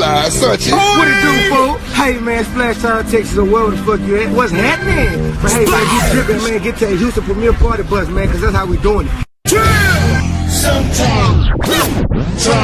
live, such it. What it do, fool? Hey, man, Splash Town, Texas, or wherever the fuck you at. What's happening? But hey, man, you tripping, man. Get to the Houston Premier Party Bus, man, because that's how we doing it. Sometime. Yo.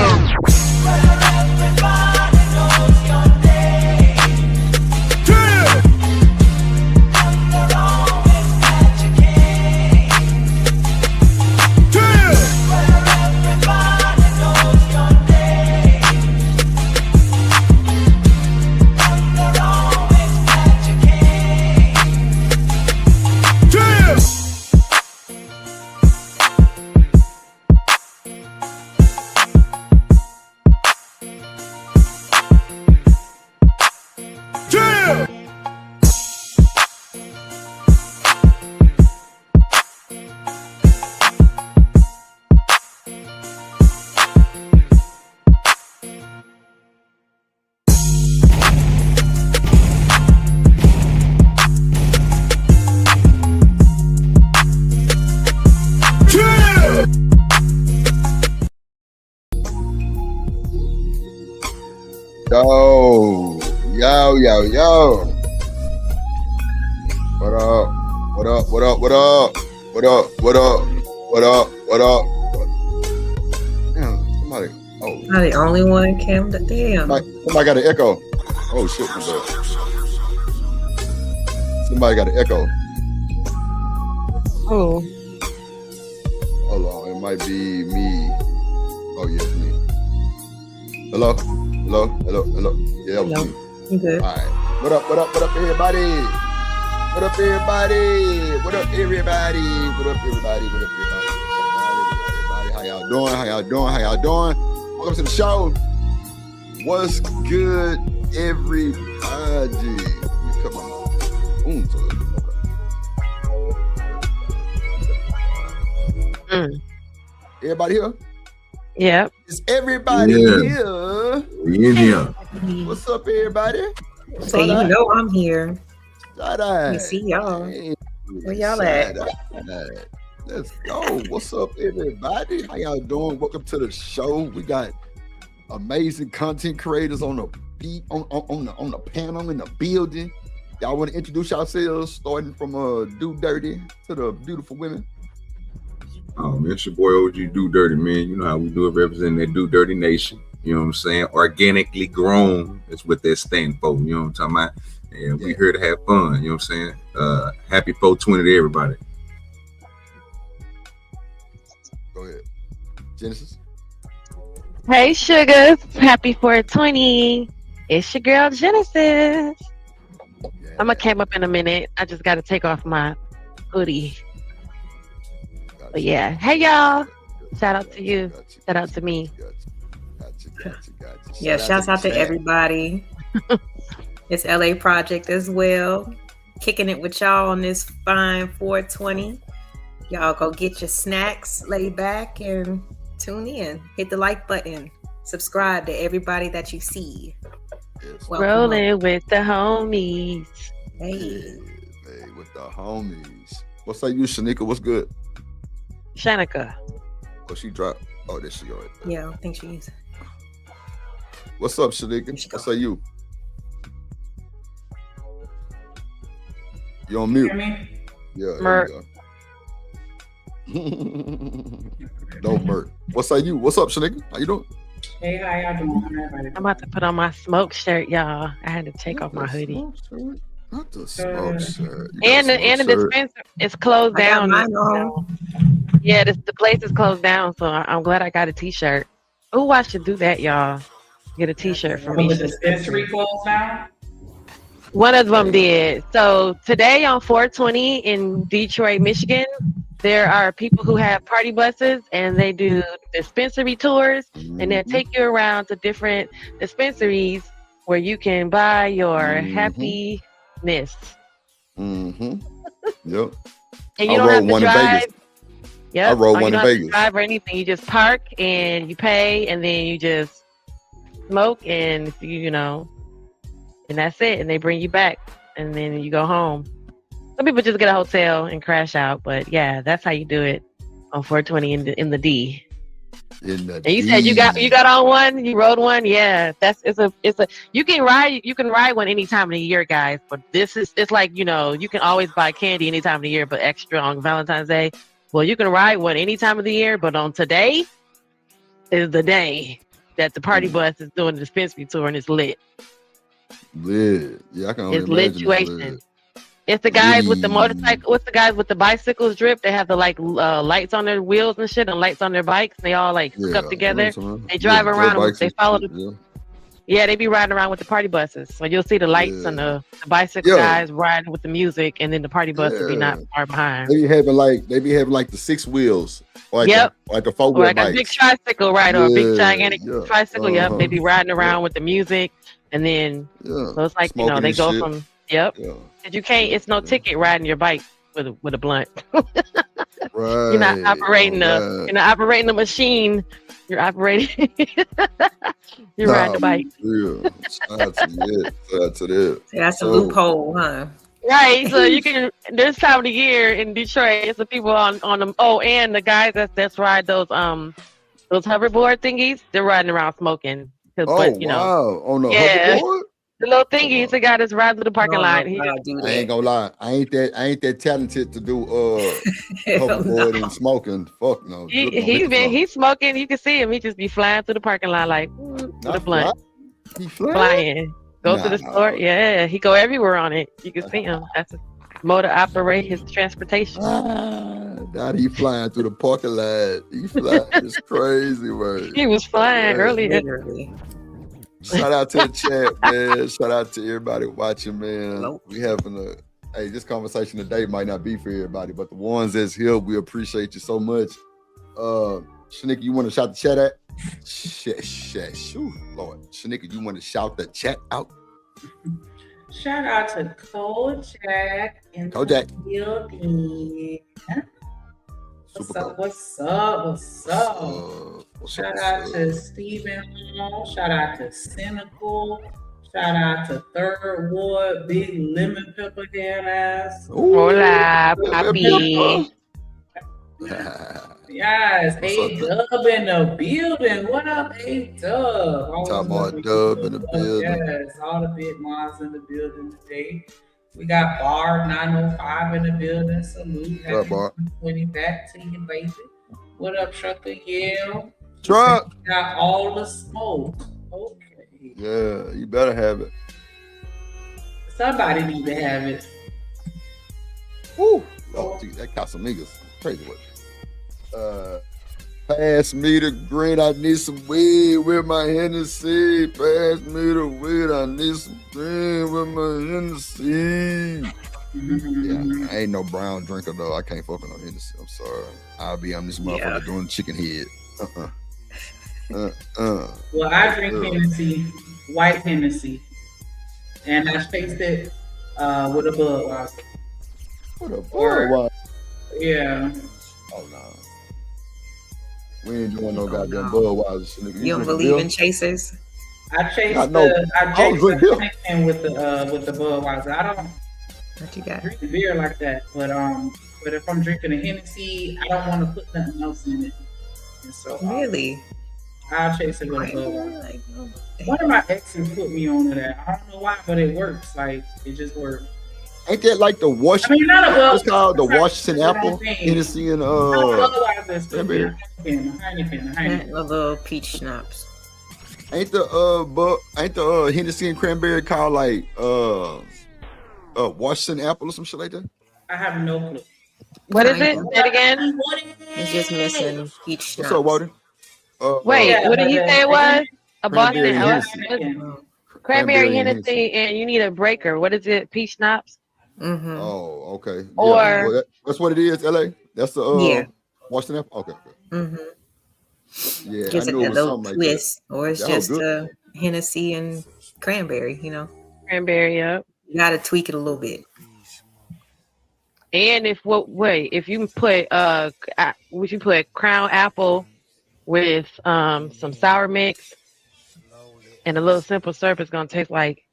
What up? Damn, somebody. Oh. Am I the only one, Kim? Damn. Somebody got an echo. Oh, shit. Somebody got an echo. Oh. Hold on. It might be me. Oh, yes, me. Hello? Yeah, that was me. You good? All right. What up, everybody? What up, everybody? How y'all doing? Welcome to the show. What's good, everybody? Let me cut my phones up. Okay. Everybody here? Yep. Is everybody here? We in here. What's up, everybody? So you know I'm here. Let me see y'all. Where y'all at? Let's go. What's up, everybody? How y'all doing? Welcome to the show. We got amazing content creators on the beat, on the panel in the building. Y'all want to introduce yourselves, starting from DoDirty to the beautiful women? Oh man, it's your boy OGDoDirty, man. You know how we do it, representing that DoDirty Nation. You know what I'm saying? Organically grown is what that stand for. You know what I'm talking about? And we here to have fun. You know what I'm saying? Happy 420 to everybody. Go ahead, Genesis. Hey, sugars. Happy 420. It's your girl, Genesis. Yeah. I'm going to came up in a minute. I just got to take off my hoodie. Gotcha. But yeah. Hey, y'all. Shout out to you. Shout out to me. Gotcha. Yeah, shouts out to everybody. It's LA Project as well. Kicking it with y'all on this fine 420. Y'all go get your snacks, lay back, and tune in. Hit the like button. Subscribe to everybody that you see. Yes. Rolling with the homies. Hey, with the homies. What's up, you, Shanika? What's good? Shanika. Oh, she dropped. Oh, there she go right there. yeah, I think she is. What's up, Shanika? What's up, you? You on mute? Yeah. Merc. No, Merc. What's up, you? What's up, Shanika? How you doing? Hey, how y'all doing? I'm about to put on my smoke shirt, y'all. I had to take off my hoodie. Not the smoke shirt. And the dispenser is closed down. Yeah, the place is closed down, so I'm glad I got a t-shirt. Oh, I should do that, y'all. Get a t-shirt from the each dispensary closed down? One of them did. So today on 420 in Detroit, Michigan, there are people who have party buses and they do dispensary tours, and they'll take you around to different dispensaries where you can buy your happiness. Yep. And you don't have to drive. Yep. I rode one in Vegas. Drive or anything. You just park and you pay, and then you just smoke, and you know, and that's it. And they bring you back, and then you go home. Some people just get a hotel and crash out, but yeah, that's how you do it on 420 in the D. And you said you got on one, you rode one, yeah. It's a you can ride one any time of the year, guys. But it's like, you know, you can always buy candy any time of the year, but extra on Valentine's Day. Well, you can ride one any time of the year, but on today is the day that the party bus is doing the dispensary tour, and it's lit. Lit. Yeah, I can only It's imagine. lituation. It's the guys with the motorcycle. What's the guys with the bicycles drip? They have the lights on their wheels and shit, and lights on their bikes. They all like hook up together. They drive around. They follow the. Yeah, they be riding around with the party buses. So you'll see the lights on the bicycle guys riding with the music, and then the party bus will be not far behind. They be having like the 6 wheels. Like a 4-wheel like bike. A big tricycle, right? Or a big gigantic tricycle. Yep. They be riding around with the music, and then so it's like, you know, they go shit. From and you can't. It's no ticket riding your bike with a blunt. Right. You're not operating the machine. You're operating. You're riding the bike. Yeah. Shout out to that. That's a loophole, huh? Right. So you can. This time of the year in Detroit, it's the people on them. Oh, and the guys that's ride those hoverboard thingies. They're riding around smoking. But, you know, on the hoverboard. The little thingy, the guy that's riding to the parking lot. I ain't gonna lie, I ain't that talented to do hoverboard and smoking. Fuck no. He's smoking. You can see him. He just be flying through the parking lot like with a blunt. He flying. Go to the store. Yeah, he go everywhere on it. You can see him. That's a motor operate his transportation. Now he flying through the parking lot. He flying. It's crazy, man. He was flying earlier. Shout out to the chat, man. Shout out to everybody watching, man. We having this conversation today might not be for everybody, but the ones that's here, we appreciate you so much. Shanika, you want to shout the chat out? Lord. Shanika, you want to shout the chat out? Shout out to Kojak in the building. What's up? Shout out to Stephen Hall. Shout out to Cynical. Shout out to Third Ward, Big Lemon Pepper Head Ass. Hola, papi. Yes, A-Dub in the building. What up, A-Dub? Talking about Dub in the building. Yes, all the big moms in the building today. We got Bar 905 in the building. Salute. Happy 20 back to you, baby. What up, Trucker Yale? Truck. Got all the smoke. Okay. Yeah, you better have it. Somebody need to have it. Woo. Oh, geez, that Casamigos. Crazy work. Pass me the green. I need some weed with my Hennessy. Pass me the weed. I need some green with my Hennessy. Yeah, I ain't no brown drinker though. I can't fuck with no Hennessy. I'm sorry. I'll be on this motherfucker doing chicken head. Well, I drink Hennessy, white Hennessy, and I spaced it with a Budweiser. What a Budweiser? Yeah. Oh no. We ain't doing no goddamn Budweiser. You don't believe in chasers? I chased the Hennessy with the Budweiser. I don't drink beer like that, but if I'm drinking a Hennessy, I don't want to put nothing else in it. And so really, I'll chase it with a Budweiser. One of my exes put me on to that. I don't know why, but it works. Like it just works. Ain't that like the Washington? It's called the Washington Apple, Hennessy, and Heineken, a little peach schnapps. Ain't the Hennessy and cranberry called like Washington Apple or some shit like that? I have no clue. What is it? Say it again. It's just missing peach schnapps. What's up, Walter? Wait, what did he say it was? A Boston cranberry Hennessy, and you need a breaker. What is it? Peach schnapps. Mm-hmm. Oh, okay. Or that's what it is. LA. That's the Washington Apple. Okay. Mm-hmm. Yeah, gives I it knew a it was little something twist, like that. or it's just Hennessy and cranberry. You know, cranberry. Yep. You got to tweak it a little bit. And if you put Crown Apple with some sour mix and a little simple syrup, it's gonna taste like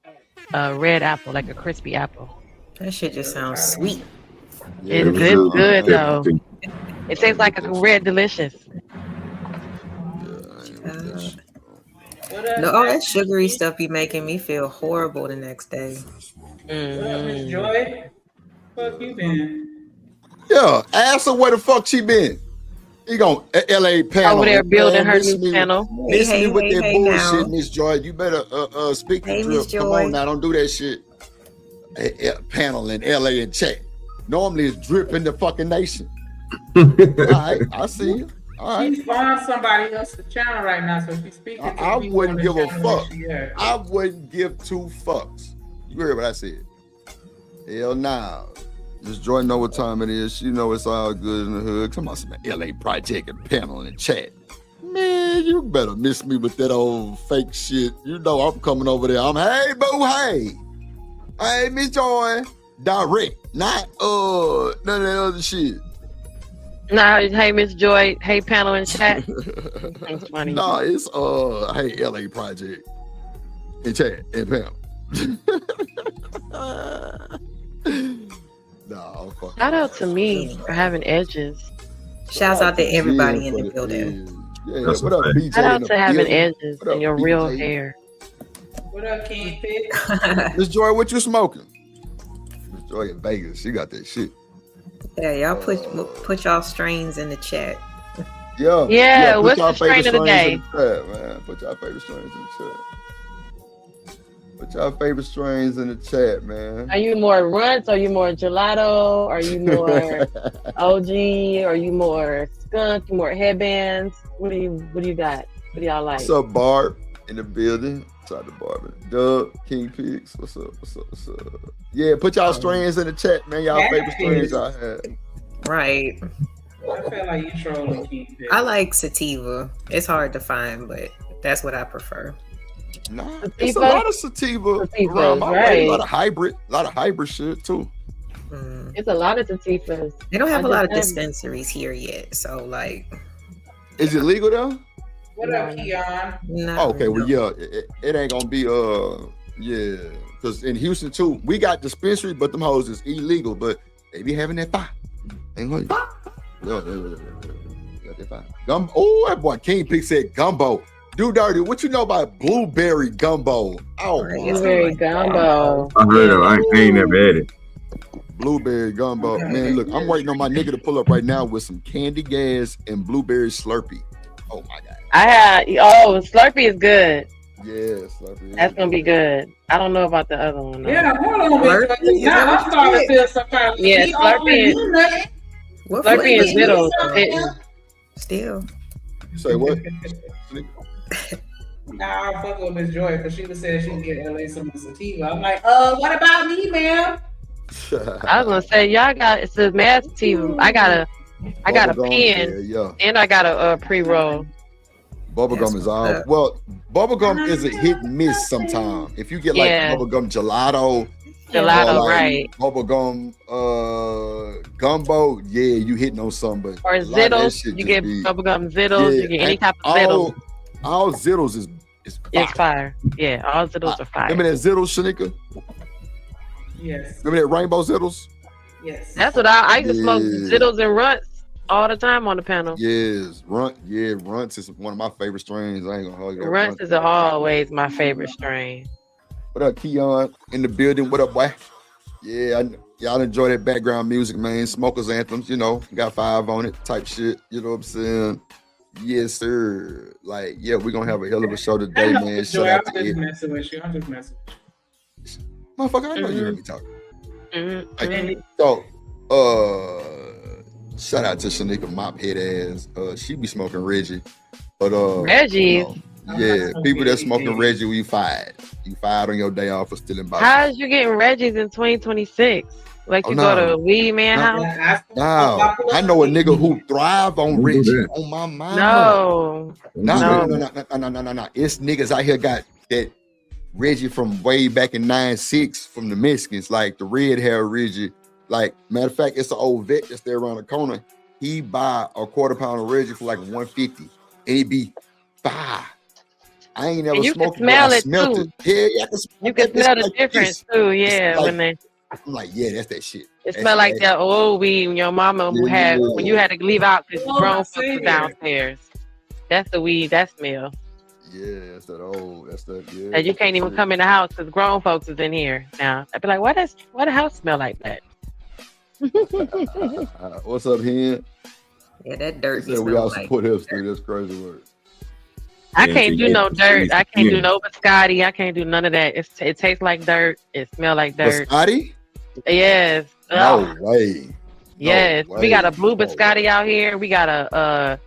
a red apple, like a crispy apple. That shit just sounds sweet. It's good though. It tastes like a red delicious. No, all that sugary stuff be making me feel horrible the next day. What up, Miss Joy? Fuck you been? Yeah, ask her where the fuck she been. You gon' LA panel over there building her new panel. Miss me with that bullshit, Miss Joy. You better speak the drip. Come on now, don't do that shit. Panel in LA and chat. Normally it's drip in the fucking nation. All right, I see you. All right. She's on somebody else's channel right now, so she's speaking. I wouldn't give a fuck. I wouldn't give two fucks. You heard what I said? Hell nah. Miss Joy know what time it is. She know it's all good in the hood. Come on, some LA project and panel and chat. Man, you better miss me with that old fake shit. You know I'm coming over there. I'm hey boo, hey. Hey, Miss Joy. Direct. Not none of that other shit. Nah, hey Miss Joy, hey panel and chat. That's funny. Nah, it's hey LA project and chat and panel. Nah, shout out to me for having edges. Shouts out to everybody in the building. Yeah, what up, BJ? Shout out to having edges in your real hair. What up, King Fit? Miss Joy, what you smoking? Miss Joy in Vegas, she got that shit. Yeah, y'all put y'all strains in the chat. Yeah. What's the strain of the day? Man. Put y'all favorite strains in the chat. Put y'all favorite strains in the chat, man. Are you more runts? Are you more gelato? Are you more OG? Are you more skunk? More headbands? What do you got? What do y'all like? What's up, Barb in the building? Shout out to Barb. Doug, King Pigs. What's up? Yeah, put y'all strains in the chat, man. Y'all favorite strains I had. Right. I feel like you trolling King Pigs. I like sativa. It's hard to find, but that's what I prefer. Nah, it's a lot of sativa around my way. A lot of hybrid shit too. It's a lot of sativas. They don't have a lot of dispensaries here yet, so like. Is it legal though? What up, Keon? No. Oh, okay, well, yeah, it ain't gonna be because in Houston too, we got dispensary, but them hoes is illegal, but they be having that fire. Ain't going. Yeah, got that fire. Oh, that boy King Pig said gumbo. DoDirty, what you know about blueberry gumbo? Oh, blueberry gumbo. I heard of it. I ain't never had it. Blueberry gumbo. Man, look, I'm waiting on my nigga to pull up right now with some candy gas and blueberry Slurpee. Oh my God. Slurpee is good. Yeah, Slurpee. That's gonna be good. I don't know about the other one though. Yeah, hold on. Now I'm starting to feel some kind of Slurpee is middle. Still. You say what? Nah, I'll fuck with Miss Joy because she was saying she can get LA some sativa. I'm like, what about me, ma'am? I was gonna say y'all got it's a mad sativa. I got a pen and I got a pre-roll. Bubblegum is all well. Bubblegum is a hit and miss sometimes. If you get like bubblegum gelato, right? Bubblegum gumbo, you hitting on something. Or Zittles, you get bubblegum Zittles. You get any type of Zittles. All Zittles is fire. It's fire. Yeah, all Zittles are fire. Remember that Zittles, Shanika? Yes. Remember that Rainbow Zittles? Yes. That's what I used to smoke Zittles and runts all the time on the panel. Yes, runts is one of my favorite strains. I ain't gonna hold you. Runts is always my favorite strain. What up, Keon in the building? What up, boy? Yeah, y'all enjoy that background music, man. Smokers anthems, got 5 on it, type shit. You know what I'm saying? Yes, sir. Like, we're gonna have a hell of a show today, man. Shout out to I'm just messing with you. Motherfucker, I know you heard me talking. Mm-hmm. So, shout out to Shanika Mop head ass. She be smoking Reggie. But Reggie. People that smoking Reggie, you fired. You fired on your day off for stealing bottles. How's you getting Reggie's in 2026? Like you go to a weed man house? No, I know a nigga who thrive on Reggie on my mind. No. It's niggas out here got that Reggie from way back in 9-6 from the Mexicans, like the red hair Reggie. Like, matter of fact, it's an old vet that's there around the corner. He buy a quarter pound of Reggie for like $150, and it be fire. I ain't never smoked it, but I smelled it. Yeah, I can smell you can smell the difference too. Yeah, like, when they. I'm like, that's that shit. It smell like that old weed your mama had when you had to leave out because grown folks was downstairs. That's the weed that smell. Yeah, that's that old. That's that. Yeah. And you can't even come in the house because grown folks is in here now. I'd be like, why the house smell like that? What's up, here? Yeah, that dirt. We all support history. That's crazy work. I can't do no dirt. I can't do no biscotti. I can't do none of that. It tastes like dirt. It smells like dirt. Biscotti? Yes. No way. Yes. No We got a blue way. biscotti out here. We got a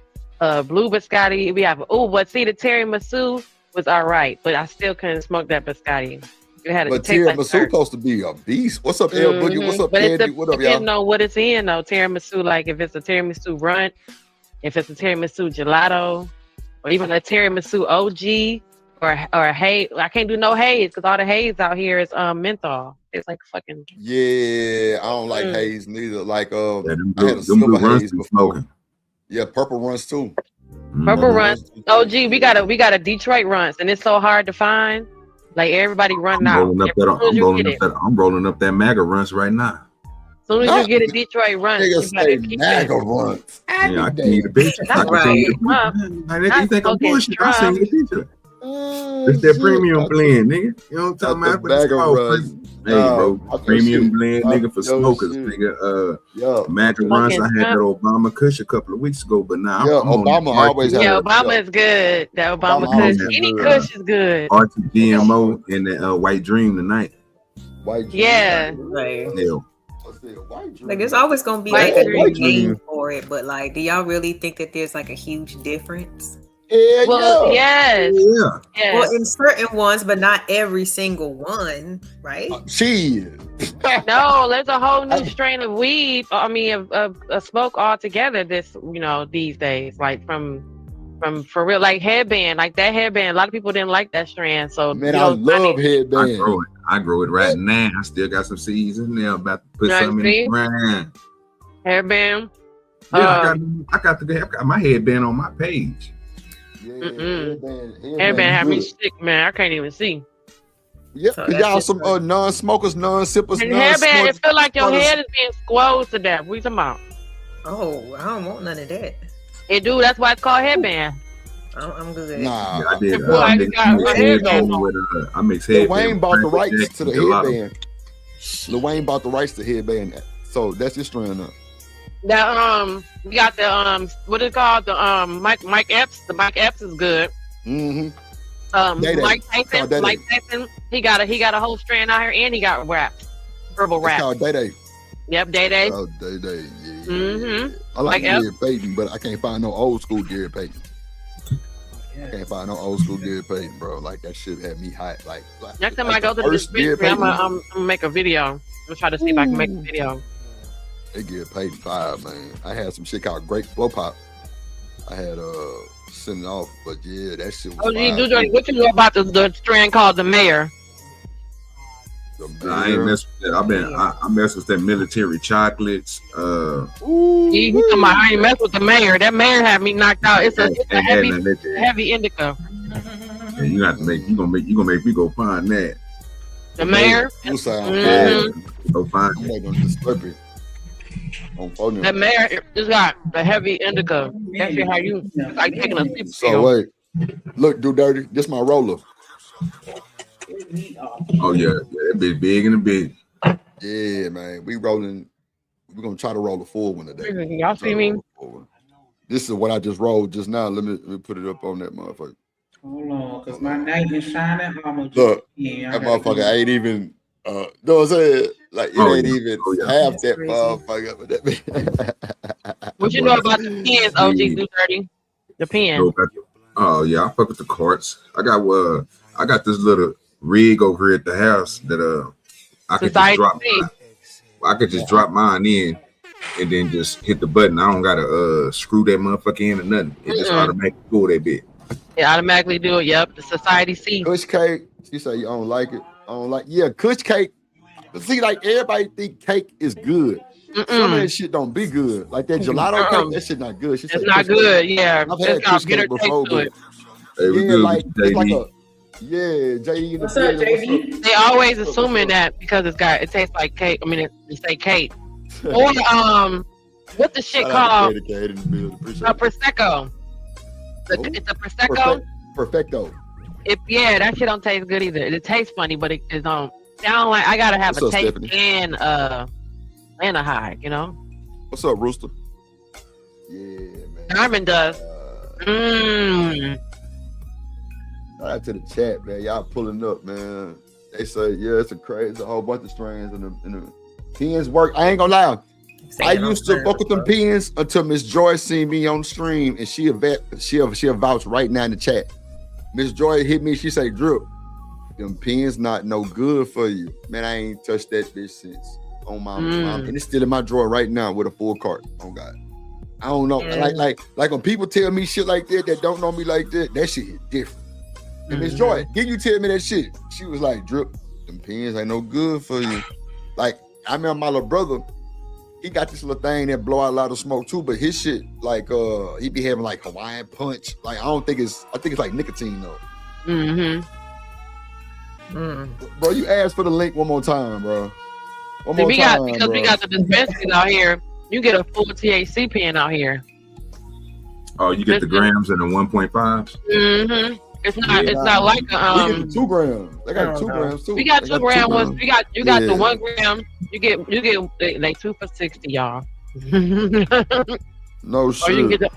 blue biscotti. We have but see the tiramisu was all right, but I still couldn't smoke that biscotti. But tiramisu supposed to be a beast. What's up, El Boogie? What's up, Candy? What up, y'all? Depending on what it's in though. Tiramisu, like if it's a tiramisu runt, if it's a tiramisu gelato, or even a tiramisu OG or a haze. I can't do no haze because all the haze out here is menthol. It's like fucking. Yeah, I don't like haze neither. Like I had a them silver runs haze be before. smoking. Yeah, purple runs too. Purple runs. OG, we got a Detroit runs, and it's so hard to find. Like everybody running out. I'm rolling up that MAGA runs right now. As soon as you get a Detroit run, you say MAGA runs. Yeah, I can need a picture. That's right. You think I'm bullshit? I seen the picture. It's that premium blend, nigga. You know what I'm talking about? Hey, bro, premium blend, nigga, for smokers, nigga. MAGA runs. I had that Obama Kush a couple of weeks ago, but now Obama always had. Yeah, Obama is good. That Obama Kush, any Kush is good. RTGMO and the White Dream tonight. White Dream. Yeah. Like there's always gonna be like a new name for it, but like, do y'all really think that there's like a huge difference? Well, yes. Yeah. Well, in certain ones, but not every single one, right? No, there's a whole new strain of weed. I mean, of smoke altogether. These days, like from for real, like headband, like that headband. A lot of people didn't like that strand. So man, I love headband. I grow it right now. I still got some seeds in there. About to put some in the ground. Headband. Yeah, I got my headband on my page. Headband had me sick, man. I can't even see. Yeah, so y'all some non-smokers, non-sippers. And headband, it feel like your head is being squoze to death. What you talking about? Oh, I don't want none of that. It do. That's why it's called headband. I'm good. Nah, I did. I mix headband. Lil Wayne bought the rights to the headband. Lil Wayne bought the rights to headband, so that's just strand up. That we got the what is it called, the Mike Epps. The Mike Epps is good. Mm-hmm. Mike Tyson, he got a whole strand out here, and he got wraps, herbal wraps. It's called Day. Yep, Day. Oh, Day. Yeah. Mm-hmm. I like Gary Payton, but I can't find no old school Gary Payton. I can't find no old school Gary Payton, bro. Like that shit had me hot. Like next time I go to the dispensary, I'm gonna make a video. I'm gonna try to see if I can make a video. They get paid 5, man. I had some shit called Great Blow Pop. I had sent it off, but yeah, that shit was OGDoDirty, what you know about the strand called the Mayor? I ain't mess with that. I mess with that military chocolates. I ain't mess with the Mayor. That Mayor had me knocked out. It's a heavy indica. And you gonna make me go find that. The Mayor. Go find it. That Mayor just got the heavy indica. That's how you like taking a sip. So wait, look, DoDirty. This my roller. Oh yeah, that bitch big and a big. Yeah, man. We're gonna try to roll a full one today. Y'all see me? This is what I just rolled just now. Let me put it up on that motherfucker. Hold on, cause my knight is shining. Look, that motherfucker ain't even. Know what I'm saying? Like it ain't even half that motherfucker. What you know about the pens, OGDoDirty? The pen. Oh yeah, I fuck with the carts. I got this little rig over here at the house that I could just drop mine in and then just hit the button. I don't gotta screw that motherfucker in or nothing. It just automatically pull that bit. It automatically do it. Yep, the Society C. Kush cake. You say you don't like it. I don't like. Yeah, Kush cake. But see, like everybody think cake is good. Some of that shit don't be good. Like that gelato cake, that shit not good. It's not good. Cake. Yeah, I've had Kush cake before, but it's like a. Yeah, JD. What's up, JD? They always assuming that because it tastes like cake. I mean, they say cake. Or what the shit called? Prosecco. It's a prosecco. Perfecto. That shit don't taste good either. It tastes funny, but it don't. I don't like. I gotta have a taste Stephanie? and a high. You know. What's up, Rooster? Yeah, man. Norman does. Shout out to the chat, man. Y'all pulling up, man. They say, yeah, it's a whole bunch of strains and the pens work. I ain't gonna lie. I used to fuck with them pens until Miss Joy seen me on the stream, and she'll vouch right now in the chat. Miss Joy hit me. She say, "Drip, them pens not no good for you, man. I ain't touched that bitch since on my mom, and it's still in my drawer right now with a full cart. Oh God, I don't know. Like when people tell me shit like that don't know me like that shit is different. And Miss Joy, did you tell me that shit? She was like, Drip, them pens ain't no good for you. Like I remember my little brother. He got this little thing that blow out a lot of smoke too, but his shit, like, he be having like Hawaiian punch. Like, I think it's like nicotine though. Bro, you asked for the link one more time, bro. Because we got the dispensaries out here. You get a full THC pen out here. Oh, you get the grams and the 1.5s? It's not like we get the 2 grams. They got 2 grams too. We got 2 gram ones. You got the 1 gram. You get like 2 for $60, y'all. No shit. Or you get the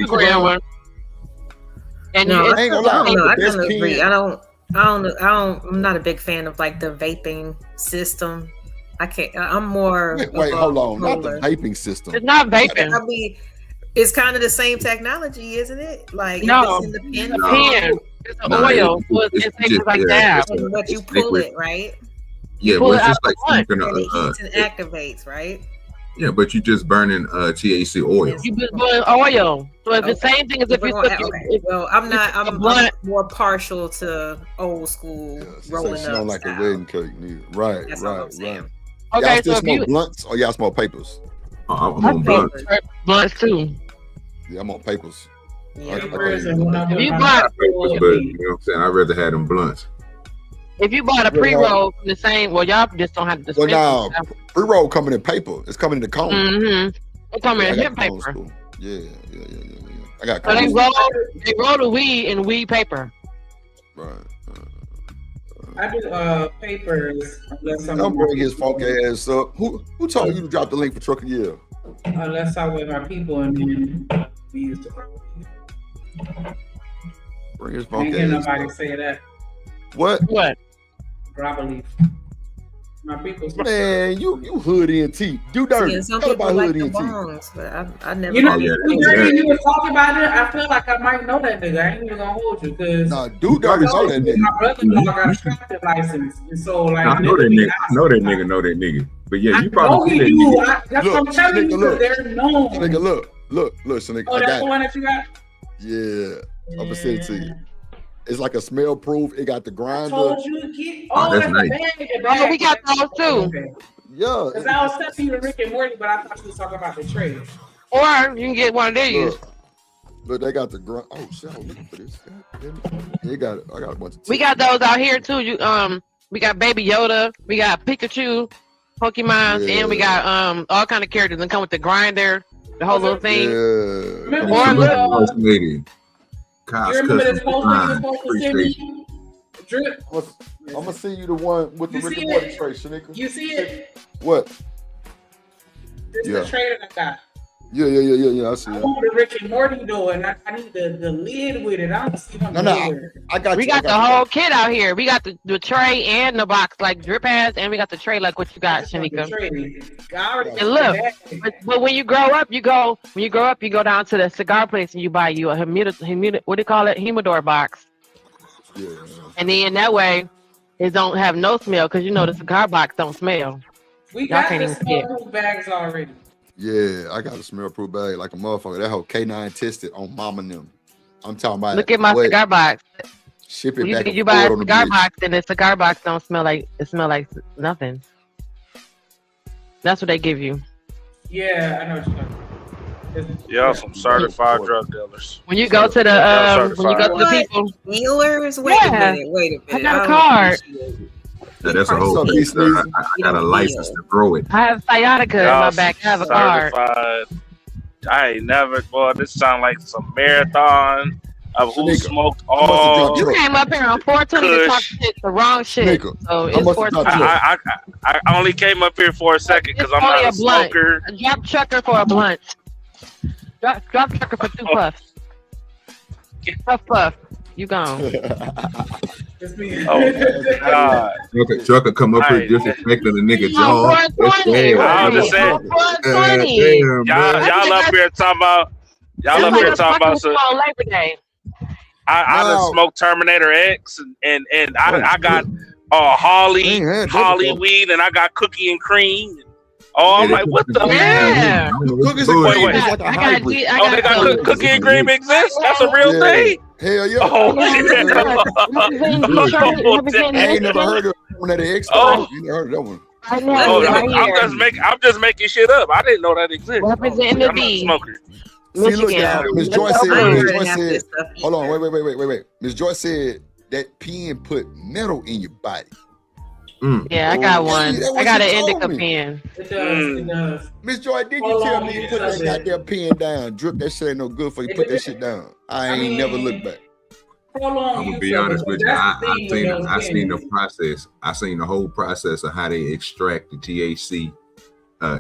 2 gram one. And no, I ain't gonna lie. I don't agree. I'm not a big fan of like the vaping system. I can't. I'm more. Wait, hold on. Not the vaping system. It's not vaping. I mean, it's kind of the same technology, isn't it? Like no, it's in the pen. It's an oil. It tastes like that. And what you pull it, right? Yeah, but it's just like smoking it activates, right? Yeah, but you just burning THC oil. You just burn oil. So it's the same thing as if you took Well, I'm more partial to old school rolling up. Like a wedding cake, neither. Right. Okay, y'all still smoke blunts or y'all smoke papers? I'm on blunts. Blunts too. Yeah, I'm on papers. Yeah, if you bought, you know what I'm saying? I'd rather have them blunts. If you bought a pre-roll from the same, well, y'all just don't have to. Well, now pre-roll coming in paper. It's coming in the cone. It's coming in hemp paper. Yeah. I got. So they roll the weed in weed paper. Right. I do papers. Don't bring his funk ass up. Who told you to drop the link for Truck a Year? Unless I with my people and then we used to. Bring his funk ass. Ain't hear nobody say that. What? Grabber my people. Man, you hood NT. Do dirty. Yeah, some people like the bongs, but I never. You know, you was talking about it. I feel like I might know that nigga. I ain't even gonna hold you because do dirty know that nigga. My brother-in-law got a traffic license, and so like I know that nigga. But yeah, you probably do. That's what I'm telling you. They're known. Nigga, look, Shanika. Oh, that's the one that you got. Yeah, I'm gonna send it to you. It's like a smell proof. It got the grinder. I told you to keep. That's nice. Oh, we got those too. Okay. Yeah. Because I was telling you to Rick and Morty, but I thought you was talking about the trade. Or you can get one of these. Look, they got the grind. Oh shit! I'm looking for this. They got it. I got a bunch of. We got those out here too. We got Baby Yoda. We got Pikachu, Pokemon, and we got all kind of characters that come with the grinder, the whole little thing. Yeah. Lady. You remember this post you supposed to send me? Drip. I'm gonna send you the one with the Rick and Morty tray, Shanika. You see it? What? This is the tray that I got. Yeah. I see it. I want the Rick and Morty though, and I need the lid with it. I don't see them. I got. We got the whole kit out here. We got the tray and the box like Drip has, and we got the tray like what you got, Shanika. And look, but when you grow up, you go down to the cigar place and you buy you a what do you call it, humidor box. Yeah. And then that way, it don't have no smell because you know the cigar box don't smell. We got the small bags already. Yeah, I got a smell-proof bag like a motherfucker. That whole K9 tested on mama and them. I'm talking about. Look at my cigar box. Ship it back. You buy a cigar box, and the cigar box don't smell like nothing. That's what they give you. Yeah, I know what you're talking about. Yeah, some certified drug dealers. When you go to the people dealers, wait a minute. I got a card. Yeah, that's a whole piece. I got a license to grow it. I have sciatica in my back. I have a card. I ain't never. Boy, this sound like some marathon of who Shanika, smoked how much all. did You came up here on 420 to talk Kush. shit, the wrong shit. Shanika, So how it's much 420. I only came up here for a second because I'm only not a blunt. smoker. Drop trucker for a blunt. Drop trucker for 2 puffs. Puff. You gone. Oh God! Trucker come up here Right. disrespecting the nigga On jaw. 420. I was just saying. On 420. Y'all up here talking about. Y'all up here talking about. So, on Labor Day. I done smoked Terminator X and I got Holly weed and I got cookie and cream. Oh, I'm like, what the Yeah. Cookies and cream wait. is like a hybrid. Oh, they got cookie and cream exists? That's a real thing? Hell yeah. Oh, shit. I ain't never heard of Terminator X. Oh. You never heard of that one. I'm just making shit up. I didn't know that existed. Representing the I'm not a D. smoker. See, look, y'all. Miss Joyce said, hold on, wait. Miss Joyce said that pen put metal in your body. Yeah, I got one. I got an indica pen. It does. Miss Joy, didn't you tell me you put that goddamn pen down? Drip, that shit ain't no good for you. Put that shit down. I ain't never looked back. I'm gonna be honest with you. I seen the process. I seen the whole process of how they extract the THC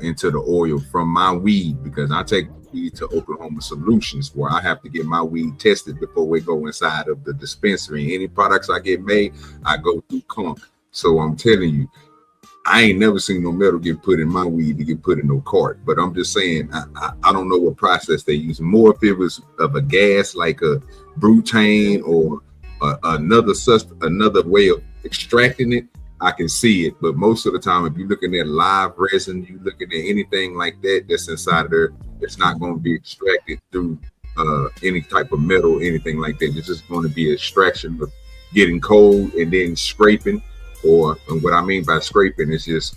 into the oil from my weed, because I take weed to Oklahoma Solutions where I have to get my weed tested before we go inside of the dispensary. Any products I get made, I go through Clunk. So I'm telling you, I ain't never seen no metal get put in my weed to get put in no cart. But I'm just saying, I don't know what process they use. More if it was of a gas like a butane or another way of extracting it, I can see it. But most of the time, if you're looking at live resin, you're looking at anything like that that's inside of there, it's not going to be extracted through any type of metal, anything like that. It's just going to be extraction of getting cold and then scraping. And what I mean by scraping is just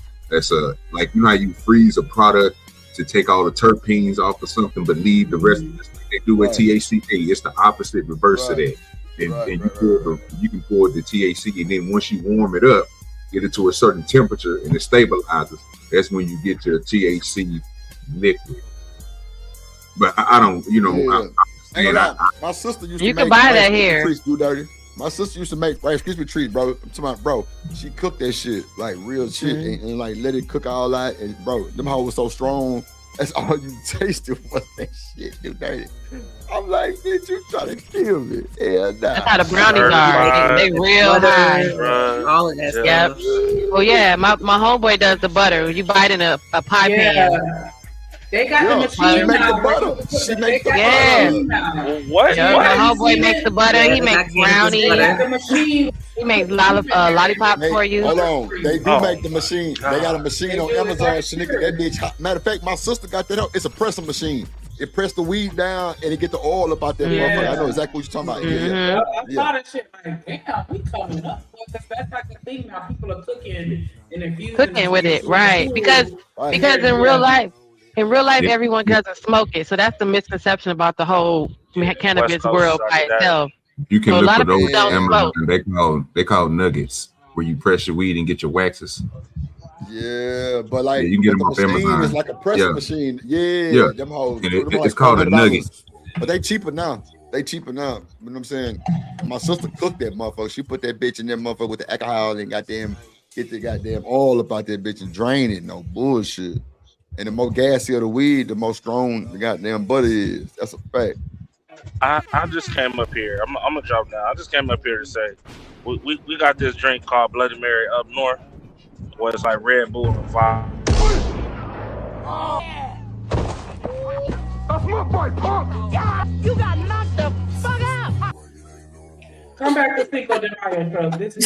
like, you know how you freeze a product to take all the terpenes off of something but leave the rest of it, like they do with THC. It's the opposite reverse of that. And you can pour the THC, and then once you warm it up, get it to a certain temperature and it stabilizes. That's when you get your THC liquid. But I don't, my sister used to You can buy that here. DoDirty. My sister used to make Rice Krispie treats, bro. I'm talking about, bro. She cooked that shit like real shit and like let it cook all that. And bro, them hoes was so strong. That's all you tasted was that shit, DoDirty. I'm like, bitch, you trying to kill me? Hell nah. That's how the brownies are. They real high. All of that Yep. stuff. Well, yeah, my homeboy does the butter. You buy it in a pie pan. They got the machine. She make the butter. She make the butter. What? My homeboy makes the butter. He makes brownies. He makes lollipops for you. Hold on. They do make the machine. They got a machine on Amazon. Shanika, that bitch hot. Matter of fact, my sister got that. It's a pressing machine. It press the weed down and it get the oil up out that motherfucker. I know exactly what you're talking about. I saw that shit like, damn, we coming up. That's like the thing now. People are cooking and infusing. Cooking with it, right? Because in real life, everyone doesn't smoke it. So that's the misconception about the whole cannabis world by itself. You can So look for those Amazon. They call nuggets, where you press your weed and get your waxes. Yeah, but like you can get them off Amazon. It's like a pressing machine. Them hoes. And it's called a nugget. But they cheaper now. You know what I'm saying? My sister cooked that motherfucker. She put that bitch in that motherfucker with the alcohol and get the goddamn oil about that bitch and drain it. No bullshit. And the more gassy of the weed, the more strong the goddamn butter is. That's a fact. I just came up here. I'm gonna drop down. I just came up here to say we got this drink called Bloody Mary up north, where it's like Red Bull and fire. That's my boy, punk. Yeah, you got knocked the fuck out. Come back to Cinco de Mayo, bro. This is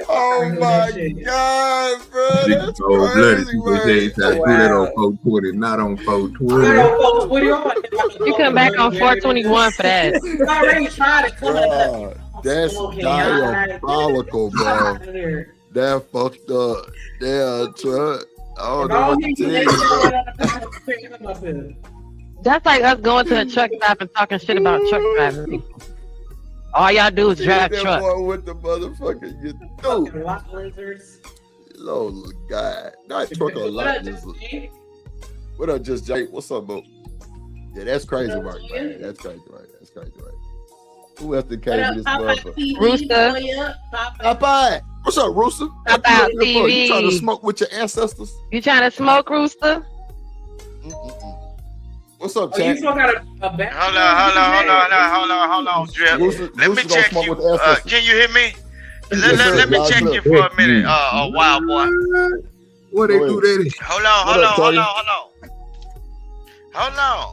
Oh my God, bro. That's crazy, They put that on 420, not on 420. You come back on 421 for that. I already tried it. Bro, that's diabolical, bro. That fucked up. Damn, truck. I don't know what to tell you, bro. That's like us going to a truck stop and talking shit about truck driving. All y'all do is drive truck. With the motherfucker, you do. Oh God, not truck or lot. What up, Just Jake? What's up, bro? Yeah, that's crazy work, man. That's crazy work. Who else did came with this motherfucker? Rooster. Popeye. What's up, Rooster? Popeye TV. You trying to smoke with your ancestors? You trying to smoke, Rooster? What's up, Oh, Chad? you still got a back? Hold on, Drip. Let me check you. Can you hear me? Let me check you for a minute, Wild Boy. What they do that? Hold on.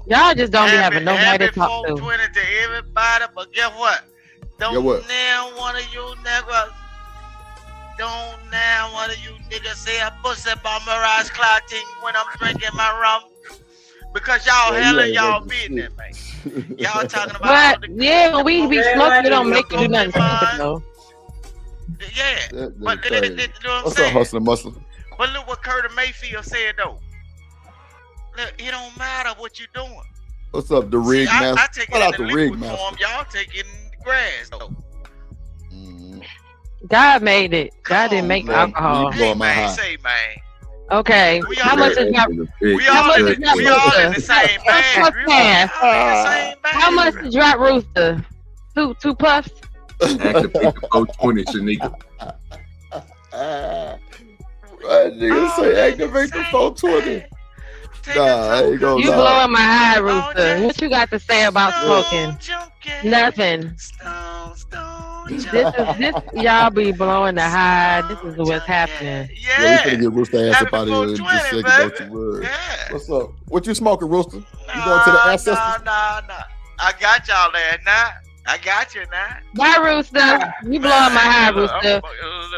Y'all just don't be having nobody to talk to. 420 to everybody, but guess what? Now one of you niggas. Don't now one of you niggas say a pussy by Mirage clotting when I'm drinking my rum. Because y'all handling y'all business, man. Y'all talking about. But yeah, when we be smoking, it don't make you do nothing stupid though. Yeah, but you know what I'm What's saying? up, Hustler Muscle? But look what Curtis Mayfield said though. Look, it don't matter what you're doing. What's up, the rig master? I take Shout it out in the the rig liquid master. form. Y'all take it in the grass though. God made it. God didn't make alcohol. Hey, man, say, man. Okay. How much is drop? We all in the same bag. How much to drop Rooster? Two puffs? Active 420, Shanika. Right, nigga say activate the 420. Nah, I ain't gonna You lie. blowing my high, Rooster. What you got to say about smoking? Nothing. This y'all be blowing the high. This is what's happening. Yeah, we finna get Rooster ass up out of here in just a second. Don't you worry. What's up? What you smoking, Rooster? You going to the ancestors? Nah. I got y'all there now. I got you now. Bye, Rooster. You blowing my high, Rooster.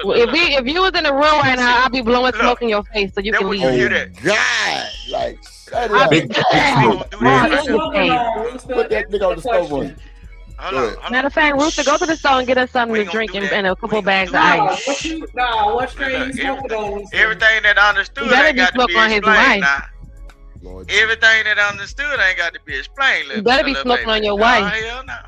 If you was in the room right now, I'd be blowing smoke in your face so you can leave. Oh, God. Like, shut up. Big Put that nigga on the stove on you. Matter of fact, Rooster, go to the store and get us something to drink and a couple bags of ice. What strain you smoking on? Everything that understood You better ain't be got to be smoking on his explained wife. now. Everything that understood ain't got to be explained. You better be smoking on your wife. Hell no.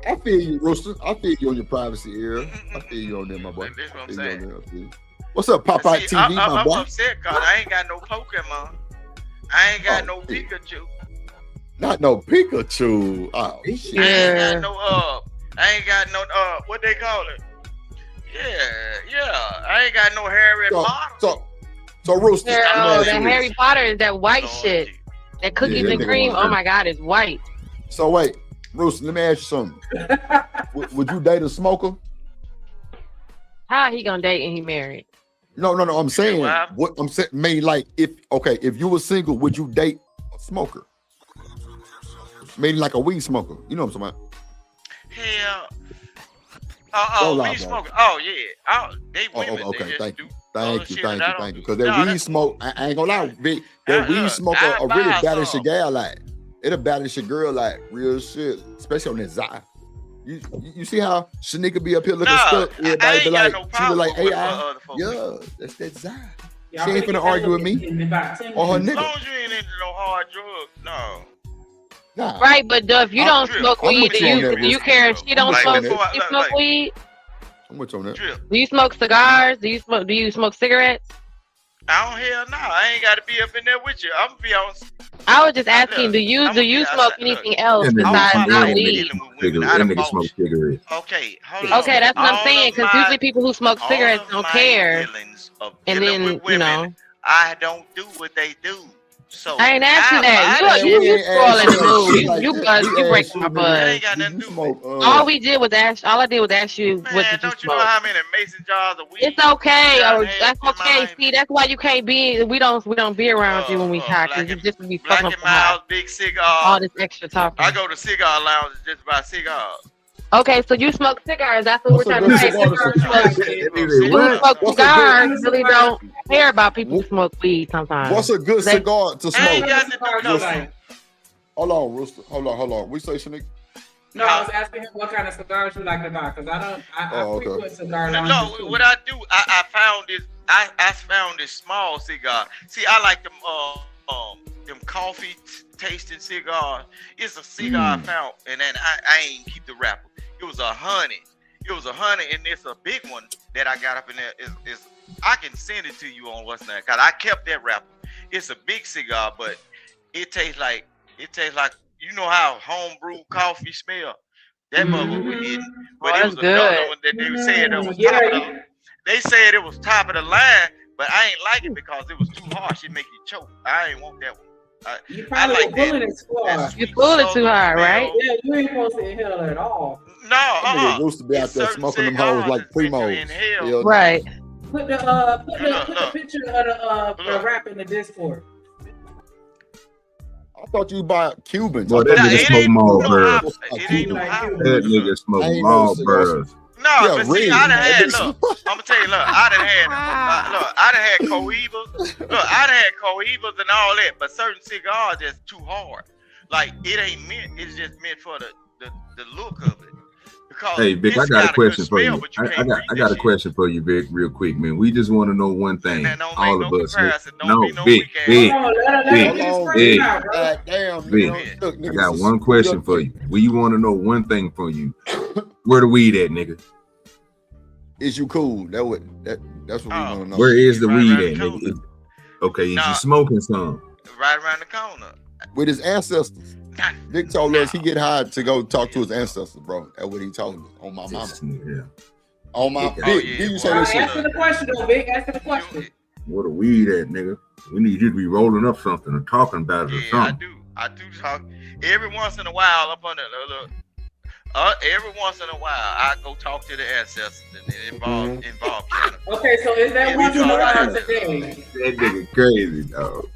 I feel you, Rooster. I feel you on your privacy era. I feel you on there, my boy. That's what I'm saying. What's up, Popeye See, TV, my I'm boy? upset because I ain't got no Pokemon. I ain't got no Pikachu. Not no Pikachu. Oh, shit. I ain't got no what they call it? Yeah. I ain't got no Harry Potter. So Rooster. That Harry Potter is that white shit. That cookies and cream. Oh my God, it's white. So wait, Rooster, let me ask you something. Would you date a smoker? How he gonna date and he married? No. I'm saying what I'm saying. Maybe like if you were single, would you date a smoker? Maybe like a weed smoker. You know what I'm talking about? Hell. Weed smoker. Oh yeah. They women. Okay. Thank you. Because that weed smoke, I ain't gonna lie, that weed smoker are really balance your gal like. It'll balance your girl like real shit, especially on that Zai. You see how Shanika be up here looking stuck? Everybody be like, she look like AI. Yeah, that's that Zai. She ain't finna argue with me or her nigga. As long as you ain't into no hard drugs, no. Nah. Right, but if you don't smoke weed, do you care if she don't smoke? You smoke weed? I'm with you on that. Do you smoke cigars? Do you smoke cigarettes? I don't hell no. I ain't got to be up in there with you. I'm gonna be on. I was just asking, do you smoke anything else besides not weed? Smoke cigarettes. Okay, hold on. Okay, that's what I'm saying. Because usually people who smoke cigarettes don't care. And then I don't do what they do. So I ain't asking that. You spoiling the mood. You break my bud. All I did was ask you what did you don't you know how many mason jars of weed? It's okay. That's okay. See, that's why you can't be. We don't be around you when we talk. You just be fucking up Miles, big cigar. All this extra talking. I go to cigar lounge just to buy cigars. Okay, so you smoke cigars. That's what we're trying to say. People who smoke cigars really don't care about people who smoke weed sometimes. What's a good cigar to smoke? Hold on, Rooster. Hold on. We say Shanika? No, I was asking him what kind of cigars you like to buy because I frequent cigar lounges. No, what I do, I found this. I found this small cigar. See, I like them coffee tasting cigars. It's a cigar I found, and then I ain't keep the wrapper. It was a honey, and it's a big one that I got up in there. I can send it to you on what's that, cause I kept that wrapper. It's a big cigar, but it tastes like you know how homebrew coffee smell. That motherfucker was hitting. But it was another one that they said that was top of the. They said it was top of the line, but I ain't like it because it was too harsh. It make you choke. I ain't want that one. You probably like pulling it too hard. You pull it too hard, right? Yeah, you ain't supposed to inhale at all. No, used to be out there smoking them hoes like primos. Right. Put the picture of the rap in the Discord. I thought you buy Cubans. Boy, that nigga smoke Marlboros. That nigga smoke Marlboros. No, but see, I done had, look, I'm gonna tell you, look, I done had Cohibas, look, I done had Cohibas and all that, but certain cigars just too hard. Like, it ain't meant, it's just meant for the look of it. Because hey, Vic, I got a question for you. I got a question for you, Vic, real quick, man. We just want to know one thing. All of us. No, Vic. I got one question for you. We want to know one thing for you. Where the weed at, nigga? Is you cool? That's what we want to know. Where is the weed at, nigga? Okay, is you smoking some? Right around the corner. With his ancestors. Vic told us he get high to go talk to his ancestors, bro. That's what he told me on my mama. Yeah. On my Vic, you say this shit. Answer the question, though, Vic. Answer the question. Where the weed at, nigga? We need you to be rolling up something or talking about it or something. I do talk every once in a while up on every once in a while I go talk to the ancestors and it involve Canada. Okay, so is that one times a day? That nigga crazy, dog.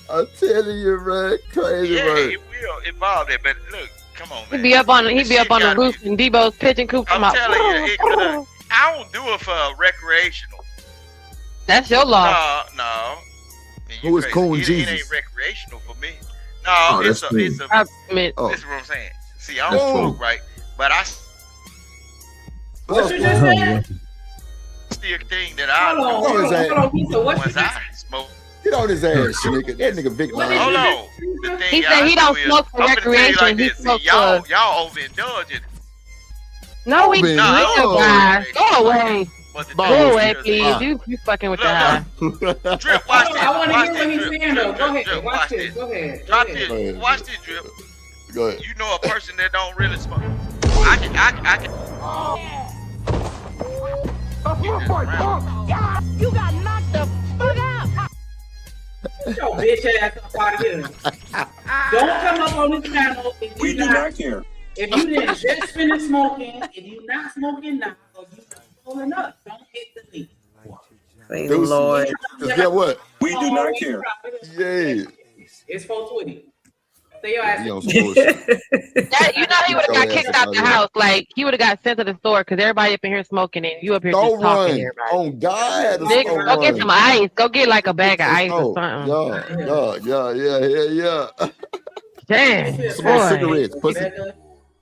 I'm telling you, man, crazy. Yeah, man. it will involve that, but look, come on, man. He'd be up on the roof in Debo's pigeon coop. I'm telling you, I don't do it for recreational. That's your law. No. Who is Coon Jesus? It ain't recreational for me. No, it's a this is what I'm saying. See, I don't smoke, right? But what you just said? Still thing that I once I smoke. Get on his ass, nigga. That nigga Vic. Hold on. He said he don't smoke for recreation. He smokes for y'all overindulging. No, we not. Go away. Go away, please. You fucking with the high. Drip, watch this. I want to hear what he's saying, though. Go ahead. Watch this. Go ahead. Drop this. Watch this, Drip. Go ahead. You know a person that don't really smoke. I can. You got knocked the fuck out. Get your bitch ass up out of here. Don't come up on this channel if you not care. If you didn't just finish smoking, if you not smoking now, or you not pulling up, don't hit the link. Say Lord. Get what? We do not care. Yeah. It's 420. Say your ass. You know he would have got kicked out the house. Like he would have got sent to the store because everybody up in here smoking and you up here just talking to everybody. Oh God! Nigga, go get some ice. Go get like a bag of ice or something. Yeah. Damn. Some cigarettes. Pussy.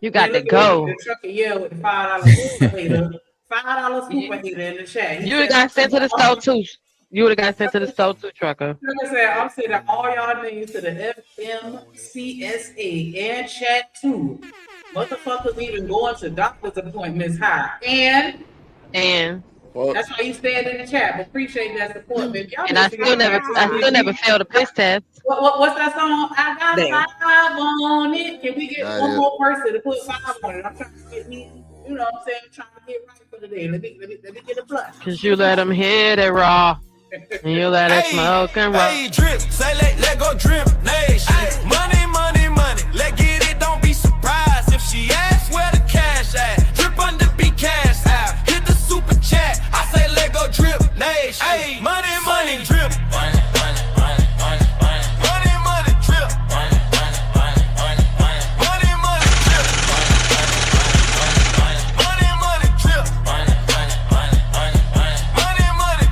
You got to go. The truck with the $5 $5 super heater in the chat. You would have got sent to the store too. You would have got sent to the store too, trucker. Like I said, I'm sending all y'all names to the FMCSA and chat too. Motherfuckers even going to doctor's appointments high. And that's why you stand in the chat. But appreciate that support, baby. Y'all and I still never failed a piss test. What's that song? I got 5 on it. Can we get one more person to put 5 on it? I'm trying to get me. You know what I'm saying? I'm trying to get right for the day. Let me get a plus. Cause you let them hit it raw. And you let it smoke and roll. Hey, drip, say let go drip nation. Money, money, money. Let get it, don't be surprised if she asks where the cash at. Drip under be cash out. Hit the super chat. I say let go drip nation. Hey, money, money, drip. Money, money, money, money, money. Money, money, drip. Money, money, money, money, money. Money, money, drip. Money, money, drip. Money, money, money, money, money. Money, money.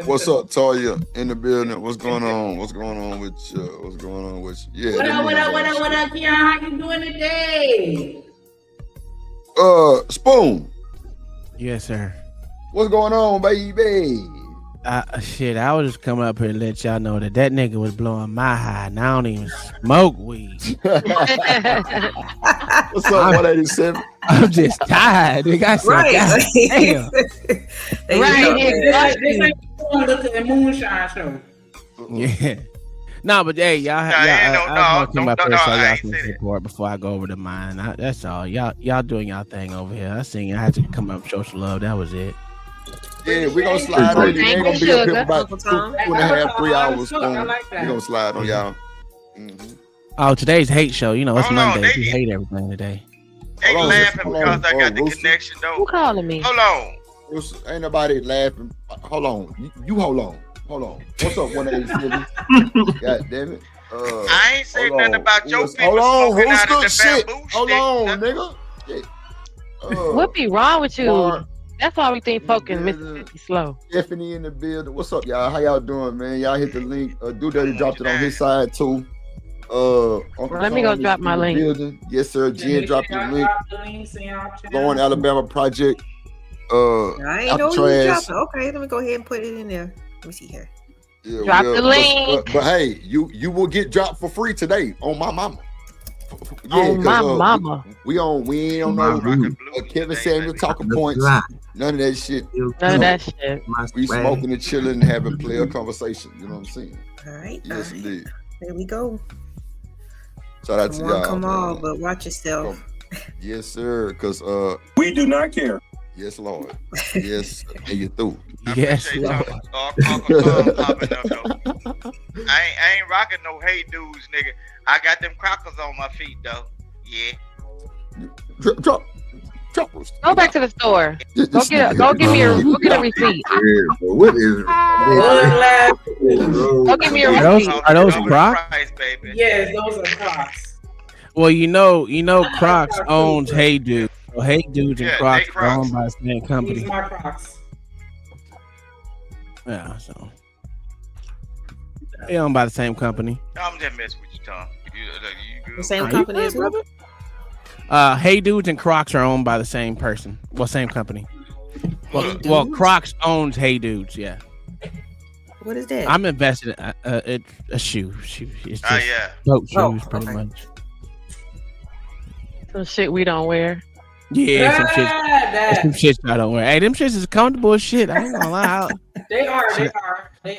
What's up, Toya? In the building. What's going on? What's going on with you? What's going on with you? Yeah. What up, Keon? How you doing today? Spoon. Yes, sir. What's going on, baby? Shit, I was just coming up here to let y'all know that nigga was blowing my high, and I don't even smoke weed. What's up, 187? I'm just tired. Nigga. I said, Right. God damn. Right. This ain't look at the moonshine show. Yeah. No, but hey, y'all. I want to come up here so y'all can support before I go over to mine. That's all. Y'all doing y'all thing over here. I seen I had to come up, show some love. That was it. Yeah, we're gonna slide on you. We ain't gonna be up here about 2.5, 3 hours. We're gonna slide on y'all. Mm-hmm. Oh, today's hate show. You know, it's Monday. We hate everything today. They laughing because I got the connection though. Who calling me? Hold on. Ain't nobody laughing. Hold on. You hold on. Hold on. What's up, 187? God damn it. I ain't saying nothing about your people. Hold on. Smoking out of the Shit. bamboo Hold on, nigga. What be wrong with you? That's why we think folk in Mississippi slow. Stephanie in the building. What's up, y'all? How y'all doing, man? Y'all hit the link. DoDirty dropped it on his side too. Let me go drop my link. Building. Yes, sir. Jen dropped the link. Lauren, Alabama project. I ain't know you dropped it. Okay, let me go ahead and put it in there. Let me see here. Yeah, drop the link. But hey, you will get dropped for free today on my mama. Yeah, on my mama. We ain't no Kevin Samuel talking points. None of that shit. None of that shit. We smoking and chilling and having player conversation. You know what I'm saying? All right. Yes, indeed. There we go. Shout out to y'all. Come on, but watch yourself. Yes, sir. Because we do not care. Yes, Lord. Yes, and you through. Yes, Lord. I ain't rocking no hey dudes, nigga. I got them crackers on my feet though. Yeah. Drop. Go back to the store. Go get a receipt. What is? Go give me a receipt. Are those Crocs? Yes, those are Crocs. Well, you know, Crocs owns Hey Dude. So Hey Dudes and Crocs are owned by the same company. These are my Crocs. Yeah, so they owned by the same company. I'm just messing with you, Tom. You the same company as well. Hey Dudes and Crocs are owned by the same person. Well, same company. Well, Crocs owns Hey Dudes. Yeah. What is that? I'm invested in it's a shoe. It's just dope shoes, pretty much. Some shit we don't wear. Yeah, some shit I don't wear. Hey, them shits is comfortable as shit. I ain't gonna lie. They are.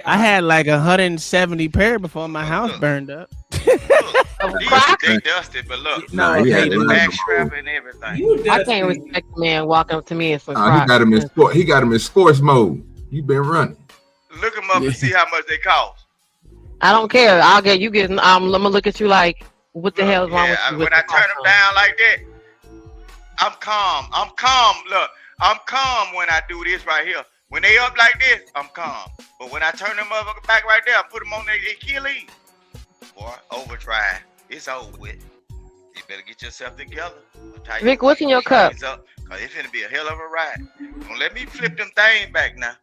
I had like 170 pair before my house burned up. They dusted, but look, no, he had the back strap and everything. I can't respect a man walking up to me and some Crocs. He got him in sports mode. You been running. Look them up and see how much they cost. I don't care. I'm gonna look at you like, what the hell is wrong with you? When I turn them down like that, I'm calm. Look, I'm calm when I do this right here. When they up like this, I'm calm. But when I turn them up back right there, I put them on their Achilles. Boy, overdrive. It's over with. You better get yourself together. Vic, what's in your cup? Cause it's gonna be a hell of a ride. Don't let me flip them things back now.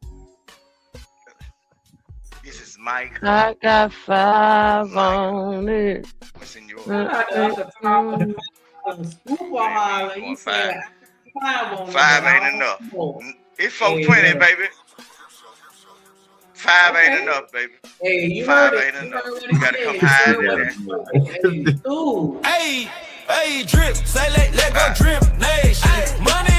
This is Mike. I got 5 on it. What's in your Five ain't enough. It's 420, baby. 5 ain't enough, baby. Hey, 5 ain't enough. You gotta come higher than that. Hey, drip. Say let go drip nation. Money.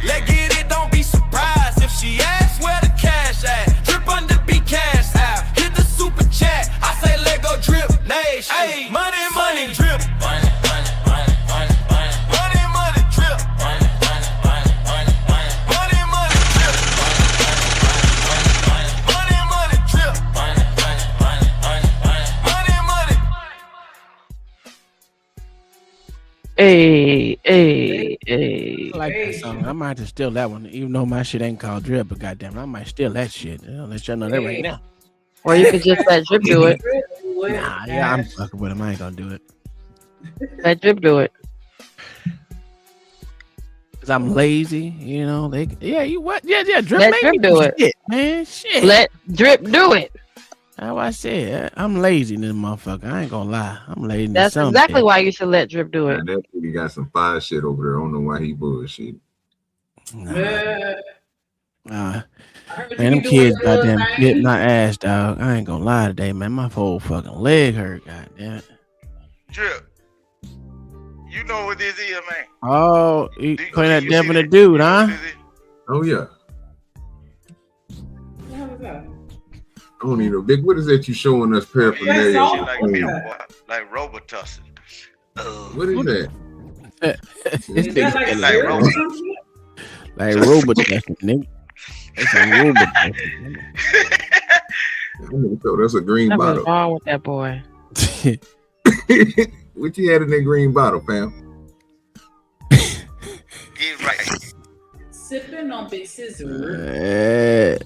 Let get it. Don't be surprised if she asks where the cash at. Drip under be cash out. Hit the super chat. I say let go drip nation. Hey, money, drip. Hey. I like that song. I might have to steal that one, even though my shit ain't called Drip, but goddamn, I might steal that shit. I'll let y'all know that right now. Or you could just let Drip do it. Nah, yeah, I'm fucking with him. I ain't gonna do it. Let Drip do it. Cause I'm lazy, you know. Drip. Let Drip do it, shit, man. Shit. Let Drip do it. How I said, I'm lazy, this motherfucker. I ain't gonna lie. I'm lazy. That's exactly why you should let Drip do it. That nigga got some fire shit over there. I don't know why he bullshit. Man, them kids goddamn get my ass, dog. I ain't gonna lie today, man. My whole fucking leg hurt, goddamn it. Drip. You know what this is, man. Oh, you playing that Devin the Dude, huh? Oh yeah. What hell is that? I don't even know. Big, what is that you showing us paraphernalia? Like Robitussin. What is that? This Is that thing like like Robitussin, nigga. It's a Robitussin. So that's a green bottle. What's wrong with that boy? What you had in that green bottle, fam? Get right. Sipping on Big Scissor.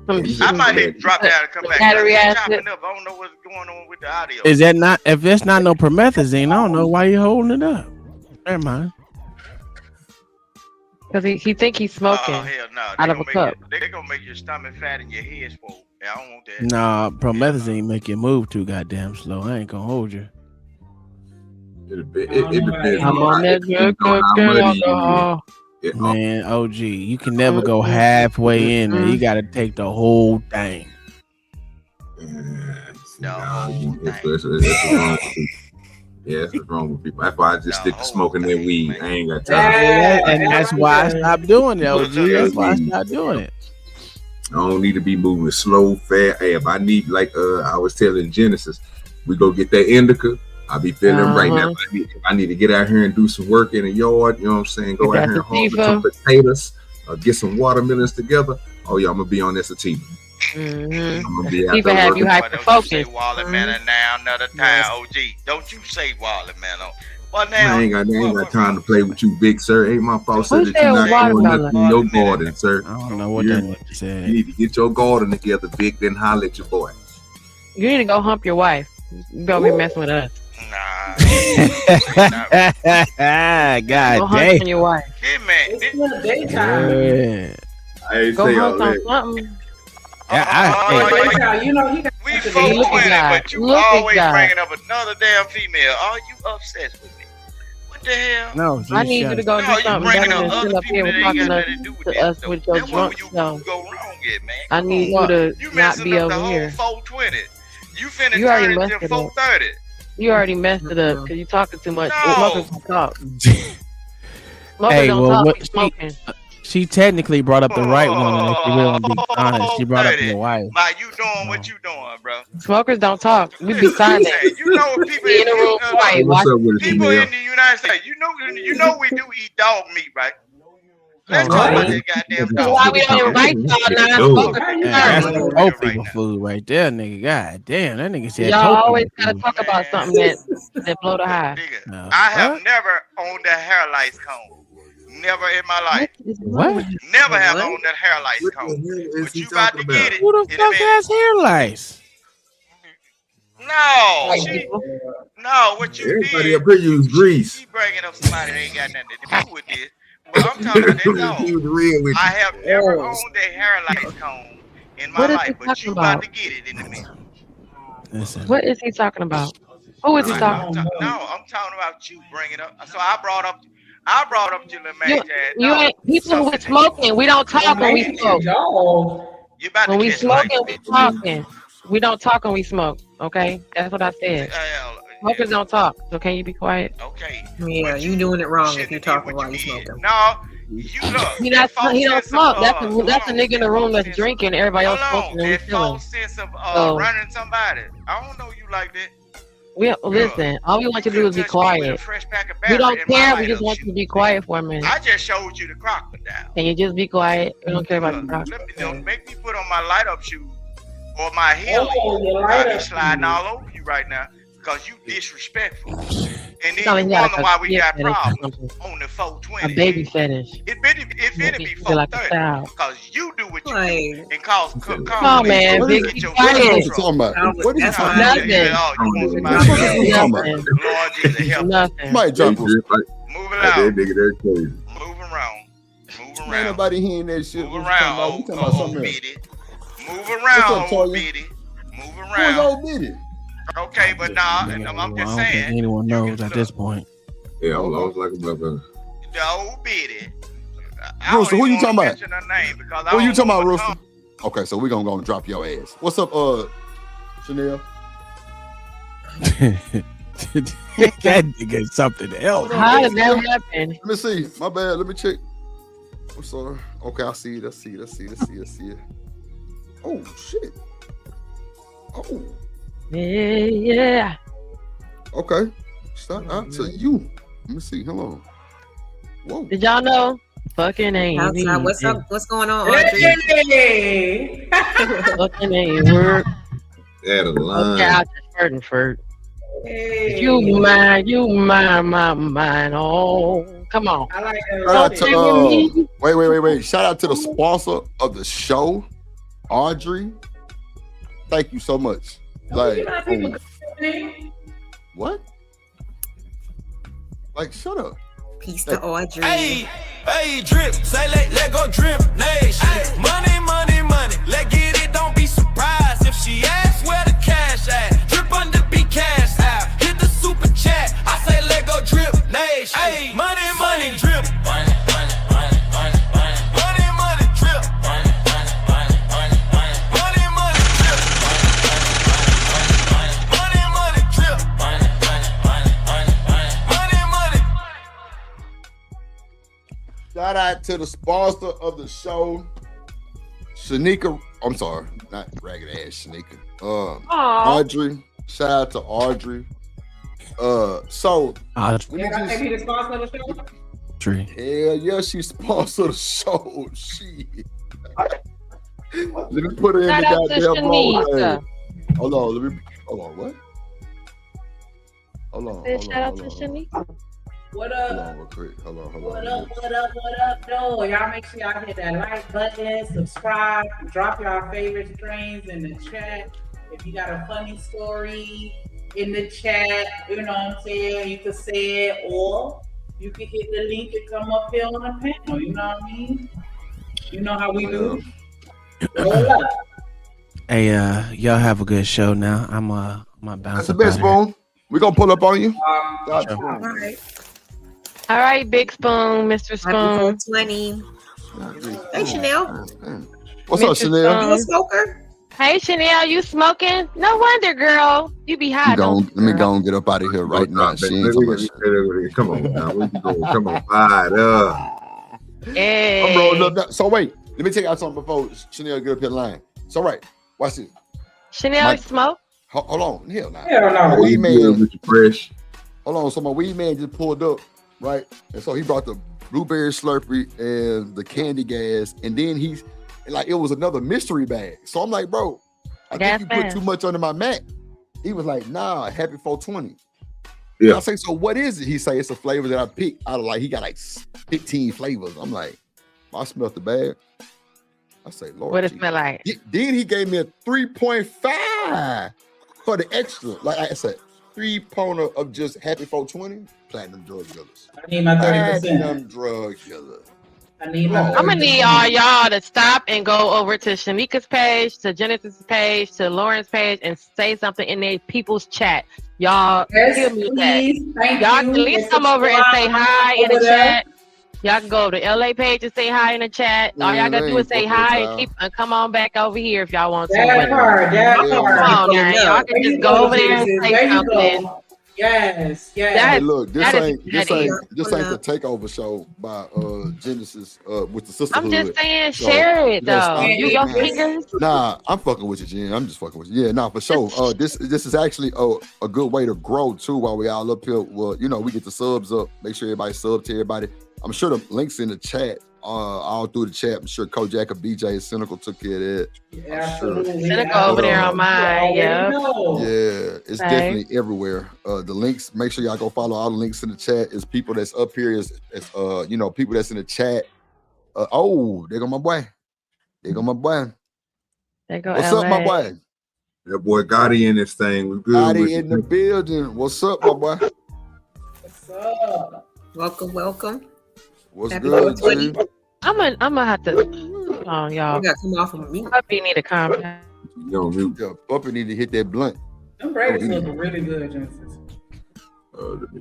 I might have to drop down and come back. Battery acid. Chopping up. I don't know what's going on with the audio. Is that not? If that's not no promethazine, I don't know why you holding it up. Never mind. Because he think he's smoking hell no. out of a cup. They're gonna make your stomach fat and your head swole. I don't want that. Nah, promethazine make you move too goddamn slow. I ain't gonna hold you. It depends I'm on that good alcohol. Man, OG, you can never go halfway in there. You got to take the whole thing. That's what's wrong with people. That's why I just stick to smoking that weed. I ain't got time. And that's why I stopped doing it, OG. That's why I stopped doing it. I don't need to be moving slow, fast. Hey, if I need, like I was telling Genesis, we go get that indica. I be feeling right now. If I need to get out here and do some work in the yard, you know what I'm saying? Go out here and harvest some potatoes, get some watermelons together. Oh yeah, I'm gonna be on that sativa. I'm gonna be out there. Have you hyper focused? Watermelon now, another time, OG. Don't you say watermelon. Well, now I ain't got time to play with you, big sir. Ain't my fault, sir, that you're not doing nothing in your garden, sir. I don't know what that said. You need to get your garden together, big, then holler at your boy. You need to go hump your wife. You gonna be messing with us. Nah. God go damn. Hump your wife. Hey, man. It's the daytime. I ain't Go say all hump on that. something. You know, he got We 420, but you always bringing up another damn female. Are you obsessed with me? What the hell? No, I need you to go do something better than sit up here and talking to us with your drunk self. Go wrong yet, man. I need you to not be over here. 420. You finna You already turn it messed to it up. 430. You already messed it up because you're talking too much. No. Smokers don't talk. Smokers Hey, don't well, talk. He's smoking. She technically brought up the right one. If you really be honest, she brought up your wife. Like you doing what you doing, bro. Smokers don't talk. We be silent. You know people in the room quiet. What's up with people in the United States. You know we do eat dog meat, right? Let's talk about that goddamn That's why we don't invite y'all non-smokers. That's the old people food right there, nigga. God damn, that nigga said. Y'all always gotta talk about something that blow the high. Nigga, I have never owned a hair lice cone. Never in my life. What? Never have owned that hair lice cone. But you about to get it. Who the fuck has hair lice? No, what you Everybody did. up here use grease. She bringing up somebody that ain't got nothing to do with this. But I'm talking about that dog. I have never owned a hair lice cone in my life, but you about to get it in a minute. Listen. What is he talking about? Who is he talking about? No, I'm talking about you bringing up. So I brought up your little man. You ain't people with smoking. We don't talk when we smoke. You about When to we catch smoking, lice, we bitch. talking. We don't talk when we smoke. Okay, that's what I said. Smokers don't talk. So can you be quiet? Okay. Yeah, you doing it wrong if you're talking while you smoking. No, you look. He don't smoke. That's a nigga in the room that's drinking. Everybody else smoking and we That chilling. false sense of Oh. running somebody. I don't know you like that. Listen, all we want you to do is be quiet. We don't care. We just want you to be quiet for a minute. I just showed you the crocodile. Can you just be quiet? We don't care about the crocodile. Don't make me put on my light up shoes or my heel. I'll be sliding all over you right now because you disrespectful. And then Sounding you like wonder a why we kid got fetish or problems something. on the 420. A baby fetish. It finna be Feel like a 430 child. because you do what you do and cause Come on, man. What Big is be it? What is quiet. you talking about? What is you talking about? Nothing. Lord Jesus, help. Nothing. Might drop Move it That out. nigga, they're crazy. Move around. Move Ain't around. nobody hearing that shit. Move What you around, talking about? You talking about something else. Biddy. Move What's around, up, old Toya? Biddy. Move Who is around. old Biddy? Okay, but nah, I'm I just don't think saying. anyone knows at this point. Yeah, I'm lost like a motherfucker. The old Biddy. Rooster, who you talking about? Her name because Who you talking about, Rooster? Rooster? Okay, so we're gonna go and drop your ass. What's up, Chanel? That nigga is something else. How did that happen? Let me see. My bad. Let me check. I'm sorry. Okay, I see it. I see it. Oh shit. Oh. Yeah. Okay. Shout out to you. Let me see. Hello. Whoa. Did y'all know? Fucking ain't. Outside. What's up? What's going on, Audrey? Hey. Fucking ain't work. At a line. Okay, I just heard and furt. Hey. You mine, my. Oh, come on. I like Shout out that. to, wait. Shout out to the sponsor of the show, Audrey. Thank you so much. Like, what? Like, shut up. Peace to Audrey. Hey, drip, say let go drip, nation. Money, let get it, don't be surprised if she asks where the cash at. Drip under be cash out, hit the super chat. I say let go drip, nation. Hey, money, drip. Money, drip. Shout out to the sponsor of the show, Shanika. I'm sorry, not ragged ass Shanika. Audrey. Shout out to Audrey. So Audrey. Can I be the sponsor of the show? Tree. Hell yeah, she's sponsor of the show. Shit. Let me put her in Shout out the to goddamn role. Shanika. Hold on, what? Hold on. Shout out to Shanika. What Hold up? on, real quick. Hold on. What up? No, y'all make sure y'all hit that like button, subscribe, drop y'all favorite strains in the chat. If you got a funny story in the chat, you know what I'm saying, you can say it, or you can hit the link and come up here on the panel, you know what I mean? You know how we do. Roll up. Hey, y'all have a good show now. I'm bounce. That's the best, Spoon. We gonna pull up on you. All right. All right, Big Spoon, Mr. Happy Spoon. 420. Hey, Chanel. What's up, Mr. Chanel? You a smoker? Hey, Chanel, you smoking? No wonder, girl. You be high. Let me go and get up out of here right now. She ain't talking about shit. Come on now. Where you going? Come on. Fired up. Hey. I'm rolling up. So wait, let me take out something before Chanel get up here line. So right, watch this. Chanel smoke? Hold on. Hell no. Hell no. Weed man. Fresh. Hold on. So my weed man just pulled up, right? And so he brought the blueberry Slurpee and the candy gas, and then he's like, it was another mystery bag. So I'm like, bro, I think you put too much under my mat. He was like, nah, happy 420. Yeah. I say, so what is it? He say it's a flavor that I picked out of, like, he got like 15 flavors. I'm like, I smelled the bag. I say, Lord. What it smell like? Then he gave me a 3.5 for the extra. Like I said, 3-pointer of just happy 420 platinum drug dealers. I need my 30%. Platinum drug dealer. I need my I'm gonna need all y'all to stop and go over to Shanika's page, to Genesis' page, to Lauren's page, and say something in their people's chat. Y'all, give me that. Y'all can at least come over and say hi in the chat. Y'all can go to the LA page and say hi in the chat. All y'all gotta do is say hi and come on back over here if y'all want to. That part. Come on now. Y'all can just go over there and say something. Yes. Hey, look, this ain't the takeover show by Genesis with the sisterhood. I'm just saying, share it though. You your fingers. Nah, I'm fucking with you, Jen. I'm just fucking with you. Yeah, nah, for sure. This is actually a good way to grow too. While we all up here, well, you know, we get the subs up. Make sure everybody sub to everybody. I'm sure the links in the chat. All through the chat. I'm sure Kojak or BJ and Cynical took care of that. Yeah, sure. Cynical over there on mine. Yeah, it's definitely everywhere. The links. Make sure y'all go follow all the links in the chat. It's people that's up here. It's you know, people that's in the chat. There go my boy. There go my boy. There go What's LA. up, my boy? That boy Gotti in this thing was good. Gotti in the building. What's up, my boy? What's up? Welcome. What's Happy good, 420. G? I'm gonna have to. Hold on, y'all. You gotta come off of mute. Puppy need to calm down. Yo, mute. Yeah, Puppy need to hit that blunt. Them Braves looking really good, Genesis.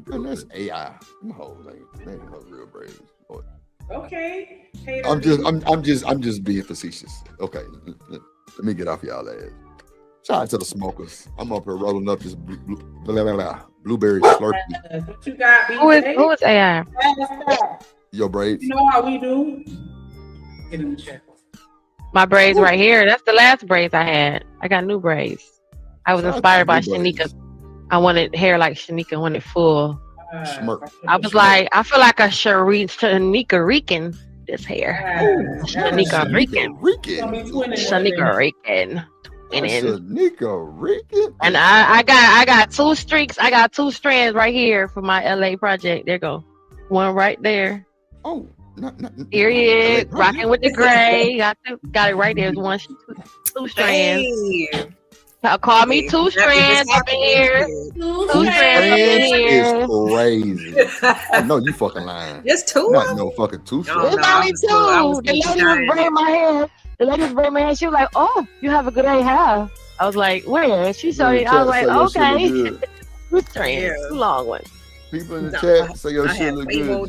Man, that's AI. Them hoes ain't no real Braves. Okay. I'm just being facetious. Okay, let me get off y'all ass. Shout out to the smokers. I'm up here rolling up this blueberry Slurpee. What you got, who is AI? Your braids. You know how we do? Get in the chat. My braids right here. That's the last braids I had. I got new braids. I was inspired by Shanika. I wanted hair like Shanika, wanted full. I was like, I feel like a Shanika Rican. This hair. Shanika Rican. Shanika Rican. Shanika Rican. And I got 2 streaks. I got 2 strands right here for my LA project. There go. One right there. Oh. Here he is, rocking with the gray. Got it right there. There's 2 strands. Call me 2 strands up in here. 2 strands up in here. It's crazy. I know you fucking lying. It's 2. Not no fucking 2 strands. It's only 2. The lady was braiding my hair. She was like, "Oh, you have a good hair." I was like, "Where?" She showed me. I was like, "Okay." 2 strands, 2 long ones. People in the chat say your shit look good.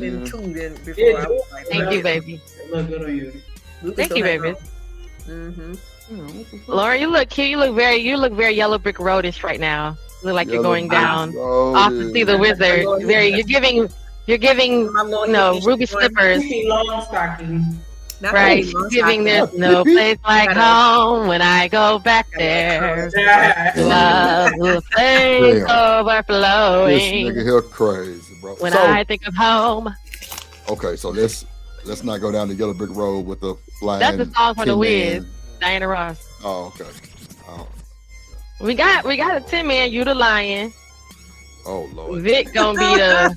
Thank you, baby. Look good on you. Thank you, baby. Lauren, you look cute. You look very Yellow Brick Roadish right now. You look like you're going down off to see the wizard. You're giving ruby slippers. Right, she's giving this no place like home when I go back there. Love will place overflowing. This nigga here crazy, bro. When I think of home. Okay, so let's not go down the Yellow Brick Road with the flying. That's the song for the Wiz, Diana Ross. Oh, okay. Oh. We got a 10-man. You the lion. Oh Lord. Vic gonna be the.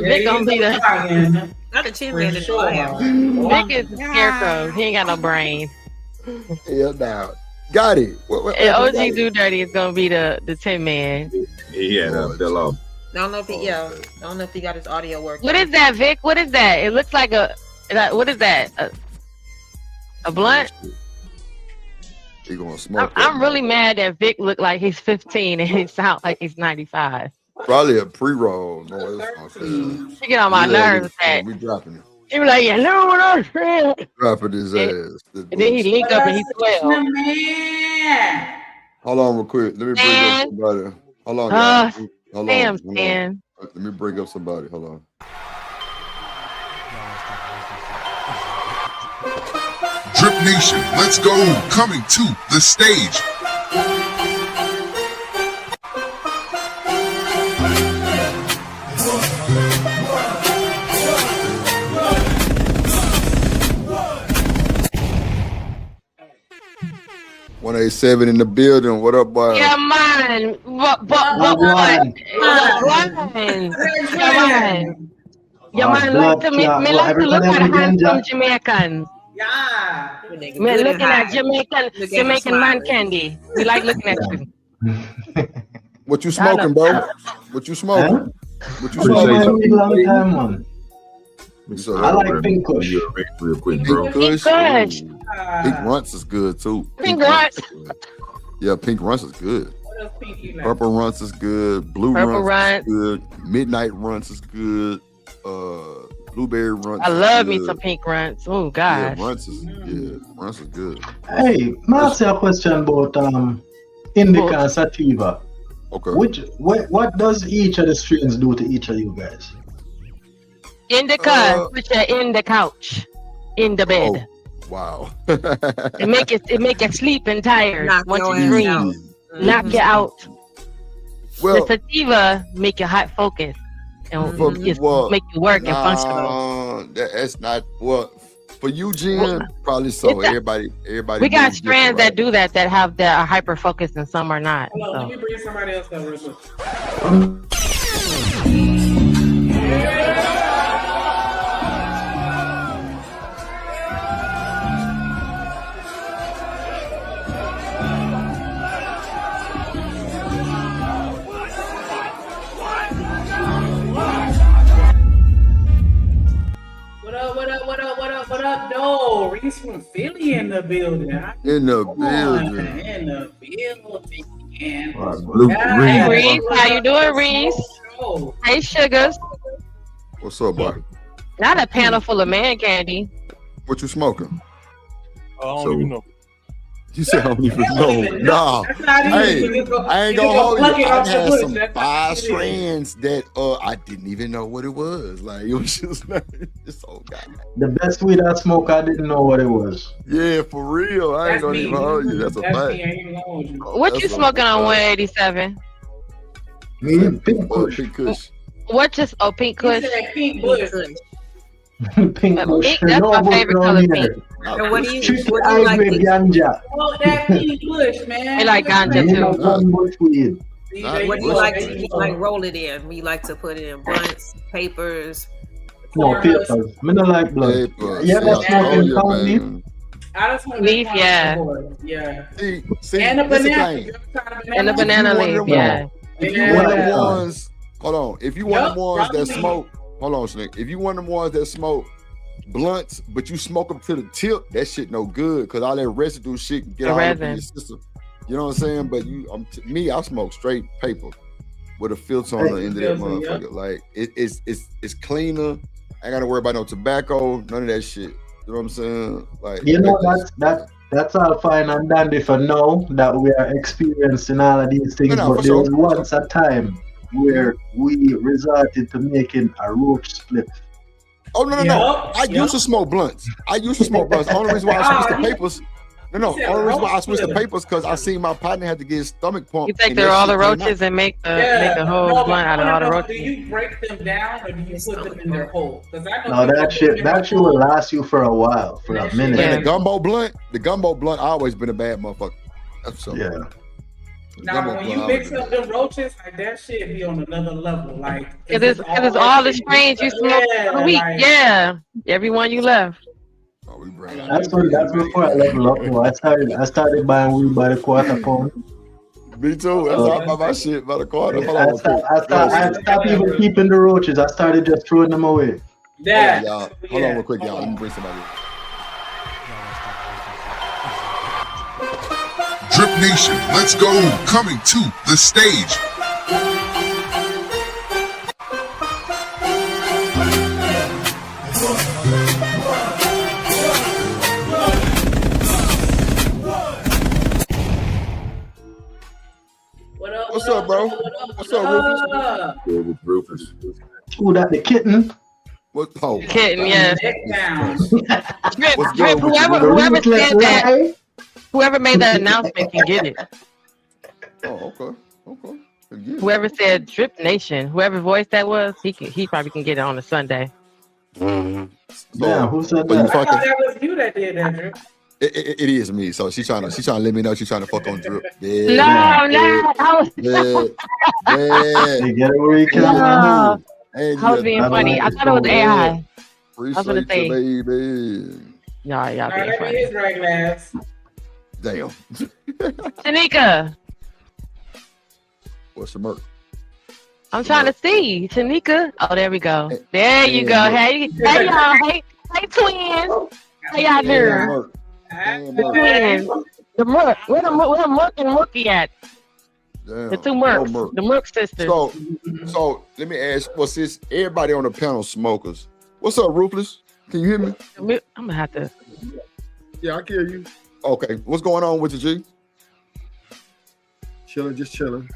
Vic gonna be the. Not a 10-man is the lion. Vic is the scarecrow. He ain't got no brain. Yeah, now got it. And OGDoDirty is gonna be the 10-man. Yeah, that fell off. I don't know if he got his audio working. What is that, Vic? What is that? It looks like what is that? A blunt? He gonna smoke. I'm really mad that Vic looked like he's 15 and he sounds like he's 95. Probably a pre-roll. She get on my nerves with that. We dropping it. He was like, "Yeah, no, what I'm saying." Dropping his ass. And then he link up and he 12. Hold on real quick. Let me bring up somebody. Hold on, guys. Hold on. Let me bring up somebody. Hold on. Drip Nation, let's go. Coming to the stage. $187 in the building. What up, boy? Yeah, man. What? Yeah, man. Like to me like to look at handsome Jamaicans. Yeah. Me looking at Jamaican man candy. We like looking at you. What you smoking, bro? What you smoking? What you smoking? Long time, man. I like Pink Kush. Real quick, bro. Pink Kush. Pink Runts is good too. Pink Runts. Yeah, Pink Runts is good. Purple Runts is good. Blue Runts is good. Midnight Runts is good. Blueberry Runts. I love me some Pink Runts. Oh gosh. Yeah, Runts is good. Hey, may I ask you a question about indica and sativa? Okay. What does each of the strains do to each of you guys? Indica, put you in the couch, in the bed. Oh, wow. it make you sleep and tired. Once you dream, knock you out. Well, the sativa make you hot focus and make you work and functional. That's not for you, Jen. Probably so. Everybody. We got strands that do that have that are hyper focused and some are not. Hold on, let me bring somebody else up real quick. What up, though? Reese from Philly in the building. In the building. Hey, Reese. How you doing, Reese? Hey, Sugars. What's up, boy? Not a panel full of man candy. What you smoking? I don't even know. You said I don't even know. Nah. Hey, I ain't gonna hold you. I had some 5 strands that I didn't even know what it was. Like it was just like this old guy. The best weed I smoke, I didn't know what it was. Yeah, for real. I ain't gonna even hold you. That's a fact. What you smoking on 187? Me, Pink Kush. Pink Kush. What just Pink Kush? Pink Bush. Pink Kush. That's my favorite color, pink. And what do you like? Ganja. Oh, that Pink Bush, man. I like ganja too. What do you like to roll it in? We like to put it in blunts, papers. No, papers. I don't like blood. Yeah, that's smoking county. I just want leaf, yeah. See, and a banana. And a banana leaf, yeah. If you one of the ones, hold on. If you one of the ones that smoke, hold on, Snick. If you one of the ones that smoke blunts, but you smoke them to the tip, that shit no good because all that residue shit can get all up in your system. You know what I'm saying? But me, I smoke straight paper with a filter on the end of that motherfucker. Like it's cleaner. I ain't gotta worry about no tobacco, none of that shit. You know what I'm saying? Like that's all fine and dandy for now that we are experiencing all of these things. But there was once a time where we resorted to making a roach split. Oh no! I used to smoke blunts. The only reason why I switched to papers. Only reason why I switched to papers because I seen my partner had to get his stomach pumped. You take all the roaches and make the whole blunt out of all the roaches. Do you break them down or do you put them in their hole? No, that shit will last you for a while, for a minute. And the gumbo blunt, always been a bad motherfucker. That's so. Yeah. Now, when you mix up the roaches, like that shit be on another level. Like, it's all the strains you smoke for the week. Yeah, every one you left. That's before I level up. I started buying weed by the quarter pound. Me too. That's all about my shit by the quarter. I stopped even keeping the roaches. I started just throwing them away. Yeah. Hold on real quick, y'all. Let me bring somebody. Drip Nation, let's go. Coming to the stage. What's up, bro? What's up, Rufus? Who that? The kitten? What? Oh, kitten, yeah. Drip, whoever said that. Whoever made that announcement can get it. Oh, okay. Whoever said Drip Nation, whoever voice that was, he probably can get it on a Sunday. Yeah, who said that? I thought that was you that did that, Drip. It is me. So she's trying to let me know she's trying to fuck on Drip. Yeah. No. Hey, get it where you can. No. I was being funny. I thought it was AI. I was gonna say, baby. Y'all being funny. His right glass. Damn. Tanika. What's the murk? I'm trying to see. Tanika. Oh, there we go. There you go. Hey y'all. Hey twins. How y'all doing? Twins. The murk. Where the murk and Mookie at? Damn. The two murks. The murk sisters. So let me ask, since everybody on the panel smokers, what's up, Ruthless? Can you hear me? I'm gonna have to. Yeah, I can hear you. Okay, what's going on with you, G? Just chilling.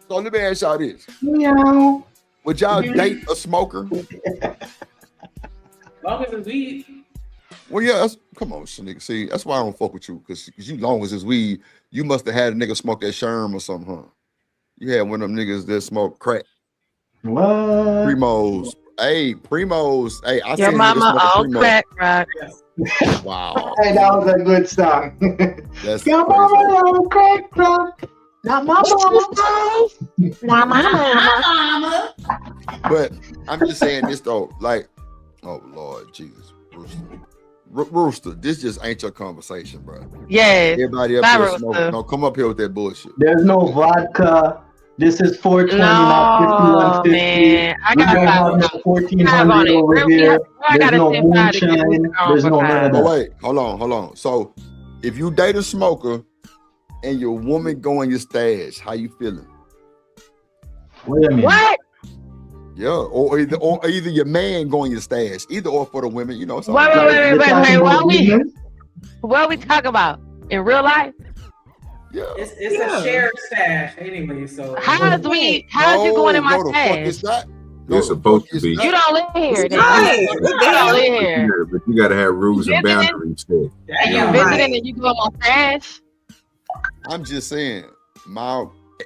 So let me ask y'all this. Meow. Would y'all date a smoker? Long as it's weed. Well, yeah, come on, nigga. See, that's why I don't fuck with you, because you long as it's weed, you must have had a nigga smoke that Sherm or something, huh? You had one of them niggas that smoke crack. What? Primos. Hey, I Your seen mama on crack rock. Wow. Hey, that was a good song. That's your mama on crack rock. Not my mama. Not my mama. But I'm just saying this though, like, oh Lord Jesus, Rooster, this just ain't your conversation, bro. Yes. Everybody up here smoking. Don't come up here with that bullshit. There's no vodka. This is 420, not 5150. Man, I got 1400 over here. There's no moonshine. There's no none of that. Wait, hold on. So, if you date a smoker and your woman go in your stash, how you feeling? Wait a minute. What? Yeah, or either your man go in your stash, either or for the women, you know. Wait. Why What are we talking about? In real life? Yeah. It's a shared stash anyway. So How's you going in my stash? You're supposed to be. You don't live here. You don't live here. But you gotta have rules and boundaries. You visiting and you go on stash. I'm just saying,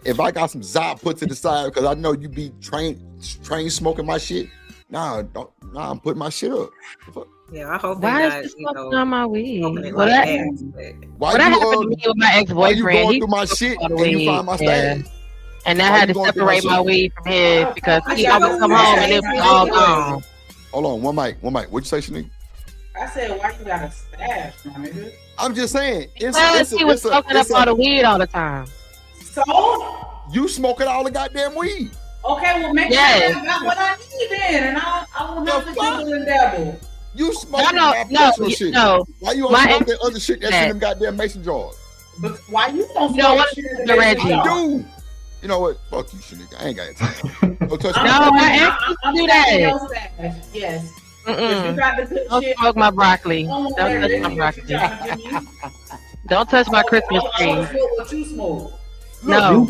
if I got some Zop put to the side because I know you be train smoking my shit. Nah, I'm putting my shit up. Yeah, I hope why is smoking on my weed? Why happened to me with my ex-boyfriend? You going through my shit and you find my stash? And I had to separate my weed from his because he always come home and it was all gone. Hold on, one mic. What'd you say, Shanique? I said, why you got a stash, my nigga? I'm just saying. He was smoking up all the weed all the time. So? You smoking all the goddamn weed. Okay, well, make sure I got what I need then, and I won't have to double and double. You smoking my personal shit. No. Why you don't smoke that other shit that's in them goddamn mason jars? But why you don't smoke shit in the mason jar? You know what? Fuck you, Shanique. I ain't got time. Don't touch I do that. Yes. You got the good don't shit. Smoke my broccoli. Don't touch my broccoli. Don't touch my Christmas tree. What you smoke? No.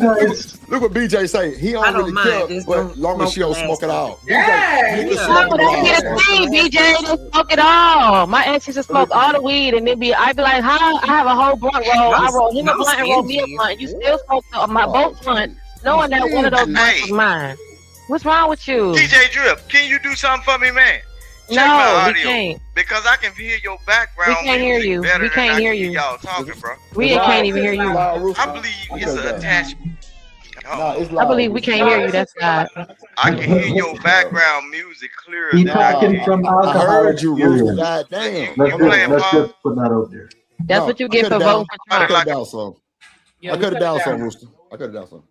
Look what BJ say. He don't really care, but long as she don't smoke it all. Yeah. That's the thing, BJ. Don't smoke it all. My ex used to smoke all the weed, and I'd be like, "How? I have a whole blunt roll. I roll him a blunt and roll me a blunt. You still smoke my both blunts, knowing that one of those blunts is mine. What's wrong with you, DJ Drip? Can you do something for me, man? Check no, my audio, we can't. Because I can hear your background. We can't hear you. We can't hear you. Y'all talking, bro. We can't even hear you. I believe it's an attachment. I believe we can't hear you. That's God. I can hear your background music clearer He than I talking can. from I alcohol heard you, Rooster. experience. God damn. Let's just put that out there. That's what you get for voting for Trump. I cut it down some. I cut it down some, Rooster. I cut it down some.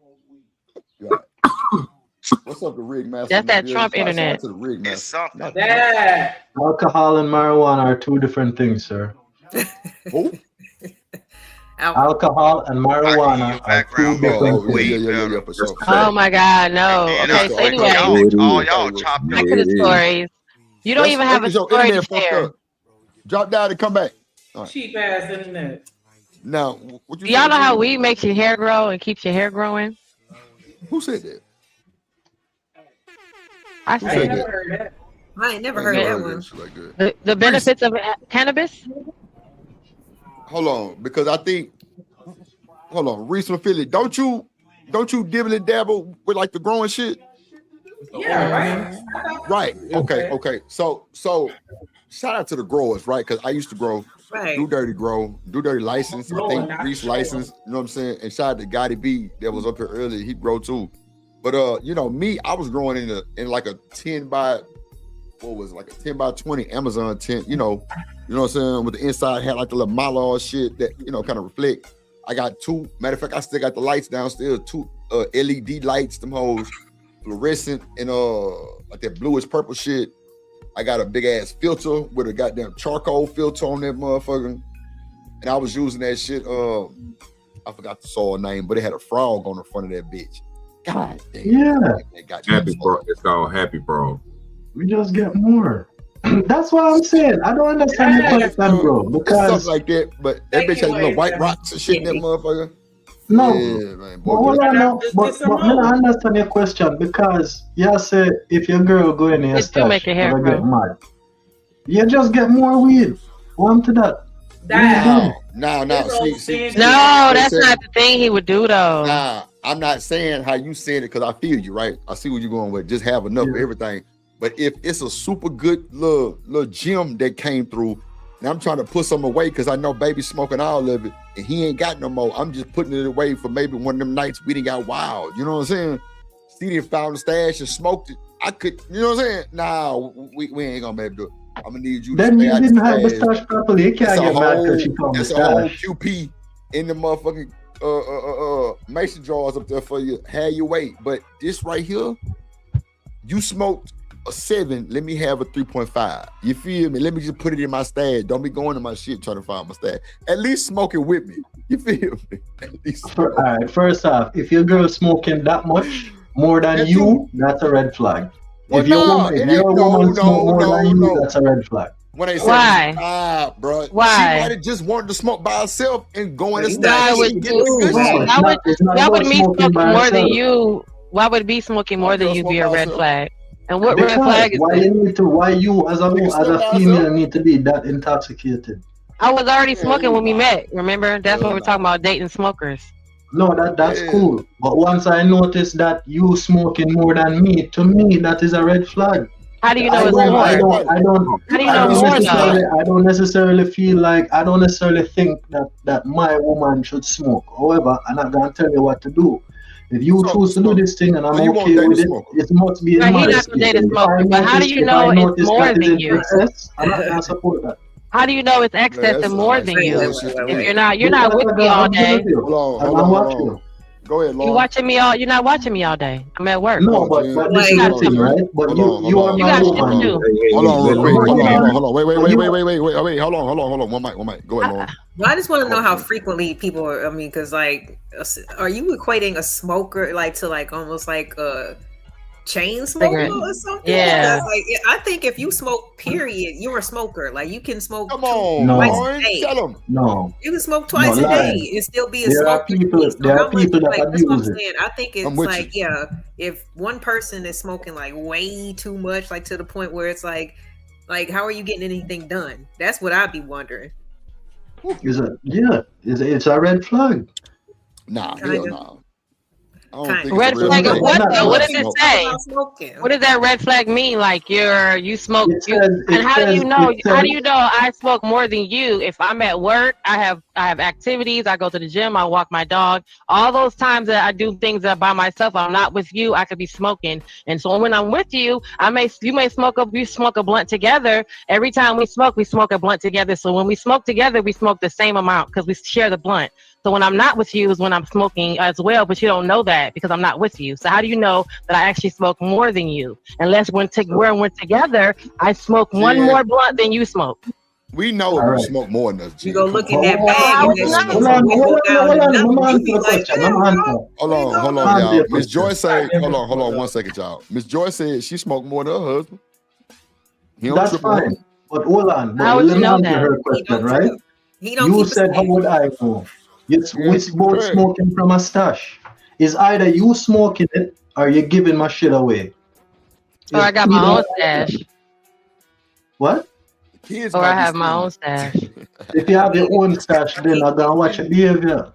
What's up, the rig master? That's that Trump internet. To the rig master. It's something. Yeah. Alcohol and marijuana are two different things, sir. Who? Alcohol and marijuana are two different things. Yeah, for sure. Oh my God, no. Okay, so anyway, all y'all chopped up. back to the stories. You don't even have a story to share. Drop down and come back. Cheap ass internet. Now, what Do y'all know how weed makes your hair grow and keeps your hair growing? Who said that? I said never heard that. I ain't never heard that one. The benefits of cannabis. Hold on, because I think. Hold on, Reese from Philly. Don't you dibble and dabble with like the growing shit? Yeah, right. Okay. So shout out to the growers, right? Because I used to grow. Right. DoDirty license. I think Reese license. You know what I'm saying? And shout out to Gotti B that was up here earlier. He grow too. But me, I was growing in like a 10 by 20 Amazon tent, you know what I'm saying? With the inside had like the little mylar shit that, kind of reflect. I got two, matter of fact, I still got the lights downstairs, two LED lights, them hoes, fluorescent and like that bluish purple shit. I got a big ass filter with a goddamn charcoal filter on that motherfucker. And I was using that shit, I forgot the soil name, but it had a frog on the front of that bitch. God damn. Yeah. Happy Frog. It's called Happy Frog. We just get more. That's what I'm saying. I don't understand the question, bro. Because something like that, but that bitch has little white rocks and shit in that motherfucker. No, yeah, man, hold on, no. But I understand your question because you say if your girl go in your stash, you get mad. You just get more weed. Want to that? No. See, no, that's not the thing he would do though. Nah, I'm not saying how you said it because I feel you, right? I see where you're going with. Just have enough of everything. But if it's a super good little gem that came through, and I'm trying to put some away because I know baby's smoking all of it, and he ain't got no more. I'm just putting it away for maybe one of them nights we didn't got wild. You know what I'm saying? Stevie found the stash and smoked it. I could, you know what I'm saying? Nah, we ain't gonna be able to do it. I'm gonna need you to then stay you out didn't the have the stash. stash properly. You can't get mad because she found the That's a whole stash. QP in the motherfucking mason jars up there for you. Have your weight. But this right here, you smoked a 7, let me have a 3.5. You feel me? Let me just put it in my stash. Don't be going to my shit trying to find my stash. At least smoke it with me. You feel me? All right, first off, if your girl smoking that much more than you, that's a red flag. Well, if your woman smoke more than you, that's a red flag. when they Why? said, bro. Why? She might have just wanted to smoke by herself and go in and That would me smoking more than you. Why would be smoking more than you be a red flag? And what red flag is why you as a female need to be that intoxicated? I was already smoking when we met. Remember? That's what we're talking about, dating smokers. No, that's cool. But once I noticed that you smoking more than me, to me that is a red flag. How do you know it's more? I don't necessarily feel like I don't necessarily think that my woman should smoke. However, I'm not gonna tell you what to do. If you choose to do this thing and I'm okay with it, it must be a but how do you know it's more than you? I'm not gonna support that. How do you know it's excess and more than you? If you're not with me all day. Hold on. Go ahead, Lauren. You watching me all? You're not watching me all day. I'm at work. No, but this is the thing, right? But you are my woman. Hold on, real quick. Hold on. Wait. Hold on. One mic. Go ahead, Lauren. Well, I just want to know how frequently people are. I mean, because like, are you equating a smoker like to like almost like a chain smoker or something? Yeah. Like, I think if you smoke, period, you're a smoker. Like you can smoke. Come on, Lauren, tell them. No. You can smoke twice a day and still be a smoker. There are people that that's what I'm abuse it. saying. I think it's like, if one person is smoking like way too much, like to the point where it's like how are you getting anything done? That's what I'd be wondering. It's a red flag. Nah, hell no. Red flag of what though? What does it say? What does that red flag mean? Like you smoke, and how do you know? How do you know I smoke more than you? If I'm at work, I have activities. I go to the gym. I walk my dog. All those times that I do things that by myself, I'm not with you. I could be smoking, and so when I'm with you, you may smoke a blunt together. Every time we smoke a blunt together. So when we smoke together, we smoke the same amount because we share the blunt. So when I'm not with you is when I'm smoking as well, but you don't know that because I'm not with you. So how do you know that I actually smoke more than you? Unless when we're together, I smoke one more blunt than you smoke. We know you smoke more than us. You go look in that bag. Hold on, y'all. Miss Joyce said, hold on 1 second, y'all. Miss Joyce said she smoked more than her husband. That's fine. But hold on. How would you know that? Her question, right? You said, how would I know? We're both smoking from a stash. It's either you smoking it or you're giving my shit away. Or I got my own stash. What? Or I have my own stash. If you have your own stash, then I'm gonna watch your behavior.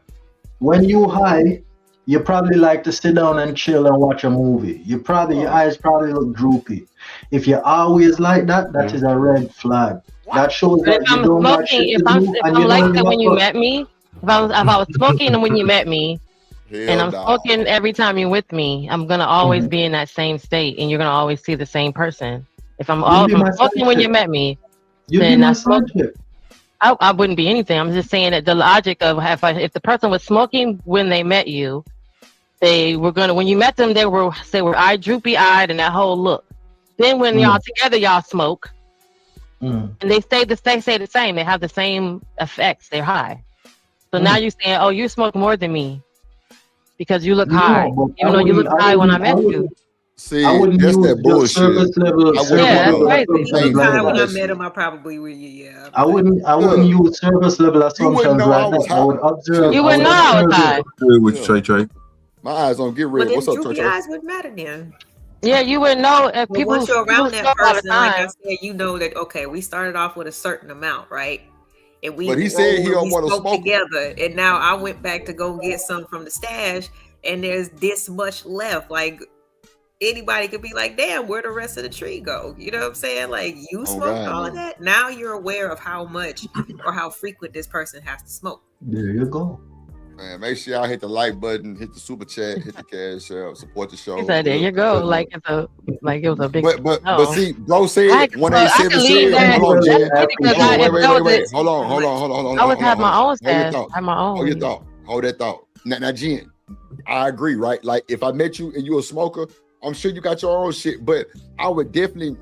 When you high, you probably like to sit down and chill and watch a movie. Your eyes probably look droopy. If you're always like that, that is a red flag. That shows that you don't watch shit to do, if I'm like that when you met me, if I was smoking when you met me, and I'm smoking every time you're with me, I'm gonna always be in that same state, and you're gonna always see the same person. If I'm smoking when you met me, then I smoke. I wouldn't be anything. I'm just saying that the logic of if the person was smoking when they met you, when you met them, they were droopy eyed and that whole look. Then when y'all together, y'all smoke, and they say the same. They have the same effects. They're high. So now you're saying, oh, you smoke more than me because you look high, even though you look high when I met you. See, that's that bullshit. When I met him, I probably would. Yeah. I wouldn't use service level assumptions like that. I would observe. You wouldn't know I was high. With Trey. My eyes don't get red. What's up, Trey? Your eyes wouldn't matter then. Yeah, you wouldn't know if people. Once you're around that person, like I said, you know that okay, we started off with a certain amount, right? And but he said he don't want to smoke together. And now I went back to go get some from the stash, and there's this much left. Like anybody could be like, "Damn, where the rest of the tree go?" You know what I'm saying? Like you smoked all of that. Now you're aware of how much or how frequent this person has to smoke. There you go. Man, make sure y'all hit the like button, hit the super chat, hit the cash out, support the show. There you go. Like it was a big. But see, bro said 187. Hold on, Jen. Wait. Hold on. I would have my own stash. Have my own. Hold that thought. Now, Jen, I agree, right? Like if I met you and you a smoker, I'm sure you got your own shit, but I would definitely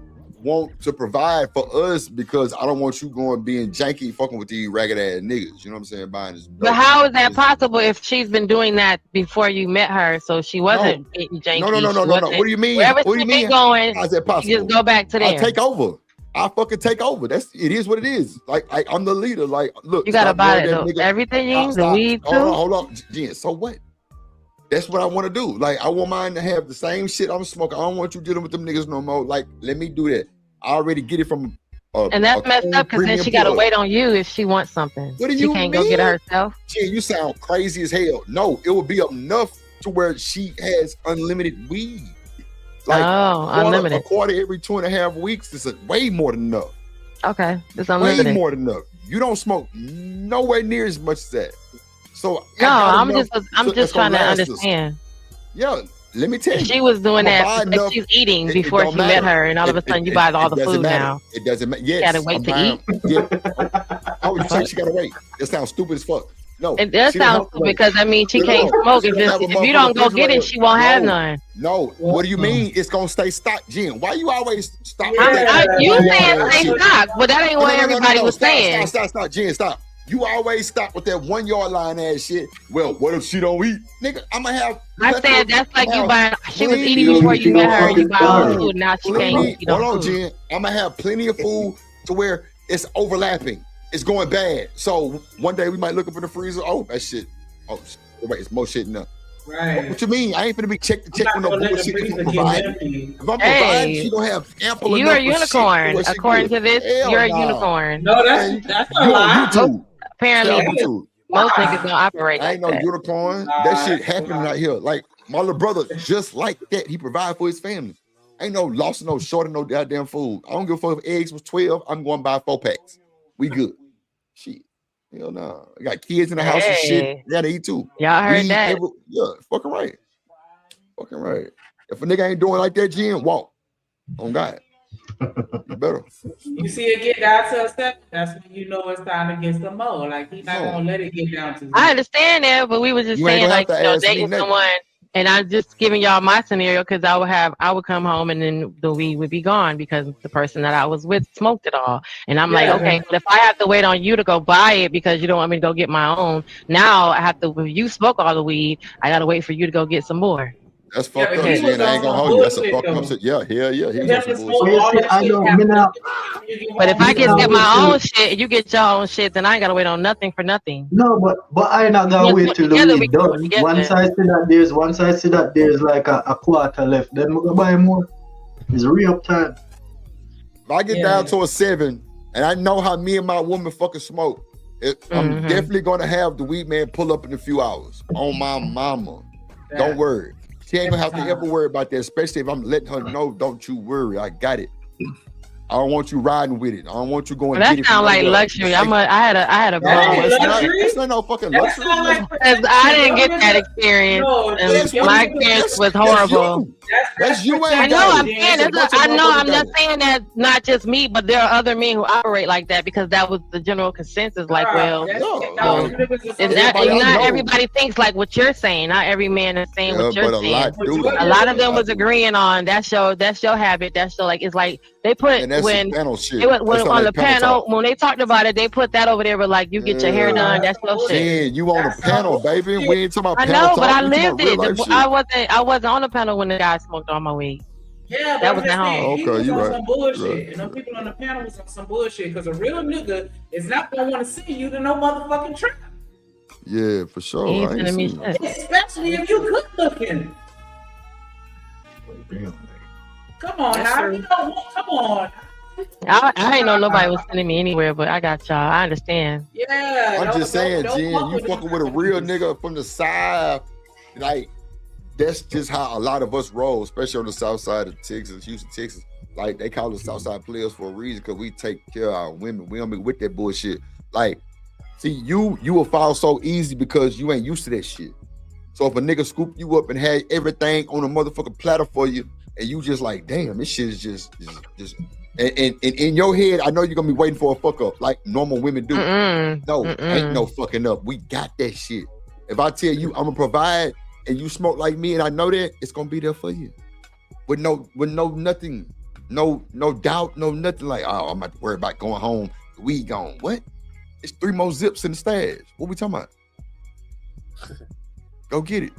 want to provide for us because I don't want you going being janky, fucking with these ragged ass niggas. You know what I'm saying? Buying this. But how is that possible if she's been doing that before you met her? So she wasn't getting janky. No. What do you mean? Wherever what do you mean? Going, how's that possible? You just go back to there. I'll take over. I fucking take over. It is what it is. Like I'm the leader. Like, look, you gotta buy it. Everything, the weed too. Hold on, Jen. So what? That's what I want to do. Like, I want mine to have the same shit I'm smoking. I don't want you dealing with them niggas no more. Like, let me do that. I already get it from. And that's messed up because then she got to wait on you if she wants something. What do she you can't mean? Go get it herself. Jen, you sound crazy as hell. No, it will be enough to where she has unlimited weed. Like, unlimited. A quarter every 2.5 weeks is way more than enough. Okay, it's unlimited. Way more than enough. You don't smoke nowhere near as much as that. So no, I'm just trying to understand. Yeah, let me tell you. She was doing that like she's eating before she met her, and all of a sudden you buy all the food now. It doesn't matter. Yes, gotta wait to eat. Yeah. Oh, you think she gotta wait? That sounds stupid as fuck. No, it does sound stupid because I mean she can't smoke if you don't go get it, she won't have none. No, what do you mean? It's gonna stay stocked, Jen? Why you always stop? You saying stay stocked, but that ain't what everybody was saying. Stop, Jen, stop. You always stop with that 1 yard line ass shit. Well, what if she don't eat? Nigga, I'm gonna have. I said that's like you buying. She was eating before you met her. You buy all the food. Now she can't eat. Hold on, Jen. I'm gonna have plenty of food to where it's overlapping. It's going bad. So one day we might look up in the freezer. Oh, that shit. Oh, wait, it's more shit in there. Right. What you mean? I ain't finna be check with no bullshit. If I'm providing, she gonna have ample. You're a unicorn. According to this, you're a unicorn. No, that's a lie. Apparently, most niggas don't operate I ain't no unicorn. That shit happening out here. Like, my little brother, just like that, he provide for his family. Ain't no loss, no short of no goddamn food. I don't give a fuck if eggs was 12. I'm going to buy 4 packs. We good. Shit. Hell no. I got kids in the house and shit. They gotta eat too. Y'all heard that? Yeah, fucking right. Fucking right. If a nigga ain't doing like that, Jen, walk. On God. You better. You see it get down to a step, that's when you know it's time to get some more. Like, he's not gonna let it get down to I understand that, but we were just saying, like, dating someone, and I'm just giving y'all my scenario because I would come home and then the weed would be gone because the person that I was with smoked it all. And I'm like, okay, but if I have to wait on you to go buy it because you don't want me to go get my own, now I have to, if you smoke all the weed, I gotta wait for you to go get some more. That's fucked up, Jen. I ain't gonna hold you. That's a fucked up shit. Yeah. But if I get my own shit, you get your own shit, then I ain't gotta wait on nothing for nothing. No, but I not gonna wait till the weed done. Once I see that there's like a quarter left, then we're gonna buy more. It's real time. If I get down to a 7, and I know how me and my woman fucking smoke, I'm definitely gonna have the weed man pull up in a few hours. On my mama. Don't worry. She ain't gonna have to ever worry about that, especially if I'm letting her know, don't you worry, I got it. I don't want you riding with it. I don't want you going. Well, that sounds like luxury. I had a it's not no fucking luxury. I didn't get that experience. My experience was horrible. That's you. I know. I'm saying. I'm not saying that not just me, but there are other men who operate like that because that was the general consensus. Like, well, not everybody thinks like what you're saying. Not every man is saying what you're saying. A lot of them was agreeing on that's your habit. That's your like. It's like they put. When on the panel, when they talked about it, they put that over there. But like, you get your hair done. That's your shit. You on the panel, baby? We ain't talking about. I know, but I lived it. I wasn't on the panel when the guy smoked all my weed. Yeah, that was at home. Okay, you right. Some bullshit, and them people on the panel was on some bullshit because a real nigga is not gonna want to see you to no motherfucking trap. Yeah, for sure. Especially if you good looking. Come on, now. Come on. I ain't know nobody was sending me anywhere, but I got y'all. I understand. Yeah. I'm just saying, Jen, you fucking with a real nigga from the side. Like, that's just how a lot of us roll, especially on the south side of Texas, Houston, Texas. Like, they call us Southside players for a reason because we take care of our women. We don't be with that bullshit. Like, see, you will fall so easy because you ain't used to that shit. So if a nigga scoop you up and had everything on a motherfucking platter for you, and you just like, damn, this shit is just and in your head, I know you're gonna be waiting for a fuck up like normal women do. Ain't no fucking up. We got that shit. If I tell you I'm gonna provide and you smoke like me and I know that, it's gonna be there for you. With no nothing, no doubt, no nothing like, oh, I'm about to worry about going home. The weed gone. What? It's 3 more zips in the stash. What we talking about? Go get it.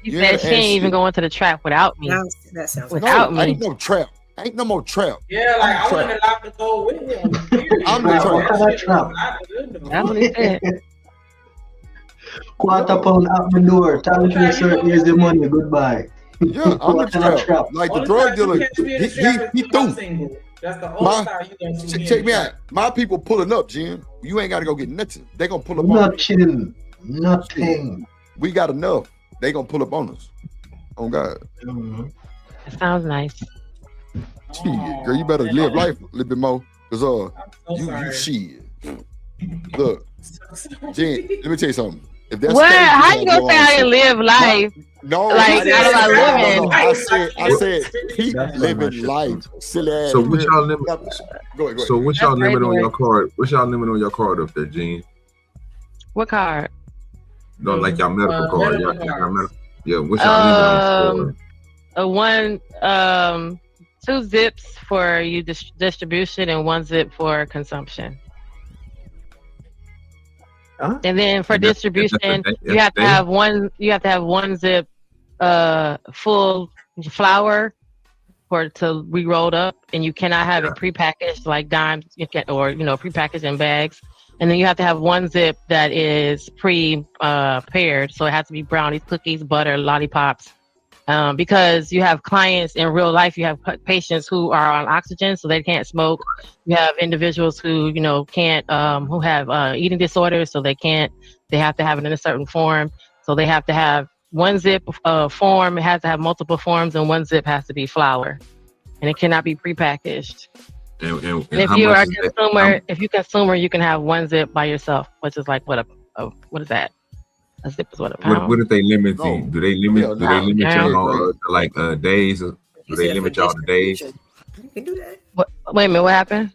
You said she ain't even going to the trap without me. That sounds without me. Ain't no trap. Ain't no more trap. Yeah, like I wouldn't allow to go with him. I'm the trap. That's what he said. £250 out the door. Time to insert. Here's the money. Goodbye. Yeah, I'm the trap. Like the drug dealer, he threw. That's the old style you gonna see. Check me out. My people pulling up, Jim. You ain't got to go get nothing. They gonna pull up Nothing. We got enough. They gonna pull up on us. On God. That sounds nice. Shit, girl, you better live life a little bit more. Cause you shit. Look, Jen, let me tell you something. If that's how you gonna say I didn't live life? No, like how am I living? I said keep living life. Silly ass. So what y'all limit? Go ahead. So what y'all limit on your card? What y'all limit on your card up there, Gene? What card? No, like your medical card. Yeah, what's y'all limit on? 2 zips for you distribution and 1 zip for consumption. And then for distribution, you have to have one. You have to have 1 zip, full flour to be rolled up, and you cannot have it prepackaged like dimes, or prepackaged in bags. And then you have to have 1 zip that is prepared, so it has to be brownies, cookies, butter, lollipops. Because you have clients in real life, you have patients who are on oxygen, so they can't smoke. You have individuals who, can't, who have eating disorders, so they have to have it in a certain form. So they have to have 1 zip form. It has to have multiple forms, and 1 zip has to be flour, and it cannot be prepackaged. And if you are a consumer, you can have 1 zip by yourself, which is like what is that? A zip is what a pound. What if they limit you? Do they limit y'all to days? Do they limit y'all to days? You can do that. Wait a minute, what happened?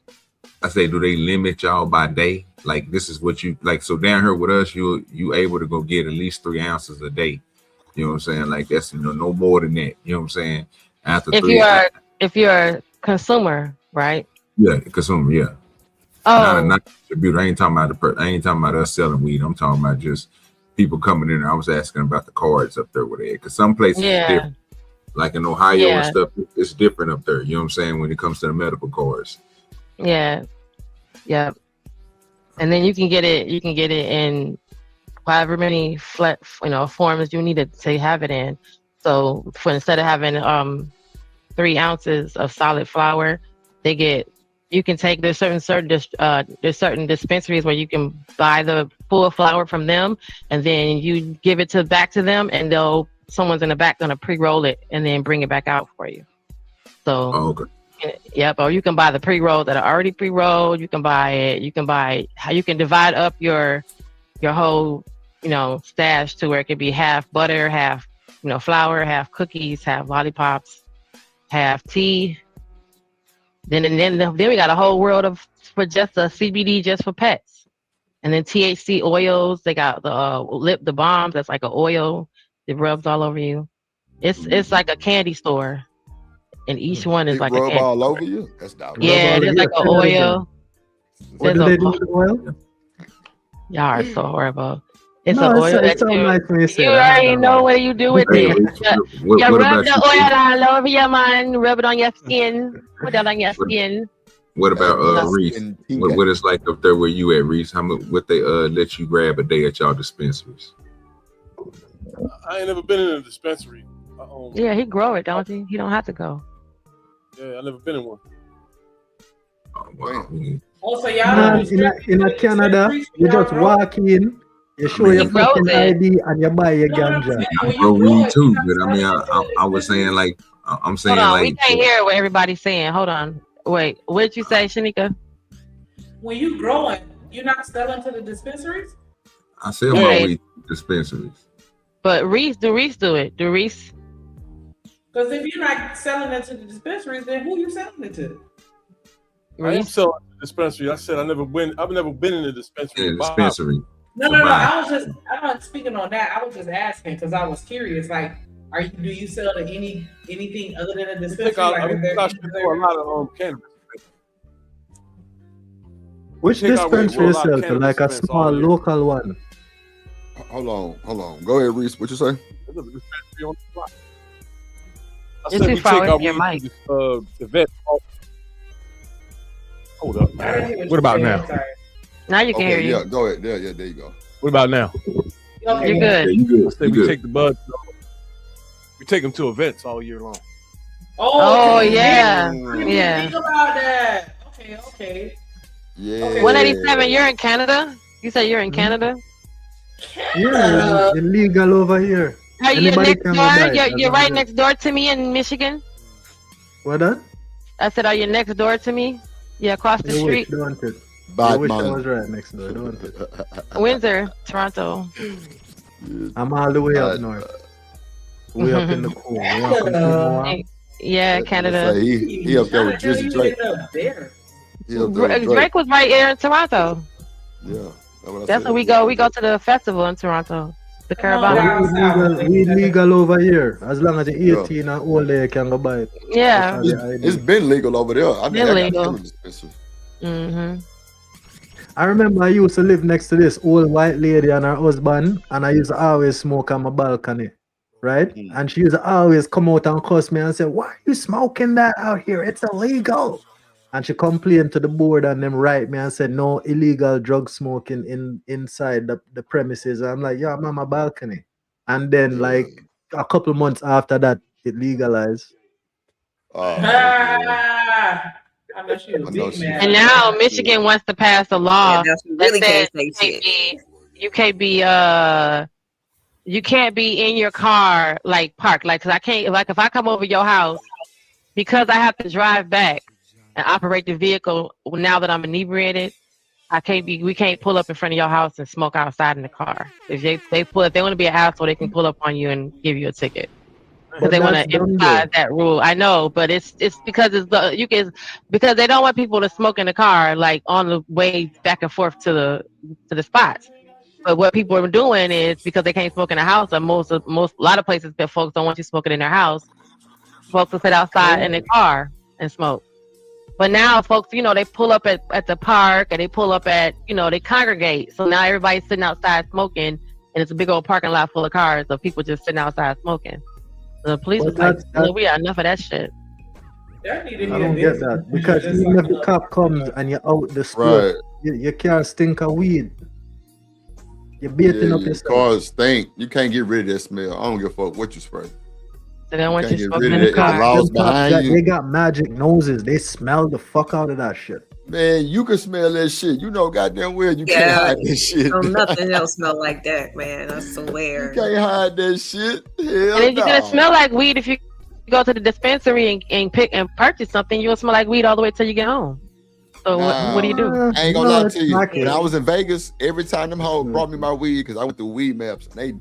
I say, do they limit y'all by day? Like this is what you like. So down here with us, you able to go get at least 3 ounces a day. You know what I'm saying? Like that's no more than that. You know what I'm saying? After if you're a consumer, right? Yeah, consumer. Yeah. Oh, not distributor. I ain't talking about us selling weed. I'm talking about just people coming in. I was asking about the cards up there with it, because some places is different. Like in Ohio and stuff, it's different up there. You know what I'm saying? When it comes to the medical cards. Yeah. And then you can get it in however many forms you need it to have it in. So instead of having 3 ounces of solid flour, you can take there's certain dispensaries where you can buy the full flour from them, and then you give it back to them, and someone's in the back gonna pre-roll it and then bring it back out for you. So or you can buy the pre-roll that are already pre-rolled. You can buy how you can divide up your whole stash to where it could be half butter, half flour, half cookies, half lollipops, half tea. Then we got a whole world for just a CBD just for pets, and then THC oils. They got the bombs. That's like an oil. It rubs all over you. It's like a candy store, and each one is like a candy all store. over you. That's not there's like an oil. What do they do with the oil? Y'all are so horrible. It's an oil that you already know what you do with it. You rub the oil all over your man, rub it on your skin, put it on your skin. What about Reese? What is like up there where you at, Reese? What they let you grab a day at y'all dispensaries? I ain't never been in a dispensary. Yeah, he grow it, don't he? He don't have to go. Yeah, I never been in one. Also, y'all in Canada, you just walk in. You show your fucking ID and you buy your ganja. I grow weed too, but I mean, I was saying like, I'm saying hold on, like. We can't hear what everybody's saying. Hold on. Wait, what did you say, Shanika? When you growing, you're not selling to the dispensaries? I sell my weed to dispensaries. But Reese do it. Do Reese? Because if you're not selling it to the dispensaries, then who you selling it to? I am selling to the dispensary. I said I've never been in a dispensary. In a dispensary. No. I'm not speaking on that. I was just asking because I was curious. Like, do you sell to anything other than a dispensary? I should do a lot of cannabis. Which dispensary you sell to? Like a small local one? Hold on. Go ahead, Reese. What you say? There's a dispensary on the block. I said we take our weed to the vet. Hold up. What about now? Now you can hear you. Yeah, go ahead. Yeah, there you go. What about now? You're good. You good. I said we take the bud. We take them to events all year long. Oh yeah, yeah. Think about that. Okay. Yeah. 187. You're in Canada. You said you're in Canada. Yeah, illegal over here. Are you next door? You're right next door to me in Michigan. What that? I said, are you next door to me? Yeah, across the street. I wish I was right next door, don't it? Windsor, Toronto. I'm all the way up north. Way up in the cool. Yeah, Canada. He up there with Drizzy Drake. Drake was right here in Toronto. Yeah. That's where we go. We go to the festival in Toronto. The Carabana. We legal over here. As long as you're 18 and older, you can go buy it. Yeah. It's been legal over there. I mean, legal. I remember I used to live next to this old white lady and her husband, and I used to always smoke on my balcony, right? And she used to always come out and cuss me and say, "Why are you smoking that out here? It's illegal." And she complained to the board and them write me and said, "No illegal drug smoking inside the premises." And I'm like, "Yeah, I'm on my balcony." And then like a couple months after that, it legalized. And now Michigan wants to pass a law that says you can't be in your car like parked. Like, cause I can't, like if I come over your house, because I have to drive back and operate the vehicle now that I'm inebriated, we can't pull up in front of your house and smoke outside in the car. If they want to be an asshole, they can pull up on you and give you a ticket. Because they want to emphasize that rule. I know, but it's because because they don't want people to smoke in the car like on the way back and forth to the spots. But what people are doing is because they can't smoke in the house, and a lot of places that folks don't want you smoking in their house, folks will sit outside in the car and smoke. But now folks, they pull up at the park, and they pull up at, they congregate. So now everybody's sitting outside smoking, and it's a big old parking lot full of cars of people just sitting outside smoking. The police was like, we got enough of that shit. I don't get that. Because even if the cop comes and you're out the store, you can't stink of weed. You're beating up yourself. Cars stink. You can't get rid of that smell. I don't give a fuck what you spray. So they don't want you smoking in the car. They got magic noses. They smell the fuck out of that shit. Man, you can smell that shit. Goddamn well you can't hide that shit. Nothing else smell like that, man. I swear. You can't hide that shit. Hell and then you're gonna smell like weed if you go to the dispensary and pick and purchase something. You'll smell like weed all the way till you get home. So what do you do? I ain't gonna lie to you. When I was in Vegas, every time them hoes brought me my weed, because I went through Weed Maps and they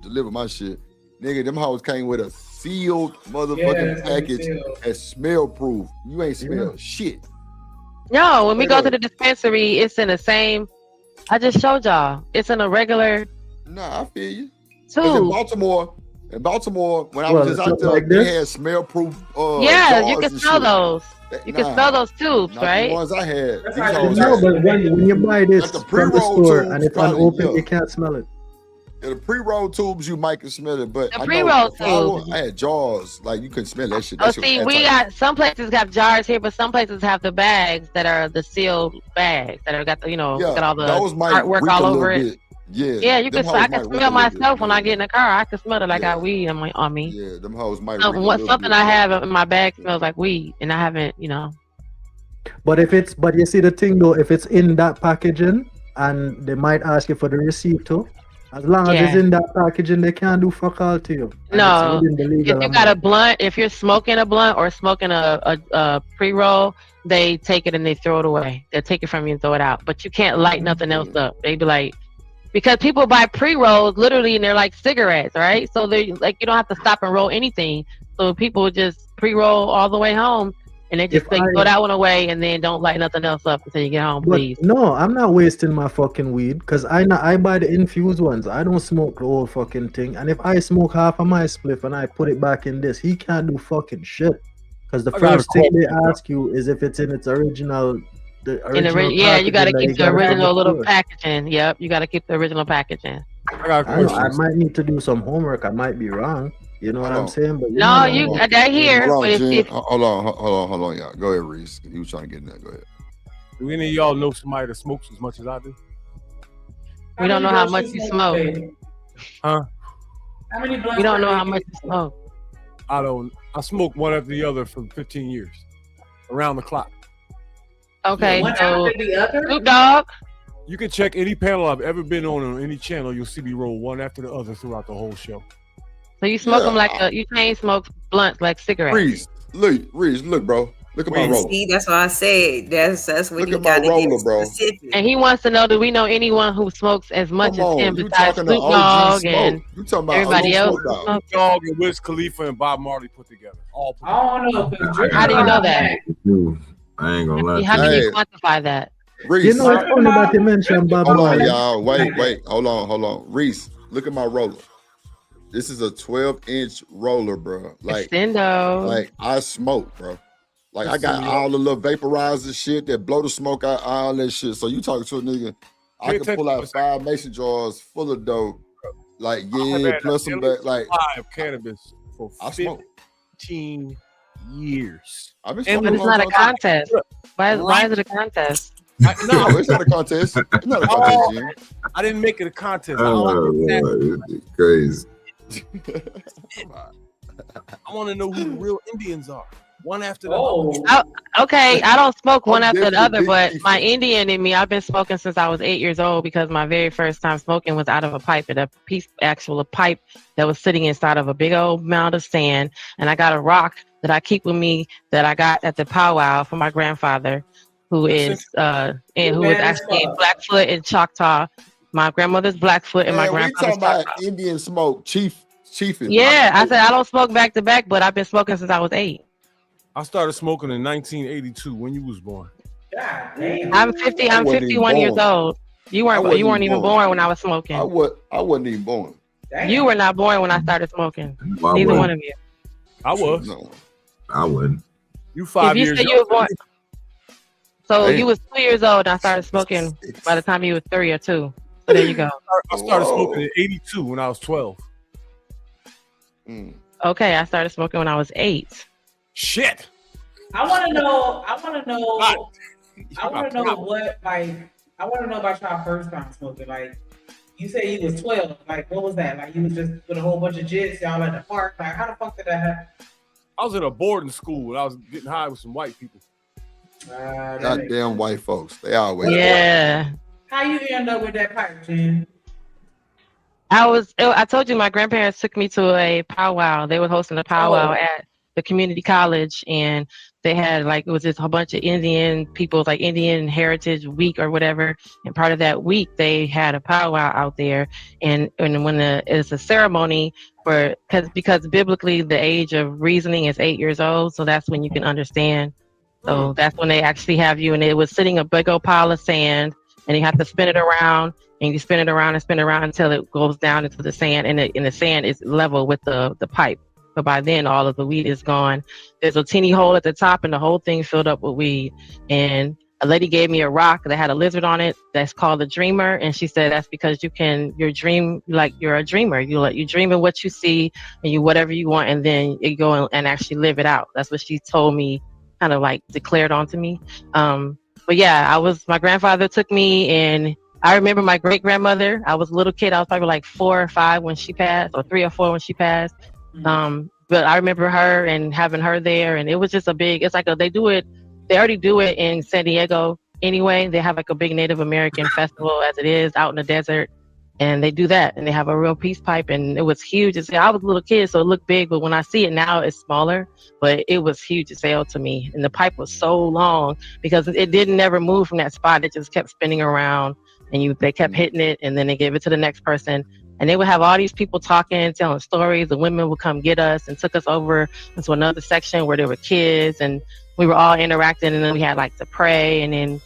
delivered my shit. Nigga, them hoes came with a sealed motherfucking package that's smell proof. You ain't smell shit. No, when we go to the dispensary, it's in the same. I just showed y'all. It's in a regular. Nah, I feel you. Too. In Baltimore, when I was just out there, like they had smell-proof. You can smell those. You can smell those tubes, right? The ones I had. No, but when you buy this from the store and it's unopened, you can't smell it. Yeah, the pre-roll tubes, you might can smell it, but the pre-roll tubes, I had jars, like you couldn't smell that shit. We got some places got jars here, but some places have the bags that are the sealed bags that are got the got all the artwork all over it. Yeah, you can. I can smell myself when I get in the car. I can smell it. I got weed on me. Yeah, them hoes might. Something I have in my bag smells like weed, and I haven't, But you see the thing though, if it's in that packaging, and they might ask you for the receipt too. As long as it's in that packaging, they can't do fuck all to you. No, if you got a blunt, if you're smoking a blunt or smoking a pre-roll, they take it and they throw it away. They'll take it from you and throw it out. But you can't light nothing else up. They be like, because people buy pre-rolls literally and they're like cigarettes, right? So they like, you don't have to stop and roll anything. So people just pre-roll all the way home. And they just throw that one away and then don't light nothing else up until you get home, please. No, I'm not wasting my fucking weed because I buy the infused ones. I don't smoke the whole fucking thing. And if I smoke half of my spliff and I put it back in this, he can't do fucking shit. Because the first thing they ask you is if it's in its original. You got to keep the original little packaging. Yep, you got to keep the original packaging. I might need to do some homework. I might be wrong. You know what I'm saying? But no, they're here. Hold on, But Jen. Hold on, y'all. Go ahead, Reese. You was trying to get in there. Go ahead. Do any of y'all know somebody that smokes as much as I do? We don't know how much you smoke. Huh? How many blunts We don't know per how day? much you smoke. I smoke one after the other for 15 years, around the clock. Okay, One so after the other? Snoop Dogg. You can check any panel I've ever been on any channel. You'll see me roll one after the other throughout the whole show. So you smoke them like you chain smoke blunts like cigarettes. Reese, look, bro. Look at my roller. See, that's what I said. That's what Look you at my got to roller, get bro. specific. And he wants to know, do we know anyone who smokes as much Come on, as him you besides talking Snoop to OG Dogg Smoke. and You talking about everybody OG else? Smoke Dog. Dogg and Wiz Khalifa and Bob Marley put together. All put I don't know. 'Cause Drake How do you know that? I ain't gonna lie. How to can you. you quantify that? Reese. You know, it's funny that you mentioned Bob Hold on, Marley. y'all. Wait. Hold on. Reese, look at my roller. This is a 12-inch roller, bro. Extendo. Like I smoke, bro. Like I got all the little vaporizer shit that blow the smoke out, all that shit. So you talking to a nigga, I can pull out 5 mason jars full of dope. Like, yeah, plus some back. Like, of cannabis for I smoke 15 years. I've been But smoking it's not a contest. Why is it a contest? No, it's not a contest. It's not a contest, Jim. I didn't make it a contest. Oh, Lord, this is crazy. I want to know who the real Indians are. One after the other. Okay, I don't smoke one I'm after the other, definitely but my Indian in me, I've been smoking since I was 8 years old because my very first time smoking was out of a pipe, and a pipe that was sitting inside of a big old mound of sand. And I got a rock that I keep with me that I got at the powwow from my grandfather, who is actually Blackfoot and Choctaw. My grandmother's Blackfoot and my Man, we grandfather's talking Choctaw. about Indian smoke, chief. Yeah, I said I don't smoke back to back, but I've been smoking since I was 8. I started smoking in 1982 when you was born. I'm 50. I'm 51 years old. You weren't even born when I was smoking. I wasn't even born. You were not born when I started smoking. Well, I Neither wasn't. one of you. I was. No. I wouldn't. You 5 If you years said you were younger born, than so Damn. you was 2 years old and I started smoking by the time you was 3 or 2. So there you go. I started smoking in 82 when I was 12. Okay, I started smoking when I was 8. Shit. I want to know what, like, I want to know about y'all first time smoking. Like, you say you was 12. Like, what was that? Like, you was just with a whole bunch of jits, y'all at the park. Like, how the fuck did that happen? I was in a boarding school and I was getting high with some white people. Goddamn white folks. They always. Yeah. How you end up with that pipe, Jen? I told you my grandparents took me to a powwow. They were hosting a powwow at the community college, and they had it was just a bunch of Indian people, like Indian Heritage Week or whatever. And part of that week, they had a powwow out there. And when it's a ceremony because biblically the age of reasoning is 8 years old, so that's when you can understand. So that's when they actually have you, and it was sitting a big old pile of sand, and you have to spin it around. And you spin it around and spin it around until it goes down into the sand, and the sand is level with the pipe. But by then, all of the weed is gone. There's a teeny hole at the top, and the whole thing filled up with weed. And a lady gave me a rock that had a lizard on it that's called a dreamer, and she said that's because you're a dreamer. You dream of what you see, and you whatever you want, and then you go and actually live it out. That's what she told me, kind of like declared onto me. But yeah, my grandfather took me, and I remember my great grandmother. I was a little kid. I was probably like 4 or 5 when she passed, or 3 or 4 when she passed. But I remember her and having her there, and it was just it's like they already do it in San Diego anyway. They have like a big Native American festival as it is out in the desert, and they do that, and they have a real peace pipe, and it was huge. I was a little kid, so it looked big, but when I see it now, it's smaller, but it was huge as hell to me. And the pipe was so long because it didn't never move from that spot. It just kept spinning around. And they kept hitting it, and then they gave it to the next person. And they would have all these people talking, telling stories. The women would come get us and took us over into another section where there were kids, and we were all interacting. And then we had to pray, and then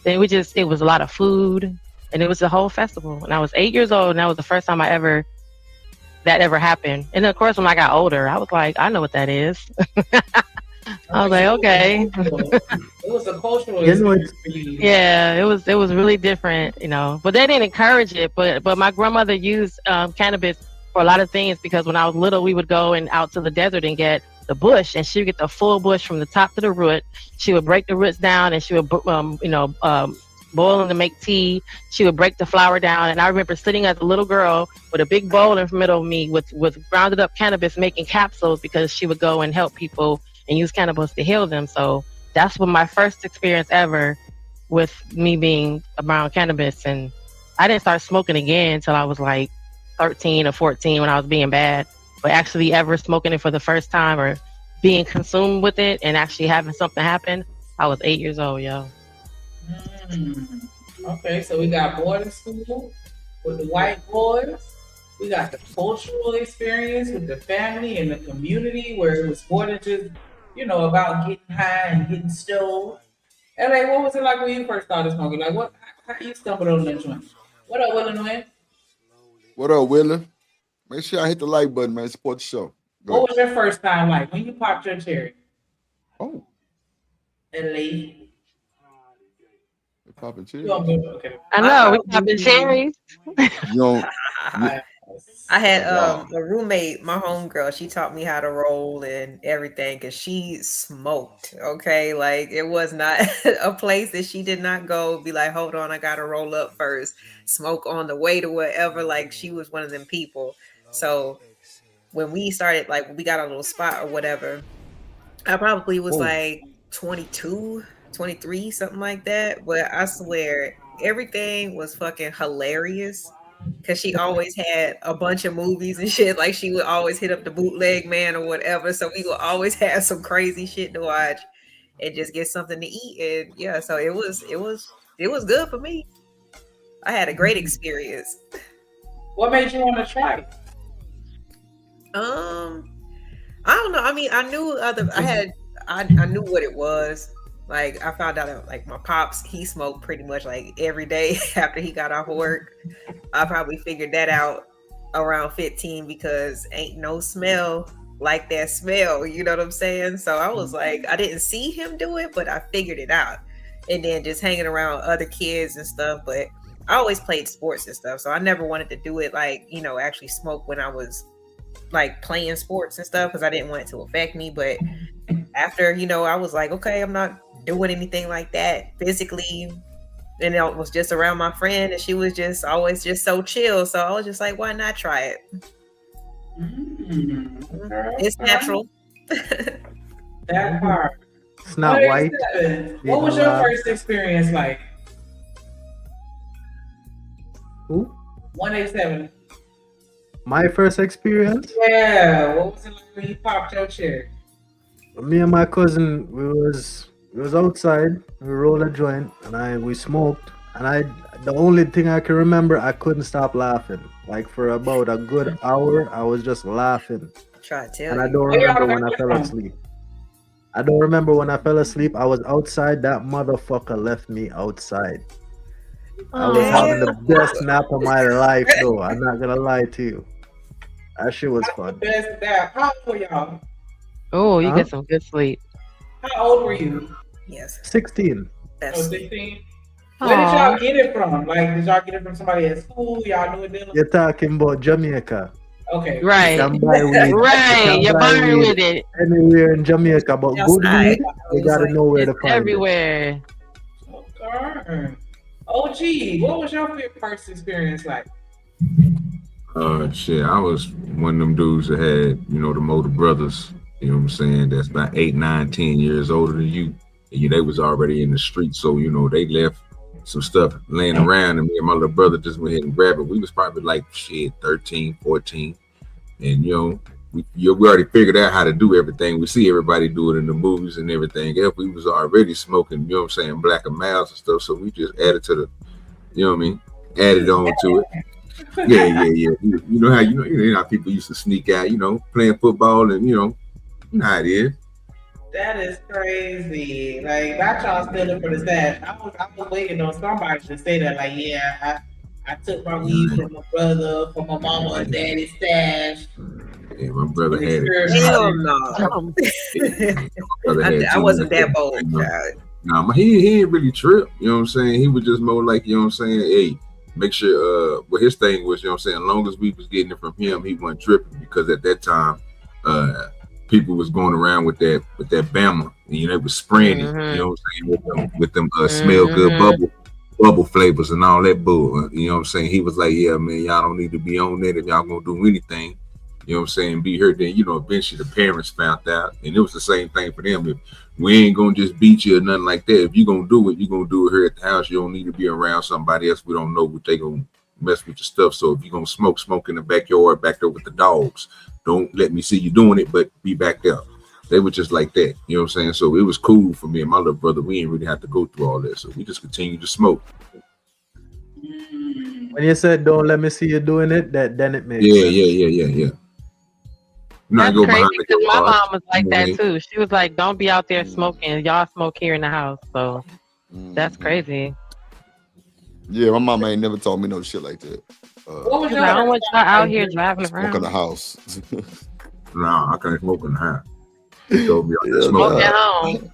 it was a lot of food, and it was a whole festival. And I was 8 years old, and that was the first time that ever happened. And of course, when I got older, I was like, I know what that is. I was like, okay. It was a cultural experience for you. Yeah, it was really different, But they didn't encourage it. But my grandmother used cannabis for a lot of things, because when I was little, we would go and out to the desert and get the bush, and she would get the full bush from the top to the root. She would break the roots down, and she would, boil them to make tea. She would break the flour down, and I remember sitting as a little girl with a big bowl in the middle of me with grounded up cannabis, making capsules, because she would go and help people and use cannabis to heal them. So that's what my first experience ever with me being around cannabis. And I didn't start smoking again until I was like 13 or 14 when I was being bad. But actually ever smoking it for the first time or being consumed with it and actually having something happen, I was 8 years old, yo. Okay, so we got boarding school with the white boys. We got the cultural experience with the family and the community, where it was more than just, about getting high and getting stoned. And like, what was it like when you first started smoking? Like, how you stumbled on that joint? What up, Willie? What up, Willie? Make sure I hit the like button, man. Support the show. What was your first time like when you popped your cherry? Oh. LA. Popping cherries. Okay. I know, we popping cherries. I had a roommate, my homegirl. She taught me how to roll and everything because she smoked. Okay, like it was not a place that she did not go. Be like, hold on, I gotta roll up first. Smoke on the way to wherever. Like she was one of them people. So when we started, like we got a little spot or whatever, I probably was like 22, 23, something like that. But I swear everything was fucking hilarious. Cause she always had a bunch of movies and shit. Like she would always hit up the bootleg man or whatever. So we would always have some crazy shit to watch and just get something to eat. And yeah, so it was good for me. I had a great experience. What made you want to try it? I don't know. I mean, I knew I knew what it was. Like I found out like my pops, he smoked pretty much like every day after he got off of work. I probably figured that out around 15 because ain't no smell like that smell. You know what I'm saying? So I was like, I didn't see him do it, but I figured it out. And then just hanging around other kids and stuff. But I always played sports and stuff. So I never wanted to do it like, actually smoke when I was like playing sports and stuff because I didn't want it to affect me. But after, I was like, okay, I'm not doing anything like that physically, and it was just around my friend, and she was just always just so chill. So I was just like, why not try it? It's natural. That part. It's not white. What was your first experience like? Who? 187. My first experience? Yeah. What was it like when you popped your cherry? Me and my cousin, we was outside. We rolled a joint and we smoked. And the only thing I can remember, I couldn't stop laughing. Like for about a good hour, I was just laughing. Try to tell and I don't remember when I fell asleep. I I was outside. That motherfucker left me outside. I was having the best nap of my life, though. I'm not gonna lie to you. That shit was fun. Best nap. How old were y'all? Oh, you get some good sleep. How old were you? Yes. 16. Oh, 16? Where did y'all get it from? Like, did y'all get it from somebody at school? Y'all knew it then? You're talking about Jamaica. Okay. Right. You're buying with it. Anywhere in Jamaica, but good weed, you gotta know where to find everywhere. Okay. OG, what was your first experience like? Shit, I was one of them dudes that had, the older brothers, you know what I'm saying, that's about 8, 9, 10 years older than you. And they was already in the street, so, they left some stuff laying around, and me and my little brother just went ahead and grabbed it. We was probably like, 13, 14. And, we already figured out how to do everything. We see everybody do it in the movies and everything else. We was already smoking, Black and Miles and stuff, so we just added to the, added on to it. Yeah. You know how people used to sneak out, playing football, and you know how it is. That is crazy. Like, not y'all stealing for the stash. I was waiting on somebody to say that. Like, yeah, I took my weed from my brother, from my mama and daddy's stash. Yeah, my brother had it. Hell no. I wasn't that bold. Nah, he ain't really tripped. You know what I'm saying? He was just more like, hey, make sure what his thing was, you know what I'm saying, as long as we was getting it from him, he wasn't tripping, because at that time people was going around with that Bama, and you know, it was spraying it, you know what I'm saying, with them smell good bubble flavors and all that bull. You know what I'm saying? He was like, yeah, man, y'all don't need to be on that if y'all gonna do anything. You know what I'm saying? Be here. Then, you know, eventually the parents found out, and it was the same thing for them. If we ain't gonna just beat you or nothing like that, if you gonna do it, you gonna do it here at the house. You don't need to be around somebody else. We don't know what they gonna mess with your stuff. So if you gonna smoke in the backyard, back there with the dogs. Don't let me see you doing it, but be back there. They were just like that. You know what I'm saying? So it was cool for me and my little brother. We didn't really have to go through all that. So we just continued to smoke. When you said don't let me see you doing it, then it makes sense. Yeah. That's crazy, because my mom was like that too. She was like, don't be out there smoking. Y'all smoke here in the house. So that's crazy. Yeah, my mama ain't never told me no shit like that. What was I don't want y'all out here driving around. Smoke in the house. Nah, I can't smoke in the house. She told me I smoke at home.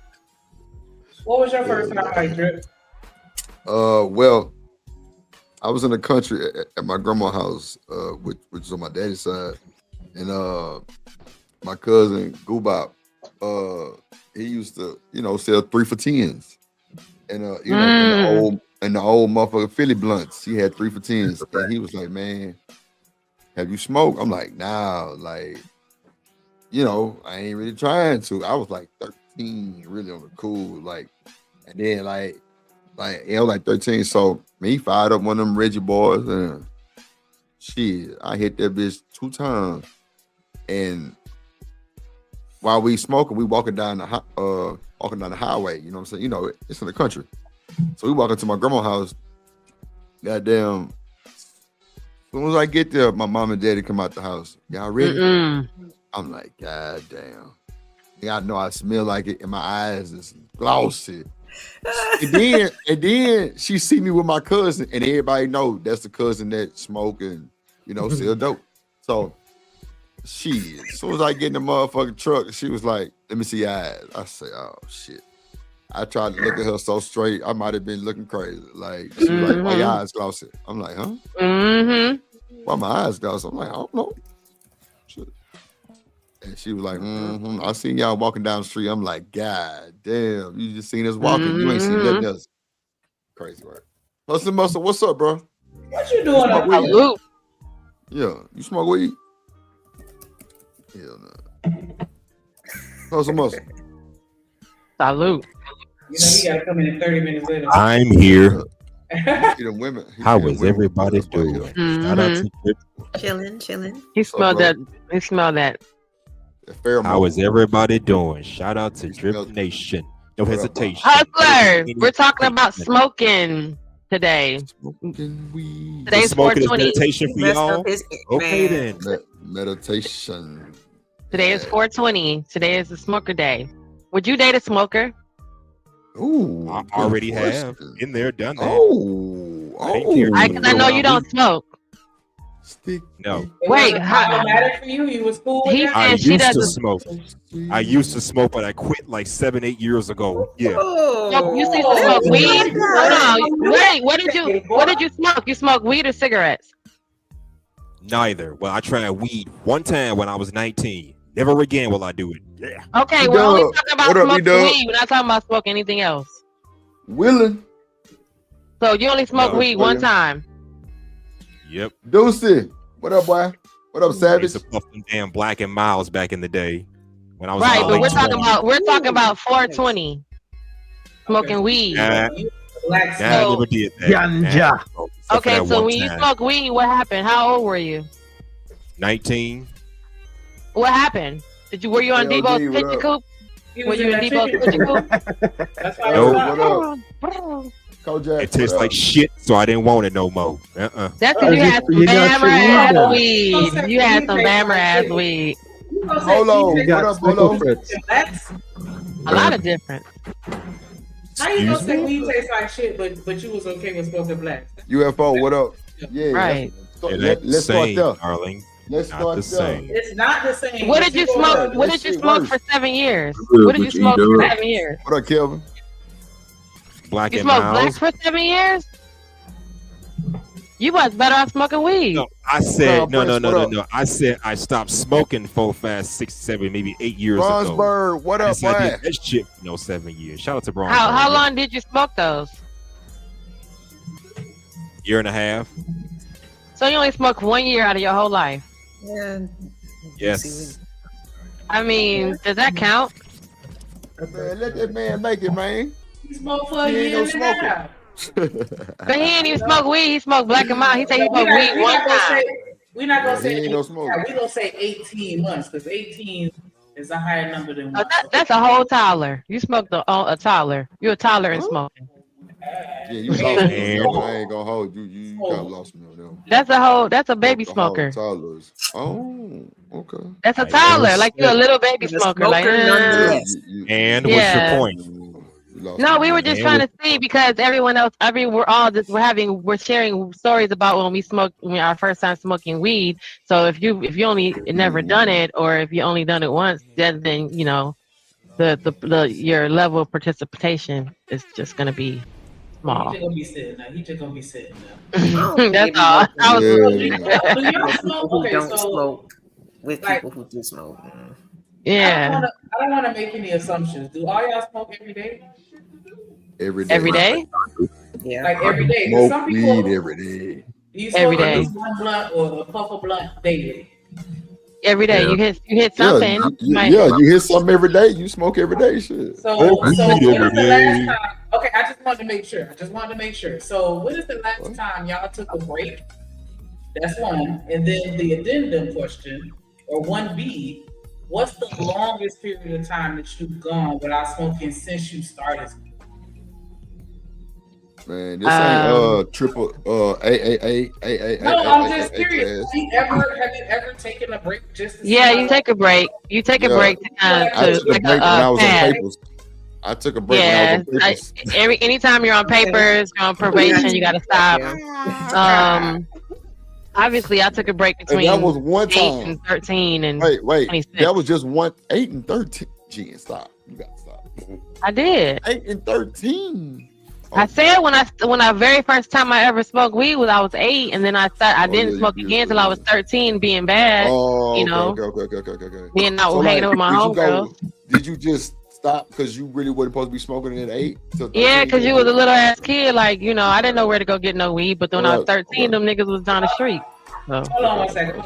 What was your first time like Drip? Well, I was in the country at my grandma's house, which is on my daddy's side, and my cousin Goobop, he used to, you know, sell 3 for $10s, and you know, in the old motherfucking Philly blunts, he had 3 for $10s, and he was like, "Man, have you smoked?" I'm like, "Nah, like, you know, I ain't really trying to." I was like 13, really on the cool, like, and then like you know, like 13. So me fired up one of them Reggie boys, and shit, I hit that bitch 2 times. And while we smoking, we walking down the highway. You know what I'm saying? You know, it's in the country. So we walk into my grandma's house. Goddamn. As soon as I get there, my mom and daddy come out the house. Y'all ready? I'm like, God damn. Yeah, I know I smell like it, and my eyes is glossy. and then she see me with my cousin, and everybody know that's the cousin that smoke and, you know, sell dope. So she, as soon as I get in the motherfucking truck, she was like, "Let me see your eyes." I say, "Oh shit." I tried to look at her so straight, I might have been looking crazy. Like, she was like, "Why your eyes glossy?" I'm like, "Huh? Why my eyes glossy?" I'm like, "I don't know." Shit. And she was like, "I seen y'all walking down the street." I'm like, "God damn, you just seen us walking. You ain't seen nothing else." Crazy work. Hustle Muscle, what's up, bro? What you doing up weed? here? Yeah, you smoke weed? Hell no. Hustle Muscle. Salute. You know, he gotta come in 30 minutes later. I'm here. Women. How is everybody doing? Shout out to Drip. Chilling. He smelled that. He smelled that. How is everybody doing? Shout out to Drip Nation. No hesitation. Hustler, we're talking about smoking today. Today's smoking is 420. meditation for y'all. Okay then. Meditation. Today is 420. Today is the smoker day. Would you date a smoker? Ooh, I already have. Been there, done that. I know you don't smoke. No. Wait, problematic for you? You was cool with that? I used to smoke. I used to smoke, but I quit like 7-8 years ago. Yeah. You used to smoke weed? Hold on. Wait, what did you smoke? You smoke weed or cigarettes? Neither. Well, I tried weed one time when I was 19. Never again will I do it. Yeah. Okay, we're only talking about smoking weed. We're not talking about smoking anything else. Willing. So you only smoke weed one time. Yep. Deucey. What up, boy? What up, Savage? I used to puff them damn Black and Miles back in the day when I was right. But we're talking about 420 smoking weed. I never did that. Ganja. Okay, so when you smoke weed, what happened? How old were you? 19. What happened? Were you on Debo's Pitchy Coop? Were you in Debo's Pitchy Coop? That's why it tastes like shit, so I didn't want it no more. That's because you had some Bammer ass weed. You had some Bammer ass weed. Hold on. What up, Bolo? A lot of different. How you gonna say weed tastes like shit, but you was okay with smoking black? UFO, what up? Yeah. Right. Let's start there. Darling. Let's start there. It's not the same. What did you smoke? What did you smoke for 7 years? What did you smoke for 7 years? What up, Kelvin? Black you and smoked Miles. black for 7 years? You was better off smoking weed. No, I said Prince, no. I said I stopped smoking 4, 5, 6, 7, maybe 8 years ago. Bronzebird, what up, I boy? did that shit for 7 years. Shout out to Bronzebird. How long did you smoke those? Year and a half. So you only smoked 1 year out of your whole life? Yeah. Yes. I mean, does that count? Man, let that man make it, man. He smoked for a He ain't year no and a smoker. half. But he ain't even smoke weed. He smoked black and mild. He said he smoked weed one time. We're not gonna He say ain't no smoker. we're gonna say 18 months because 18 is a higher number than Oh, one. that's a whole toddler. You smoked a toddler. You're a toddler in smoking. Yeah, you lost me on that one. I ain't gonna hold you. You got lost me on that. That's a baby smoker. Toddlers. Oh, okay. That's a toddler. Like you're a little baby smoker. Like, And what's your point? No, we were just trying to see because everyone else, we're sharing stories about when our first time smoking weed. So if you only never done it, or if you only done it once, then you know, your level of participation is just gonna be small. He just gonna be sitting now. That's all. Don't smoke with people who do smoke. Yeah. I don't want to make any assumptions. Do all y'all smoke every day? Every day. Every day? Yeah. Like every day. Smoke Some people, weed every day. do you smoke Every at day. least one blunt or a puff of blunt daily? Every day. Yeah. You hit something. You hit something every day. You smoke every day. Shit. So Smoke when weed is every the day. last time? Okay, I just wanted to make sure. So when is the last time y'all took a break? That's one. And then the addendum question, or 1B, what's the longest period of time that you've gone without smoking since you started? Man, this ain't triple A. No, I'm just curious. Have you ever taken a break just to You take a break. You take a break to kind I took a break when I was on pad. papers. I took a break when I was on papers. Anytime you're on papers, you're on probation, you gotta stop. Obviously, I took a break between that was one 8 time. and 13 and Wait, 26. that was just 8 and 13. Gee, stop. You gotta stop. I did. 8 and 13. I said when I very first time I ever smoked weed was I was 8, and then I didn't smoke again till I was 13, being bad. Oh, you know, okay. being out hanging out with my homegirls. Did you just stop because you really wasn't supposed to be smoking at 8? Yeah, because you was a little ass kid, like, you know, I didn't know where to go get no weed, but when I was 13, them niggas was down the street. So. Hold on one second.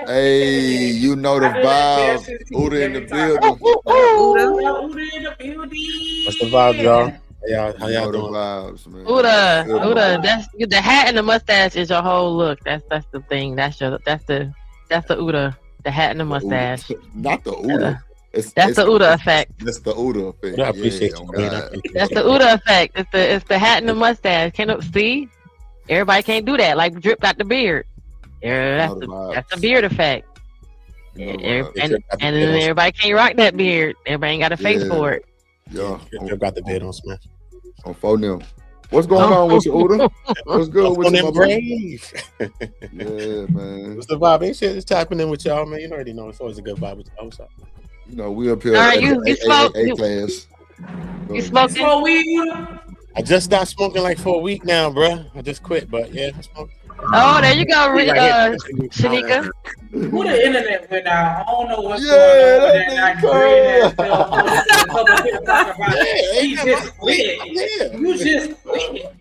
Hey, you know the vibe. Uda in the building. Uda in the building. What's the vibe, y'all? How y'all doing? Vibes, man. Uda, that's the hat and the mustache is your whole look. That's the thing. That's the Uda, the hat and the mustache. Not the Uda. That's the Uda effect. That's the Uda effect. I appreciate you, man. That's the Uda effect. It's the hat and the mustache. See, everybody can't do that. Like Drip got the beard. That's the beard effect. And then everybody can't rock that beard. Everybody ain't got a face for it. Yeah, Drip got the beard on Smash. On phone them. What's going on with you, Uda? What's good with you, my brave? Yeah, man. What's the vibe? Ain't shit just tapping in with y'all, man. You already know it's always a good vibe with y'all. What's up? You know, we up here at the you class. You smoking weed? I just stopped smoking like for a week now, bro. I just quit, but yeah, I smoke. Oh, there you go, Shanika. Who the internet went out? I don't know what's going on with that Nigerian ass. He just quit. You just quit.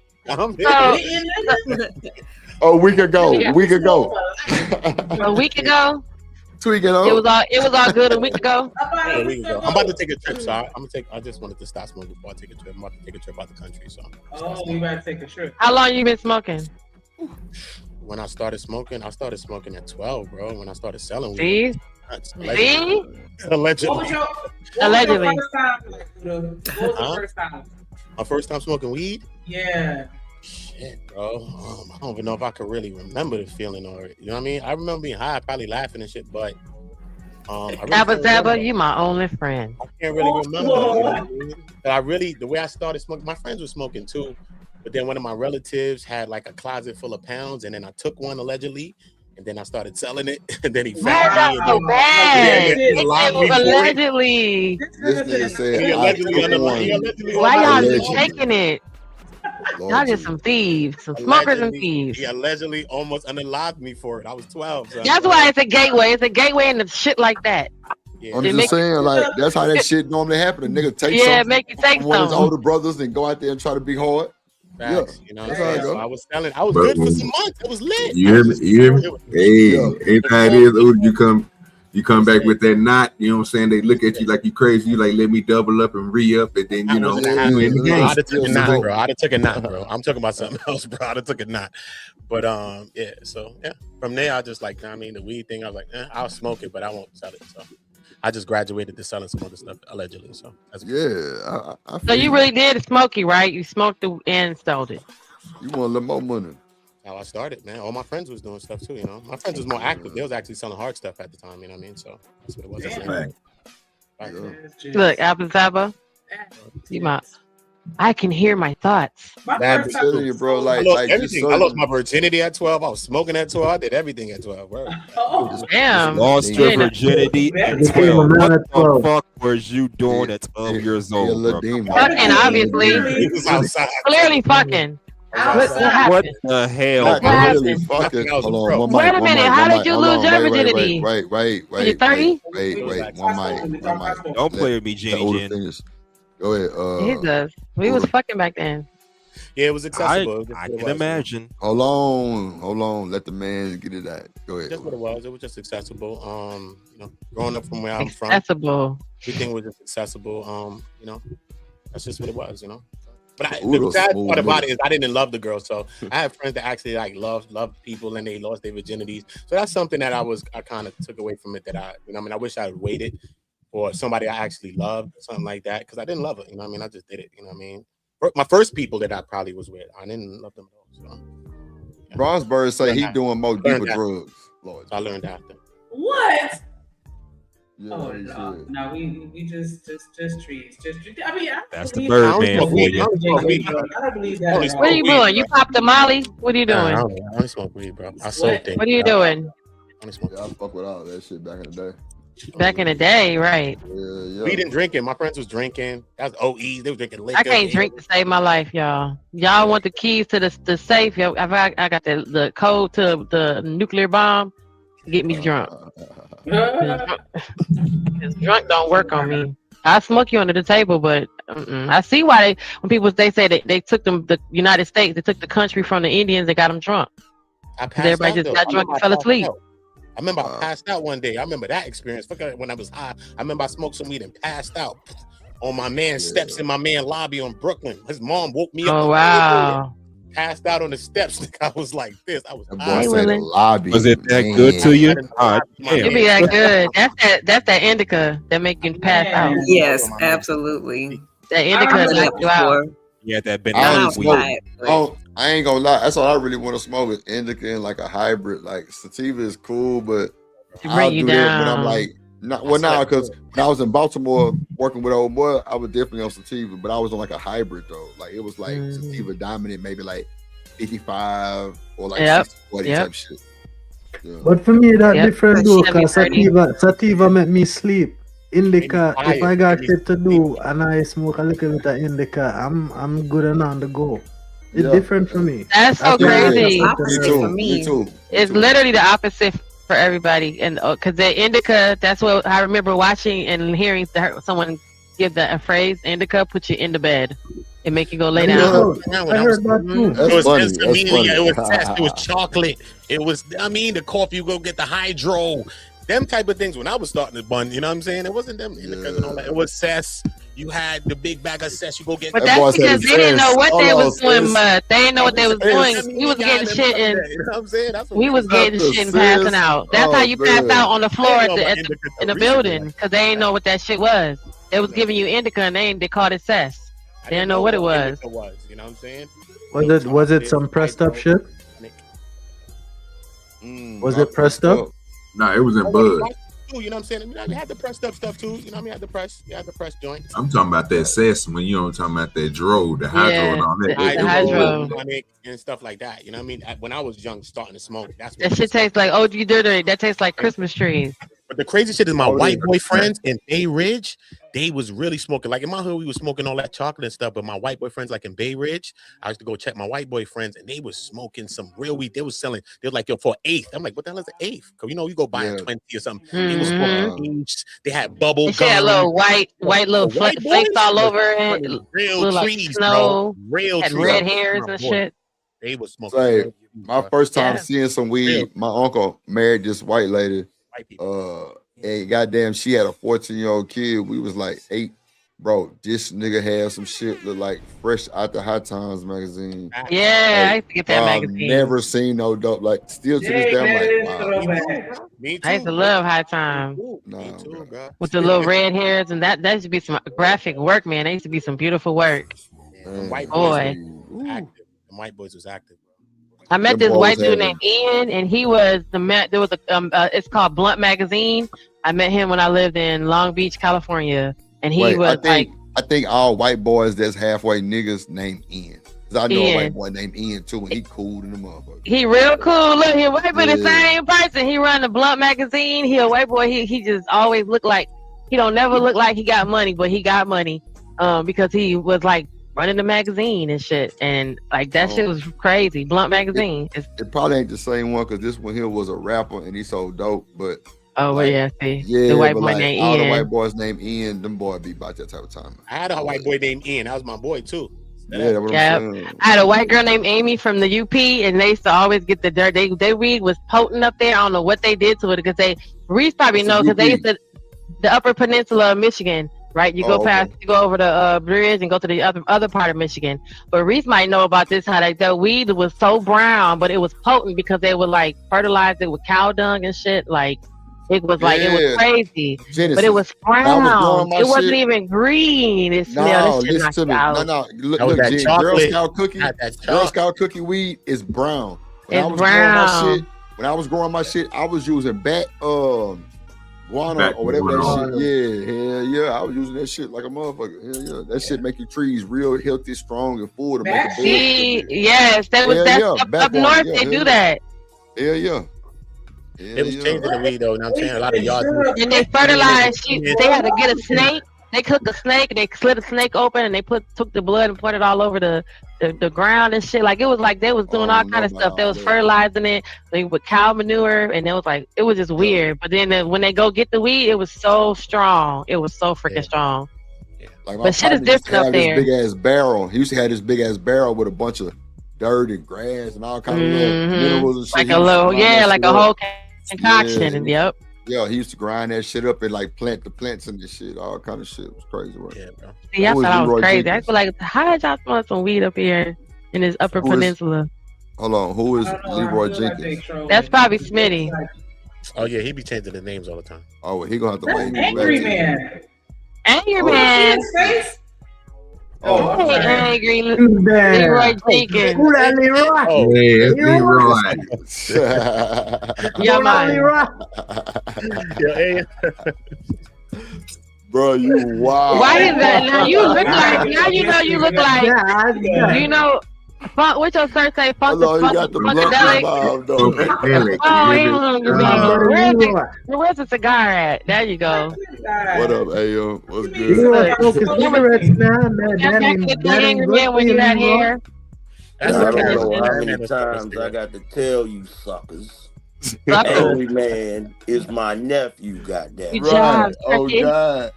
A week ago. A week ago? 2 weeks ago. It was all good a week ago. A week ago. I'm about to take a trip, so I just wanted to stop smoking before I take a trip. I'm about to take a trip out the country, so. Oh, we about to take a trip. How long you been smoking? When I started smoking at 12, bro. When I started selling weed. Allegedly. Allegedly. Allegedly. What was the first time? My first time smoking weed? Yeah. Shit, bro. I don't even know if I could really remember the feeling or, you know what I mean? I remember being high, probably laughing and shit, but Abba Dabba, you my only friend. I can't really remember. You know what I mean? But the way I started smoking, my friends were smoking too. But then one of my relatives had like a closet full of pounds, and then I took one allegedly, and then I started selling it, and then he found me. So bad. Allegedly. This nigga said, why y'all just taking it? Y'all just some thieves, some smokers and thieves. He allegedly almost unalive me for it. I was 12. So that's why it's a gateway. It's a gateway into shit like that. I'm just saying, like, that's how that shit normally happen. A nigga take something make you take one of his something. older brothers and go out there and try to be hard. Facts, you know, that's how it so go. I was selling. I was good for some months. It was lit. You hear me? Hey, ain't how it is. You come back with that knot. You know what I'm saying? They look at you like you crazy. You like, let me double up and re-up, and then you know you in the game. I'd have took a knot, bro. I'd have took a knot, bro. I'm talking about something else, bro. I'd have took a knot. But yeah. So yeah, from there I just like, I mean, the weed thing. I was like, I'll smoke it, but I won't sell it. So I just graduated to selling some other stuff allegedly. So that's so you really did smoky, right? You smoked it and sold it. You want a little more money? How I started, man. All my friends was doing stuff too, you know. My friends was more active. They was actually selling hard stuff at the time, you know what I mean? So that's what it was. Look, Apple Zappa, I can hear my thoughts. I'm telling you, bro. Like, everything. I lost my virginity at 12. I was smoking at 12. I did everything at 12. Bro. Damn. Lost your virginity at 12. What the fuck was you doing at 12 years old, bro? Fucking, obviously. Clearly fucking. What the hell? Wait a minute. How did you lose your virginity? Wait. You 30? Wait. One mic. Don't play with me, Jenny. Go ahead. Jesus. We was fucking back then. Yeah, it was accessible. I can imagine. Hold on. Let the man get it out. Go ahead. That's what it was. It was just accessible. You know, growing up from where I'm from, everything was just accessible. You know, that's just what it was. You know. But the sad part about it is I didn't love the girl. So I have friends that actually like loved people and they lost their virginities. So that's something that I kind of took away from it that I wish I had waited for somebody I actually loved, something like that. Cause I didn't love it. You know what I mean? I just did it. You know what I mean? My first people that I probably was with, I didn't love them at all. So, yeah. Bronsberg say he doing more deeper drugs. Lord. So I learned after. What? Yeah, no, we just trees. I mean, that's the bird man for you. I don't believe that. What are you doing? You popped the Molly? What are you doing? I don't smoke weed, bro. I sold things. What are you doing? I fuck with all that shit back in the day. Back in the day, right? Yeah. We didn't drinking. My friends was drinking. That was OEs. They were drinking liquor. I can't drink to save my life, y'all. Y'all want the keys to the safe? I got the code to the nuclear bomb. Get me drunk. Drunk don't work on me. I smoke you under the table, but I see why when people say that they took the United States, they took the country from the Indians, they got them drunk. Everybody just got drunk and fell asleep. I remember I passed out one day. I remember that experience. When I was high, I remember I smoked some weed and passed out on my man's steps in my man lobby on Brooklyn. His mom woke me up. Oh wow! Passed out on the steps. I was like this. I was high. Lobby. Was it that good to you? It be that good. That's that indica that make you pass out. Yes, absolutely. That indica knock you out. Yeah, that banana weed. I ain't gonna lie. That's all I really want to smoke is indica and like a hybrid. Like sativa is cool, but I'll do that when I'm like, because when I was in Baltimore working with old boy, I was definitely on sativa, but I was on like a hybrid though. Like it was like sativa dominant, maybe like 55 or like 40 type shit. Yeah. But for me, that different though, because sativa make me sleep. Indica, if I got shit to do and I smoke a little bit of indica, I'm good and on the go. It's different for me. That's so crazy. Me too. It's literally the opposite for everybody, and because the indica, that's what I remember watching and hearing someone give a phrase. Indica put you in the bed. It make you go lay down. I heard that too. It was chocolate. It was, the coffee. You go get the hydro. Them type of things when I was starting to bun, you know what I'm saying? It wasn't them indicas and all that. It was cess. You had the big bag of cess. You go get. But that's because they didn't know what they was doing. They didn't know what they was doing. We was getting shit and you know what I'm saying? We was getting shit and passing out. That's how you pass out on the floor in the building because they didn't know what that shit was. They was giving you indica and they called it cess. They didn't know what it was. You know what I'm saying? Was it some pressed up shit? Was it pressed up? Nah, it was in bud. too. You know what I'm saying? I mean, I had the pressed up stuff too. You know what I mean? I had the press joints. I'm talking about that sesame. You know, I'm talking about that dro, the hydro, and all that. The hydro and stuff like that. You know what I mean? When I was young, starting to smoke, that's what that shit tastes like OGDoDirty. That tastes like Christmas trees. But the crazy shit is my white boy friends in Bay Ridge, they was really smoking. Like in my hood, we was smoking all that chocolate and stuff. But my white boy friends, like in Bay Ridge, I used to go check my white boy friends, and they was smoking some real weed. They was selling. They were like, yo, for eighth. I'm like, what the hell is an eighth? Because you know, you go buy a 20 or something. They was smoking. They had bubble gum. They had little white little flakes all over it. Real trees, like snow. Bro. Real had trees. red hairs and shit. They was smoking. Say, my first time seeing some weed, my uncle married this white lady. And goddamn, she had a 14-year-old kid. We was like 8. Bro, this nigga had some shit look like fresh out the High Times magazine. Yeah, I used to get that magazine. Never seen no dope. Like, still to this day, I'm like, wow. Me too, I used to love High Times. With the little red hairs, and that used to be some graphic work, man. That used to be some beautiful work. White boy. White boys was active. I met this white dude named Ian, and he was there was a it's called Blunt Magazine. I met him when I lived in Long Beach, California, and he was I think all white boys that's halfway niggas named Ian. Cause I know a white boy named Ian too, and he cool in the motherfucker. He real cool. Look, he white but the same person. He run the Blunt Magazine. He a white boy. He just always look like he don't never look like he got money, but he got money because he was like running the magazine and shit, and like that shit was crazy. Blunt Magazine. It probably ain't the same one because this one here was a rapper and he sold dope, but see, the white boy named all Ian. the white boys named Ian, them boys be about that type of time. I had a white boy named Ian. That was my boy too. Yeah, I had a white girl named Amy from the UP, and they used to always get the dirt. They weed was potent up there. I don't know what they did to it because Reese probably know because they used to the Upper Peninsula of Michigan. Right, you go you go over the bridge and go to the other part of Michigan. But Reese might know about this. How that weed was so brown, but it was potent because they would like fertilize it with cow dung and shit. Like it was like it was crazy, Genesis. but it was brown. It wasn't shit. even green. It smelled. Listen to me. Look, Girl Scout cookie. Girl Scout cookie weed is brown. When I was growing my shit, I was using guano or whatever that shit. Hell yeah. I was using that shit like a motherfucker. Hell yeah. That shit make your trees real healthy, strong, and full to make a bed. Yes, up north they do that. Hell yeah. It was changing the weed though. Now I'm saying a lot of yards. And they fertilized. They had to get a snake. They cooked a snake. They slit a snake open and they took the blood and put it all over the ground and shit. Like it was like they was doing all kind of stuff. They was fertilizing it with cow manure, and it was just weird. But then when they go get the weed, it was so strong. It was so freaking strong. Like but shit is different up there. Big ass barrel. He used to have this big ass barrel with a bunch of dirt and grass and all kind of minerals and shit. Like a little, like a whole concoction. And yep. Yeah, he used to grind that shit up and like plant the plants and this shit, all kind of shit. It was crazy, right? Yeah, bro. See, I thought I was crazy. I feel like, how did y'all smoke some weed up here in this Upper Peninsula? Hold on, who is Leroy Jenkins? That's probably Smitty. Oh yeah, he be changing the names all the time. Oh, he gonna have to wait. Angry Man. Angry Man. Oh, angry Leroy Jenkins. Who that Leroy? Oh, yeah, Leroy. Bro, you wow. Why is that? Now you look like. Now you know you look like. You know. What's your search say? Funkadelic. Where's the cigar at? There you go. What up, Ayo? What's good? When you had hair. I don't know how many times I got to tell you suckers. Angry Man is my nephew, goddamn. Right. Oh God.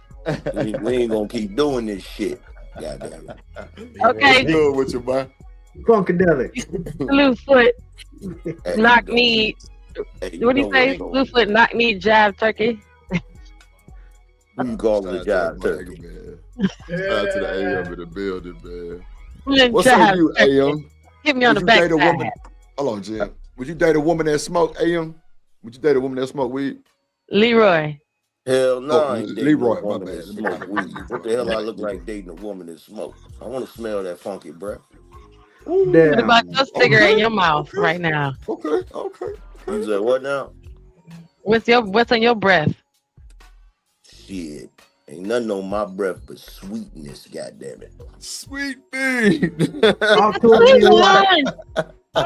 We ain't gonna keep doing this shit. Goddamn it. Okay. Good with you, boy. Funkadelic. Bluefoot. Knock me. What do you say? Bluefoot, knock me, jab turkey. You call it jab turkey. Shout out to the AM in the building, man. What's up, you, AM? Give me on the back side. Hold on, Jim. Would you date a woman that smoke, AM? Would you date a woman that smoke weed? Leroy. Hell no, I ain't dating Leroy, a woman that smoke weed. What the hell I look like dating a woman that smokes? I want to smell that funky breath. What about your cigarette in your mouth right now? Okay. You said what now? What's in your breath? Shit. Ain't nothing on my breath but sweetness, goddammit. Sweet thing. Talk to me, I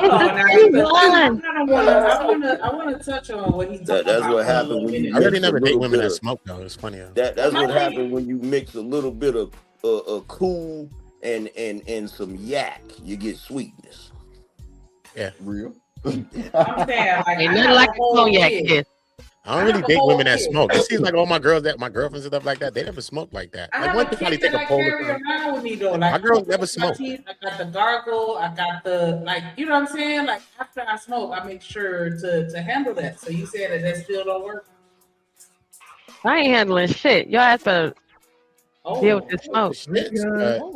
want to touch on what he's talking about. That's what happened when you. I really never date women that smoke though. It's funny. That's what happened when you mix a little bit of cool and some yak. You get sweetness. Yeah, real. I'm saying, like, ain't nothing like a cognac. Yes. I don't really date women that smoke. It seems like all my girls, my girlfriends and stuff like that, they never smoke like that. Like one thing, probably take a poll. Around with me though. Like, my girls never smoke. I got the gargle. I got the you know what I'm saying. Like after I smoke, I make sure to handle that. So you saying that still don't work? I ain't handling shit. Y'all ask for deal with the smoke.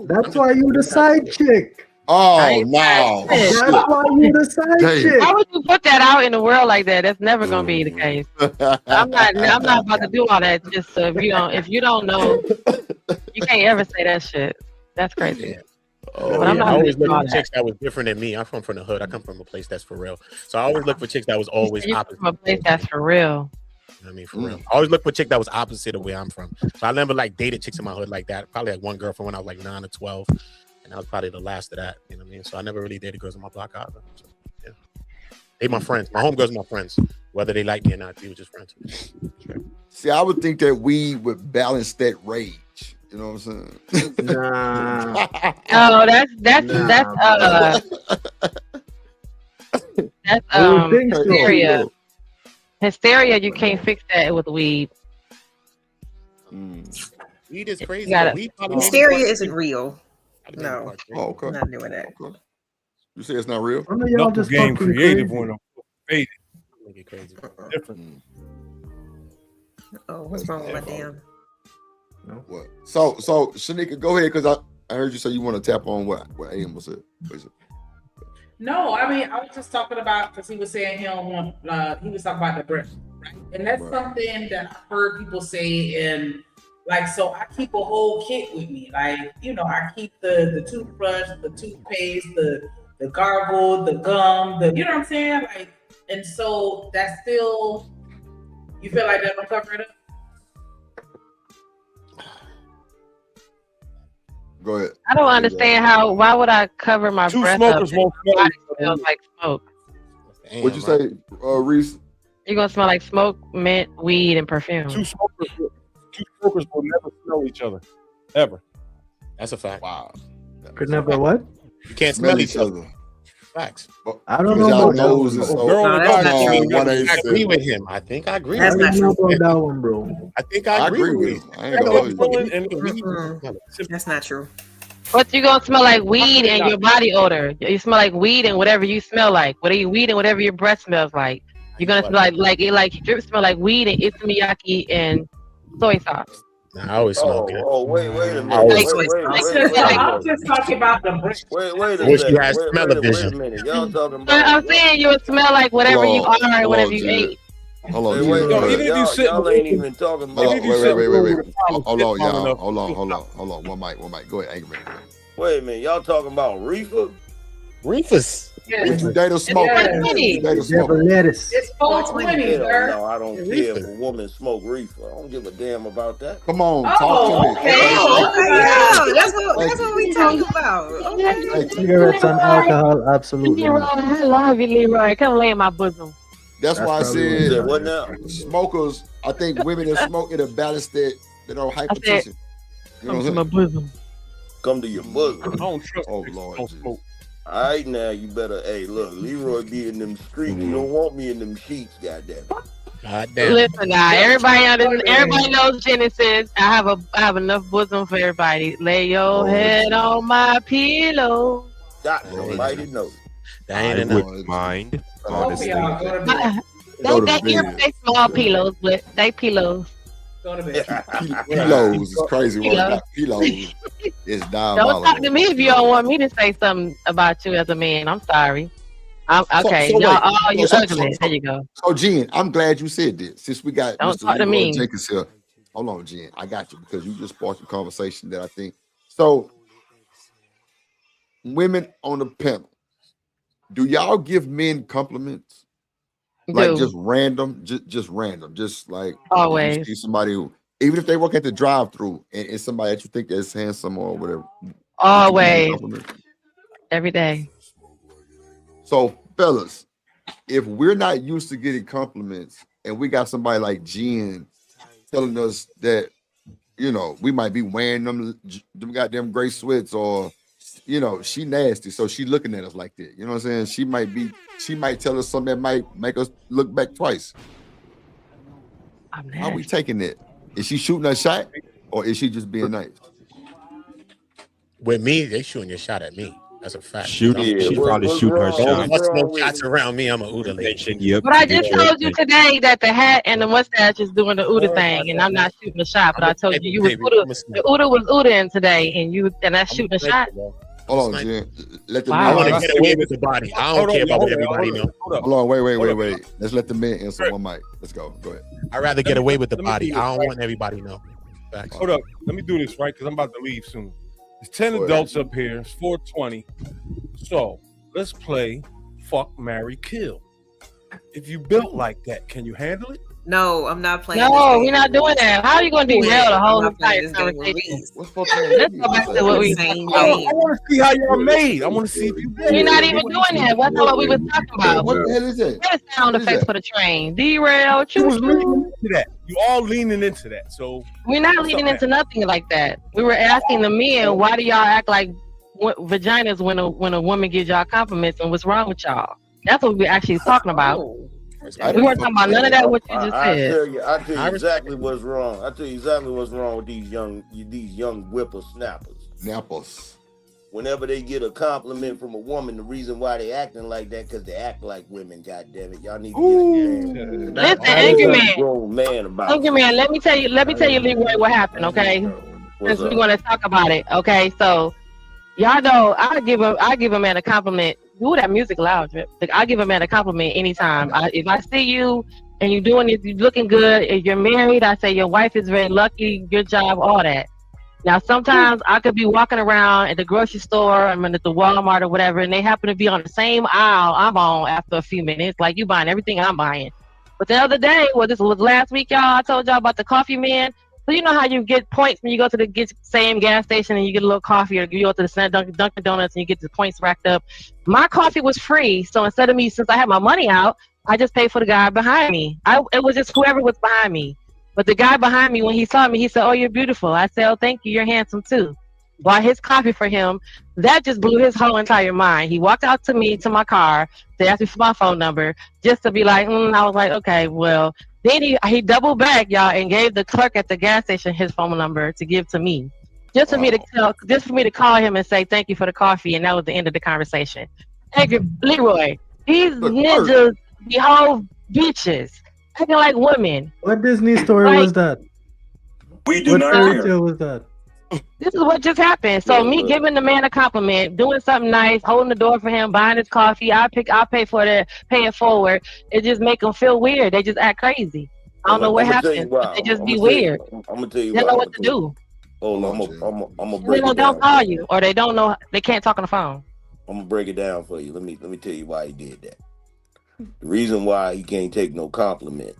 That's why you the side chick. Oh no! That's why you the side chick. Why would you put that out in the world like that? That's never gonna be the case. I'm not about to do all that. Just so if you don't know, you can't ever say that shit. That's crazy. But I'm not always looking for chicks that was different than me. I'm from the hood. I come from a place that's for real. So I always look for chicks that was always opposite. From a place that's for real. I mean, for real. I always look for a chick that was opposite of where I'm from. So I never like dated chicks in my hood like that. Probably had one girlfriend when I was like 9 or 12. And that was probably the last of that, you know what I mean? So I never really dated girls on my block either. So, yeah. They my friends. My homegirls my friends. Whether they like me or not, they were just friends. See, I would think that we would balance that rage. You know what I'm saying? Nah. Oh, that's hysteria. Hysteria, you can't fix that with weed. Weed is crazy. Hysteria isn't real. No. Oh, okay. I'm not doing that. Okay. You say it's not real? I know y'all just game creative when I'm faded. Make it crazy. Different. Oh, what's wrong with my damn? What? So Shanika, go ahead, because I heard you say you want to tap on what AM was it? No, I mean I was just talking about because he was saying he don't want. He was talking about the breath, right? And that's something that I've heard people say and. Like, so I keep a whole kit with me. Like, you know, I keep the toothbrush, the toothpaste, the gargle, the gum, you know what I'm saying? Like, and so that's still, you feel like that don't cover it up? Go ahead. I don't understand why would I cover my breath up if my body smells like smoke? What'd you say, Reese? You're going to smell like smoke, mint, weed, and perfume. Two smokers will never smell each other, ever. That's a fact. Wow. Could never what? You can't smell each other. Facts. I don't know about I agree with him. I think I agree. That's not true about that one, bro. I think I agree with him. That's not true. But you gonna smell like weed and your body odor. You smell like weed and whatever you smell like. Weed and whatever your breath smells like. You're gonna smell like drip smell like weed and itsumiyaki and soy sauce. Nah, I always smoke it. Oh, wait a minute. I'm just talking about the breath. Wait a Wish you had minute. smell-o-vision. Wait a minute. Y'all talking about. I'm saying you would smell like whatever you are and whatever you ate. Hold on. Wait, y'all ain't even talking about. Wait. Hold on, y'all. Hold on. One mic. Go ahead, Angry Man. Wait a minute. Y'all talking about reefer? Reefers. Would you date a smoker? It's 420, sir. No, I don't care if a woman smoke reefer. I don't give a damn about that. Come on, talk to me. That's what we talking about. Okay. Cigarettes and alcohol, absolutely. I love you, Leroy. Come lay in my bosom. That's why I said what now? Smokers. I think women that smoke it'll balance that hypertension. You know come to my bosom. Come to your bosom. I don't trust. Oh Lord. All right, now you better. Hey, look, Leroy be in them streets. You don't want me in them sheets, goddamn. Goddamn. Listen, guys. Everybody knows Genesis. I have enough bosom for everybody. Lay your head on my pillow. Nobody knows. That ain't enough. Mind. Honestly. They small pillows, but they pillows. Pillows is crazy. Pillows is diabolical. Don't talk to me if you don't want me to say something about you as a man. I'm sorry. Okay. So you're ugly. There you go. So Jen, I'm glad you said this. Since we got don't Mr. talk to me. Jenkins here. Hold on, Jen. I got you because you just sparked a conversation that I think. So women on the panel, do y'all give men compliments? Like just random, just random, just like always. see somebody who Even if they work at the drive-through and it's somebody that you think is handsome or whatever. Always. Every day. So, fellas, if we're not used to getting compliments and we got somebody like Jen telling us that, you know, we might be wearing them goddamn gray sweats or, you know, she nasty, so she looking at us like that. You know what I'm saying? She might tell us something that might make us look back twice. How we taking it? Is she shooting a shot or is she just being nice? With me, they shooting your shot at me. That's a fact. She probably shooting her shot. No shots around me. I'm a Uda lady. Yep. But I just told you today that the hat and the mustache is doing the Uda thing, and I'm not shooting a shot. But I told you was Uda. The Uda was Uda today, and that's shooting a shot. Hold on, Jen. Let the I want to get away with the body. I don't care about what everybody knows. Hold on, wait. Let's let the men answer one mic. Let's go. Go ahead. I'd rather get away with the body. I don't want everybody to know. Hold up. Let me do this, right? Because I'm about to leave soon. There's 10 adults up here. It's 4:20. So let's play Fuck, Marry, Kill. If you built like that, can you handle it? No, I'm not playing. No, we're not doing that. How are you going to derail the whole entire conversation? Let's go back to what we were saying. I want to see how y'all made. I want to see if you. You're not even doing that. That's not what we was talking about. What the hell is it? What is sound effects for the train? Derail. You was leaning into that. You all leaning into that. So we're not leaning into nothing like that. We were asking the men, why do y'all act like vaginas when a woman gives y'all compliments, and what's wrong with y'all? That's what we're actually talking about. We weren't talking about none of that. What you just said. I tell you exactly what's wrong. I tell you exactly what's wrong with these young whippersnappers. Whenever they get a compliment from a woman, the reason why they acting like that because they act like women. God damn it, y'all need to listen, angry man. Grown man about angry man. Let me tell you, Leroy, what happened. Okay, since we want to talk about it. Okay, so y'all know I give a man a compliment. Ooh, that music loud, Drip. Like, I give a man a compliment anytime. If I see you and you're doing it, you're looking good. If you're married, I say your wife is very lucky, good job, all that. Now, sometimes I could be walking around at the grocery store, I'm at the Walmart or whatever, and they happen to be on the same aisle I'm on after a few minutes. Like, you buying everything I'm buying. But the other day, this was last week, y'all, I told y'all about the coffee man. So you know how you get points when you go to the same gas station and you get a little coffee, or you go to the Dunkin' Donuts and you get the points racked up. My coffee was free, so instead of me, since I had my money out, I just paid for the guy behind me. It was just whoever was behind me. But the guy behind me, when he saw me, he said, "Oh, you're beautiful." I said, "Oh, thank you. You're handsome too." Bought his coffee for him. That just blew his whole entire mind. He walked out to me, to my car, to ask me for my phone number, just to be like, I was like, okay, well. Then he doubled back, y'all, and gave the clerk at the gas station his phone number to give to me, just for me to call him and say thank you for the coffee, and that was the end of the conversation. Hey, Leroy, these ninjas be whole bitches, acting like women. What Disney story was that? We do not care. What tale was that? This is what just happened. So me giving the man a compliment, doing something nice, holding the door for him, buying his coffee, I'll pay for it, pay it forward. It just make them feel weird. They just act crazy. I don't know what happens. They just be weird. I'm gonna tell you. They don't know what to do. Hold on, I'm gonna break it down. They don't call you, or they don't know. They can't talk on the phone. I'm gonna break it down for you. Let me tell you why he did that. The reason why he can't take no compliment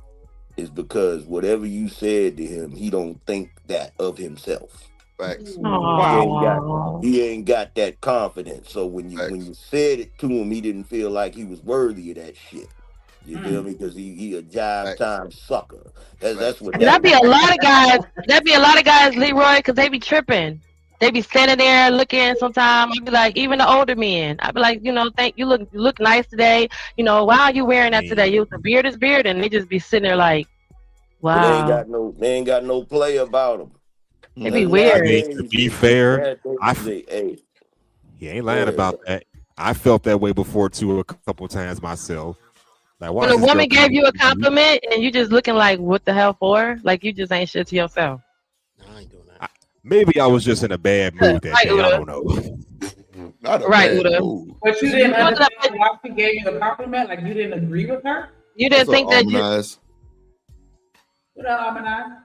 is because whatever you said to him, he don't think that of himself. Facts. He ain't got that confidence. So when you said it to him, he didn't feel like he was worthy of that shit. You feel me? Because he a jive time sucker. That's what. That'd be a lot of guys. That'd be a lot of guys, Leroy, because they be tripping. They be standing there looking. Sometimes I'd be like, even the older men, I'd be like, thank you. Look nice today. Why are you wearing that today? The beard is beard, and they just be sitting there like, wow. They ain't got no play about them. It'd be weird. To be fair, he ain't lying about that. I felt that way before too a couple times myself. Like, when a woman gave you a compliment and you just looking like, what the hell for? Like you just ain't shit to yourself. I ain't doing that. Maybe I was just in a bad mood that day. I don't know. Right, Uda. But you didn't understand why she gave you the compliment? Like you didn't agree with her? You didn't think that you... What up, Almanize?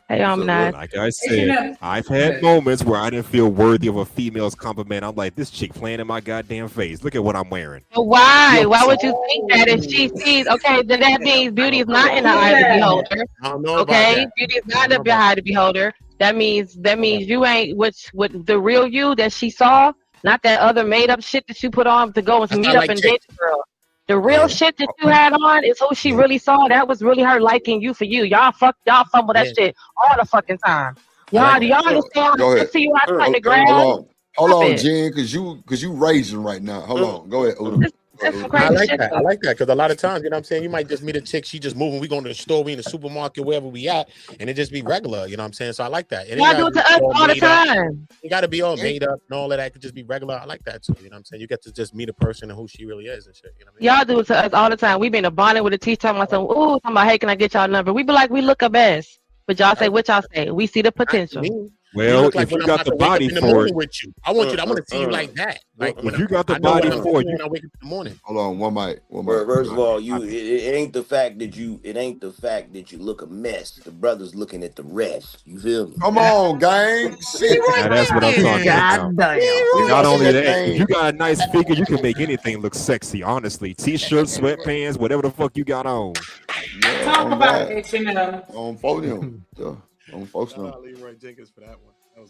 Hey, I'm not. Like I said, I've had moments where I didn't feel worthy of a female's compliment. I'm like, this chick playing in my goddamn face. Look at what I'm wearing. Why? Why would you think that if she sees? Okay, then that means beauty is not in the eye of the beholder. Okay, beauty is not in the eye of the beholder. That means you ain't what the real you that she saw, not that other made up shit that you put on to go and meet up and date the girl. The real shit that you had on is who she really saw. That was really her liking you for you. Y'all fumble that shit all the fucking time. Y'all, do y'all understand how to see you out on the ground? Hold on, Jen, because you raging right now. Hold on, go ahead, Udo. I like that. I like that because a lot of times, you know what I'm saying, you might just meet a chick, she just moving, we going to the store, we in the supermarket, wherever we at, and it just be regular, you know what I'm saying? So I like that. Y'all do it to us all the time. You got to be all made up and all of that. It could just be regular. I like that too, you know what I'm saying? You get to just meet a person and who she really is and shit, you know what I mean? Y'all do it to us all the time. We been a bonding with a teacher talking about something, talking about, hey, can I get y'all number? We be like, we look a mess. But y'all say what y'all say. We see the potential. Well, if you got the body for it, with you, I want to see you like that. Like if you got the body for it, when I wake up in the morning. Hold on, one mic. First of all, it ain't the fact that you look a mess. The brother's looking at the rest. You feel me? Come on, gang. Now that's what I'm talking about. Not only that, if you got a nice figure, you can make anything look sexy. Honestly, t-shirts, sweatpants, whatever the fuck you got on. Talk about H&M. On podium. On folks know.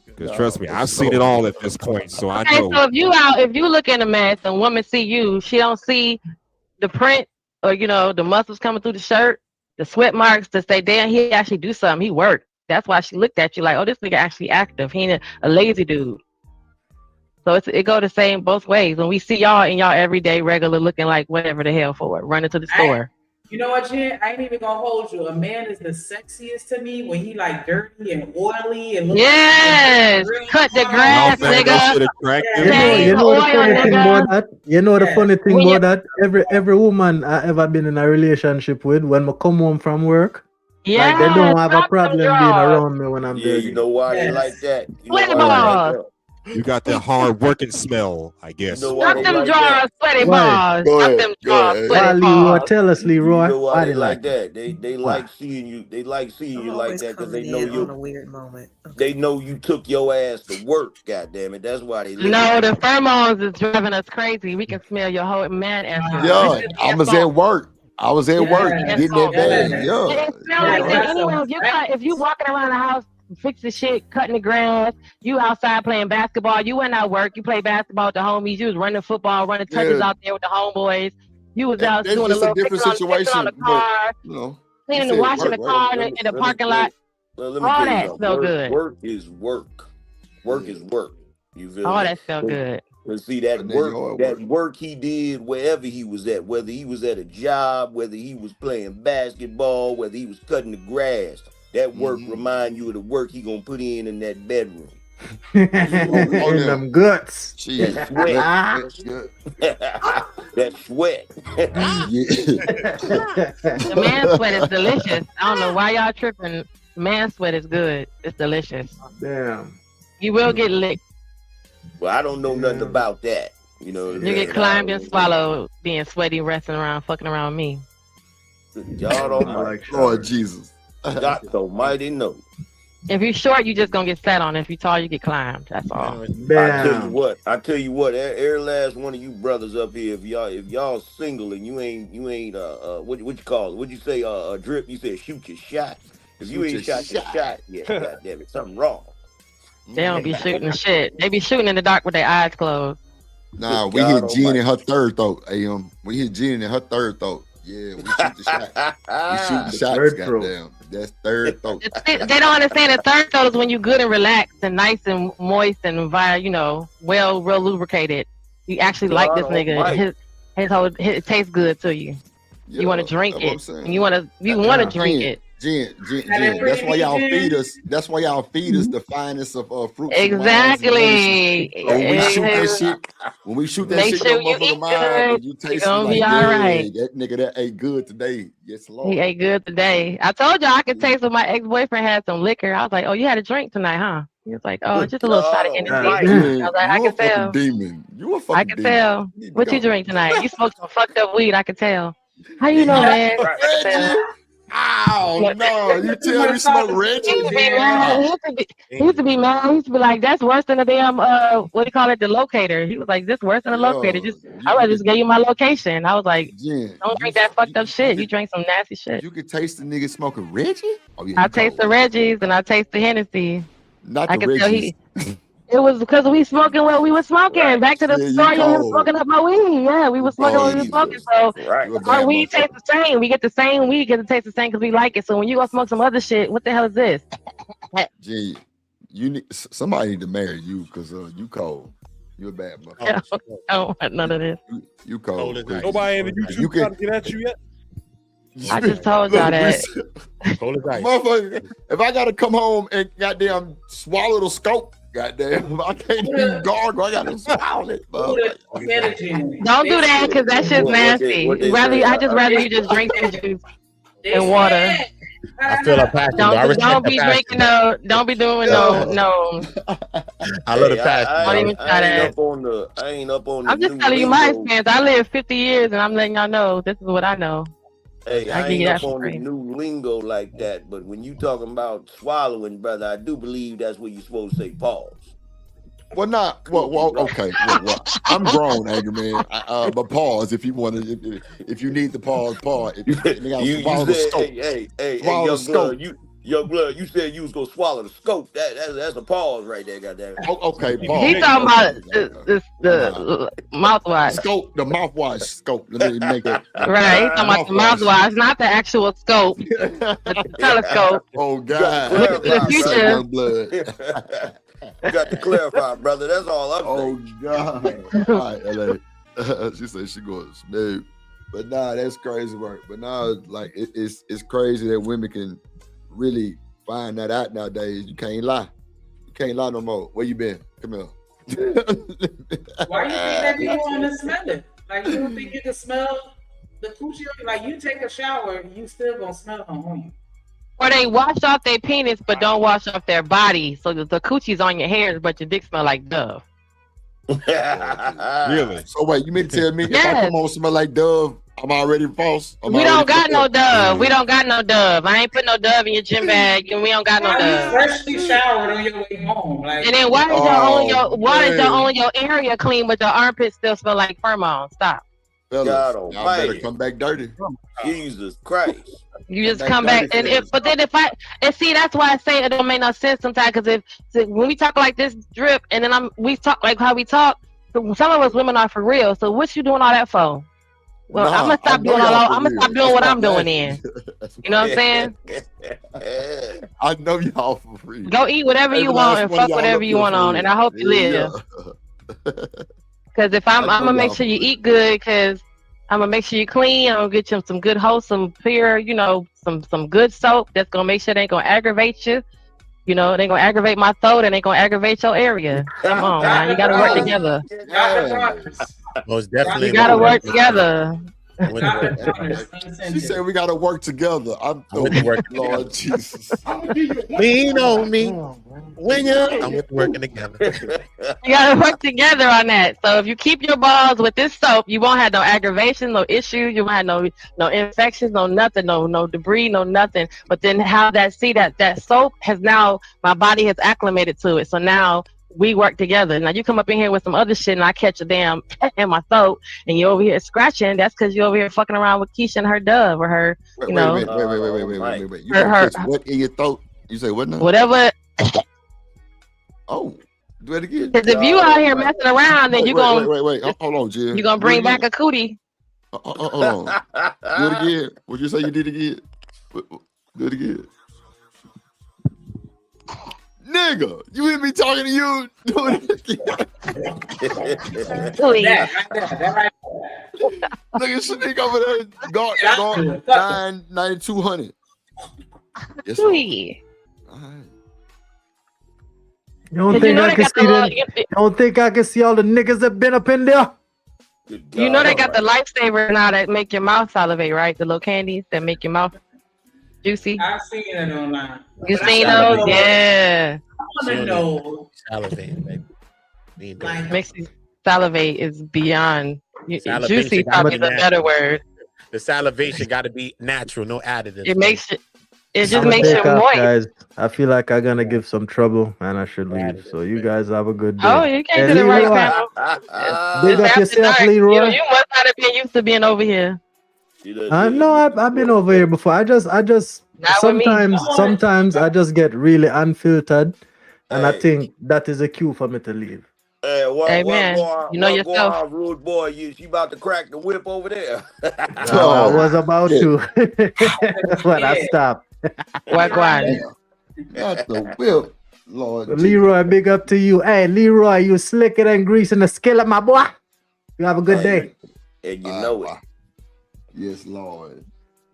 Because trust me, I've seen it all at this point, so I know. So if you look in a mess and woman see you, she don't see the print or the muscles coming through the shirt, the sweat marks to say, damn, he actually do something. He worked. That's why she looked at you like, oh, this nigga actually active. He ain't a lazy dude. So it go the same both ways. When we see y'all in y'all everyday regular looking like whatever the hell for it, running to the store. You know what, Jen? I ain't even gonna hold you. A man is the sexiest to me when he like dirty and oily and cut the grass, nigga. You know the funny thing about that? Every woman I ever been in a relationship with, when I come home from work, like they don't have a problem being around me when I'm dirty. You know why they like that? You got that hard working smell, I guess. Stop them drawers, sweaty balls. Stop them drawers, sweaty balls. Tell us, Leroy. You know why they like that? They like seeing you. They like seeing you like that because they know you. A weird moment. They know you took your ass to work. God damn it! That's why they. No, the pheromones is driving us crazy. We can smell your whole man ass. Yeah, I was at work. Getting that bag. Yeah. It smell like that anyway. If you walking around the house, fixing shit, cutting the grass, you outside playing basketball, you went out work, you play basketball with the homies, you was running football, running touches out there with the homeboys, you was out doing a little different situation on the car, cleaning and washing the car in the parking lot. All that smell good. Work is work. Work is work. You feel all me? that smell good. But see that work he did wherever he was at, whether he was at a job, whether he was playing basketball, whether he was cutting the grass. That work remind you of the work he gonna put in that bedroom. In them guts. That sweat. That sweat. The man sweat is delicious. I don't know why y'all tripping. Man sweat is good. It's delicious. Damn. You will get licked. Well, I don't know nothing about that. You know. You get climbed and swallowed, being sweaty, wrestling around, fucking around me. Y'all don't like Lord Jesus. God almighty no. If you're short, you just gonna get sat on. If you're tall, you get climbed. That's all. I tell you what, every last one of you brothers up here, if y'all single and you ain't what you call it? What'd you say? Drip? You said shoot your shot. If you ain't shot your shot, yeah, God damn it, something wrong. They don't be shooting shit. They be shooting in the dark with their eyes closed. Nah, we hit Jen in her third throat. We hit Jen in her third throat. Yeah, we shoot the shot. We shoot the shots, goddamn. That's third throat. They don't understand that third throat is when you good and relaxed and nice and moist and well lubricated. You actually like this nigga. It tastes good to you. Yeah, you want to drink it. And you want to drink it. Jen, that's why y'all feed us. That's why y'all feed us the finest of fruits. Exactly. When we shoot that shit, sure you eat good. You taste gonna like, be all right. That nigga that ate good today. Yes, Lord. He ate good today. I told y'all I could taste when my ex-boyfriend had some liquor. I was like, "Oh, you had a drink tonight, huh?" He was like, "Oh, just a little shot of Hennessy." I was like, "I can tell." Demon. You a fucking I can tell. What you drink tonight? You smoked some fucked up weed. I can tell. How you know, man? Oh no! You tell me smoke Reggie? He used to be mad. He used to be mad. He used to be like, "That's worse than the damn what do you call it? The locator." He was like, "This worse than the locator." I would just give you my location. I was like, "Don't drink that fucked up shit. You drink some nasty shit." You could taste the nigga smoking Reggie. Oh yeah. I taste the Reggies and I taste the Hennessy. Not I the could tell Reggies. It was because we smoking what we were smoking. Right. Back to the story of him smoking up my weed. Yeah, we were smoking what we were smoking. So our weed tastes the same. We get the same weed, get to taste the same because we like it. So when you go smoke some other shit, what the hell is this? Gee, you need somebody need to marry you because you cold. You a bad motherfucker. I don't want none of this. You cold. Nobody in the YouTube trying to get at you yet? I just told y'all that. Motherfucker, if I gotta come home and goddamn swallow the scope, goddamn, I can't even gargle. I gotta swallow it. Don't do that because that shit's nasty. I just rather you just drink the juice and water. I feel a passion. Don't be drinking no. Don't be doing no. I love the passion. Don't even try that. I ain't up on the I'm just telling you my experience. I lived 50 years and I'm letting y'all know this is what I know. Hey, I ain't up on the new lingo like that, but when you talking about swallowing, brother, I do believe that's where you're supposed to say pause. Well, not well. Okay, well, I'm grown, Angry Man. But pause if you want to. If you need the pause. If you said, hey, young blood, you said you was gonna swallow the scope. That's a pause right there, goddamn. Okay, pause. He talking about the mouthwash. Scope, the mouthwash scope. Let me make it. Right, he's talking about the mouthwash, not the actual scope. The telescope. Oh God! Look at the future. Blood. You got to clarify, brother. That's all I'm saying. God! All right, LA. She said she going smooth, but nah, that's crazy work. But now, like it's crazy that women can really find that out nowadays. You can't lie. You can't lie no more. Where you been? Come here. Why you think that people want to smell it? Like you don't think you can smell the coochie? Like you take a shower, you still gonna smell them on you. Or they wash off their penis but don't wash off their body, so the coochie's on your hairs, but your dick smell like Dove. Really? So wait, you mean to tell me if I come on smell like Dove, I'm already false? We don't got no Dove. We don't got no Dove. I ain't put no Dove in your gym bag, and we don't got no Dove. Freshly showered on your way home, like. And then why is your area clean, but your armpits still smell like pheromone? Stop. Fellas, y'all better come back dirty. Jesus Christ. You just come back and see that's why I say it don't make no sense sometimes because when we talk like this drip and then we talk like how we talk, some of us women are for real. So what you doing all that for? Well, I'm gonna stop doing what I'm doing then. You know what I'm saying? I know y'all for free. Go eat whatever you want and fuck whatever you want on, and I hope you live. Because if I'm gonna make sure you eat good, because I'm gonna make sure you clean. I'm gonna get you some good wholesome, pure, some good soap that's gonna make sure they ain't gonna aggravate you. They ain't gonna aggravate my throat and they gonna aggravate your area. Come on, man. You gotta work together. Most definitely. You gotta work together. She said we gotta work together. I'm working, Lord Jesus. Lean on me when I'm working together. You gotta work together on that. So if you keep your balls with this soap, you won't have no aggravation, no issues. You won't have no infections, no nothing, no debris, no nothing. But then how that soap has now my body has acclimated to it. So now we work together. Now you come up in here with some other shit and I catch a damn in my throat and you're over here scratching. That's because you're over here fucking around with Keisha and her Dove or her, Wait. You catch what in your throat? You say what now? Whatever. Oh, do it again. Because if you out here messing around, then you're going to... Wait. Hold on, Jill. You're going to bring back a cootie. Hold on. Do it again. What you say you did again? Do it again. Nigga, you hear me talking to you? Doing it again. Nigga, Shanique over there gone 9,200. Yes, sweet. You don't think I can see them? You don't think I can see all the niggas that been up in there? You know they got the lifesaver now that make your mouth salivate, right? The little candies that make your mouth juicy. I've seen it online. You seen those? Yeah. I want to know. Salivate, baby. Makes you salivate is beyond. Juicy probably the better word. The salivation got to be natural, no additives. It makes it. It just I'ma makes take you off, moist. guys. I feel like I'm gonna give some trouble and I should leave. So you guys have a good day. Oh, you came Hey, to the right Leroy. panel. Big It's up after yourself, dark. Leroy. You must not have been used to being over here. No, I've been over here before. I just Not with me. sometimes I just get really unfiltered, and I think that is a cue for me to leave. Hey, what Amen. You know yourself. on, rude boy? You about to crack the whip over there? I was about to, but I stopped. What? Not the whip, Lord. Leroy, big up to you. Hey, Leroy, you slicker than grease in the skillet, my boy. You have a good day. And you know it. Yes, Lord.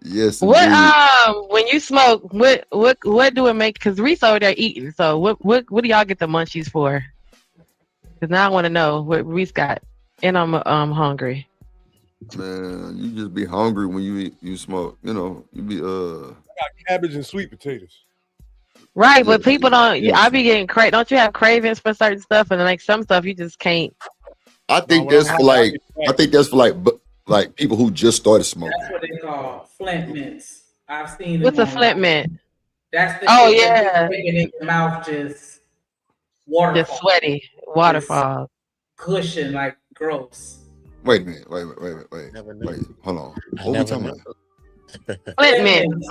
Yes. What indeed. when you smoke, what do it make? Because Reese over there eating. So what do y'all get the munchies for? Because now I want to know what Reese got, and I'm hungry. Man, you just be hungry when you smoke. You know, you be I got cabbage and sweet potatoes. Right, but people don't. I be getting Don't you have cravings for certain stuff, and like some stuff you just can't. I think that's for like people who just started smoking. That's what they call flint mints. I've seen. What's a flint mint? That's the. Oh yeah. In your mouth, just waterfall. Just sweaty waterfall. Cushion like gross. Wait a minute. Wait. Hold on. What we talking about? Flint mint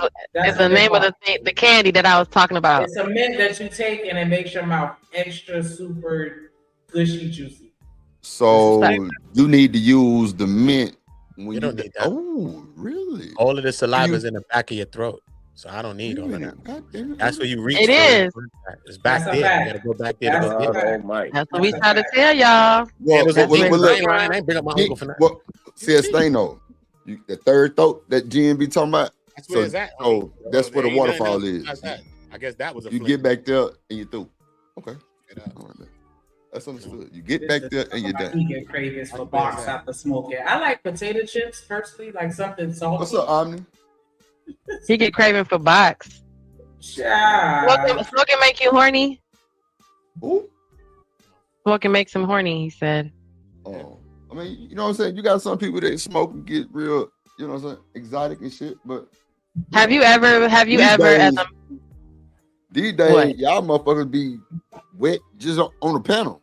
is the name of the candy that I was talking about. It's a mint that you take and it makes your mouth extra super gushy juicy. So you need to use the mint when You don't need that. Oh, really? All of the saliva is in the back of your throat, so I don't need all of that. That's where you reach. It is. It's back there. You gotta go back there to go get it. That's what we try to tell y'all. I ain't bring up my uncle for nothing. See, that's thing though. The third throat that Jen be talking about. That's where it's at. Oh, that's where the Ain't nothing waterfall else is. besides that. I guess that was a You flip. get back there and you through. Okay. All right, that's understood. You get back there and you're done. You get cravings for box after smoking. I like potato chips personally, like something salty. What's up, Omni? He get craving for box. Smoking make you horny? Who? Smoking makes him horny, he said. Oh, I mean, you know what I'm saying? You got some people that smoke and get real, you know what I'm saying, exotic and shit, but Have you ever these days, What? y'all motherfuckers be wet just on the panel.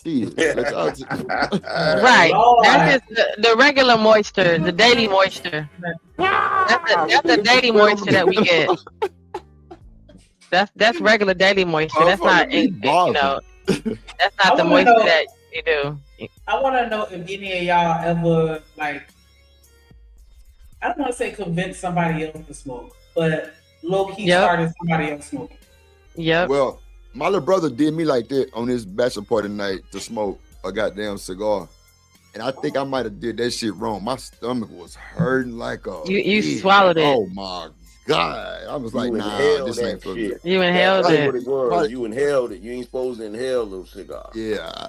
Shit. Right. That's just the regular moisture, the daily moisture. That's the daily moisture that we get. That's regular daily moisture. That's not that's not the moisture that you do. I want to know if any of y'all ever like, I don't want to say convince somebody else to smoke, but low key started somebody else smoking. Yep. Well, my little brother did me like that on his bachelor party night to smoke a goddamn cigar. And I think I might have did that shit wrong. My stomach was hurting like a You swallowed it. Oh my God. I was like, nah, this ain't for me. You inhaled That's it. what it was. You inhaled it. You ain't supposed to inhale those cigars. Yeah,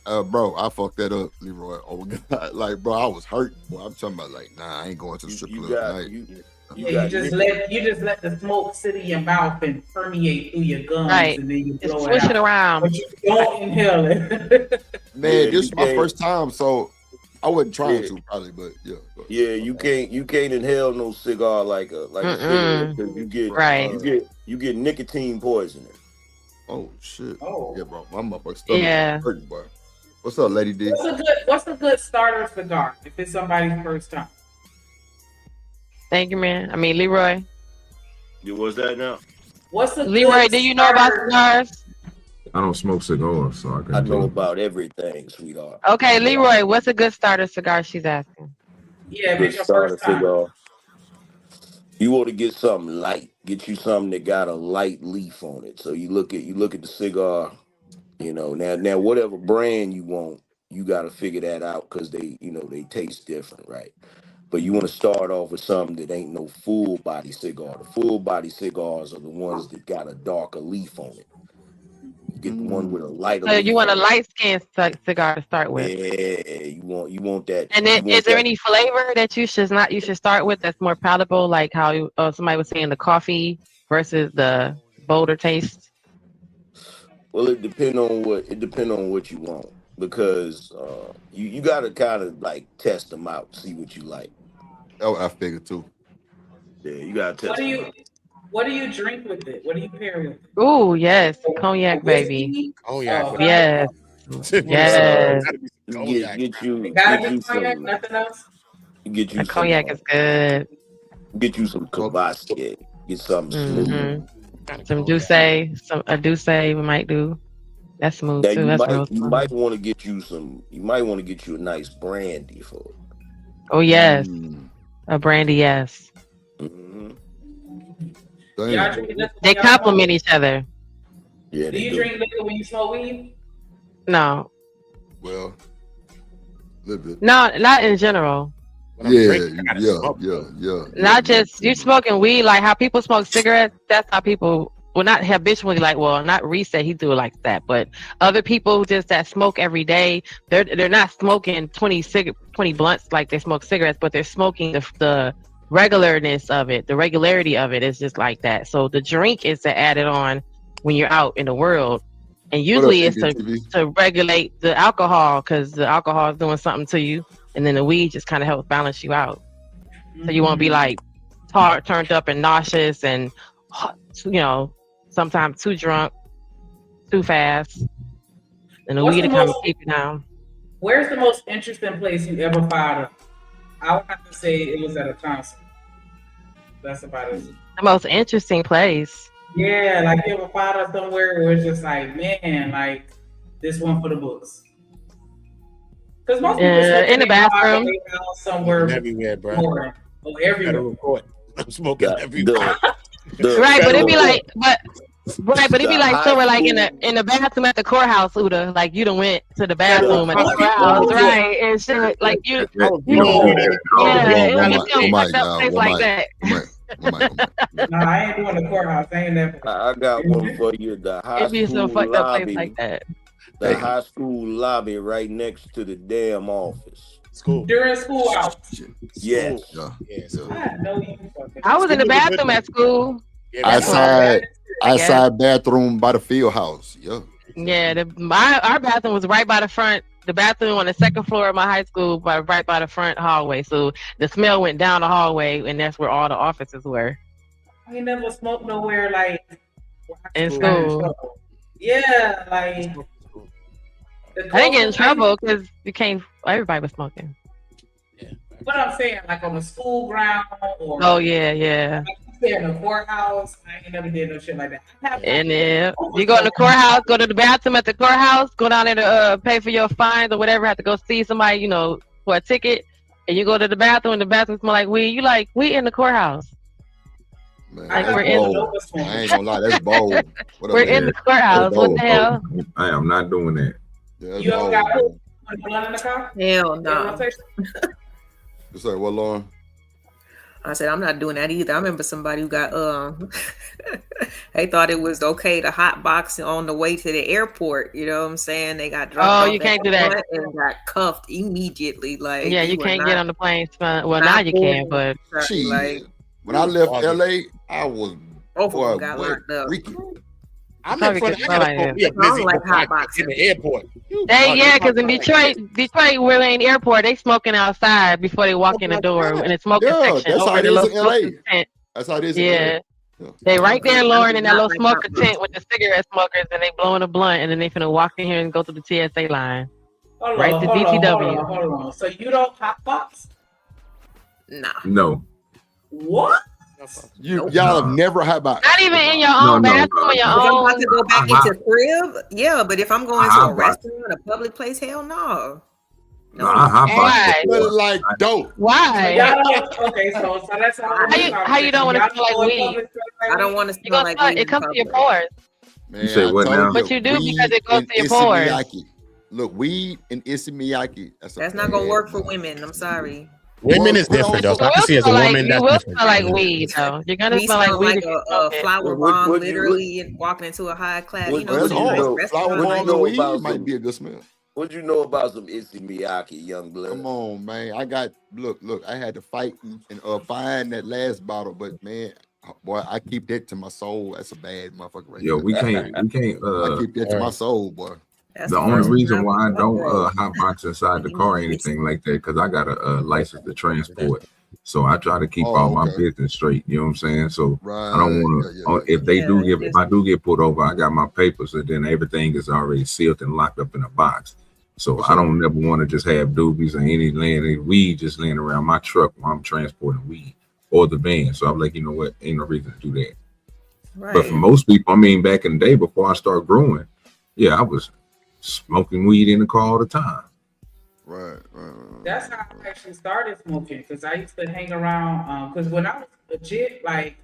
bro, I fucked that up, Leroy. Oh God, like, bro, I was hurting. Boy, I'm talking about like, nah, I ain't going to the strip club tonight. You just let the smoke sit in your mouth and permeate through your gums, Right. and then you Just blow swish it it out. around. But you don't inhale it. Man, this is my first time, so I wasn't trying to probably, but yeah. Yeah, you can't inhale no cigar like a cigarette, 'cause you get you get nicotine poisoning. Oh shit. Oh. Yeah, bro. My motherfucker's stomach Yeah. hurting, bro. What's up, Lady D? What's a good starter cigar if it's somebody's first time? Thank you, man. I mean, Leroy. What's that now? What's a Leroy, good do you know about starter- cigars? I don't smoke cigars, so I can. I know about everything, sweetheart. Okay, Leroy, what's a good starter cigar? She's asking. Yeah, Good it's your starter first time. cigar. You want to get something light. Get you something that got a light leaf on it. So you look at the cigar. You know, now whatever brand you want, you got to figure that out because they taste different, right? But you want to start off with something that ain't no full body cigar. The full body cigars are the ones that got a darker leaf on it. You get the one with a lighter. So leaf you want a on it. light skinned cigar to start with. Yeah, you want that. And then, is there any flavor that you should start with that's more palatable, like how somebody was saying the coffee versus the bolder taste? Well, it depend on what you want, because you got to kind of like test them out, see what you like. I figured too. Yeah, you gotta test. What do you drink with it? What do you pair with it? Oh yes, cognac, baby. Cognac. Yes. Yes. Get you Cognac, some. nothing else. Get you The cognac is good. Get you some Kvassier. Get something smooth. Some a Douce we might do. That's smooth Now, too. That's real you smooth. might want to get you some. You might want to get you a nice brandy for it. Oh yes, a brandy. Yes. They complement each other. Yeah. Do you drink liquor when you smoke weed? No. Well, a little bit. No, not in general. Yeah. Not just you smoking weed, like how people smoke cigarettes. That's how people, well, not habitually, like, well, not Reset, he do it like that, but other people just that smoke every day, they're not smoking 20 blunts like they smoke cigarettes, but they're smoking the regularness of it, the regularity of it is just like that. So the drink is to add it on when you're out in the world, and usually it's to regulate the alcohol, because the alcohol is doing something to you, and then the weed just kind of helps balance you out, so you won't be like turned up and nauseous and, you know, sometimes too drunk too fast, and the weed to kind of keep you down. Where's the most interesting place you ever fired up? I would have to say it was at a concert. That's about it. The most interesting place. Yeah, like you ever fired up somewhere where it's just like, man, like this one for the books. Because most people in the bathroom, somewhere everywhere, bro. Oh, everywhere. I'm smoking everywhere. Right, but it'd be like, but it'd be like somewhere like in the bathroom at the courthouse, Uda. Like you done went to the bathroom at the courthouse, right? And shit, like you know, yeah, it would be some fucked up place like that. No, I ain't doing the courthouse. I ain't never. I got one for you. The high It'd be school some fucked up lobby. place like that. The high school lobby right next to the damn office. School. During school hours. Yes. I was in the bathroom at school. Outside bathroom by the field house. Yeah. Yeah, our bathroom was right by the front. The bathroom on the second floor of my high school, right by the front hallway. So the smell went down the hallway, and that's where all the offices were. I ain't never smoked nowhere like in school. Yeah, like I didn't get in trouble because everybody was smoking. What I'm saying, like on the school ground or yeah. Like in the courthouse, I ain't never did no shit like that. And if you go in the courthouse, go to the bathroom at the courthouse, go down there to pay for your fines or whatever, have to go see somebody, you know, for a ticket, and you go to the bathroom and the bathroom smell like weed. You like, we in the courthouse. Man, like we're in the, I ain't gonna lie, that's bold. We're in the courthouse. What the hell? I am not doing that. You ever got put in the car? Hell no. You say what, Lauren? I said I'm not doing that either. I remember somebody who got they thought it was okay to hot box on the way to the airport. You know what I'm saying? They got drunk. Oh, you can't do that. And got cuffed immediately. Like yeah, you can't get on the plane. Well, now you can, but like when I left LA, I was both of them got locked up. I'm in front. I gotta be a busy in the airport. Because in Detroit really ain't airport. They smoking outside before they walk in the door in the smoking section. That's how it is in LA. That's how it is. Yeah. They right there, Lauren, in that little smoker tent with the cigarette smokers, and they blowing a blunt, and then they finna walk in here and go through the TSA line. Hold right on, to hold DTW. on, hold on. So you don't hot box? Nah. No. What? Y'all have never had about not even in your own bathroom or your If I'm own. about to go back into crib, yeah, but if I'm going to a restaurant, a public place, hell no. But like dope. Why? Okay, so that's how you don't want to smell like weed? I don't want to smell like weed. It comes to your pores. Man, you say what now? But you do because it goes to your pores. Look, weed and Issey Miyake. That's not gonna work for women. I'm sorry. Women is different though. I can see as a woman you that's will different. smell like weed though. You're gonna smell like weed. A flower bomb, literally, and walking into a high class. You know, flower bomb and weed might be a good smell. What you know about some Issey Miyake, young blood? Come on, man. I got look. I had to fight and find that last bottle, but man, boy, I keep that to my soul. That's a bad motherfucker right Yo, we can't. I keep that to my soul, boy. The only reason why I don't hot box inside the car or anything like that, because I got a license to transport. So I try to keep all my business straight. You know what I'm saying? So I don't want to. If I do get pulled over, I got my papers, and then everything is already sealed and locked up in a box. So I don't never want to just have doobies or any weed just laying around my truck while I'm transporting weed or the van. So I'm like, you know what? Ain't no reason to do that. Right. But for most people, I mean, back in the day before I started growing, I was smoking weed in the car all the time. Right. That's how I actually started smoking, because I used to hang around. Because when I was legit, like,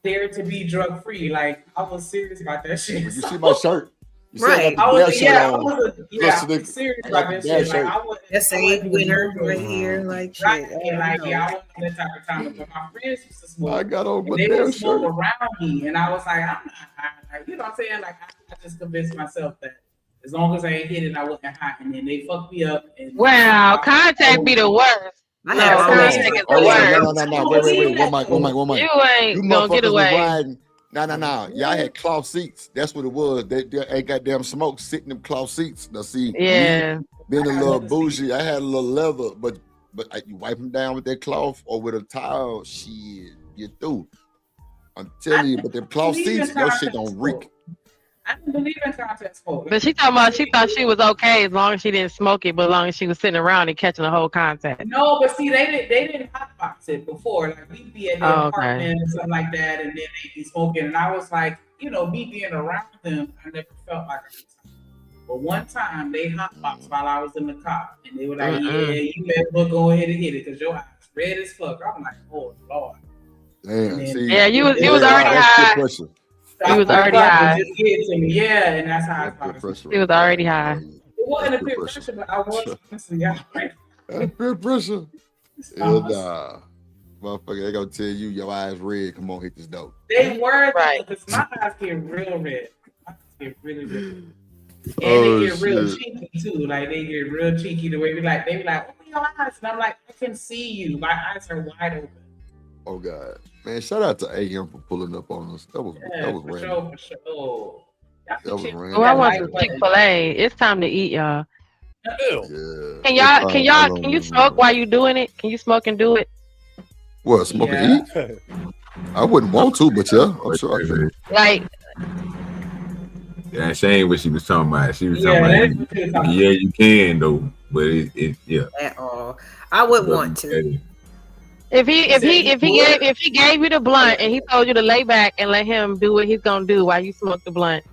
there to be drug free, like, I was serious about that shit. You see my shirt? Right. I was serious about that shit. Like, I was that's a winner right here, like shit. Right. I wasn't that type of time, but my friends used to smoke. I got on my they damn would smoke shirt around me, and I was like, I'm not high. Like, you know what I'm saying? Like, I just convinced myself that as long as I ain't hit it, I wasn't high. And then they fucked me up. And wow, contact be the worst. I have contact is the worst. No. Wait. One mic. You ain't gonna get away. No. Y'all had cloth seats. That's what it was. They ain't goddamn smoke sitting in them cloth seats. Now see, being a little bougie, I had a little leather, but you wipe them down with that cloth or with a towel, shit, you through. I'm telling you, but them cloth seats, your shit don't reek. I didn't believe in contact smoke. But she thought she was okay as long as she didn't smoke it, but as long as she was sitting around and catching the whole contact. No, but see, they didn't hotbox it before. Like, we'd be at their apartment and something like that, and then they'd be smoking. And I was like, me being around them, I never felt like I was high. But one time they hotboxed while I was in the car, and they were like, you better go ahead and hit it because your eyes red as fuck. I'm like, oh Lord. Damn. You was already high. He was already high. Yeah, and that's how I started. He was already high. It wasn't a peer pressure, but I was listening. Peer pressure. Motherfucker, they gonna tell you your eyes red. Come on, hit this dope. They were right. Because my eyes get real red. My eyes get really red. And they get real cheeky too. Like, they get real cheeky the way they be like, open your eyes. And I'm like, I can see you. My eyes are wide open. Oh God, man! Shout out to AM for pulling up on us. That was random. For sure. That was random. Oh, I want some Chick-fil-A. It's time to eat, y'all. Yeah. Can you smoke while you doing it? Can you smoke and do it? What, smoke and eat? I wouldn't want to, but I'm sure I could. Like. Yeah, she ain't what she was talking about. She was talking about, you can though, but At all, I would want to. If he gave you the blunt and he told you to lay back and let him do what he's gonna do while you smoke the blunt,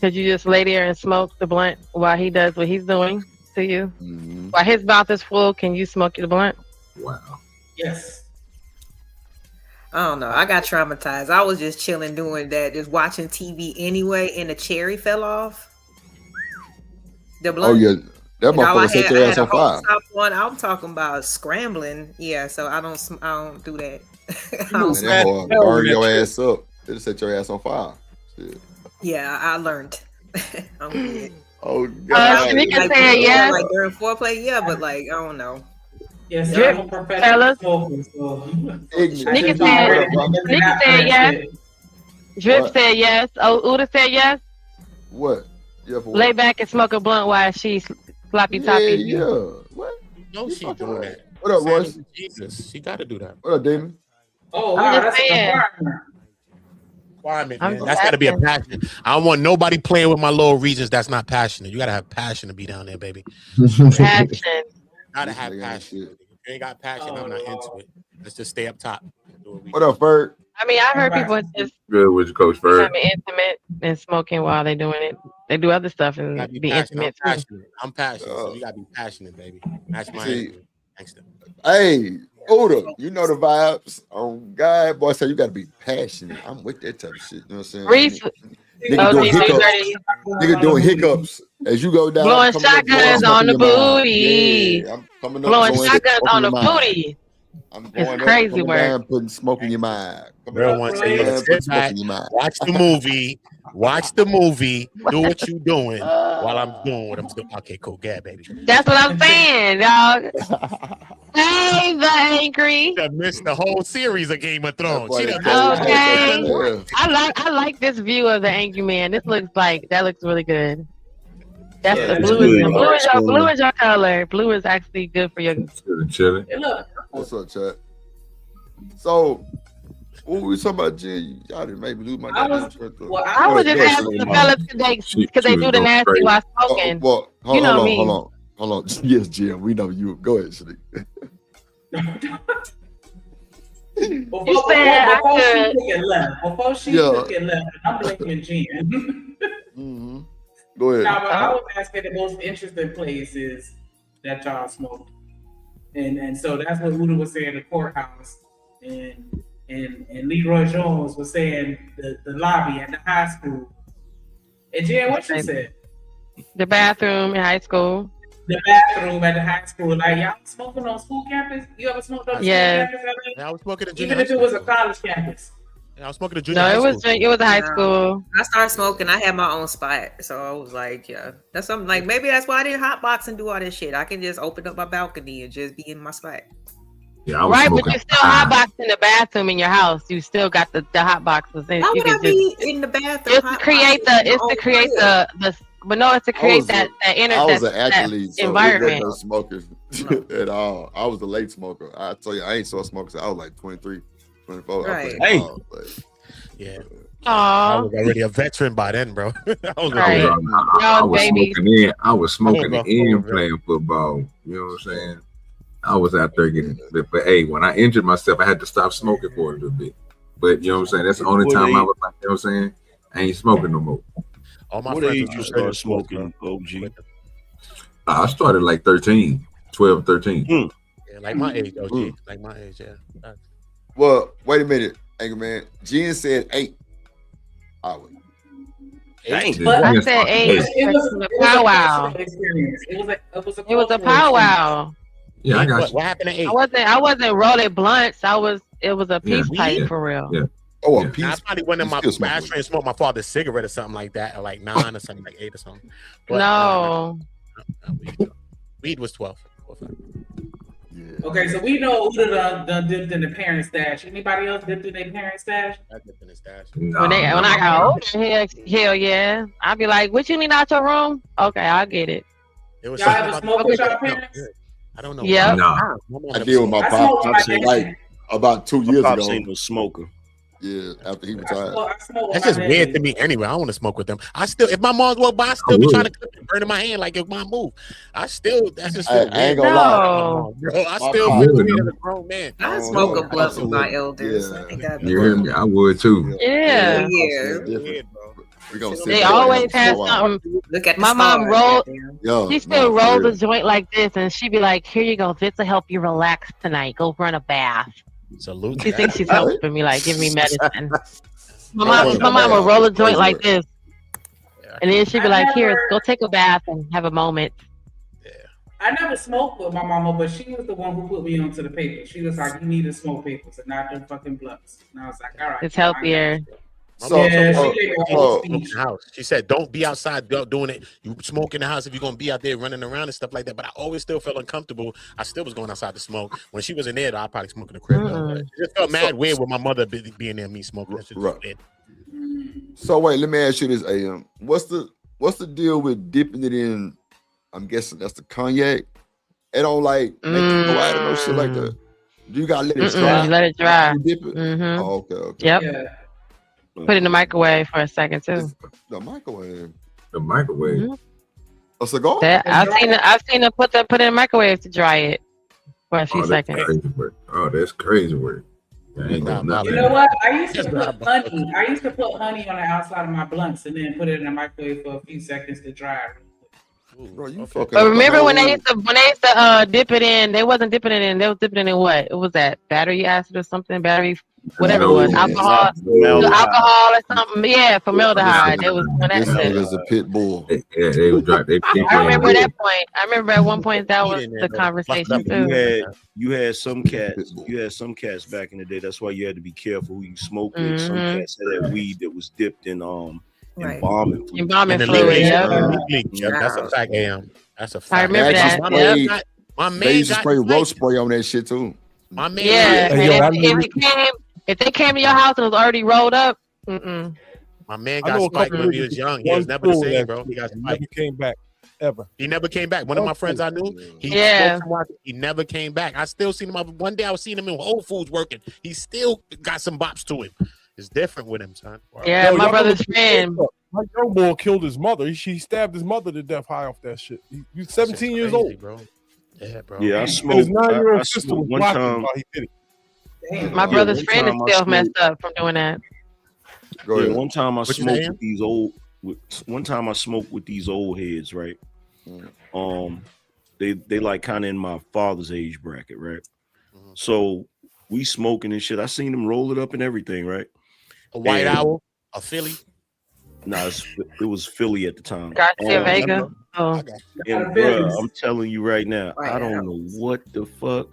could you just lay there and smoke the blunt while he does what he's doing to you? Mm-hmm. While his mouth is full, can you smoke the blunt? Wow. Yes. I don't know. I got traumatized. I was just chilling doing that, just watching TV anyway, and the cherry fell off. The blunt. Oh yeah. That motherfucker set your ass on fire. I'm talking about scrambling. Yeah, so I don't do that. Burn your ass up. It'll set your ass on fire. Shit. Yeah, I learned. I'm good. Oh God. Shanika said yes. Like during foreplay, yeah, but like I don't know. Yes, fellas. Shanika said yes. Drip said yes. Oh, Uda said yes. What? Lay back and smoke a blunt while she's sloppy toppy. Yeah. What? No, she doing that. What up, Royce? Jesus, she got to do that. What up, Damon? Oh, I'm wow, just that's saying. Requirement, man. That's got to be a passion. I don't want nobody playing with my little regions that's not passionate. You got to have passion to be down there, baby. Passion. Gotta have passion. If you ain't got passion, I'm not into it. Let's just stay up top. What up, Ferg? I mean, I heard people just good with your coach Ferg. becoming intimate and smoking while they're doing it. They do other stuff and be intimate too. I'm passionate, so you gotta be passionate, baby. That's my energy. Thanks. Hey, Oda, you know the vibes. Oh God, boy, say you gotta be passionate. I'm with that type of shit. You know what I'm saying? Reese, nigga doing hiccups as you go down. Blowing shotguns on the booty. I'm coming up. Blowing shotguns on the booty. I'm going it's crazy up, work. Putting smoke in your mind. Real one say, watch the movie. Watch the movie. Do what you doing while I'm doing what I'm doing. Okay, cool. Yeah, baby. That's what I'm saying, dog. Hey, the angry. I missed the whole series of Game of Thrones. Okay. I like this view of the angry man. That looks really good. That's the blue is your color. Blue is actually good for your chilling. What's up, chat? So, what we talking about, Jen? Y'all didn't make me lose my goddamn strength. I was just asking the fellas because they do the nasty while smoking. You know me. Hold on. Yes, Jim, we know you. Go ahead, Shanique. Before she took it left, I'm blaming Jen. Go ahead. Now, but I was asking the most interesting places that y'all smoked, and so that's what Uda was saying, the courthouse, and Leroy Jones was saying the lobby at the high school. And Jen, what you said? The bathroom in high school. The bathroom at the high school. Like, y'all smoking on school campus? You ever smoked on school campus? Yeah, I was smoking at junior Even if it was a college campus. Yeah, I was smoking at junior high school. It was a high school. I started smoking. I had my own spot. So I was like, yeah. That's something like, maybe that's why I didn't hotbox and do all this shit. I can just open up my balcony and just be in my spot. Yeah, right, but you still hotbox in the bathroom in your house. You still got the hot boxes. Why would I be in the bathroom? It's to create the but no, it's to create that environment. I was smokers at all. I was a late smoker. I tell you, I ain't so a smoker. I was like 23, 24. Right. Yeah. I was already a veteran by then, bro. I was smoking and playing football. You know what I'm saying? I was out there getting it. But hey, when I injured myself, I had to stop smoking for a little bit. But you know what I'm saying? That's the only time I was like, you know what I'm saying? I ain't smoking no more. What age you started smoking, OG? I started like 13, 12, 13. Yeah, like my age, OG. Like my age, yeah. Well, wait a minute, Anchor Man. Jen said 8 hours. 8? But I said 8. It was a powwow. It was a powwow. Yeah, I got you. What happened at 8? I wasn't rolling blunts. It was a peace pipe for real. Yeah. Oh, a piece. I probably went in my ashtray and smoked my father's cigarette or something like that, or like 9 or something, like 8 or something. But, no. Weed was 12. Okay, so we know Uda done dipped in the parent stash. Anybody else dipped in their parent stash? I dipped in the stash. When I got older, hell yeah. I'd be like, what you need out your room? Okay, I'll get it. Y'all ever smoke with y'all parents? I don't know. Yeah. No. I did with my pop. Like about 2 years ago. Ain't no smoker. Yeah, after he retired. That's just weird to me anyway. I don't want to smoke with them. I still, if my mom's walk by, I still be trying to clip it, burn in my hand like if my move. That's just I ain't gonna lie. Bro, I still feel me as a grown man. I smoke a blunt with my elders. Yeah. I think that'd You be hear me? I would too. Yeah. They always have something. Look at my mom rolled. She still rolls a joint like this, and she'd be like, "Here you go. This will help you relax tonight. Go run a bath." Salute. She thinks she's helping me, like give me medicine. My mom will roll a joint like this, and then she'd be like, "Here, go take a bath and have a moment." I never smoked with my mama, but she was the one who put me onto the paper. She was like, "You need to smoke papers and not them fucking blunts." And I was like, "All right." It's healthier. She said, "Don't be outside doing it. You smoke in the house if you're gonna be out there running around and stuff like that." But I always still felt uncomfortable. I still was going outside to smoke. When she was in there, I'd probably smoke in the crib. It just felt mad weird with my mother being there, me smoking. Right. So wait, let me ask you this, AM. What's the deal with dipping it in? I'm guessing that's the cognac. It don't like make it go out or no shit like that. Do you gotta let it dry? Let it dry. You dip it? Oh, okay. Yep. Yeah. Put it in the microwave for a second too. The microwave. The microwave. A cigar? I've seen her put it in the microwave to dry it for a few seconds. That's crazy work. You know what? I used to put honey on the outside of my blunts and then put it in the microwave for a few seconds to dry. Bro, you fucking. But remember when they used to dip it in? They wasn't dipping it in. They was dipping it in what? It was that battery acid or something. Whatever it was, alcohol or something. Yeah, formaldehyde. It was when that shit. It was a pit bull. Yeah, they would drop. I remember that point. I remember at one point that was the conversation too. You had some cats back in the day. That's why you had to be careful who you smoke with. Some cats had that weed that was dipped in embalming fluid. Embalming fluid. That's a fact. That's a fact. I remember that. My man they used to spray roach spray on that shit too. My man. Yeah. If they came to your house and it was already rolled up, My man got spiked when he was young. He was never the same, bro. He got spiked. Never came back. ever. He never came back. One of my friends I knew, he never came back. I still seen him. One day I was seeing him in Whole Foods working. He still got some bops to him. It's different with him, son. Wow. Yeah, my brother's friend. My young boy killed his mother. He stabbed his mother to death high off that shit. He's 17 years old, bro. Yeah, bro. Yeah, I And smoked. his 9-year-old I sister smoked was one watching time. while he did it. My brother's one friend is time I still smoked- messed up from doing that. Yeah, one time I What you smoked saying? with these old. One time I smoked with these old heads, right? They like kind of in my father's age bracket, right? So we smoking and shit. I seen them roll it up and everything, right? A white owl, a Philly. Nah, it was Philly at the time. Garcia Vega. Oh. And bruh, I'm telling you right now, I don't know what the fuck.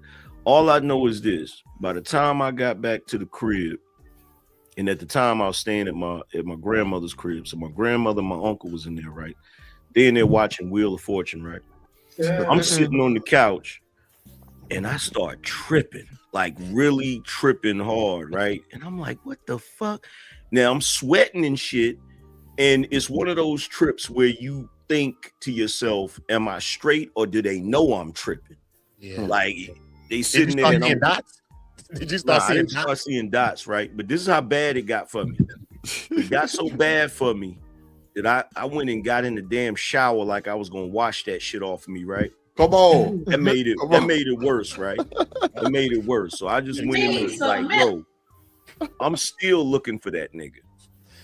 All I know is this: by the time I got back to the crib, and at the time I was staying at my grandmother's crib, so my grandmother, and my uncle was in there, right? They in there watching Wheel of Fortune, right? I'm sitting on the couch, and I start tripping, like really tripping hard, right? And I'm like, what the fuck? Now I'm sweating and shit, and it's one of those trips where you think to yourself, am I straight or do they know I'm tripping? Yeah. Like they sitting there and I'm dots? Did you start I didn't start seeing dots, right? But this is how bad it got for me. It got so bad for me that I went and got in the damn shower like I was gonna wash that shit off of me, right? Come on. That made it worse, right? It made it worse. So I just went in and was like, yo, I'm still looking for that nigga.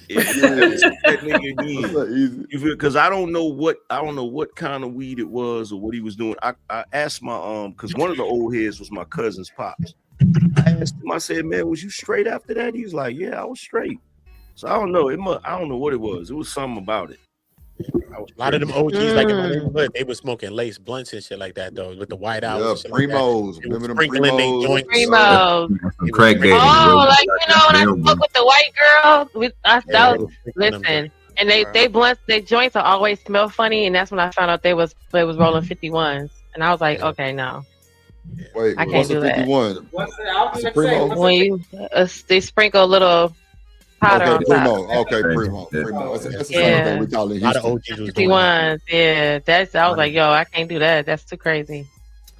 That nigga again. You feel? Because I don't know what kind of weed it was or what he was doing. I asked my because one of the old heads was my cousin's pops. I asked him, I said, man, was you straight after that? He was like, yeah, I was straight. So I don't know. I don't know what it was. It was something about it. A lot of them OGs, like in my neighborhood, they were smoking lace blunts and shit like that, though, with the white owls. Yeah, primos. Remember them primos? Crack daddy. Oh, like you know when I smoke with the white girl, listen, and they blunts, they joints are always smell funny, and that's when I found out they was rolling 51s, and I was like, okay, no. Wait, I can't what's do a that. 51? When you they sprinkle a little powder on top. Okay, primo. That's the same Yeah. thing we call it in Houston. 51s, yeah. I was like, yo, I can't do that. That's too crazy.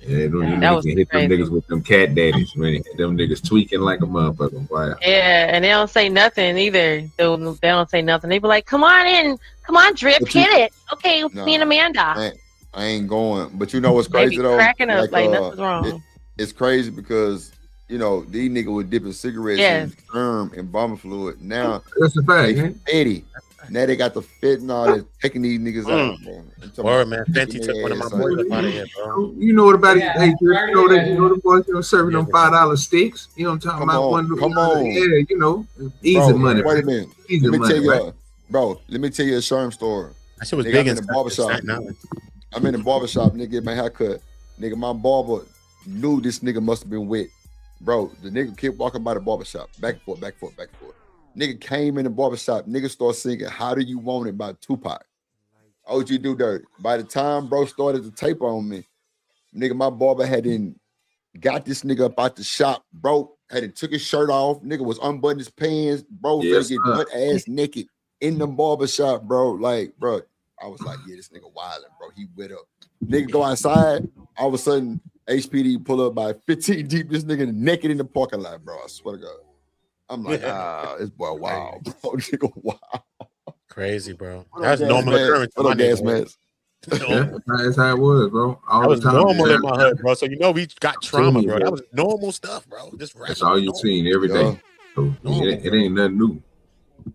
Yeah, them That niggas was can hit them crazy. niggas with them cat daddies, man. Them niggas tweaking like a motherfucker. Wow. Yeah, and they don't say nothing either. They don't say nothing. They be like, come on in. Come on, Drip, hit it. Okay, me and Amanda. I ain't going. But you know what's They crazy be though? cracking up like nothing's wrong. It's crazy because you know these niggas were dipping cigarettes in sperm and vomit fluid. Now that's a fact. They fetty. Now they got the fentanyl that's taking these niggas out, bro. Word, man. Fenty took one of my boys up out of here, bro. You know what about it? Hey, you know the boys serving them $5 sticks. You know what I'm talking about? Come on. Yeah, you know, easy Bro, money. Wait a minute. Easy Let me money, tell you, right? bro. Let me tell you a Sherm story. That shit was Nigga, big I'm in the barbershop. I'm in the barbershop, nigga, get my haircut. Nigga, my barber knew this nigga must have been wet. Bro, the nigga kept walking by the barbershop. Back and forth, back and forth, back and forth. Nigga came in the barbershop. Nigga started singing How Do You Want It by Tupac. OGDoDirty. By the time bro started to tape on me, nigga, my barber hadn't got this nigga up out the shop. Bro hadn't took his shirt off. Nigga was unbuttoning his pants. Bro, Yes, get sir. butt ass naked in the barbershop, bro. Like, bro, I was like, yeah, this nigga wildin', bro. He wet up. Nigga go outside. All of a sudden, HPD pull up by 15 deep. This nigga naked in the parking lot, bro. I swear to God. I'm like, this boy wild, bro. Nigga wild. Crazy, bro. What That's up, normal gas man? occurrence. in What my up, gas neighborhood. man? That's how it was, bro. All That was the time. normal in my hood, bro. So you know we got trauma, bro. bro. That was normal stuff, bro. Just That's all you seen every day. So it ain't nothing new.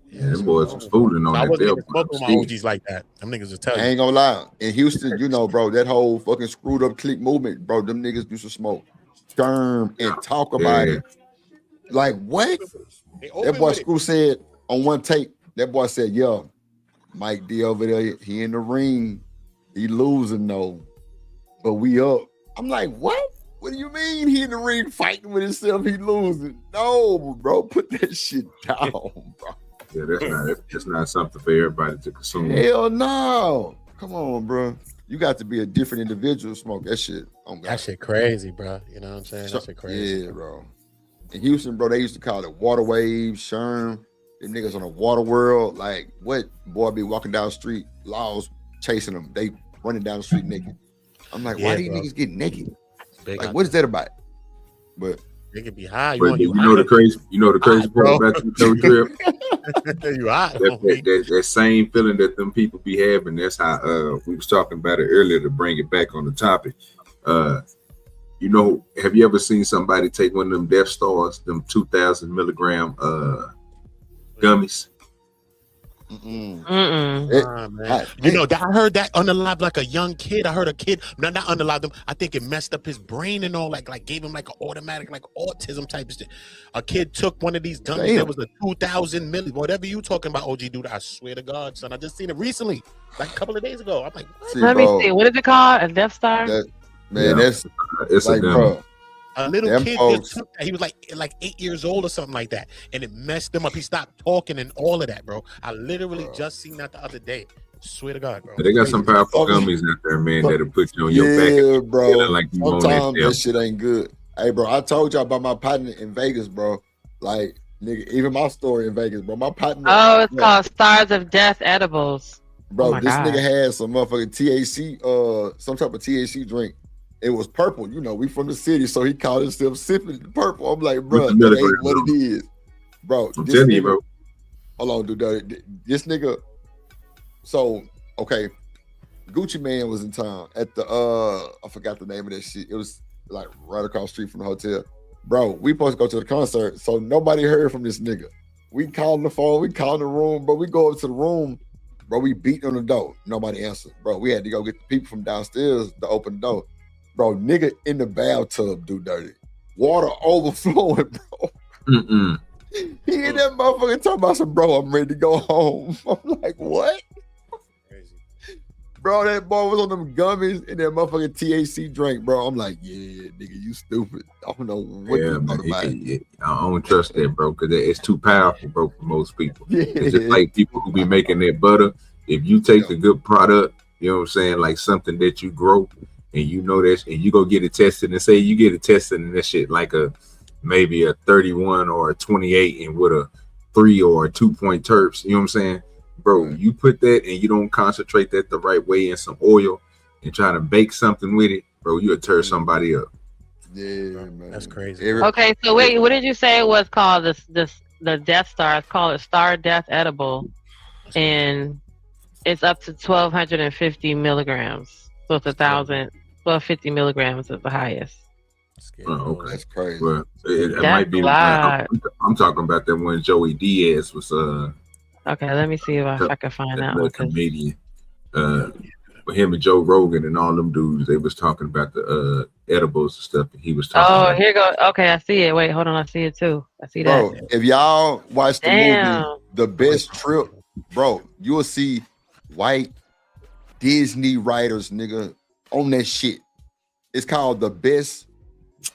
Yeah, them boys was fooling on I that wasn't bill. even smoking with my OGs like that. Them niggas just tell I you. ain't gonna lie. In Houston, you know, bro, that whole fucking screwed up clique movement, bro, them niggas used to smoke, skirm, and talk about it. Like, what? That boy Screw said on one tape, that boy said, yo, Mike D over there, he in the ring. He losing though. But we up. I'm like, what? What do you mean he in the ring fighting with himself? He losing. No, bro, put that shit down, bro. Yeah, that's not something for everybody to consume. Hell no. Come on, bro. You got to be a different individual to smoke that shit. Oh, God. That shit crazy, bro. You know what I'm saying? That shit crazy. Yeah, bro. In Houston, bro, they used to call it water waves, Sherm. Them niggas on the water world. Like, what? Boy be walking down the street, laws chasing them. They running down the street naked. I'm like, why do you niggas get naked? Like, what is that about? But they can be high. You know the crazy part about the no drip. You high. That same feeling that them people be having. That's how we was talking about it earlier to bring it back on the topic. You know, have you ever seen somebody take one of them Death Stars, them 2,000 milligram gummies? Man. You know, I heard that unalive like a young kid. I heard a kid, not unalive them. I think it messed up his brain and all, like gave him like an automatic, like autism type of shit. A kid took one of these gummies. That was a 2,000 milli. Whatever you talking about, OG, I swear to God, son. I just seen it recently, like a couple of days ago. I'm like, what? Let me see. What is it called? A Death Star? That's it's like, bro. A little kid just took that. He was like 8 years old or something like that, and it messed him up. He stopped talking and all of that, bro. I literally just seen that the other day. Swear to God, bro. They got some powerful gummies out there, man, that'll put you on your back. Yeah, bro. Like sometimes that shit ain't good. Hey, bro, I told y'all about my partner in Vegas, bro. Like, nigga, even my story in Vegas, bro. My partner. Oh, it's called Stars of Death Edibles. Bro, this nigga had some motherfucking THC, some type of THC drink. It was purple, you know. We from the city, so he called himself sipping the purple. I'm like, bro, that ain't what it is, bro. I'm telling you, bro. Hold on, dude. This nigga. So, okay, Gucci Man was in town at the I forgot the name of that shit. It was like right across the street from the hotel, bro. We supposed to go to the concert, so nobody heard from this nigga. We called the phone, we called the room, but we go up to the room, bro. We beat on the door, nobody answered, bro. We had to go get the people from downstairs to open the door. Bro, nigga in the bathtub do dirty. Water overflowing, bro. He in that motherfucker talking about some, bro, I'm ready to go home. I'm like, what? Crazy. Bro, that boy was on them gummies and that motherfucking THC drink, bro. I'm like, yeah, nigga, you stupid. I don't know what you're talking about. I don't trust that, bro, because it's too powerful, bro, for most people. Yeah. It's just like people who be making that butter. If you take a good product, you know what I'm saying, like something that you grow, and you know that, and you go get it tested, and say you get it tested, and that shit like maybe a 31 or a 28, and with a 3 or a 2-point terps, you know what I'm saying, bro? You put that, and you don't concentrate that the right way in some oil, and try to bake something with it, bro. You'll tear somebody up. Yeah, man, that's crazy. Okay, so wait, what did you say it was called? The Death Star. It's called a Star Death Edible, and it's up to 1,250 milligrams. So it's 1,250 milligrams is the highest. Oh, okay. That's crazy. Well, it might be. I'm talking about that when Joey Diaz was. Okay, let me see if I can find out. The comedian. With him and Joe Rogan and all them dudes, they was talking about the edibles and stuff. And he was talking. Oh, about here go. Okay, I see it. Wait, hold on. I see it too. I see that. Bro, if y'all watch the movie The Best Trip, bro, you will see white Disney writers, nigga, on that shit. It's called The Best.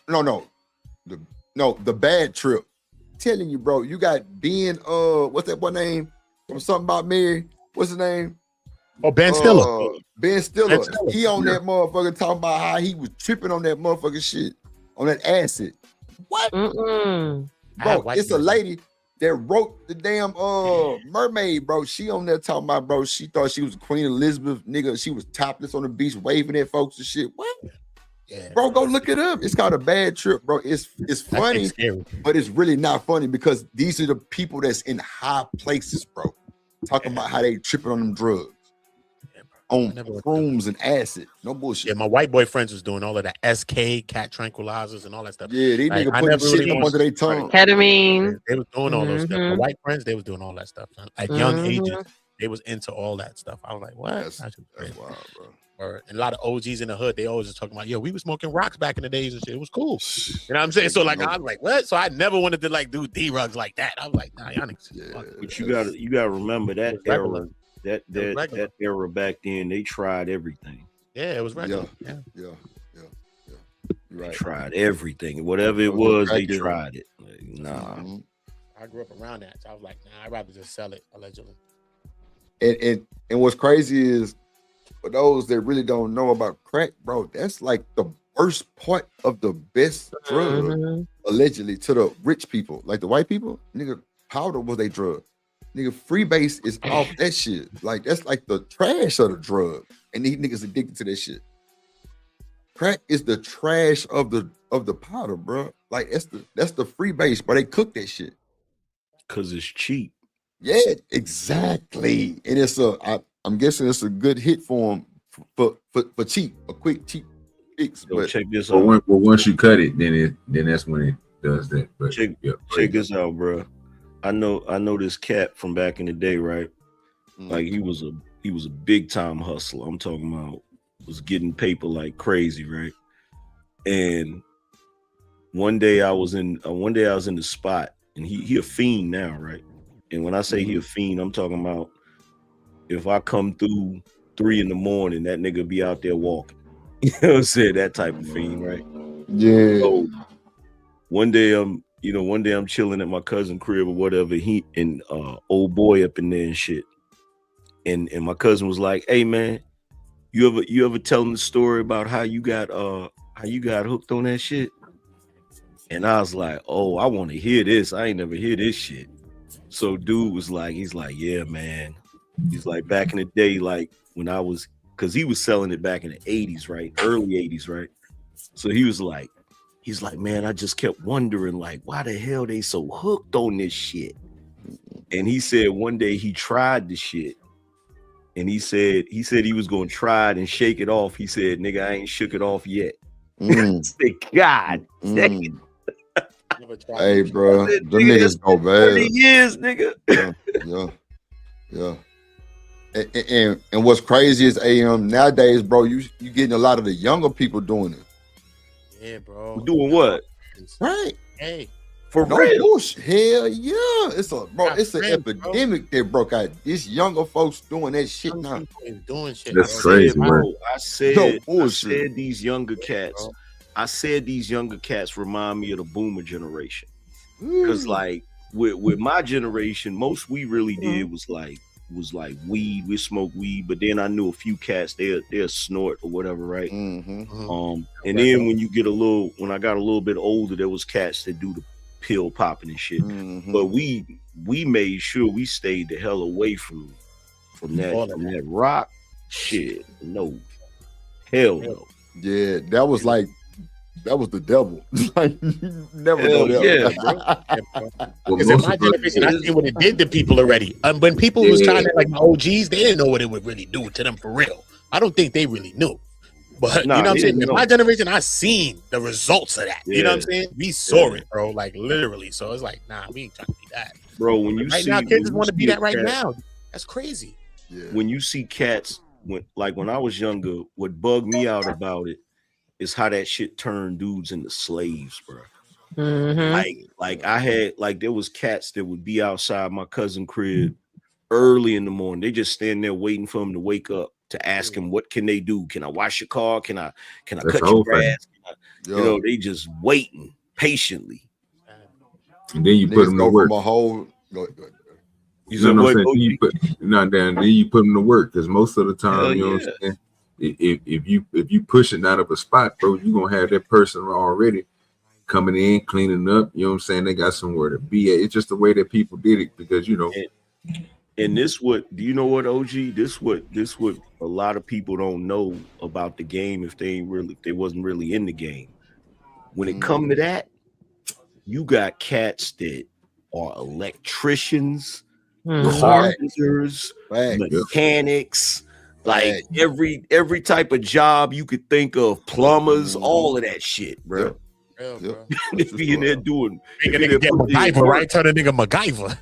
The Bad Trip. I'm telling you, bro, you got Ben, what's that boy name? From Something About Mary. What's his name? Oh, Ben Stiller. Ben Stiller. He on that motherfucker talking about how he was tripping on that motherfucking shit, on that acid. What? Bro, it's a lady that wrote the damn Mermaid, bro. She on there talking about, bro, she thought she was Queen Elizabeth, nigga. She was topless on the beach waving at folks and shit. What? Yeah, bro, go look it up. It's called A Bad Trip, bro. It's funny, but it's really not funny because these are the people that's in high places, bro. Talking about how they tripping on them drugs. On shrooms and acid. No bullshit. Yeah, my white boy friends was doing all of that. SK, cat tranquilizers, and all that stuff. Yeah, these niggas putting shit up under their tongue. Ketamine. They was doing all those stuff. My white friends, they was doing all that stuff. At young ages, they was into all that stuff. I was like, what? That's wild, bro. And a lot of OGs in the hood, they always just talking about, yo, we was smoking rocks back in the days and shit. It was cool. You know what I'm saying? So like, I was like, what? So I never wanted to like do D-rugs like that. I was like, nah, y'all niggas. But you gotta remember that era. That era back then, they tried everything. Yeah, it was regular. Yeah. Right. They tried everything. Whatever it was, they tried it. Like, nah. I grew up around that. So I was like, nah, I'd rather just sell it, allegedly. And what's crazy is, for those that really don't know about crack, bro, that's like the worst part of the best drug, allegedly, to the rich people. Like the white people, nigga, powder was their drug. Nigga, freebase is off that shit. Like that's like the trash of the drug, and these niggas addicted to that shit. Crack is the trash of the powder, bro. Like that's the freebase, but they cook that shit because it's cheap. Yeah, exactly. And I'm guessing it's a good hit for them for cheap, a quick cheap fix. So but check this out. But once you cut it, then that's when it does that. But check this out, bro. I know this cat from back in the day, right? Like he was a big time hustler. I'm talking about was getting paper like crazy, right? And one day I was in the spot, and he a fiend now, right? And when I say he a fiend, I'm talking about if I come through 3 a.m, that nigga be out there walking. You know what I'm saying? That type of fiend, right? Yeah. So one day I'm chilling at my cousin's crib or whatever. He and old boy up in there and shit. And my cousin was like, "Hey man, you ever telling the story about how you got hooked on that shit?" And I was like, "Oh, I want to hear this. I ain't never hear this shit." So dude was like, he's like, "Yeah, man." He's like, back in the day, like when I was, because he was selling it back in the 80s, right? Early 80s, right? So he's like, man, I just kept wondering, like, why the hell they so hooked on this shit? And he said one day he tried the shit. And he said he was gonna try it and shake it off. He said, "Nigga, I ain't shook it off yet." God. Hey, bro, them niggas go bad. 30 years, nigga. Yeah. And what's crazy is nowadays, bro, you getting a lot of the younger people doing it. Yeah, bro. Doing what? Right. Hey. For no real? Bullshit. Hell yeah. It's an epidemic that broke out. These younger folks doing that shit now. Doing shit. That's crazy, bro. I said these younger cats. I said these younger cats remind me of the boomer generation. Because like with my generation, most we really did was like weed. We smoked weed, but then I knew a few cats they'll snort or whatever, right? And then when I got a little bit older, there was cats that do the pill popping and shit. But we made sure we stayed the hell away from that rock shit. No, hell no. Yeah, that was the devil. Like, you never know that. Yeah, bro. Because in my generation, I see what it did to people already. When people was trying to, like my OGs, they didn't know what it would really do to them for real. I don't think they really knew. But you know what I'm saying? In my generation, I seen the results of that. You know what I'm saying? We saw it, bro. Like literally. So it's like, nah, we ain't trying to be that. Bro, when you now kids want to be that right now. That's crazy. Yeah. When you see cats, when I was younger, what bugged me out about it is how that shit turned dudes into slaves, bro. Like I had, like, there was cats that would be outside my cousin crib early in the morning. They just stand there waiting for him to wake up to ask him, what can they do? Can I wash your car? Can I cut your grass? You know, they just waiting patiently. And then you put them to work. You know what I'm saying? Then you put them to work, because most of the time, you know what I'm saying? If you push it out of a spot, bro, you're gonna have that person already coming in, cleaning up. You know what I'm saying? They got somewhere to be at. It's just the way that people did it, because you know. And this do you know what, OG? This what a lot of people don't know about the game if they wasn't really in the game. When it come to that, you got cats that are electricians, carpenters, mechanics, like every type of job you could think of, plumbers, all of that shit, bro. They be in there doing. Nigga get MacGyver, right? Turn a nigga MacGyver.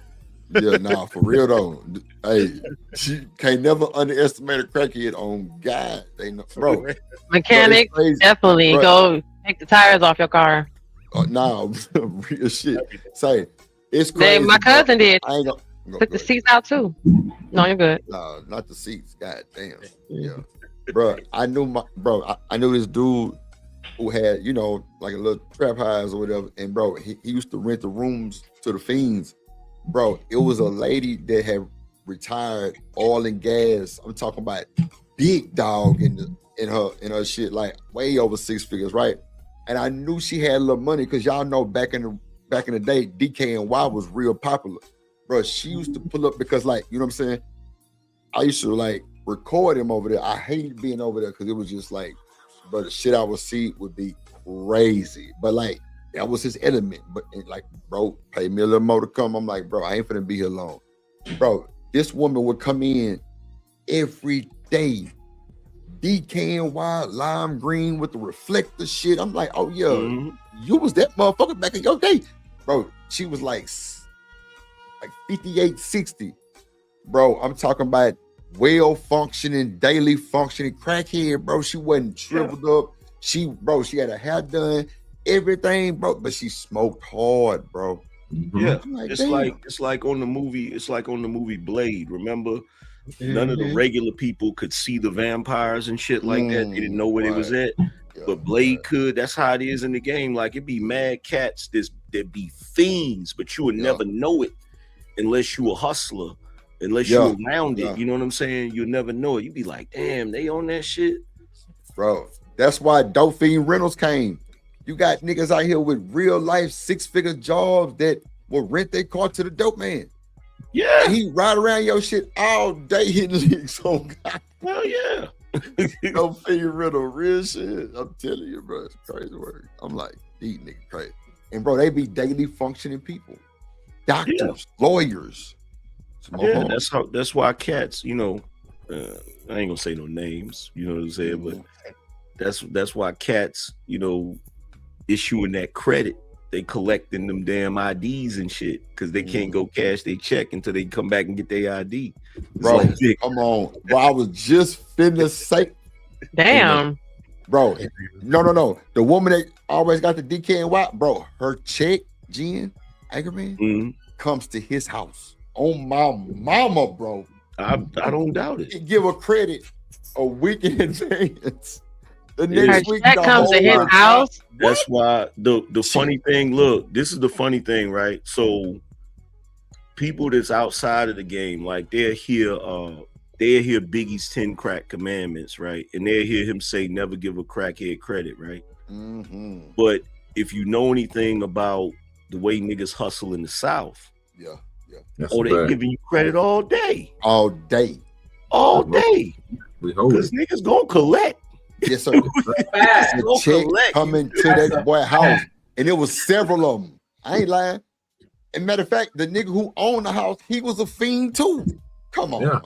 Yeah, nah, for real though. Hey, she can't never underestimate a crackhead on God. They know, bro. Mechanic, definitely go take the tires off your car. Nah, real shit. Say it's crazy. My cousin did. I ain't gonna took the seats out too. No, you're good. No, not the seats. God damn. Yeah, bro. I knew this dude who had, you know, like a little trap house or whatever, and bro, he used to rent the rooms to the fiends. Bro, it was a lady that had retired oil and gas. I'm talking about big dog in her shit, like way over 6 figures, right? And I knew she had a little money, because y'all know back in the day, DKNY was real popular. bro, she used to pull up because, like, you know what I'm saying? I used to like record him over there. I hated being over there because it was just like, bro, the shit I would see would be crazy. But like, that was his element. But like, bro, pay me a little more to come. I'm like, bro, I ain't finna be here long. Bro, this woman would come in every day, DKNY, lime green with the reflector shit. I'm like, oh yeah, you was that motherfucker back in your day. Bro, she was like 58, 60. Bro, I'm talking about well-functioning, daily functioning crackhead, bro. She wasn't shriveled up. She had her hair done, everything, bro. But she smoked hard, bro. Yeah, like, it's like on the movie Blade. Remember, none of the regular people could see the vampires and shit like that. They didn't know where they was at. But Blade could. That's how it is in the game. Like, it be mad cats that be fiends, but you would never know it unless you a hustler, unless you around it. You know what I'm saying? You'll never know it. You be like, damn, they on that shit, bro. That's why Dope Fiend Rentals came. You got niggas out here with real life 6-figure jobs that will rent their car to the dope man. Yeah, and he ride around your shit all day hitting leagues on God. Hell yeah. Dope Fiend Rental, real shit. I'm telling you, bro, it's crazy work. I'm like, these niggas crazy. And bro, they be daily functioning people, doctors, lawyers. Yeah, that's why cats, you know, I ain't gonna say no names, you know what I'm saying, but that's why cats, you know, issuing that credit, they collecting them damn IDs and shit because they can't go cash their check until they come back and get their ID. Bro, like, come on. Bro, I was just finna say. Damn. Bro, no. The woman that always got the DKNY, bro, her check, Jen Angerman, comes to his house. On my mama, bro. I don't doubt it. He give her credit a week in advance. The next week that comes to his house. That's why the funny thing. Look, this is the funny thing, right? So people that's outside of the game, like they'll hear Biggie's 10 crack commandments, right? And they'll hear him say, "Never give a crackhead credit," right? But if you know anything about the way niggas hustle in the South, they giving you credit all day, because niggas gonna collect. Yes, sir. The check coming to that boy house, and it was several of them. I ain't lying. And matter of fact, the nigga who owned the house, he was a fiend too. Come on, man.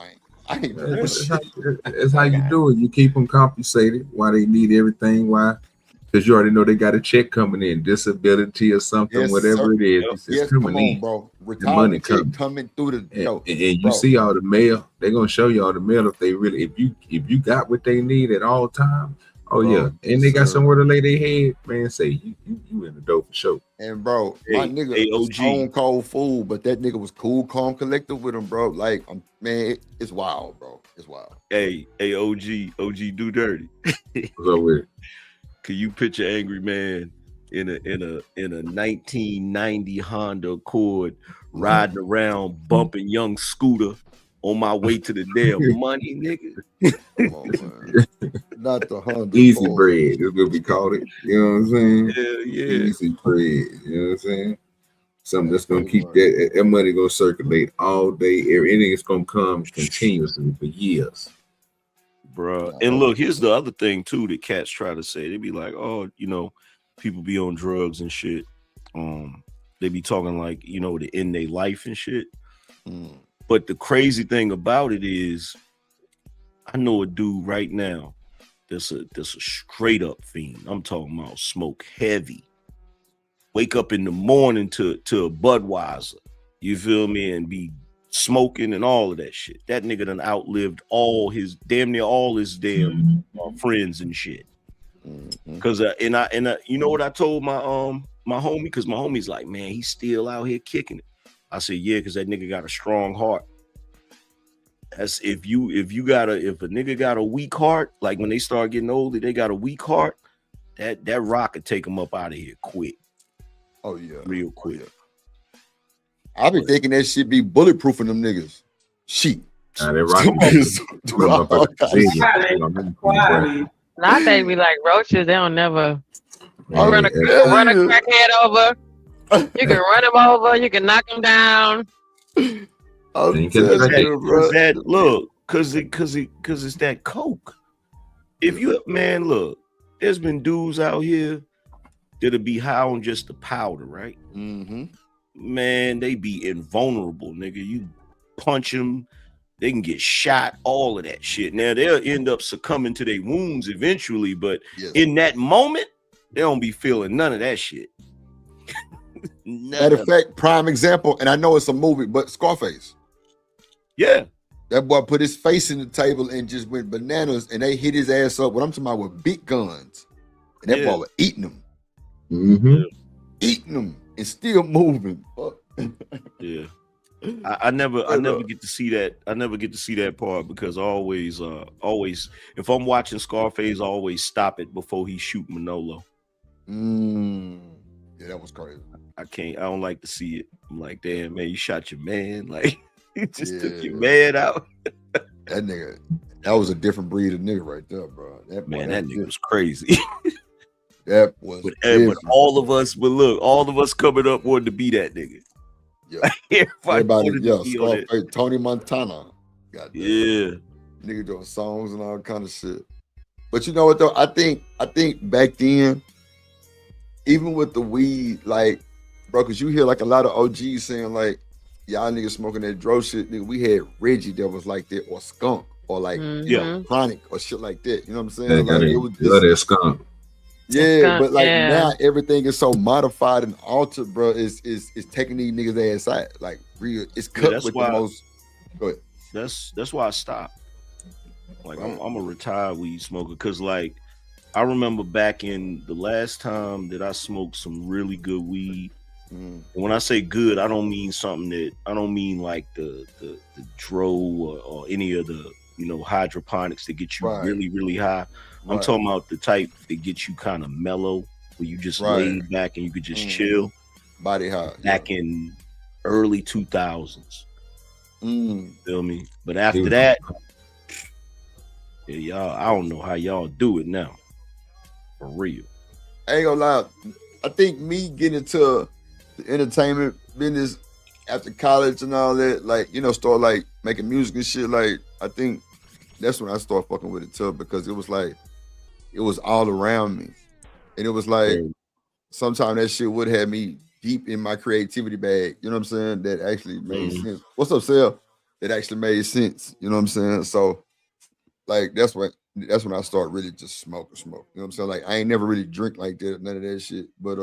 I ain't It's how you do it. You keep them compensated while they need everything. Why? Because you already know they got a check coming in, disability or something, whatever it is. It's coming in, bro. Retirement coming through the and you see all the mail. They're gonna show you all the mail if they really, if you got what they need at all times. Oh yeah, and they got somewhere to lay their head. Man, say you in the dope for sure. And bro, my nigga was stone cold fool, but that nigga was cool, calm, collected with him, bro. Like, man, it's wild, bro. It's wild. Hey, OG, do dirty. What's up with it? Can you picture Angry Man in a 1990 Honda Accord riding around bumping Young Scooter on my way to the damn money, nigga? Come on, man. Not the Honda. Easy bread is what we call it. You know what I'm saying? Hell yeah. Easy bread. You know what I'm saying? Something that's gonna keep that money gonna circulate all day. Everything is gonna come continuously for years. Bruh. And look, here's the other thing too that cats try to say. They be like, oh, you know, people be on drugs and shit. They be talking like, you know, to end their life and shit. But the crazy thing about it is, I know a dude right now that's a straight up fiend. I'm talking about smoke heavy. Wake up in the morning to a Budweiser. You feel me? And be smoking and all of that shit. That nigga done outlived damn near all his damn friends and shit. Cause you know what I told my homie? Because my homie's like, man, he's still out here kicking it. I said, yeah, because that nigga got a strong heart. That's if a nigga got a weak heart, like when they start getting older, they got a weak heart. That rock could take them up out of here quick. Oh yeah, real quick. I be thinking that shit be bulletproofing them niggas. Shit. Nah, they're right. Now they be like roaches. They don't never run a crackhead over. You can run him over. You can knock him down. I'm telling you, bro. Look, cause it's that coke. If you look, there's been dudes out here that'll be high on just the powder, right? Mm-hmm. Man, they be invulnerable, nigga. You punch them, they can get shot, all of that shit. Now they'll end up succumbing to their wounds eventually, but in that moment, they don't be feeling none of that shit. Matter of fact, prime example, and I know it's a movie, but Scarface. Yeah. That boy put his face in the table and just went bananas, and they hit his ass up. What I'm talking about with big guns. And that boy was eating them. Mm-hmm. Eating them and still moving. Yeah. I never get to see that. I never get to see that part because always if I'm watching Scarface, I always stop it before he shoot Manolo. Yeah, that was crazy. I don't like to see it. I'm like, damn, man, you shot your man. Like, you just took your man out. That nigga, that was a different breed of nigga right there, bro. That nigga was crazy. That was but all of us coming up wanted to be that nigga. Yeah. Everybody, Scarface, Tony Montana. Nigga doing songs and all kind of shit. But you know what though? I think back then, even with the weed, like, bro, cause you hear like a lot of OGs saying like, y'all niggas smoking that dro shit. Nigga, we had Reggie that was like that, or Skunk, or like Chronic, or shit like that. You know what I'm saying? Like, it was just, that Skunk. Yeah, but like now everything is so modified and altered, bro. Is taking these niggas ass out. Like real, it's cut with the most. Go ahead. That's why I stopped. Like I'm a retired weed smoker because like I remember back in the last time that I smoked some really good weed. And when I say good, I don't mean like the dro or any of the hydroponics that get you really, really high. I'm talking about the type that gets you kind of mellow, where you just lay back and you could just chill. Body high. Back in early 2000s. Feel me? But after that, y'all, I don't know how y'all do it now. For real. I ain't gonna lie. I think me getting into the entertainment business after college and all that, like, start like making music and shit, like, I think that's when I started fucking with it too, because it was like, it was all around me. And it was like, sometimes that shit would have me deep in my creativity bag, you know what I'm saying? That actually made sense. What's up, Sal? That actually made sense, you know what I'm saying? So, like, that's when I started really just smoking. You know what I'm saying? Like, I ain't never really drink like that, none of that shit. But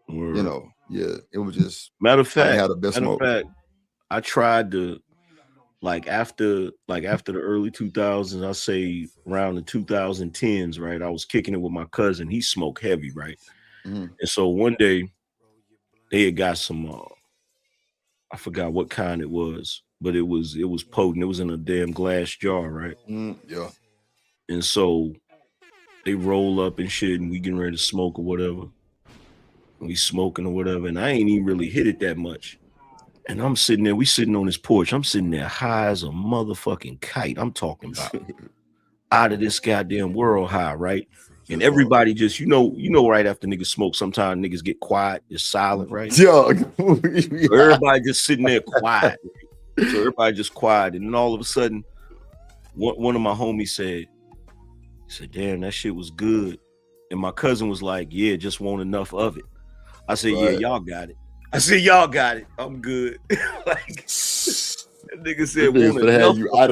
it was just matter of fact. I had the best smoke. I tried to after the early 2000s, I say around the 2010s, right? I was kicking it with my cousin. He smoked heavy, right? And so one day they had got some I forgot what kind it was, but it was potent. It was in a damn glass jar, right? Yeah. And so they roll up and shit, and we getting ready to smoke or whatever. We smoking or whatever, and I ain't even really hit it that much. And I'm sitting there, we sitting on this porch. I'm sitting there high as a motherfucking kite. I'm talking about out of this goddamn world high, right? And everybody just, right after niggas smoke, sometimes niggas get quiet, just silent, right? Yeah. So everybody just sitting there quiet. Right? So everybody just quiet. And then all of a sudden, one of my homies said, damn, that shit was good. And my cousin was like, yeah, just want enough of it. I said, yeah, y'all got it. I'm good. Like, that nigga said,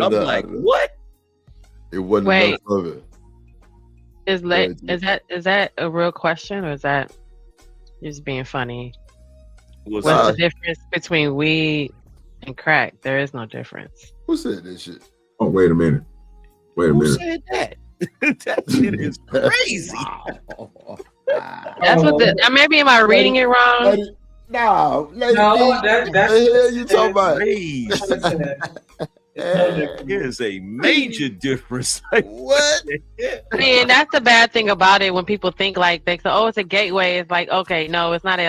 I'm like, what? It wasn't enough of it. Is that a real question, or is that just being funny? What's the difference between weed and crack? There is no difference. Who said this shit? Oh, wait a minute. Who said that? That shit is crazy. That's what maybe am I reading it wrong? No, that's you talking about. There's a major difference. Like, what? I mean, that's the bad thing about it when people think like they say, oh, it's a gateway. It's like, okay, no, it's not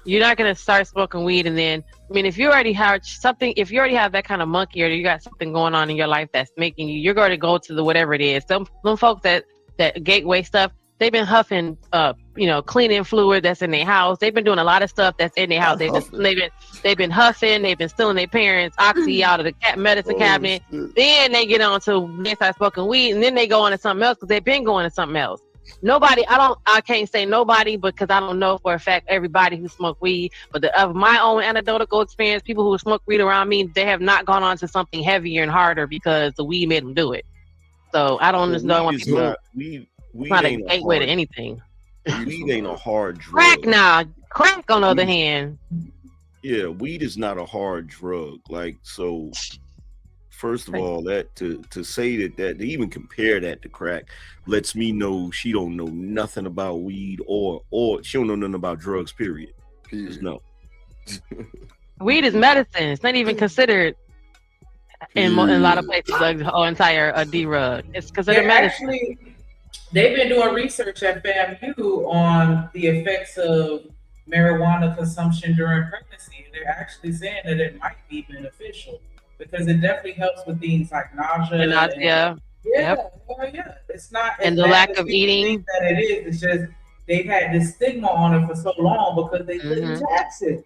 you're not gonna start smoking weed and then, I mean, if you already have that kind of monkey, or you got something going on in your life that's making you're going to go to the whatever it is. Some folks that gateway stuff, They've been huffing, cleaning fluid that's in their house. They've been doing a lot of stuff that's in their house. They've been huffing. They've been stealing their parents' oxy out of the medicine cabinet. Then they get on to they start smoking weed, and then they go on to something else because they've been going to something else. Nobody, I can't say nobody because I don't know for a fact everybody who smoke weed. But of my own anecdotal experience, people who smoke weed around me, they have not gone on to something heavier and harder because the weed made them do it. So I don't know when people. It's not a gateway to anything. Weed ain't a hard drug. Crack on the other hand. Yeah, weed is not a hard drug. Like, so first of all, that to say that to even compare that to crack lets me know she don't know nothing about weed or she don't know nothing about drugs, period. Just no. Weed is medicine. It's not even considered in a lot of places like the whole entire D-rug. It's considered medicine. Actually, they've been doing research at FAMU on the effects of marijuana consumption during pregnancy. They're actually saying that it might be beneficial because it definitely helps with things like nausea. Yeah. It's not. And the lack of eating. That it is. It's just they've had this stigma on it for so long because they couldn't tax it.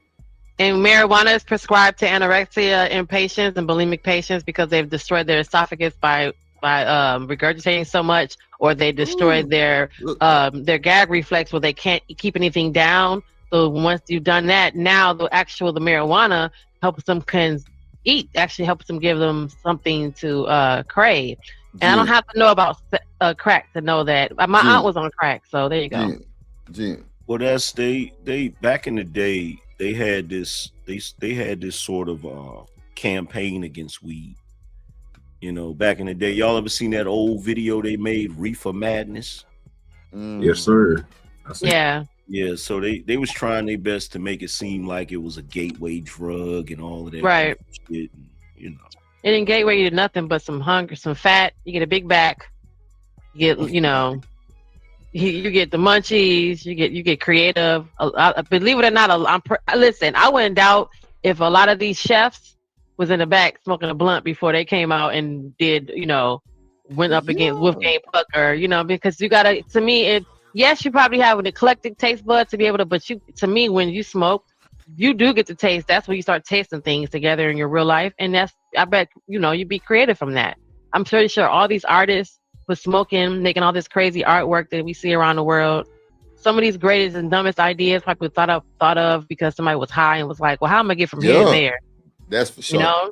And marijuana is prescribed to anorexia in patients and bulimic patients because they've destroyed their esophagus by regurgitating so much, or they destroyed their gag reflex where they can't keep anything down. So once you've done that, now the marijuana helps them eat. Actually helps them, give them something to crave. And I don't have to know about crack to know that. My aunt was on crack, so there you go. Well, that's they back in the day. They had this sort of campaign against weed. You know, back in the day, y'all ever seen that old video they made, Reefer Madness? Yes, sir. Yeah. Yeah, so they was trying their best to make it seem like it was a gateway drug and all of that. Right. Shit, and, It didn't gateway you to nothing but some hunger, some fat. You get a big back. You get, you get the munchies. You get creative. Believe it or not, listen. I wouldn't doubt if a lot of these chefs was in the back smoking a blunt before they came out and did, went up against Wolfgang Pucker, because you gotta. To me, yes, you probably have an eclectic taste bud to be able to, but to me, when you smoke, you do get to taste. That's when you start tasting things together in your real life, and I bet you be creative from that. I'm pretty sure all these artists with smoking, making all this crazy artwork that we see around the world. Some of these greatest and dumbest ideas probably thought of because somebody was high and was like, "Well, how am I get from here to there?" That's for sure.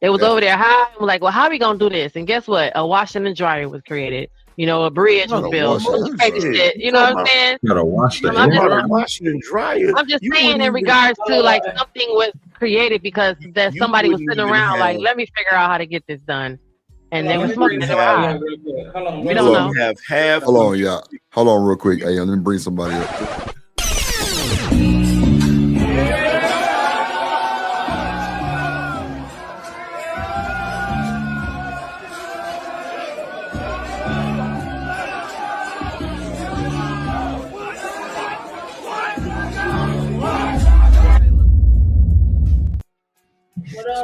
It was over there high. I'm like, "Well, how are we gonna do this?" And guess what? A washing and dryer was created. A bridge was built. Crazy shit. You know what I'm saying? You gotta wash that. Washing and dryer. I'm just saying in regards to like something was created because that somebody was sitting around like, let me figure out how to get this done. And they were smoking it around. We don't know. Have half. Hold on, y'all. Hold on real quick. Hey, let me bring somebody up.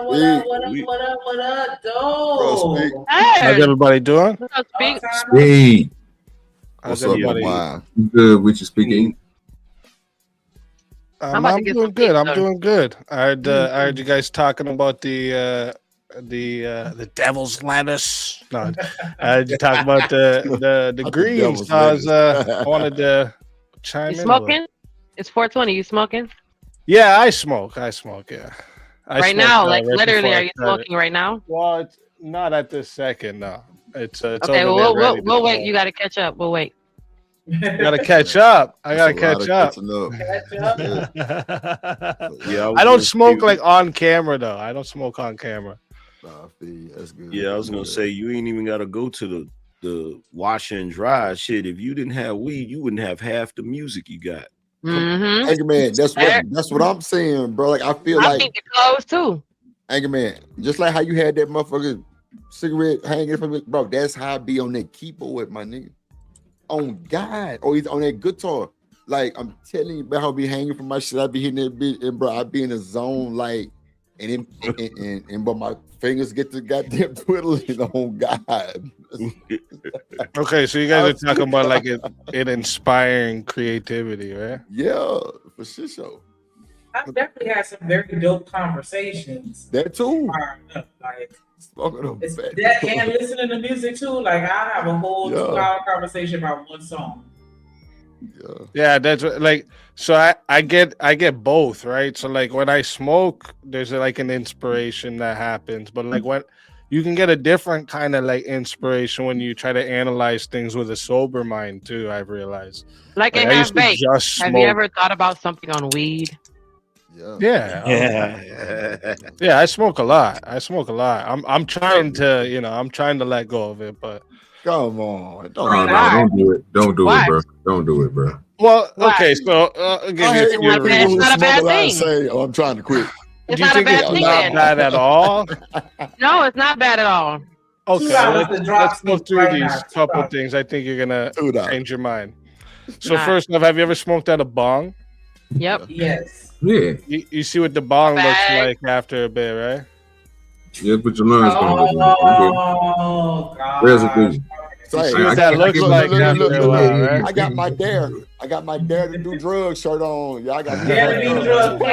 What up, dog? How's everybody doing? Hey, how's everybody? Good with you speaking. I'm doing good. I'm doing good. I heard you guys talking about the devil's lettuce. No, I heard you talk about the greens. I wanted to chime in. You smoking? It's 420. You smoking? Yeah, I smoke. Yeah. Right now, like literally, are you smoking right now? Well, it's not at this second. No, it's okay. We'll wait. You got to catch up. We'll wait. I gotta catch up. I don't smoke like on camera though. I don't smoke on camera. That's good. Yeah, I was gonna say you ain't even gotta go to the wash and dry shit. If you didn't have weed, you wouldn't have half the music you got. Mm-hmm. Anchor Man, that's what I'm saying, bro. Like I feel like think it close too. Anchor Man, just like how you had that motherfucker cigarette hanging from it, bro. That's how I be on that keyboard, my nigga. On God, or he's on that guitar. Like I'm telling you, bro, I'll be hanging from my shit. I be hitting that bitch, and bro, I be in a zone, like, but my fingers get to goddamn twiddling. On God, Okay, so you guys are talking about like it inspiring creativity, right? Yeah, for sure. I've definitely had some very dope conversations. That too. Like, it's that and listening to music too. Like I have a whole 2-hour conversation about one song. Yeah, that's like so. I get both, right? So like when I smoke, there's like an inspiration that happens, but like when you can get a different kind of like inspiration when you try to analyze things with a sober mind too. I've realized. Like it has vape. Have you ever thought about something on weed? Yeah. I smoke a lot. I'm trying to, I'm trying to let go of it, but come on, don't do it. Don't do it, bro. Don't do it, bro. Well, okay, so again, it's not a bad thing. Say, I'm trying to quit. It's not a bad thing. Not bad at all. No, it's not bad at all. Okay, let's go through these couple things. I think you're gonna change your mind. So first off, have you ever smoked out a bong? Yep. Yes. Yeah. You see what the bong looks like after a bit, right? Yeah, but your lungs gonna look like God. residue. I got my dare to do drugs shirt on. Yeah, I got dare to do drugs.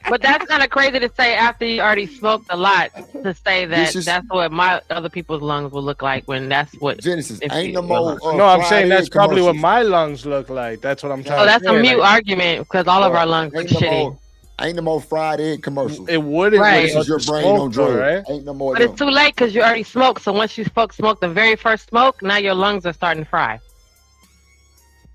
But that's kind of crazy to say after you already smoked a lot to say that that's what my other people's lungs will look like when that's what Genesis ain't no more. No, I'm saying that's probably what my lungs look like. That's what I'm trying to say. So that's a mute argument because all of our lungs look shitty. Ain't no more fried egg commercials. It wouldn't. Right. Your brain on drugs. Right? Ain't no more. But it's too late because you already smoked. So once you smoke the very first smoke, now your lungs are starting to fry.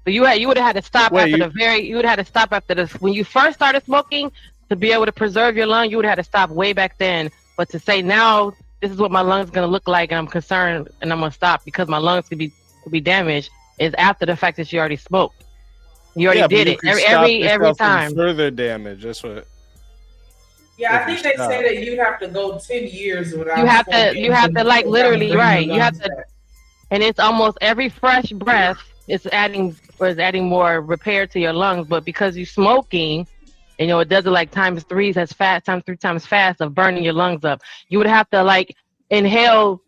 So you would have had to stop You would have had to stop after this. When you first started smoking, to be able to preserve your lung, you would have had to stop way back then. But to say now, this is what my lungs gonna look like, and I'm concerned, and I'm gonna stop because my lungs could be damaged, is after the fact that you already smoked. You already did it every time. Further damage. That's what. Yeah, I think they say that you have to go 10 years without. You have to like literally right. You have to, and it's almost every fresh breath is adding more repair to your lungs. But because you're smoking, it does it like times 3 as fast, times 3 times fast of burning your lungs up. You would have to like inhale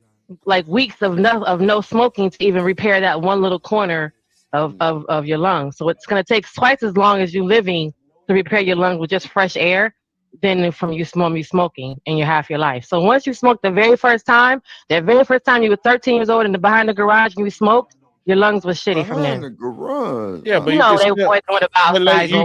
like weeks of no smoking to even repair that one little corner of your lungs. So it's going to take twice as long as you living to repair your lungs with just fresh air than from you smoking in your half your life. So once you smoked that very first time you were 13 years old and behind the garage and you smoked, your lungs was shitty from there. The garage. Yeah, but you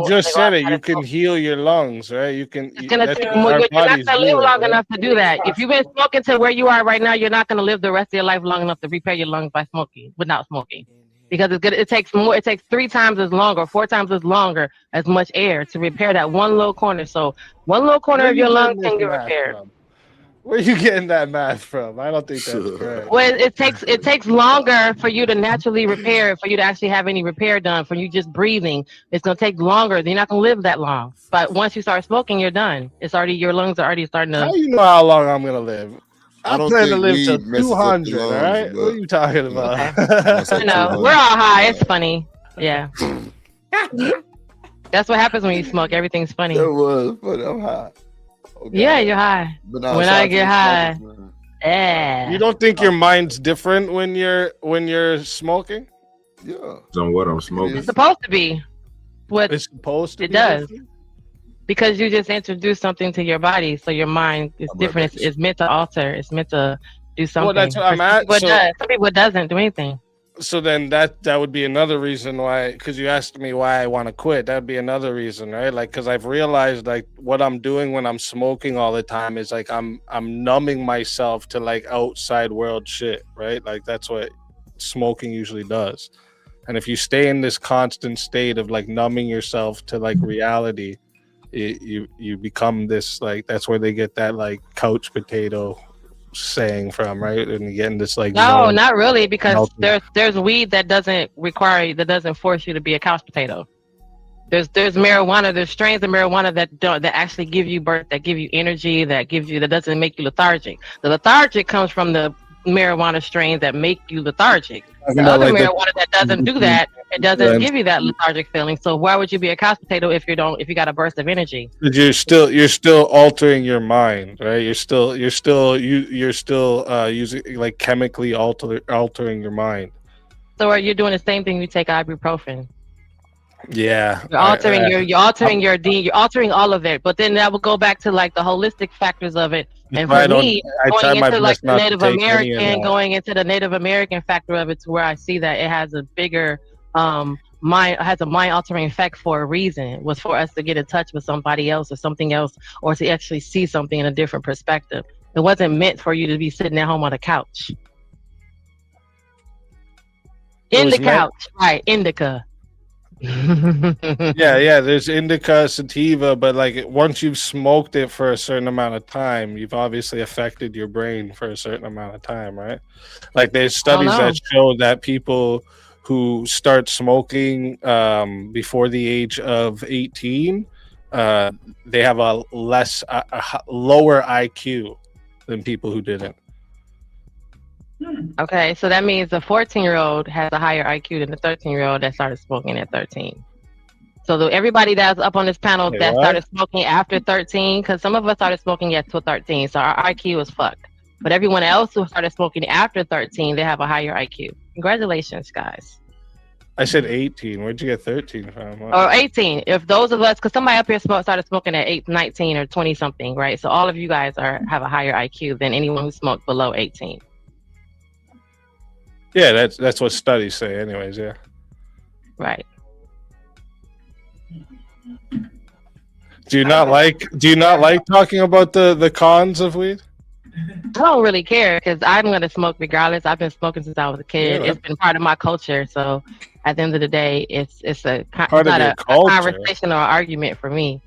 just said it. You can heal your lungs, right? You can. You're not gonna live long enough to do that. If you've been smoking to where you are right now, you're not gonna live the rest of your life long enough to repair your lungs by smoking without smoking. Because it takes 3 times as long or 4 times as longer as much air to repair that one little corner. So one little corner of your lungs can get repaired. Where are you getting that math from? I don't think that's correct. Well, it takes longer for you to naturally repair, for you to actually have any repair done, for you just breathing. It's gonna take longer. You're not gonna live that long. But once you start smoking, you're done. Your lungs are already starting to. How do you know how long I'm gonna live? I plan to live to 200, all right? What are you talking about? We're all high. It's funny. Yeah. That's what happens when you smoke. Everything's funny. It was, but I'm high. Okay. Yeah, you're high. When I get high. Yeah. You don't think your mind's different when you're smoking? Yeah. On what I'm smoking. It's supposed to be. What it's supposed to be. It does. Different? Because you just introduce something to your body, so your mind is different. It's meant to alter. It's meant to do something. Well, that's what I'm at. Some people it doesn't do anything. So then that would be another reason why, because you asked me why I want to quit. That'd be another reason, right? Like, because I've realized like what I'm doing when I'm smoking all the time is like I'm numbing myself to like outside world shit, right? Like that's what smoking usually does. And if you stay in this constant state of like numbing yourself to like reality, you become this like, that's where they get that like couch potato saying from, right? And you get in this like not really, because there's weed that doesn't force you to be a couch potato. There's marijuana, there's strains of marijuana that actually give you birth, that give you energy, that doesn't make you lethargic. The lethargic comes from the marijuana strains that make you lethargic. The about other like the- marijuana that doesn't do that, it doesn't give you that lethargic feeling. So why would you be a couch potato if you got a burst of energy? But you're still altering your mind, right? You're still using like chemically altering your mind. So are you doing the same thing? You take ibuprofen. Yeah, You're altering all of it, but then that will go back to like the holistic factors of it. And for me, going into like the Native Native American factor of it, to where I see that it has a bigger mind altering effect for a reason. It was for us to get in touch with somebody else or something else, or to actually see something in a different perspective. It wasn't meant for you to be sitting at home on a couch. Right? Indica. yeah, there's indica, sativa, but like once you've smoked it for a certain amount of time, you've obviously affected your brain for a certain amount of time, right? Like there's studies that show that people who start smoking before the age of 18, they have a lower IQ than people who didn't. Okay, so that means the 14-year-old has a higher IQ than the 13-year-old that started smoking at 13. So everybody that's up on this panel that started smoking after 13, because some of us started smoking at 13, so our IQ is fucked. But everyone else who started smoking after 13, they have a higher IQ. Congratulations, guys. I said 18. Where'd you get 13 from? Or 18. If those of us, because somebody up here started smoking at 19 or 20 something, right? So all of you guys have a higher IQ than anyone who smoked below 18. Yeah, that's what studies say, anyways. Yeah. Right. Do you not like talking about the cons of weed? I don't really care because I'm gonna smoke regardless. I've been smoking since I was a kid. It's been part of my culture. So at the end of the day, it's not a conversation or argument for me.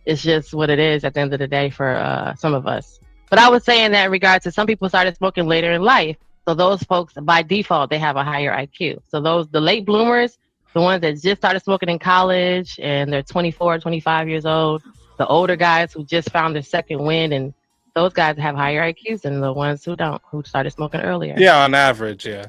It's just what it is at the end of the day for some of us. But I was saying that in regards to some people started smoking later in life. So those folks, by default, they have a higher IQ. So the late bloomers, the ones that just started smoking in college and they're 24, 25 years old, the older guys who just found their second wind, and those guys have higher IQs than the ones who don't, who started smoking earlier. Yeah, on average, yeah.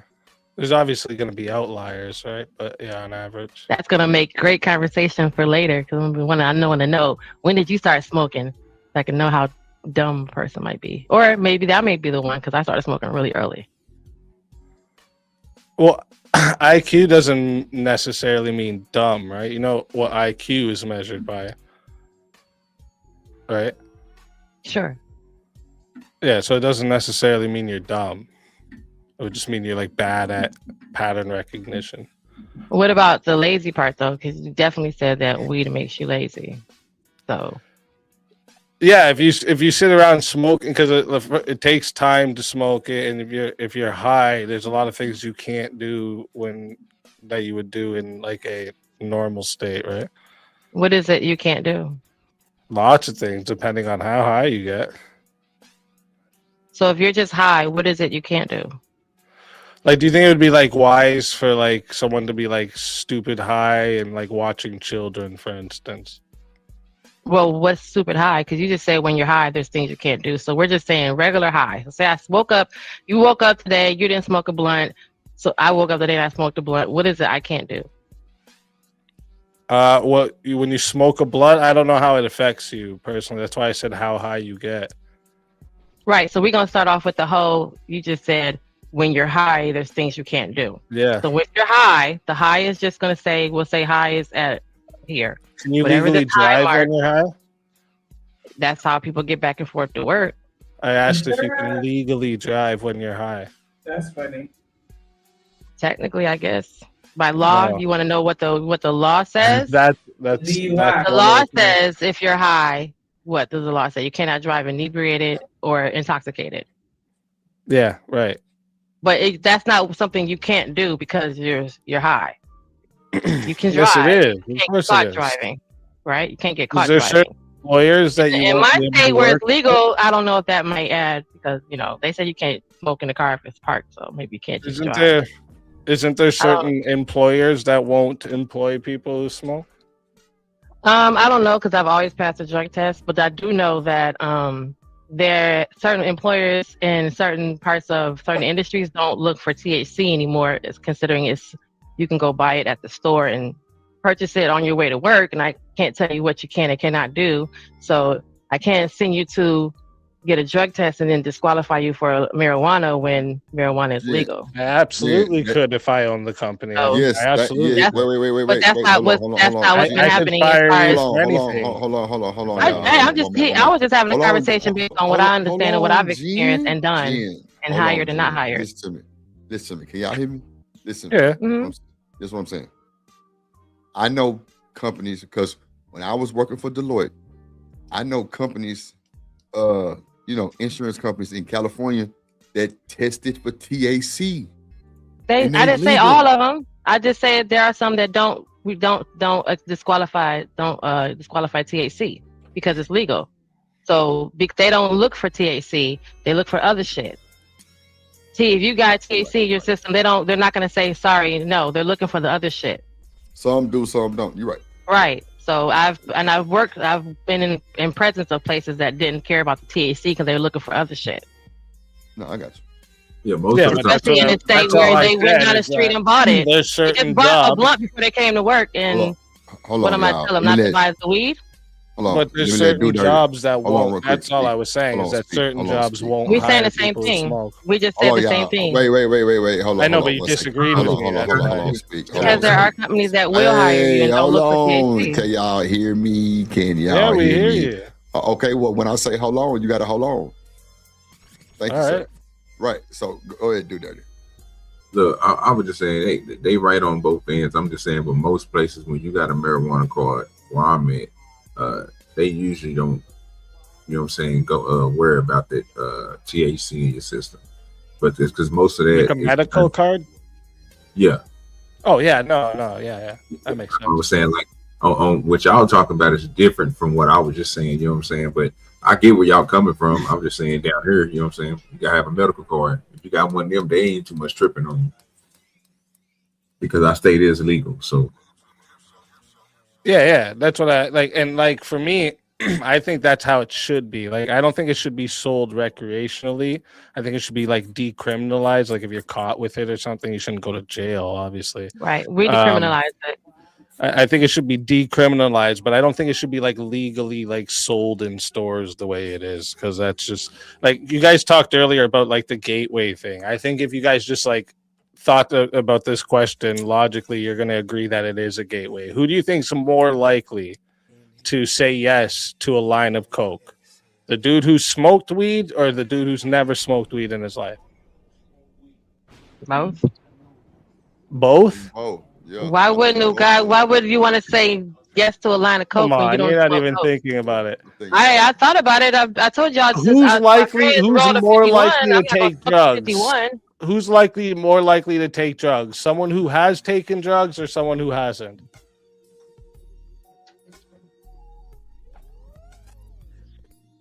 There's obviously going to be outliers, right? But yeah, on average. That's going to make great conversation for later because I want to know, when did you start smoking? So I can know how dumb a person might be. Or maybe that may be the one because I started smoking really early. Well, IQ doesn't necessarily mean dumb, right? You know what IQ is measured by, right? Sure. Yeah, so it doesn't necessarily mean you're dumb. It would just mean you're like bad at pattern recognition. What about the lazy part though? Because you definitely said that weed makes you lazy. So. Yeah, if you sit around smoking, because it takes time to smoke it, and if you're high, there's a lot of things you can't do that you would do in like a normal state, right? What is it you can't do? Lots of things, depending on how high you get. So if you're just high, what is it you can't do? Like, do you think it would be like wise for like someone to be like stupid high and like watching children, for instance? Well, what's stupid high? Because you just said when you're high, there's things you can't do. So we're just saying regular high. So say you woke up today, you didn't smoke a blunt. So I woke up today and I smoked a blunt. What is it I can't do? When you smoke a blunt, I don't know how it affects you personally. That's why I said how high you get. Right. So we're going to start off with you just said when you're high, there's things you can't do. Yeah. So when you're high, the high is just going to say, we'll say high is at here. Can you legally drive when you're high? That's how people get back and forth to work. I asked if you can legally drive when you're high. That's funny. Technically, I guess. By law, you want to know what the law says? That's the law says if you're high, what does the law say? You cannot drive inebriated or intoxicated. Yeah, right. But that's not something you can't do because you're high. You can drive. Yes, it is. You can't get caught driving, right? You can't get caught driving. Certain lawyers that you in my state where it's legal, I don't know if that might add because they say you can't smoke in the car if it's parked, so maybe you can't just drive. Isn't there certain employers that won't employ people who smoke? I don't know because I've always passed a drug test, but I do know that there certain employers in certain parts of certain industries don't look for THC anymore. It's considering you can go buy it at the store and purchase it on your way to work, and I can't tell you what you can and cannot do. So I can't send you to get a drug test and then disqualify you for marijuana when marijuana is legal. I absolutely could if I own the company. Yes, I absolutely. wait. But that's not what's been happening as far as. Hold on. I was just having a conversation based on what I understand and what I've experienced and done and hired and not hired. Listen to me. Can y'all hear me? Listen. Yeah. This is what I'm saying. I know companies because when I was working for Deloitte, I know companies, insurance companies in California that tested for THC. I didn't say all of them. I just said there are some that don't disqualify THC because it's legal. So they don't look for THC, they look for other shit. See, if you got THC in your system, they're not gonna say sorry. No, they're looking for the other shit. Some do, some don't. You're right. Right. So I've been in presence of places that didn't care about the THC because they were looking for other shit. No, I got you. Yeah, most of the time. Especially in the state where they went down the street and bought it. There's certain they just bought a jobs. blunt before they came to work, and what am I telling them? Not to buy the weed? But there's certain jobs that won't. That's all I was saying is that certain jobs won't. We're saying the same thing. We just said the same thing. Wait. Hold on. I know, but you disagreed with me. Hold on. Because there are companies that will hire you and don't look for THC. Can y'all hear me? Can y'all Yeah, we hear me? you. Okay, well, when I say hold on, you got to hold on. Thank you, sir. Right. So go ahead, DoDirty. Look, I was just saying they right on both ends. I'm just saying, but most places when you got a marijuana card, where I'm at, they usually don't, go worry about that THC in your system. But it's because most of that like a medical card. Yeah. Oh yeah, no, yeah, that makes sense. I was saying like on what y'all talking about is different from what I was just saying. You know what I'm saying? But I get where y'all coming from. I'm just saying down here, you know what I'm saying? You gotta have a medical card. If you got one of them, they ain't too much tripping on you because our state is legal. So. Yeah, that's what I like. And like for me, I think that's how it should be. Like, I don't think it should be sold recreationally. I think it should be like decriminalized. Like if you're caught with it or something, you shouldn't go to jail, obviously. Right. We decriminalized it. I think it should be decriminalized, but I don't think it should be like legally like sold in stores the way it is. Cause that's just like you guys talked earlier about like the gateway thing. I think if you guys just like thought about this question logically, you're going to agree that it is a gateway. Who do you think's more likely to say yes to a line of coke? The dude who smoked weed or the dude who's never smoked weed in his life? Both? Oh, yeah. Why would you want to say yes to a line of coke? Come on, when you don't you're not smoke even coke? thinking about it. I thought about it. I told y'all. Who's more likely to take drugs? 51. Who's more likely to take drugs? Someone who has taken drugs or someone who hasn't?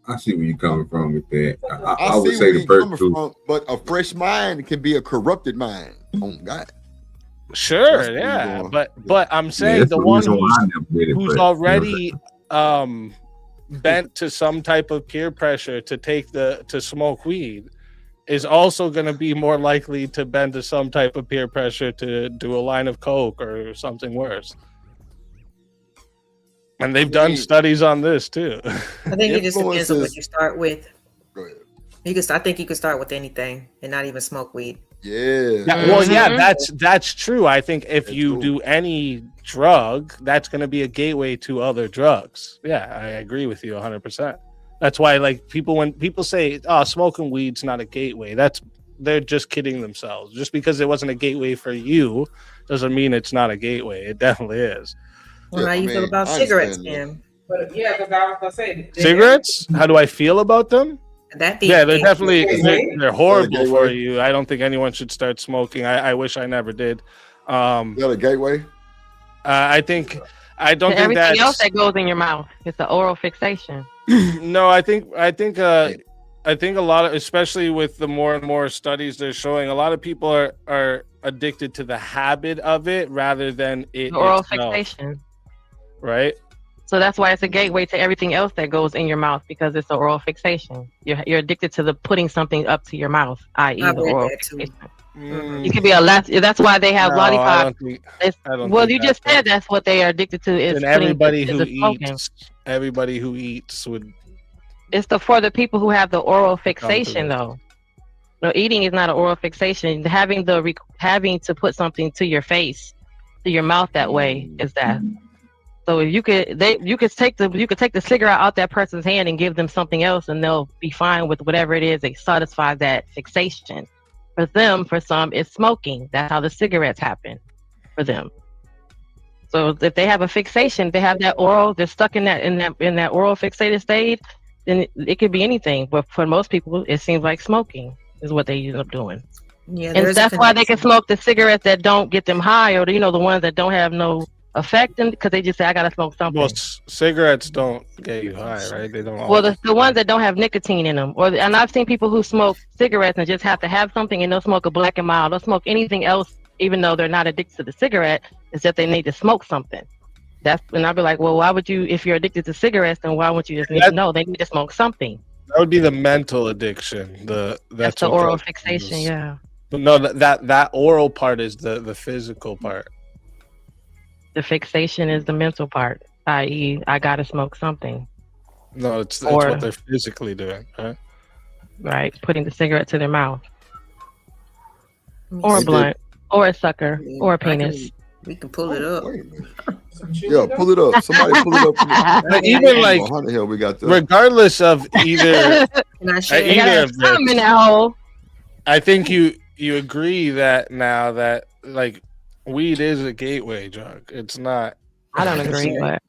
I see where you're coming from with that. I would see say where the you're first coming two. from, but a fresh mind can be a corrupted mind. Oh God. Sure, yeah, but I'm saying the one who's already bent to some type of peer pressure to smoke weed is also going to be more likely to bend to some type of peer pressure to do a line of coke or something worse. And they've done studies on this too. I think it just depends on what you start with. Go ahead. I think you could start with anything and not even smoke weed. Yeah. Well, yeah, that's true. I think if you do any drug, that's going to be a gateway to other drugs. Yeah, I agree with you 100%. That's why, like, when people say, "Oh, smoking weed's not a gateway," they're just kidding themselves. Just because it wasn't a gateway for you doesn't mean it's not a gateway. It definitely is. Well, how you feel about cigarettes, Kim? But yeah, because I was gonna say cigarettes. How do I feel about them? They're definitely they're horrible for you. I don't think anyone should start smoking. I wish I never did. Is that a gateway? I don't think everything else that goes in your mouth. It's an oral fixation. No, I think a lot of, especially with the more and more studies they're showing, a lot of people are addicted to the habit of it rather than it oral itself. fixation. Right. It's So that's why it's a gateway to everything else that goes in your mouth, because it's an oral fixation. You're addicted to the putting something up to your mouth, i.e. the oral fixation. You can be a that's why they have lollipops. Well, you just said that's what they are addicted to. Is and everybody who eats would. It's for the people who have the oral fixation though. No, eating is not an oral fixation. Having to put something to your face, to your mouth that way is that. So if you could take the cigarette out that person's hand and give them something else, and they'll be fine with whatever it is. They satisfy that fixation. For some, it's smoking. That's how the cigarettes happen for them. So if they have a fixation, they have that oral, they're stuck in that oral fixated state, then it could be anything. But for most people, it seems like smoking is what they end up doing. Yeah, and that's why they can smoke the cigarettes that don't get them high, or the ones that don't have no effect, because they just say, I gotta smoke something. Well, cigarettes don't get you high, right? They don't. Well, the ones that don't have nicotine in them, and I've seen people who smoke cigarettes and just have to have something, and they'll smoke a Black and Mild, they'll smoke anything else, even though they're not addicted to the cigarette. It's that they need to smoke something. And I'll be like, well, why would you, if you're addicted to cigarettes, then why wouldn't you just need to know they need to smoke something? That would be the mental addiction. That's the oral fixation, yeah. But no, that oral part is the physical part. The fixation is the mental part, i.e., I gotta smoke something. No, it's what they're physically doing, right? Right, putting the cigarette to their mouth, or a blunt, or a sucker, or a penis. We can pull it up. Yeah, pull it up. Somebody pull it up. But even like, how the hell we got that? Regardless of either of I'm in that hole. I think you agree that now that like weed is a gateway drug. It's not. I don't agree, but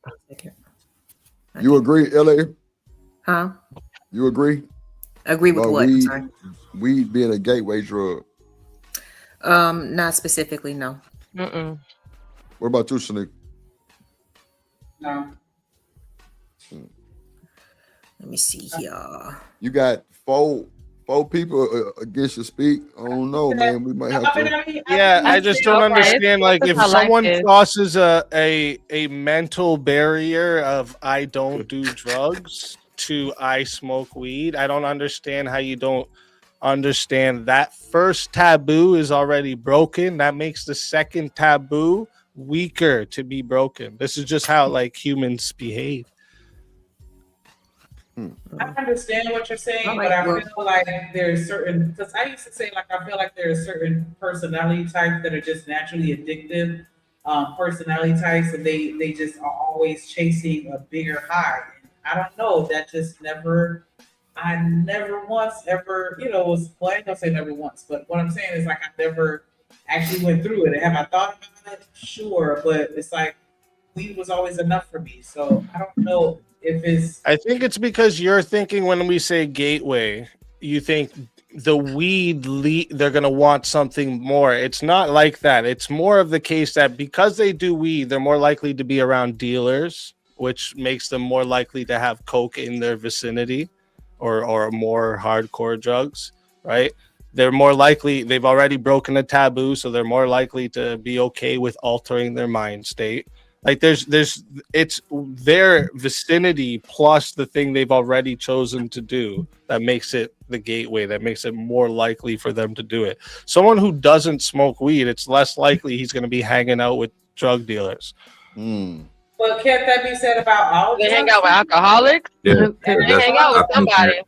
you agree, LA? Huh? You agree? Agree with what? Weed, Sorry. Weed being a gateway drug. Not specifically, no. Mm-mm. What about you, Shanique? No. Let me see here. You got four people against your speak. I don't know, man. We might have to. Yeah, I just don't understand. Like, if someone crosses a mental barrier of I don't do drugs to I smoke weed, I don't understand how you don't understand that first taboo is already broken. That makes the second taboo weaker to be broken. This is just how like humans behave. I understand what you're saying, but I feel like there's certain, because I used to say like I feel like there are certain personality types that are just naturally addictive personality types, and they just are always chasing a bigger high. I don't know, that just I never once ever, was, well, I ain't gonna say never once, but what I'm saying is like I never actually went through it. Have I thought about it? Sure, but it's like weed was always enough for me. So I don't know if it's. I think it's because you're thinking when we say gateway, you think the weed they're gonna want something more. It's not like that. It's more of the case that because they do weed, they're more likely to be around dealers, which makes them more likely to have coke in their vicinity. Or more hardcore drugs, right? They're more likely, they've already broken a taboo, so they're more likely to be okay with altering their mind state. Like it's their vicinity plus the thing they've already chosen to do that makes it the gateway, that makes it more likely for them to do it. Someone who doesn't smoke weed, it's less likely he's going to be hanging out with drug dealers. But can't that be said about all? They hang out with alcoholics. Yeah, they hang out with somebody.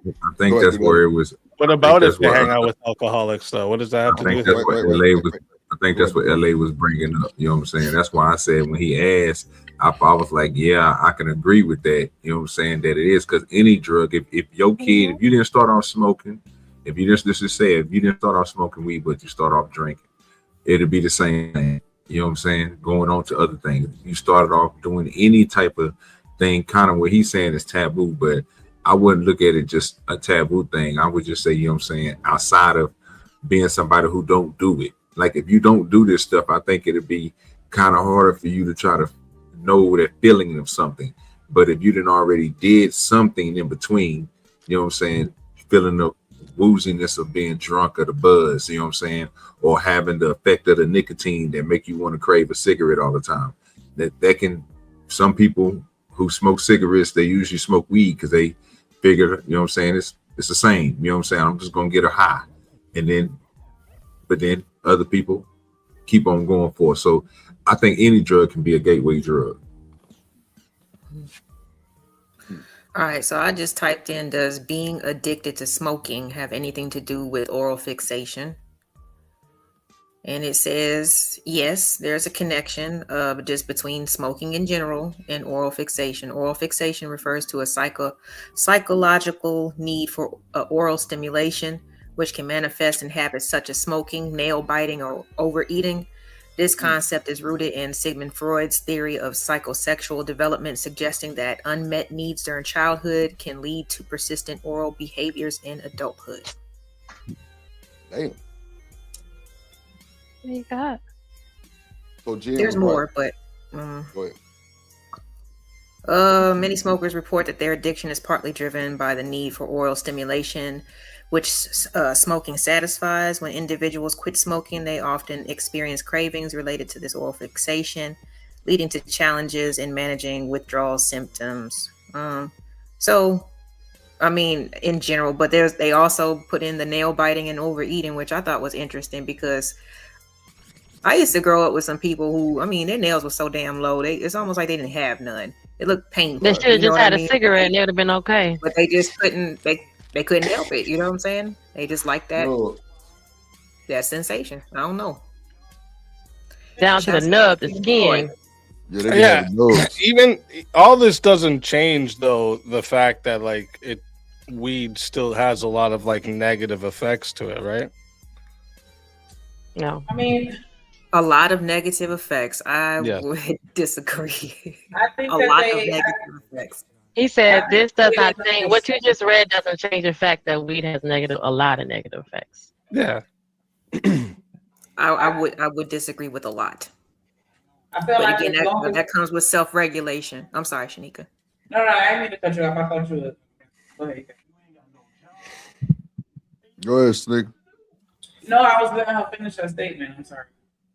I think that's where it was. What about if they hang out with alcoholics, though? What does that have to do with it? I think that's what LA was bringing up. You know what I'm saying? That's why I said when he asked, I was like, yeah, I can agree with that. You know what I'm saying? That it is, because any drug, if your kid, if you didn't start off smoking, if you just say if you didn't start off smoking weed, but you start off drinking, it'll be the same thing. You know what I'm saying? Going on to other things. You started off doing any type of thing, kind of what he's saying is taboo, but I wouldn't look at it just a taboo thing. I would just say, you know what I'm saying, outside of being somebody who don't do it. Like if you don't do this stuff, I think it'd be kind of harder for you to try to know that feeling of something. But if you didn't already did something in between, you know what I'm saying, feeling the wooziness of being drunk or the buzz, you know what I'm saying, or having the effect of the nicotine that make you want to crave a cigarette all the time. That can, some people who smoke cigarettes, they usually smoke weed because they figure, you know what I'm saying, it's the same. You know what I'm saying? I'm just gonna get a high, but then other people keep on going for it. So I think any drug can be a gateway drug. All right, so I just typed in, does being addicted to smoking have anything to do with oral fixation? And it says, yes, there's a connection just between smoking in general and oral fixation. Oral fixation refers to a psychological need for oral stimulation, which can manifest in habits such as smoking, nail biting, or overeating. This concept is rooted in Sigmund Freud's theory of psychosexual development, suggesting that unmet needs during childhood can lead to persistent oral behaviors in adulthood. Damn. What you got? So Jim, there's more, but go ahead. Many smokers report that their addiction is partly driven by the need for oral stimulation, which smoking satisfies. When individuals quit smoking, they often experience cravings related to this oral fixation, leading to challenges in managing withdrawal symptoms. So, I mean, in general, but they also put in the nail biting and overeating, which I thought was interesting because I used to grow up with some people who, I mean, their nails were so damn low. It's almost like they didn't have none. It looked painful. They should have just had a cigarette and it would have been okay. But they just couldn't, they couldn't help it. You know what I'm saying? They just like that, that sensation. I don't know. Down to the nub, the skin. Yeah, even all this doesn't change though the fact that like weed still has a lot of like negative effects to it, right? No, I mean, a lot of negative effects. I would disagree. I think a lot of negative effects. He said this does not change. What you just read doesn't change the fact that weed has a lot of negative effects. Yeah. I would disagree with a lot. I feel but like again, that comes with self-regulation. I'm sorry, Shanika. No, I didn't mean to cut you off. I thought you would. Go ahead. Go ahead, Slick. No, I was letting her finish her statement. I'm sorry.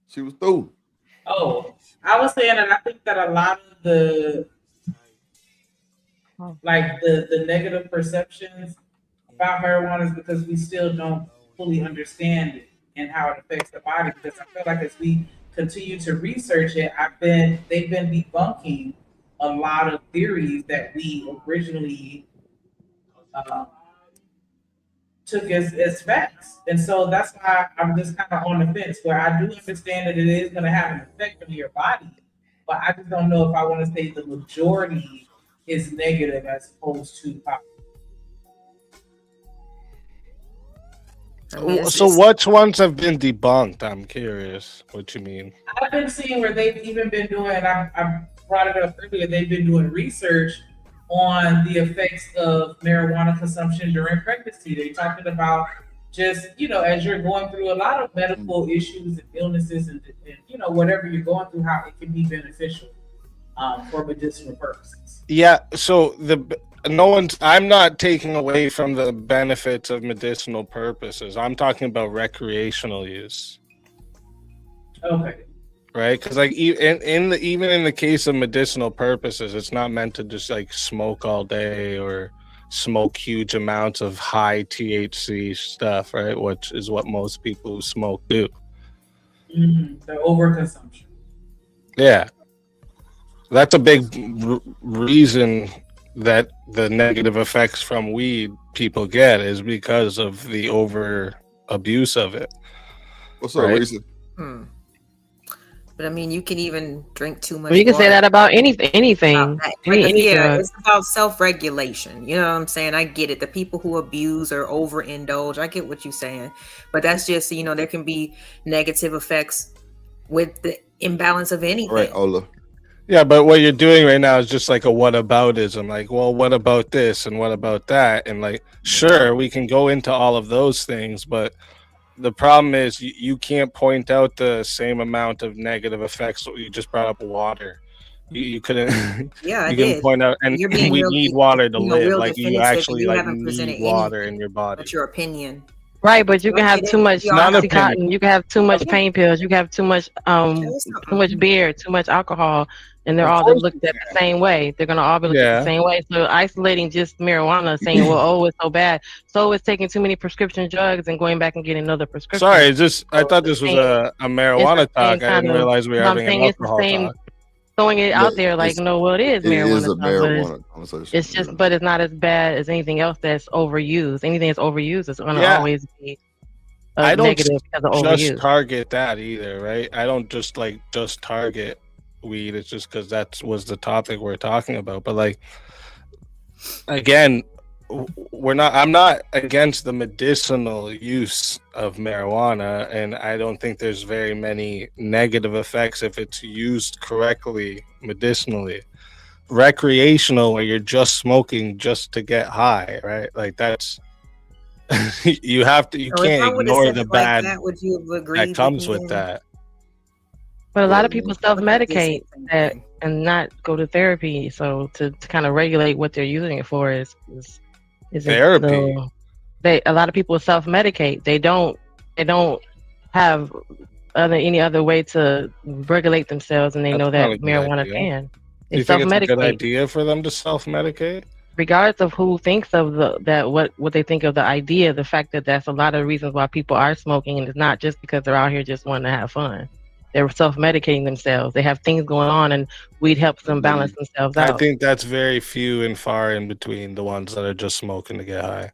She was through. Oh, I was saying that I think that a lot of the negative perceptions about marijuana is because we still don't fully understand it and how it affects the body. Because I feel like as we continue to research it, they've been debunking a lot of theories that we originally took as facts. And so that's why I'm just kind of on the fence, where I do understand that it is going to have an effect on your body, but I just don't know if I want to say the majority is negative as opposed to positive. So which ones have been debunked? I'm curious what you mean. I've been seeing where they've even been doing, I brought it up earlier, they've been doing research on the effects of marijuana consumption during pregnancy. They're talking about just, as you're going through a lot of medical issues and illnesses and whatever you're going through, how it can be beneficial for medicinal purposes. Yeah, so I'm not taking away from the benefits of medicinal purposes. I'm talking about recreational use. Okay. Right, because like even in the case of medicinal purposes, it's not meant to just like smoke all day or smoke huge amounts of high THC stuff, right? Which is what most people who smoke do. The overconsumption. Yeah, that's a big reason that the negative effects from weed people get is because of the over abuse of it. What's up, reason? But I mean, you can even drink too much. Well, you can say that about anything. It's about self-regulation. You know what I'm saying? I get it. The people who abuse or overindulge, I get what you're saying. But that's just, there can be negative effects with the imbalance of anything. Right, Ola. Yeah, but what you're doing right now is just like a whataboutism. Like, well, what about this and what about that? And like, sure, we can go into all of those things, but the problem is you can't point out the same amount of negative effects. You just brought up water. You couldn't. Yeah, you can point out, and we need water to live. Like you actually need water in your body. That's your opinion, right? But you can have too much Oxycontin. You can have too much pain pills. You can have too much beer, too much alcohol. and they're all looked at the same way. They're gonna all be looked at the same way. So isolating just marijuana, saying, "Well, oh, it's so bad," so it's taking too many prescription drugs and going back and getting another prescription. Sorry, I thought this was a marijuana talk. I didn't realize we were having an alcohol talk. Throwing it out there like, no, well, it is marijuana. It is a marijuana conversation. It's just, but it's not as bad as anything else that's overused. Anything that's overused is going to always be negative because of overuse. I don't just target that either, right? I don't just target weed. It's just because that was the topic we're talking about. But like, again, I'm not against the medicinal use of marijuana, and I don't think there's very many negative effects if it's used correctly medicinally. Recreational, where you're just smoking just to get high, right? Like that's you can't ignore the bad that comes with that. But a lot of people self-medicate that and not go to therapy, so to kind of regulate what they're using it for is therapy. A lot of people self-medicate. They don't have any other way to regulate themselves, and they know that marijuana can. Do you think it's a good idea for them to self-medicate? Regardless of who thinks of what they think of the idea, the fact that that's a lot of reasons why people are smoking, and it's not just because they're out here just wanting to have fun. They're self-medicating themselves. They have things going on, and weed helps them balance themselves out. I think that's very few and far in between the ones that are just smoking to get high.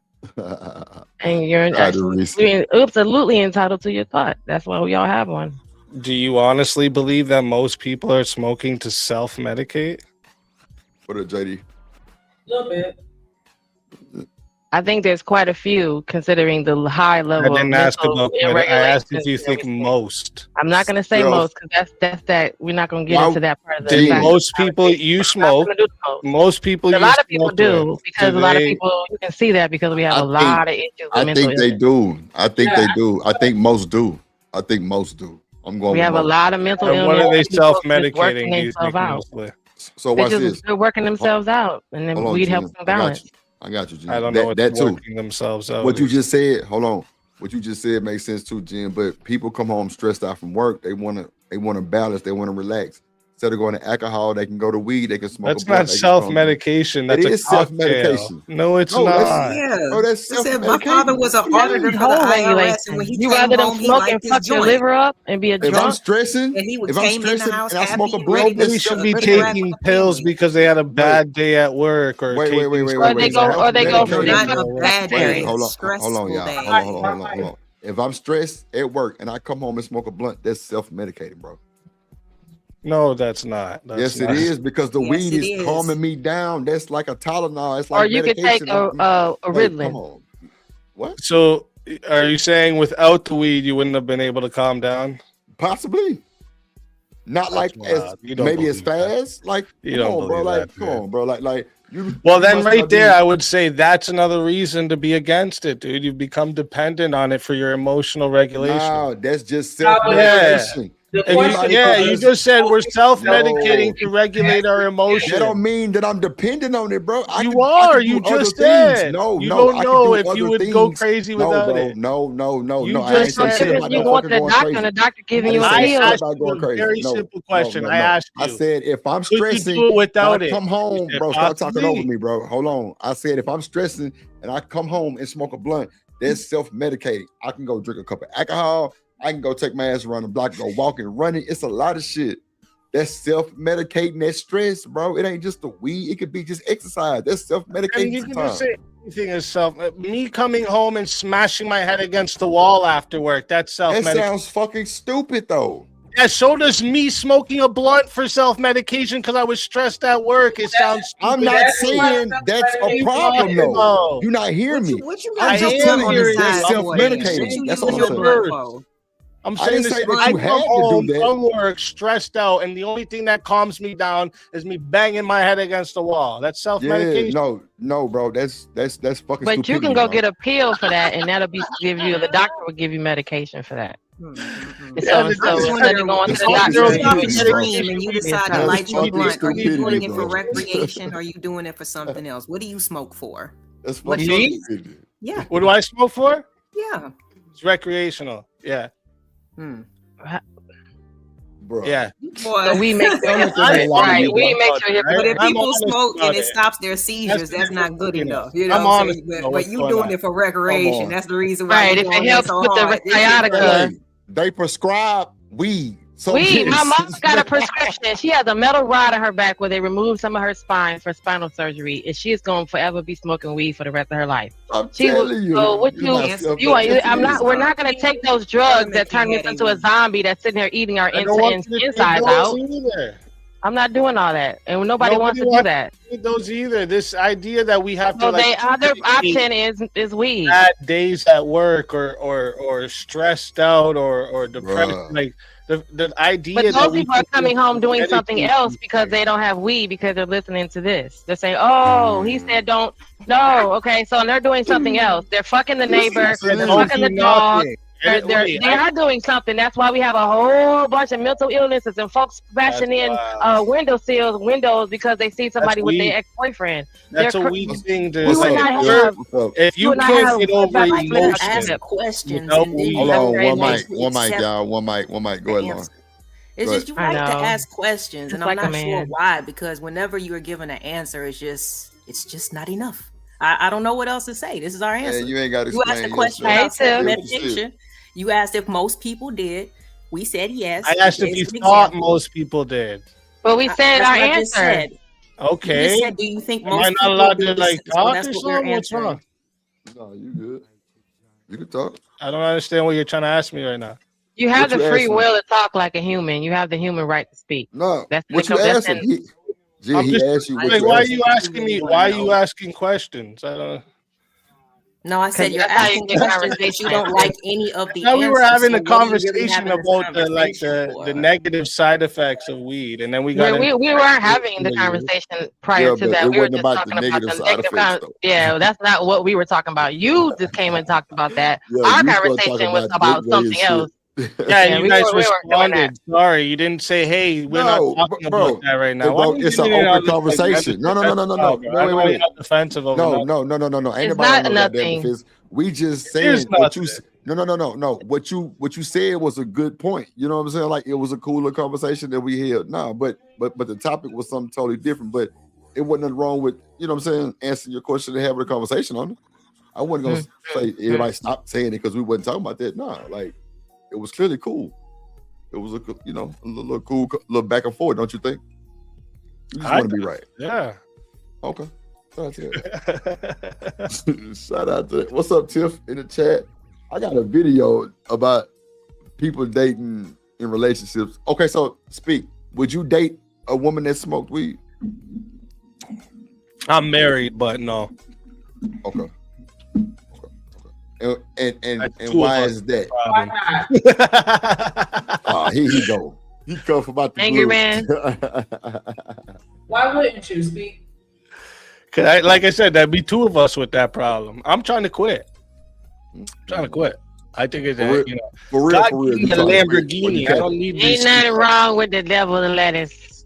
And you're absolutely entitled to your thought. That's why we all have one. Do you honestly believe that most people are smoking to self-medicate? What a JD. A little bit. I think there's quite a few, considering the high level. I didn't ask about. I asked if you think most. I'm not going to say most because that's that. We're not going to get into that part of the. Most people you smoke. Most people. A lot of people do because a lot of people. You can see that because we have a lot of issues. I think they do. I think they do. I think most do. I'm going. We have a lot of mental illness. What are they self-medicating? So watch this. They're working themselves out, and then weed helps them balance. I got you, Jim. I don't know that too. Working themselves out. What you just said, hold on. What you just said makes sense too, Jim. But people come home stressed out from work. They want to balance. They want to relax. Instead of going to alcohol, they can go to weed. They can smoke. That's not self-medication. That's a self-medication. No, it's not. That's self-medication. My father was an auditor for the IRS, and when he came home, he liked his joint. Liver up and be a drunk. If I'm stressing, and he came in the house and I smoke a happy, blunt, they should be taking pills because they had a bad day at work, or wait. Or they go for not a bad day. Hold on, y'all. Hold on. If I'm stressed at work and I come home and smoke a blunt, that's self-medicated, bro. No, that's not. Yes, it is, because the weed is calming me down. That's like a Tylenol. It's like or you could take a Ritalin. Come on. What? So, are you saying without the weed you wouldn't have been able to calm down? Possibly. Not like as maybe as fast. Like come on, bro. Like you. Well, then right there, I would say that's another reason to be against it, dude. You've become dependent on it for your emotional regulation. No, that's just self-medication. You just said we're self-medicating to regulate our emotions. That don't mean that I'm dependent on it, bro. You just said. You don't know if you would go crazy without it. No. You just said you want the doctor, and the doctor giving you a pill. I asked you a very simple question. I asked you. I said if I'm stressing, do it without it. Come home, bro. Stop talking over me, bro. Hold on. I said if I'm stressing and I come home and smoke a blunt, that's self-medicating. I can go drink a cup of alcohol. I can go take my ass around the block, go walking, running. It's a lot of shit. That's self-medicating that stress, bro. It ain't just the weed. It could be just exercise. That's self-medicating. You can just say anything is self. Me coming home and smashing my head against the wall after work. That's self-medication. That sounds fucking stupid, though. Yeah, so does me smoking a blunt for self-medication because I was stressed at work. It sounds stupid. I'm not saying that's a problem, though. You're not hearing me. I'm just telling you that's self-medicating. That's all I'm saying. I'm saying this. I come home from work stressed out, and the only thing that calms me down is me banging my head against the wall. That's self-medication. Yeah, no, bro. That's fucking. But you can go get a pill for that, and that'll the doctor will give you medication for that. So instead of going to the doctor, and you decide to light your blunt, are you doing it for recreation? Or are you doing it for something else? What do you smoke for? That's what me. Yeah. What do I smoke for? Yeah. It's recreational. Yeah. bro. Yeah. So we make sure right. We make sure. But if I'm people honest smoke about and it it. stops their seizures, that's not good enough. You know I'm what I'm honest saying? about But what's you going doing on. it for recreation. on. That's the reason why Right. you're If doing it helps so with the hard. This is sciatica. Hey, they prescribe weed. So Weed. My mom got a prescription. She has a metal rod in her back where they removed some of her spine for spinal surgery, and she is going to forever be smoking weed for the rest of her life. I'm telling you. So what you I'm not. We're not going to take those drugs that turn us into a zombie that's sitting here eating our insides out. Either. I'm not doing all that, and nobody wants to do that. Those either. This idea that we have to. So like, the other option is weed. Bad days at work, or stressed out, or depressed. Bruh. Like the idea. But that those we people are coming home doing something medicate else because they don't have weed because they're listening to this. They're saying, "Oh, he said don't." No, okay, so they're doing something else. They're fucking the neighbor. They're fucking the dog. They are doing something. That's why we have a whole bunch of mental illnesses and folks smashing in windows because they see somebody with their ex-boyfriend. That's a weak thing to. You would not have. If you can't get over emotion, ask questions. Hold And then on, you one have to mic, accept y'all. One mic. Go ahead, Lauren. It's Go just you ahead. like to ask questions, and Just I'm like a not sure man. why. Because whenever you are given an answer, it's just not enough. I don't know what else to say. This is our answer. you ain't got to You asked a explain question yourself. about Hey, meditation. You asked if most people did. We said yes. I asked if you thought most people did. But we said That's our what I just answer. said. Okay. You just said, do you think Am most I not people allowed do to this? like So talk that's or what we're something? What's answering. wrong? No, you good. You can talk. I don't understand what you're trying to ask me right now. You have What the you free asking? will to talk like a human. You have the human right to speak. No, That's what you that's asking? He I'm just asked you what like, you why are asking. you asking me? Why are you asking questions? I don't. No, I said you're that's how you asking get questions that you don't like any of the Now we were answers, having so a what are you really conversation having this about conversation for? the negative side effects of weed, and then we got We into weren't having the conversation prior Yeah, to but that. it We were wasn't just about talking the about negative the side negative. effects, though. Yeah, that's not what we were talking about. You just came and talked about that. Yeah, Our you started conversation talking was about dick way and something else. Yeah, you we guys weren't doing that. responded. Sorry, you didn't say, "Hey, we're No, not talking bro. about that right now." Hey, Why bro, are you it's an getting all open this, like, conversation. No. defensive? I know Wait. you're not defensive over No. nothing. Ain't It's nobody not on no goddamn nothing. defense. We just It is saying what you. nothing. No. What you said was a good point. You know what I'm saying? Like it was a cooler conversation that we had. No, but the topic was something totally different. But it wasn't nothing wrong with what I'm saying, answering your question and having a conversation on it. I wasn't gonna say everybody stop saying it because we wasn't talking about that. No, like it was clearly cool. It was a little cool, little back and forth, don't you think? You just want to be right. Yeah. Okay. Shout out to that. Shout out to that. What's up, Tiff, in the chat? I got a video about people dating in relationships. Okay, so speak. Would you date a woman that smoked weed? I'm married, but no. Okay. And Two why of us is that? problem. Oh, here he go. He come from out the Angry blue. man. Why wouldn't you speak? Cause like I said, that'd be two of us with that problem. I'm trying to quit. I think it's for real. God For real. gave me a Lamborghini. I don't need Ain't this. nothing wrong with the devil of lettuce.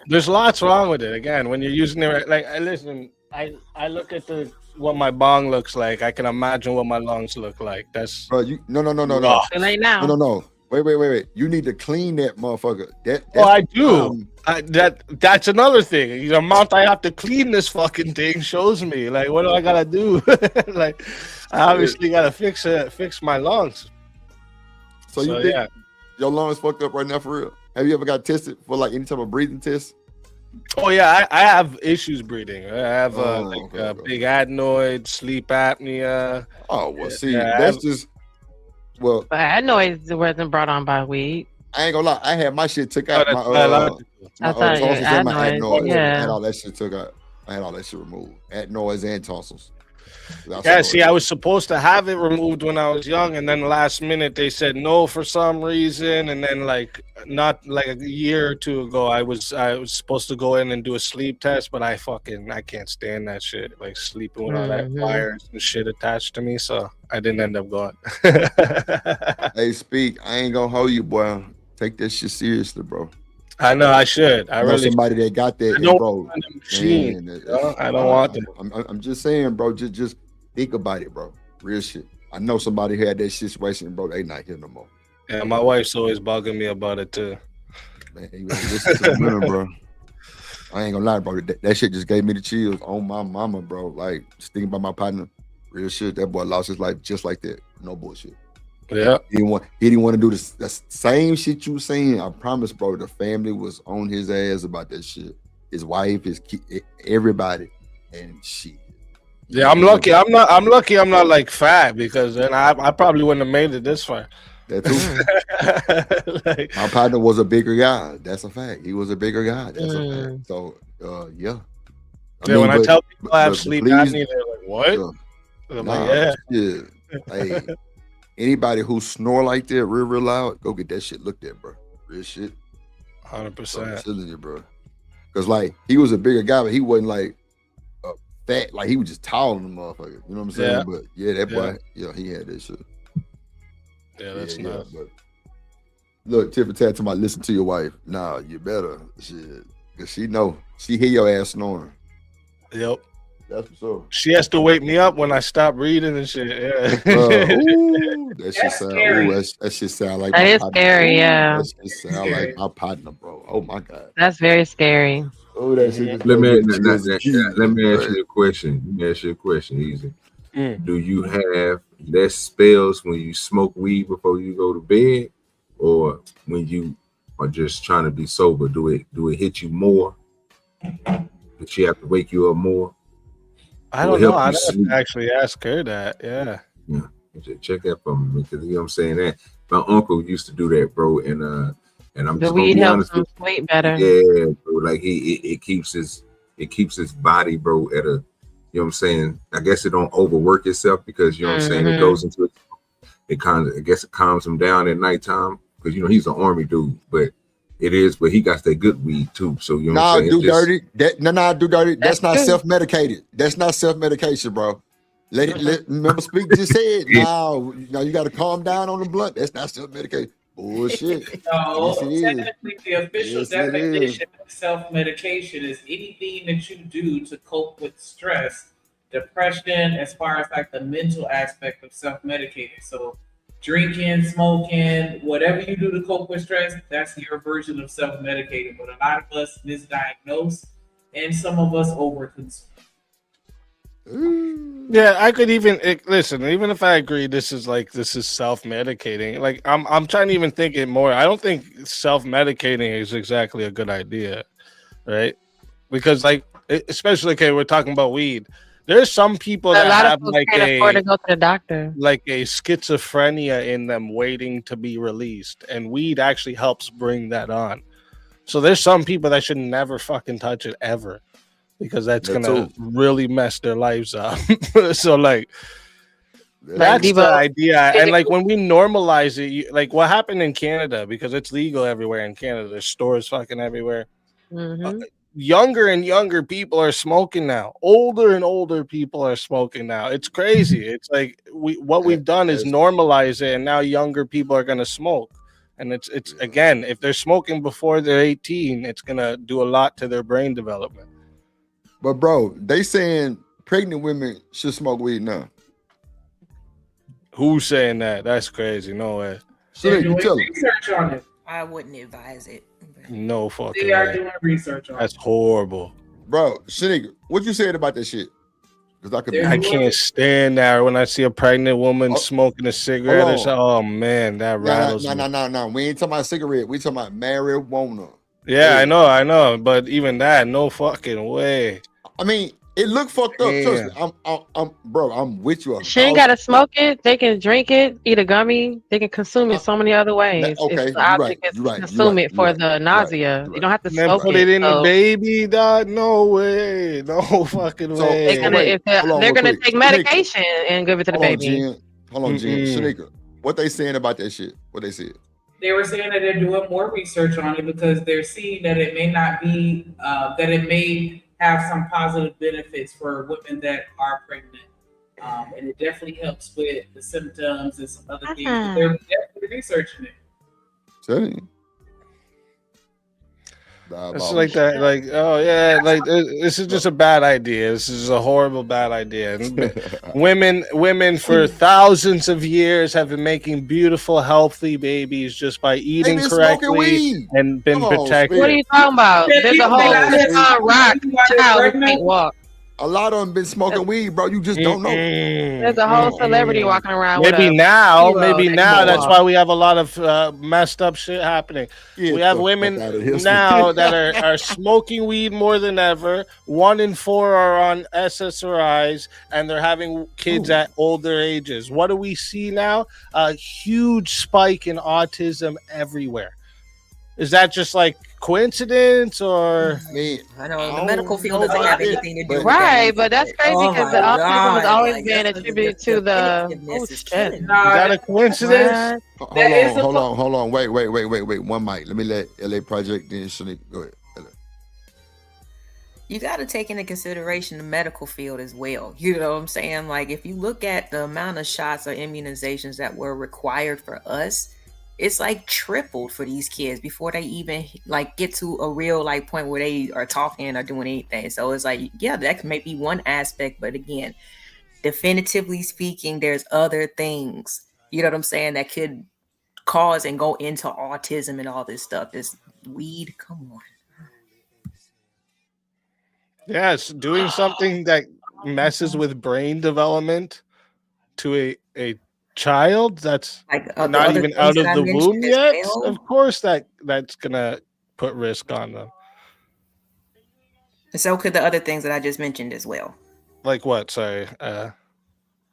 There's lots wrong with it. Again, when you're using it, like listen, I look at what my bong looks like. I can imagine what my lungs look like. That's Bro, you no. Right now. No. Wait. You need to clean that motherfucker. I do. That's another thing. The amount I have to clean this fucking thing shows me. Like, what do I gotta do? Like, I obviously gotta fix my lungs. So you think your lungs fucked up right now for real? Have you ever got tested for like any type of breathing test? Oh yeah, I have issues breathing. I have okay. big adenoids, sleep apnea. Oh well, see, Yeah, that's just But that noise wasn't brought on by weed. I ain't gonna lie. I had my shit took out. that's biological. My I thought tonsils and my adenoids, adenoids. yeah. I had all that shit took out. I had all that shit removed. Adenoids and tonsils. Yeah, see, I was supposed to have it removed when I was young, and then last minute they said no for some reason, and then not like a year or two ago, I was supposed to go in and do a sleep test, but I can't stand that shit, like sleeping with all that wires and shit attached to me, so I didn't end up going. Hey, speak. I ain't gonna hold you, boy. Take that shit seriously, bro. I know I should. I know really somebody that got that, I don't bro. want a machine, I don't want that. I'm just saying, bro. Just think about it, bro. Real shit. I know somebody had that situation, bro. They not here no more. Yeah, my wife's always bugging me about it too. Man, you better listen to the women, bro. I ain't gonna lie, bro. That shit just gave me the chills on my mama, bro. Like, just thinking about my partner, real shit. That boy lost his life just like that. No bullshit. Yeah. He didn't want to do the same shit you were saying. I promise, bro. The family was on his ass about that shit. His wife, his kid, everybody, and shit. Yeah, I'm lucky. I'm lucky. I'm not like fat because then I probably wouldn't have made it this far. That too. My partner was a bigger guy. That's a fact. He was a bigger guy. That's a fact. So, yeah. When I tell people I have sleep apnea, they're like, "What?" I'm like, "Yeah." Hey, anybody who snore like that, real loud, go get that shit looked at, bro. Real shit. 100%. I'm telling you, bro. Because like he was a bigger guy, but he wasn't like fat. Like he was just tall than the motherfucker. You know what I'm saying? Yeah. But yeah, that boy, he had that shit. Yeah, that's nice. But look, Tiffany Tat to my listen to your wife. Nah, you better shit. Cause she know. She hear your ass snoring. Yep. That's what's up. She has to wake me up when I stop reading and shit. Yeah. Ooh, that shit sound. That shit sound like. That is partner. scary. Yeah. That shit sound like my partner, bro. Oh my god. That's very scary. Oh, that shit. Let me ask you a question. Let me ask you a question, easy. Do you have less spells when you smoke weed before you go to bed, or when you are just trying to be sober? Do it hit you more? Did she have to wake you up more? I don't know. I didn't actually ask her that. Yeah. Check that for me, because you know what I'm saying. That my uncle used to do that, bro, and I'm the just weed gonna be helps honest him with sleep better. you. Yeah, bro. Like it keeps his body, bro, at a, you know what I'm saying. I guess it don't overwork itself, because you know what I'm saying. It goes into it kind of, I guess it calms him down at nighttime, because you know he's an army dude, but he got that good weed too. So you know what I'm saying. DoDirty. That's not self-medicated. That's not self-medication, bro. Remember Speak just said, now you got to calm down on the blunt. That's not self-medication. Bullshit. No, Yes, it is. technically the official definition of self-medication is anything that you do to cope with stress, depression, as far as like the mental aspect of self-medicating. So drinking, smoking, whatever you do to cope with stress, that's your version of self-medicating. But a lot of us misdiagnose, and some of us overconsume. Yeah, I could listen. Even if I agree, this is self-medicating. Like I'm trying to even think it more. I don't think self-medicating is exactly a good idea, right? Because especially we're talking about weed. There's some people that have can't afford to go to the doctor, like a schizophrenia in them waiting to be released, and weed actually helps bring that on. So there's some people that should never fucking touch it ever, because that's gonna really mess their lives up. So that's the idea. And when we normalize it, like what happened in Canada, because it's legal everywhere in Canada. There's stores fucking everywhere. Younger and younger people are smoking now. Older and older people are smoking now. It's crazy. It's like we've done is normalize it, and now younger people are gonna smoke. And it's again, if they're smoking before they're 18, it's gonna do a lot to their brain development. But bro, they saying pregnant women should smoke weed now. Who's saying that? That's crazy. No way. They're doing research on it. I wouldn't advise it. No fucking They are way. doing research on it. That's horrible. Bro, Shanika, what you said about that shit? Because I can't stand that when I see a pregnant woman smoking a cigarette. Or something. Oh man, that rattles me. No. We ain't talking about cigarette. We talking about marijuana. Yeah, I know. But even that, no fucking way. I mean, it looked fucked up. Trust me. I'm with you. She ain't gotta smoke it. They can drink it, eat a gummy. They can consume it so many other ways. Okay, the object is to consume it for the nausea. You don't have to smoke put it in the baby, dog. No way. No fucking way. They're gonna take medication and give it to the baby. Hold on, Jen. Shanika, what they saying about that shit? What they said? They were saying that they're doing more research on it, because they're seeing that it may not be that it may have some positive benefits for women that are pregnant. And it definitely helps with the symptoms and some other things. But they're definitely researching it. It's like that, like, oh yeah, like this is just a bad idea. This is a horrible bad idea. And women for thousands of years have been making beautiful, healthy babies just by eating correctly and been protected. What are you talking about? There's a whole rock child who can't walk. A lot of them been smoking weed, bro. You just don't know. There's a whole celebrity walking around. Maybe now. That's why we have a lot of messed up shit happening. We have women now that are smoking weed more than ever. 1 in 4 are on SSRIs, and they're having kids at older ages. What do we see now? A huge spike in autism everywhere. Is that just like coincidence or? I know the medical field doesn't have anything to do with right, but that's crazy because the autism has always been attributed to the. Oh shit! Is that a coincidence? Hold on. Wait. One mic. Let me let LA Project then Shanique go ahead. You got to take into consideration the medical field as well. You know what I'm saying? Like if you look at the amount of shots or immunizations that were required for us, it's like tripled for these kids before they even like get to a real like point where they are talking or doing anything. So it's like, yeah, that may be one aspect, but again, definitively speaking, there's other things, you know what I'm saying, that could cause and go into autism and all this stuff. This weed, come on. Yes, doing something that messes with brain development to a child that's like not even out of the womb yet. Of course, that's gonna put risk on them. And so could the other things that I just mentioned as well. Like what? Sorry.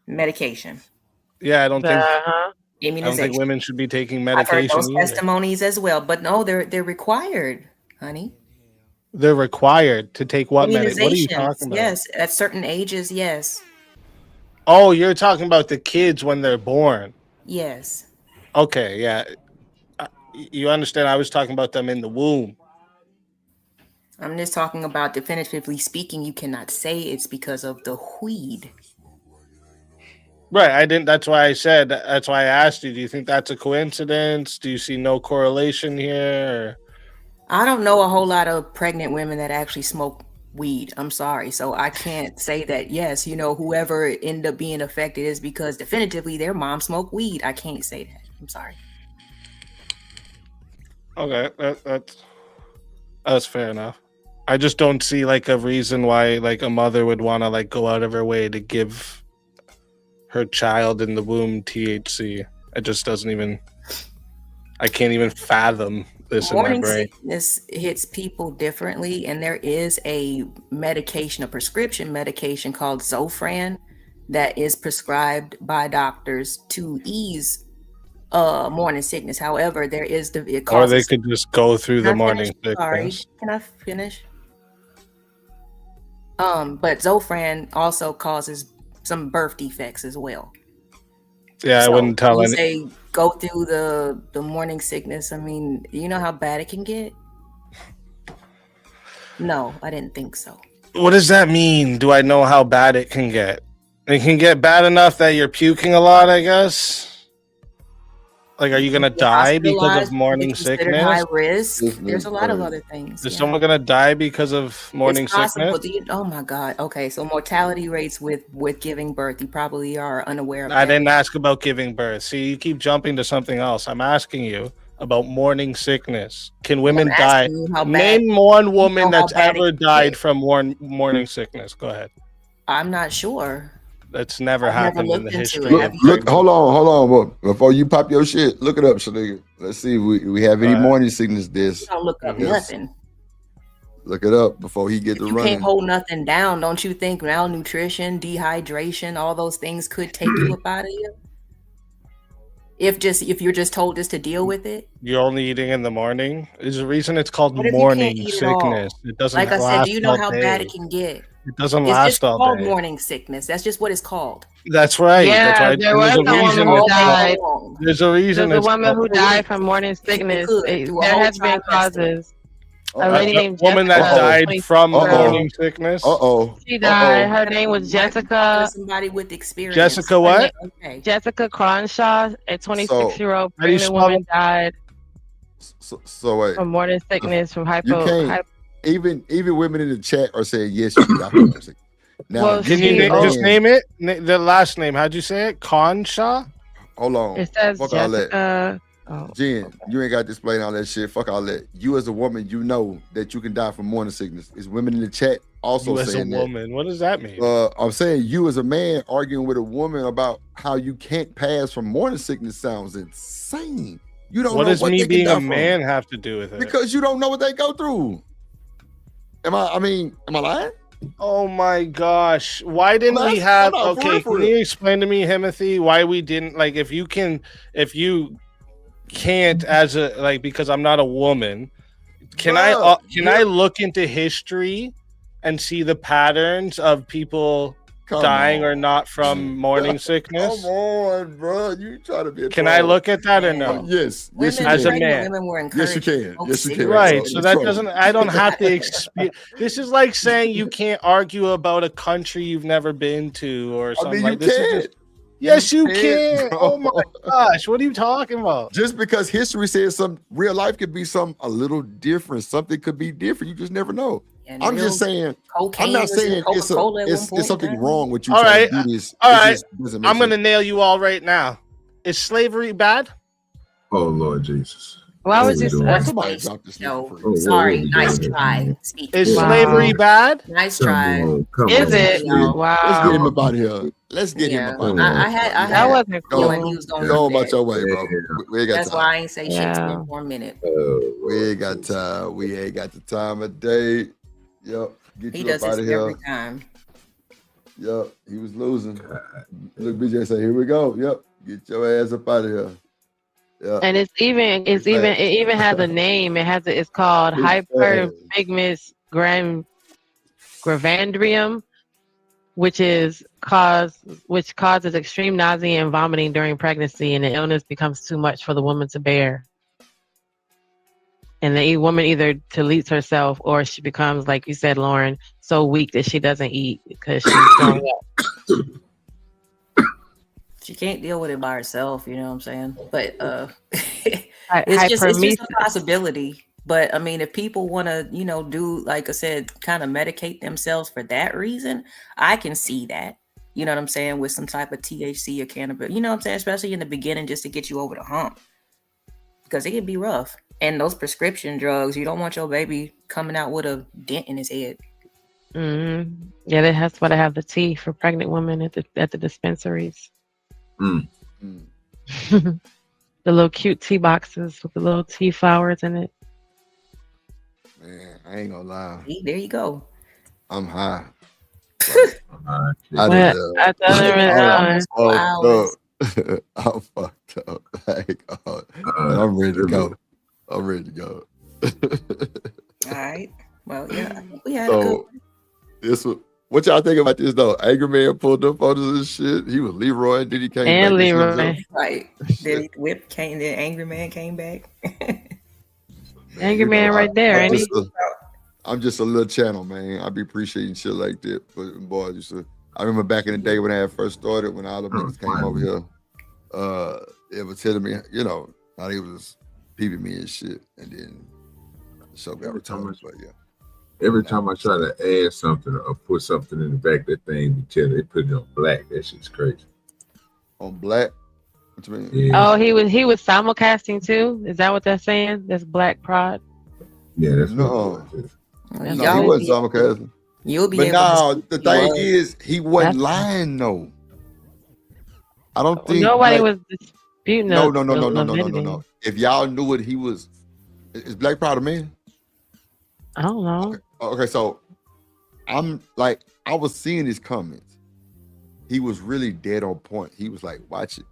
Medication. Yeah, I don't think. Immunization. I don't think women should be taking medication. I've heard those testimonies as well, but no, they're required, honey. They're required to take what medication? What are you talking about? Yes, at certain ages, yes. Oh, you're talking about the kids when they're born. Yes. Okay, yeah. You understand? I was talking about them in the womb. I'm just talking about definitively speaking. You cannot say it's because of the weed. Right. I didn't. That's why I said. That's why I asked you. Do you think that's a coincidence? Do you see no correlation here? I don't know a whole lot of pregnant women that actually smoke weed. I'm sorry. So I can't say that, yes, you know, whoever ended up being affected is because definitively their mom smoked weed. I can't say that. I'm sorry. Okay. That's fair enough. I just don't see like a reason why like a mother would want to like go out of her way to give her child in the womb THC. It just doesn't even, I can't even fathom this in my brain. Morning sickness hits people differently, and there is a medication, a prescription medication called Zofran that is prescribed by doctors to ease morning sickness. However, there is it causes, or they could just go through the morning sickness. Sorry, can I finish? But Zofran also causes some birth defects as well. Yeah, so I wouldn't tell any. Say go through the morning sickness. I mean, you know how bad it can get? No, I didn't think so. What does that mean? Do I know how bad it can get? It can get bad enough that you're puking a lot, I guess. Like, are you gonna die because of morning sickness? High risk. There's a lot of other things. Is someone gonna die because of morning sickness? Oh my God. Okay, so mortality rates with giving birth, you probably are unaware of. I didn't ask about giving birth. See, you keep jumping to something else. I'm asking you about morning sickness. Can women die? Name one woman that's ever died from morning sickness. Go ahead. I'm not sure. That's never happened in the history. Look, hold on. Before you pop your shit, look it up, Shanique. Let's see if we have any morning sickness. This. Don't look up nothing. Look it up before he get to running. You can't hold nothing down. Don't you think malnutrition, dehydration, all those things could take you up out of you? If you're just told just to deal with it. You're only eating in the morning. There's a reason it's called morning sickness. It doesn't. Like I said, do you know how bad it can get? It doesn't last all day. It's called morning sickness. That's just what it's called. That's right. Yeah, that's right. There was a woman who died. There's a reason. There's a woman who died from morning sickness. There has been causes. A lady named woman that died from morning sickness. She died. Her name was Jessica. Somebody with experience. Jessica what? Jessica Cronshaw, a 26-year-old pregnant woman, died. So wait. From morning sickness, from You can't. Even women in the chat are saying yes, you can die from morning sickness. Now, Well, can you just name it? The last name. How'd you say it? Consha? Hold on. It says Fuck all that. Jessica. Jen, you ain't got to explain all that shit. Fuck all that. You as a woman, you know that you can die from morning sickness. Is women in the chat also You saying as a woman. What does that mean? I'm saying you as a man arguing with a woman about how you can't pass from morning sickness sounds insane. You don't What know does what me they being can a die man from. have to do with it? Because you don't know what they go through. Am I lying? Oh my gosh. Why didn't we have can you explain to me, Timothy, why we didn't if you can't as a because I'm not a woman, can I look into history and see the patterns of people dying or not from morning sickness? Come on, bro. You try to be a Can I look at that or no? Yes. As a man. Yes, you can. Yes, you can. Right. So that doesn't I don't have to experience. This is like saying you can't argue about a country you've never been to or something like this. You can. Yes, you can. Oh my gosh. What are you talking about? Just because history says some real life could be a little different. Something could be different. You just never know. I'm just saying. I'm not saying it's something wrong with you. All right. To do this. All right. I'm going to nail you all right now. Is slavery bad? Oh Lord Jesus. Why was you somebody drop this? No, sorry. Nice try. Is slavery bad? Nice try. Is it? Wow. Let's get him up out of here. Let's get him up out of here. I had that wasn't cool. He was going go about your way, bro. We ain't got That's time. why I ain't say shit to him for a minute. We ain't got time. We ain't got the time of day. Yep. Get He you does up out this of here. every time. Yep. He was losing. Look, BJ say, here we go. Yep. Get your ass up out of here. Yeah. And it even has a name. It's called hyperpigmus gravandrium, which causes extreme nausea and vomiting during pregnancy, and the illness becomes too much for the woman to bear. And the woman either deletes herself or she becomes, like you said, Lauren, so weak that she doesn't eat because she's throwing up. She can't deal with it by herself, you know what I'm saying? But it's just a possibility. But I mean, if people want to, do, like I said, kind of medicate themselves for that reason, I can see that. You know what I'm saying? With some type of THC or cannabis, you know what I'm saying? Especially in the beginning, just to get you over the hump. Because it can be rough. And those prescription drugs, you don't want your baby coming out with a dent in his head. Mm-hmm. Yeah, that's why they have the tea for pregnant women at the dispensaries. The little cute tea boxes with the little tea flowers in it. Man, I ain't gonna lie. See, there you go. I'm high. I I'm fucked up. I'm ready to go. All right. Well, yeah, we had a good one. What y'all think about this though? Angry Man pulled up photos and shit. He was Leroy. Then he came back. And Leroy. Right. Then Whip came. Then Angry Man came back. Angry Man right there, ain't he? I'm just a little channel, man. I be appreciating shit like that. But boy, I remember back in the day when I first started, when all the niggas came over here, it was telling me, how they was peeping me and shit, and then the show got returned. But yeah. Every time I try to add something or put something in the back of that thing, they put it on black. That shit's crazy. On black? What you mean? Yeah. Oh, he was simulcasting too? Is that what they're saying? That's Black Prod? Yeah, that's no. No, he wasn't simulcasting. You'll be the thing is, he wasn't lying though. I don't think nobody was disputing. No. If y'all knew what he was, is Black Prod a man? I don't know. Okay, so I was seeing his comments. He was really dead on point. He was like, watch it.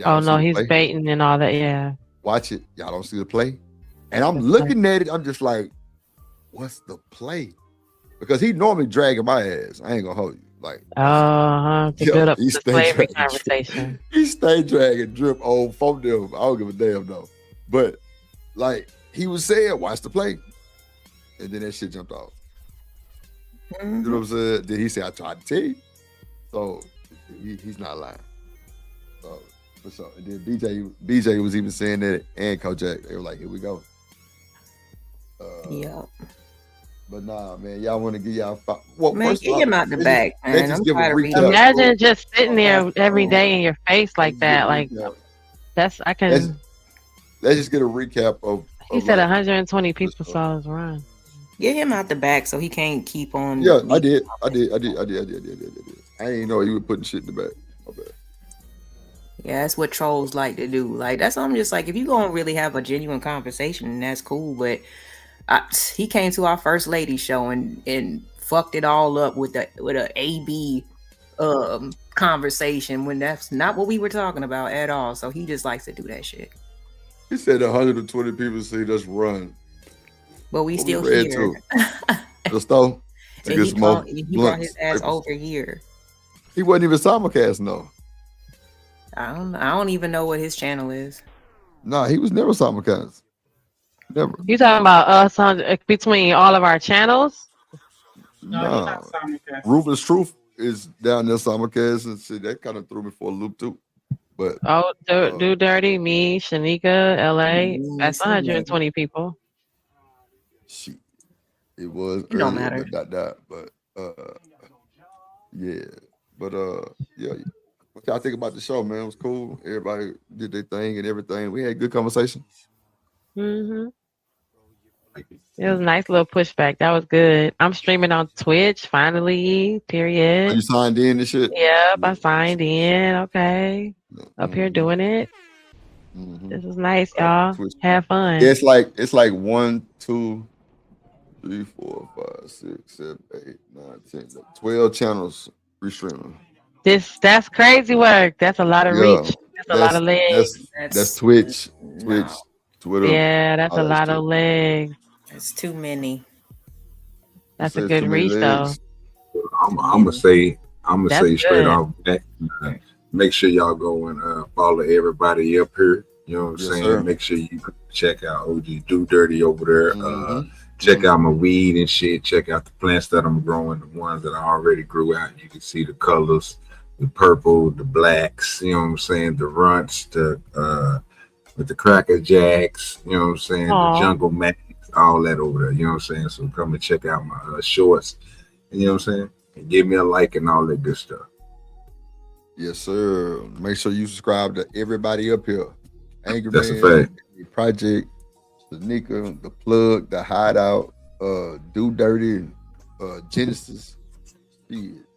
Oh no, he's baiting and all that, yeah. Watch it. Y'all don't see the play? And I'm looking at it, I'm just like, what's the play? Because he normally dragging my ass. I ain't gonna hold you. Like, to build up the slavery conversation. He stayed dragging drip on phone them. I don't give a damn though. But like he was saying, watch the play. And then that shit jumped off. You know what I'm saying? Then he said, I tried to tell you. So he's not lying. So So then BJ was even saying that, and Kojak, they were like, "Here we go." Yeah. But nah, man, y'all want to give y'all well, man, get him out the back, man. I'm tired of reading. Imagine just sitting there every day in your face like that. Like that's I can. Let's just get a recap of. He said 120 people saw his run. Get him out the back so he can't keep on. Yeah, I did. I didn't know he was putting shit in the back. Okay. Yeah, that's what trolls like to do. Like that's I'm just like, if you gonna really have a genuine conversation, that's cool. But he came to our first lady show and fucked it all up with a AB conversation when that's not what we were talking about at all. So he just likes to do that shit. He said 120 people see us run. But we still here. Just though. He brought his ass over here. He wasn't even simulcast, no. I don't even know what his channel is. Nah, he was never simulcast. Never. You talking about us between all of our channels? No. Ruthless Truth is down there simulcast, and see that kind of threw me for a loop too. But DoDirty, me, Shanika, LA. That's 120 people. Shit. It was it don't matter. But yeah. But yeah. What y'all think about the show, man? It was cool. Everybody did their thing and everything. We had good conversation. Mm-hmm. It was a nice little pushback. That was good. I'm streaming on Twitch finally. Period. Are you signed in and shit? Yep, I signed in. Okay. Up here doing it. Mm-hmm. This is nice, y'all. Have fun. Yeah, it's like 1, 2, 3, 4, 5, 6, 7, 8, 9, 10, 12 channels restreaming. That's crazy work. That's a lot of reach. That's a lot of legs. That's Twitch, Twitter. Yeah, that's a lot of legs. It's too many. That's a good reach, though. I'm gonna say straight off that. Make sure y'all go and follow everybody up here. You know what I'm saying? Sir. Make sure you check out OGDoDirty over there. Check out my weed and shit. Check out the plants that I'm growing, the ones that I already grew out. You can see the colors, the purple, the blacks, you know what I'm saying? The runts, with the Cracker Jacks, you know what I'm saying? Aww. The Jungle Max, all that over there, you know what I'm saying? So come and check out my shorts, you know what I'm saying? And give me a like and all that good stuff. Yes, sir. Make sure you subscribe to everybody up here. Angry That's Man, a fact. Project, Shanika, The Plug, The Hideout, DoDirty, Genesis.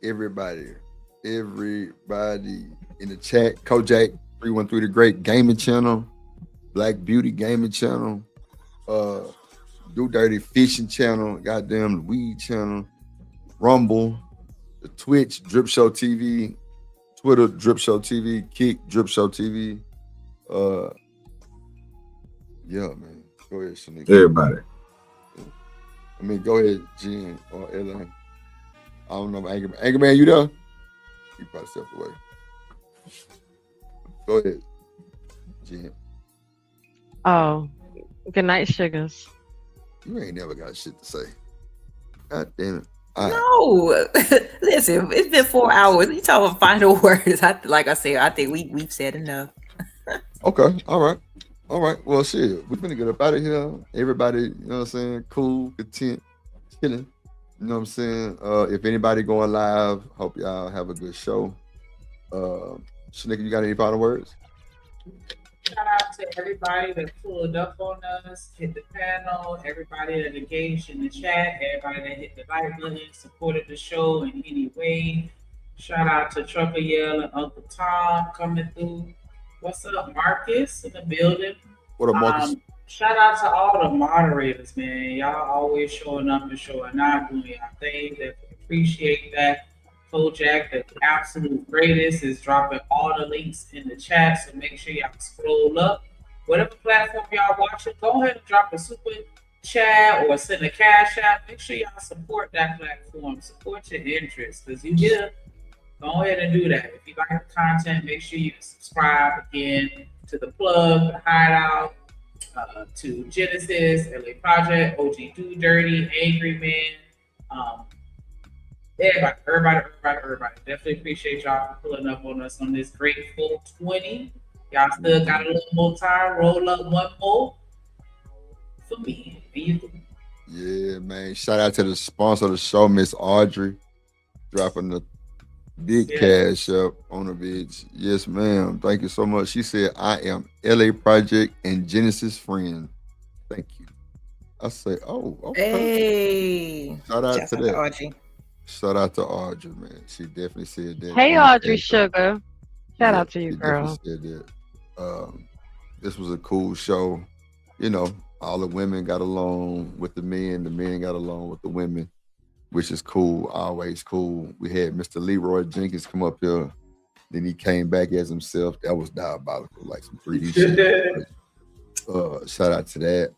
Everybody in the chat. Kojak 313 The Great Gaming Channel, Black Beauty Gaming Channel, DoDirty Fishing Channel, goddamn the Weed Channel, Rumble, the Twitch Drip Show TV, Twitter Drip Show TV, Kick Drip Show TV. Yeah, man. Go ahead, Shanika. Everybody. I mean, go ahead, Jen or Ellen. I don't know, Angry Man, you there? You probably stepped away. Go ahead, Jen. Oh, good night, sugars. You ain't never got shit to say. God damn it. No, listen, it's been 4 hours. You talking final words? Like I said, I think we've said enough. Okay, all right. Well, shit, we're gonna get up out of here. Everybody, you know what I'm saying? Cool, content, chilling. You know what I'm saying? If anybody going live, hope y'all have a good show. Shanika, you got any final words? Shout out to everybody that pulled up on us, hit the panel, everybody that engaged in the chat, everybody that hit the like button, supported the show in any way. Shout out to Trucker Yell and Uncle Tom coming through. What's up, Marcus in the building? What up, Marcus? Shout out to all the moderators, man. Y'all always showing up and showing out, doing y'all thing. Definitely appreciate that. Kojak, the absolute greatest, is dropping all the links in the chat, so make sure y'all scroll up. Whatever platform y'all watching, go ahead and drop a super chat or send a cash app. Make sure y'all support that platform. Support your interests, because you here. Go ahead and do that. If you like the content, make sure you subscribe again to The Plug, The Hideout, to Genesis, LA Project, OGDoDirty, Angry Man, everybody. Definitely appreciate y'all for pulling up on us on this great full 20. Y'all still got a little more time. Roll up one more for me. Yeah, man. Shout out to the sponsor of the show, Miss Audrey, dropping the big cash up on the bitch. Yes, ma'am. Thank you so much. She said, I am LA Project and Genesis friend. Thank you. I say, oh, okay. Hey. Shout out to that. Audrey. Shout out to Audrey, man. She definitely said that. Hey, Audrey Sugar. Shout out to you, girl. Said that. This was a cool show. You know, all the women got along with the men got along with the women, which is cool, always cool. We had Mr. Leroy Jenkins come up here. Then he came back as himself. That was diabolical, like some 3D shit. Shout out to that.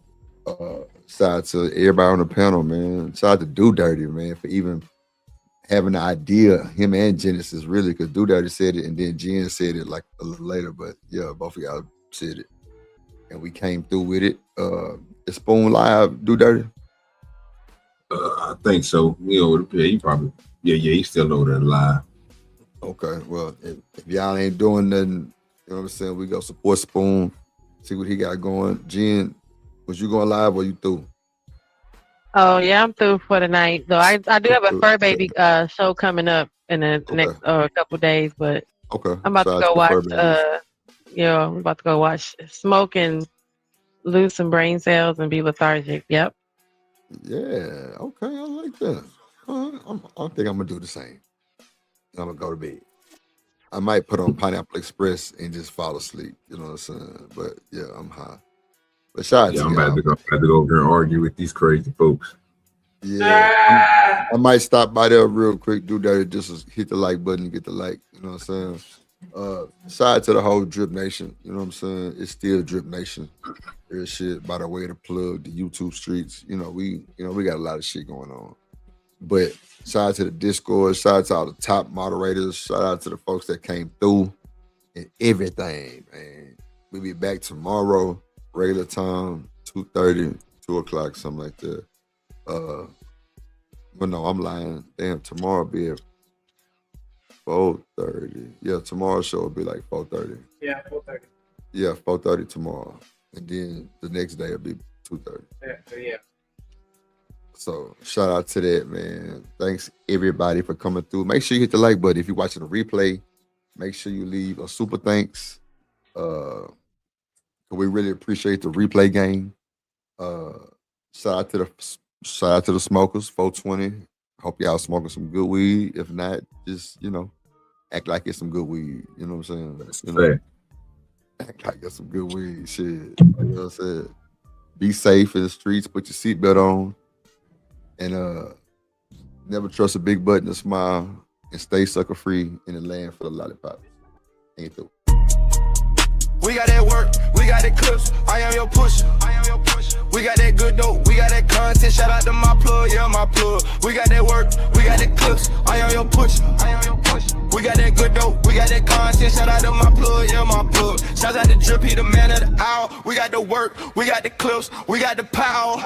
Shout out to everybody on the panel, man. Shout out to DoDirty, man, for even having the idea, him and Genesis, really, because DoDirty said it, and then Jen said it like a little later, but yeah, both of y'all said it. And we came through with it. Is Spoon live, DoDirty? I think so. You know, he probably, he's still over there live. Okay, well, if y'all ain't doing nothing, you know what I'm saying, we go support Spoon, see what he got going. Jen, was you going live or you through? Oh yeah, I'm through for the night. Though I do have a fur baby show coming up in the next couple days, but I'm about to go watch. I'm about to go watch Smoke and lose some brain cells and be lethargic. Yep. Yeah. Okay, I like that. I think I'm gonna do the same. I'm gonna go to bed. I might put on Pineapple Express and just fall asleep. You know what I'm saying? But yeah, I'm high. But shout out to I'm about to go over here and argue with these crazy folks. Yeah, I might stop by there real quick, do that, just hit the like button and get the like. You know what I'm saying? Shout out to the whole Drip Nation. You know what I'm saying? It's still Drip Nation. There's shit by the way to plug the YouTube streets. We got a lot of shit going on. But shout out to the Discord. Shout out to all the top moderators. Shout out to the folks that came through and everything, man. We'll be back tomorrow. Regular time, 2:30, 2 o'clock, something like that. Well, no, I'm lying. Damn, tomorrow will be at 4:30. Yeah, tomorrow's show will be like 4:30. Yeah, 4:30. Yeah, 4:30 tomorrow. And then the next day will be 2:30. Yeah. So shout out to that, man. Thanks everybody for coming through. Make sure you hit the like button. If you're watching the replay, make sure you leave a super thanks. We really appreciate the replay game. Shout out to the smokers, 420. Hope y'all smoking some good weed. If not, just act like it's some good weed. You know what I'm saying? Act like it's some good weed. Shit. You know what I'm saying? Be safe in the streets. Put your seatbelt on, and never trust a big butt and a smile, and stay sucker free in the land for the lollipop. Ain't through. We got that work, we got that clips, I am your pusher. We got that good dope, we got that content, shout out to my plug, yeah, my plug. We got that work, we got that clips, I am your pusher. We got that good dope, we got that content, shout out to my plug, yeah, my plug. Shout out to Drip, he the man of the hour. We got the work, we got the clips, we got the power.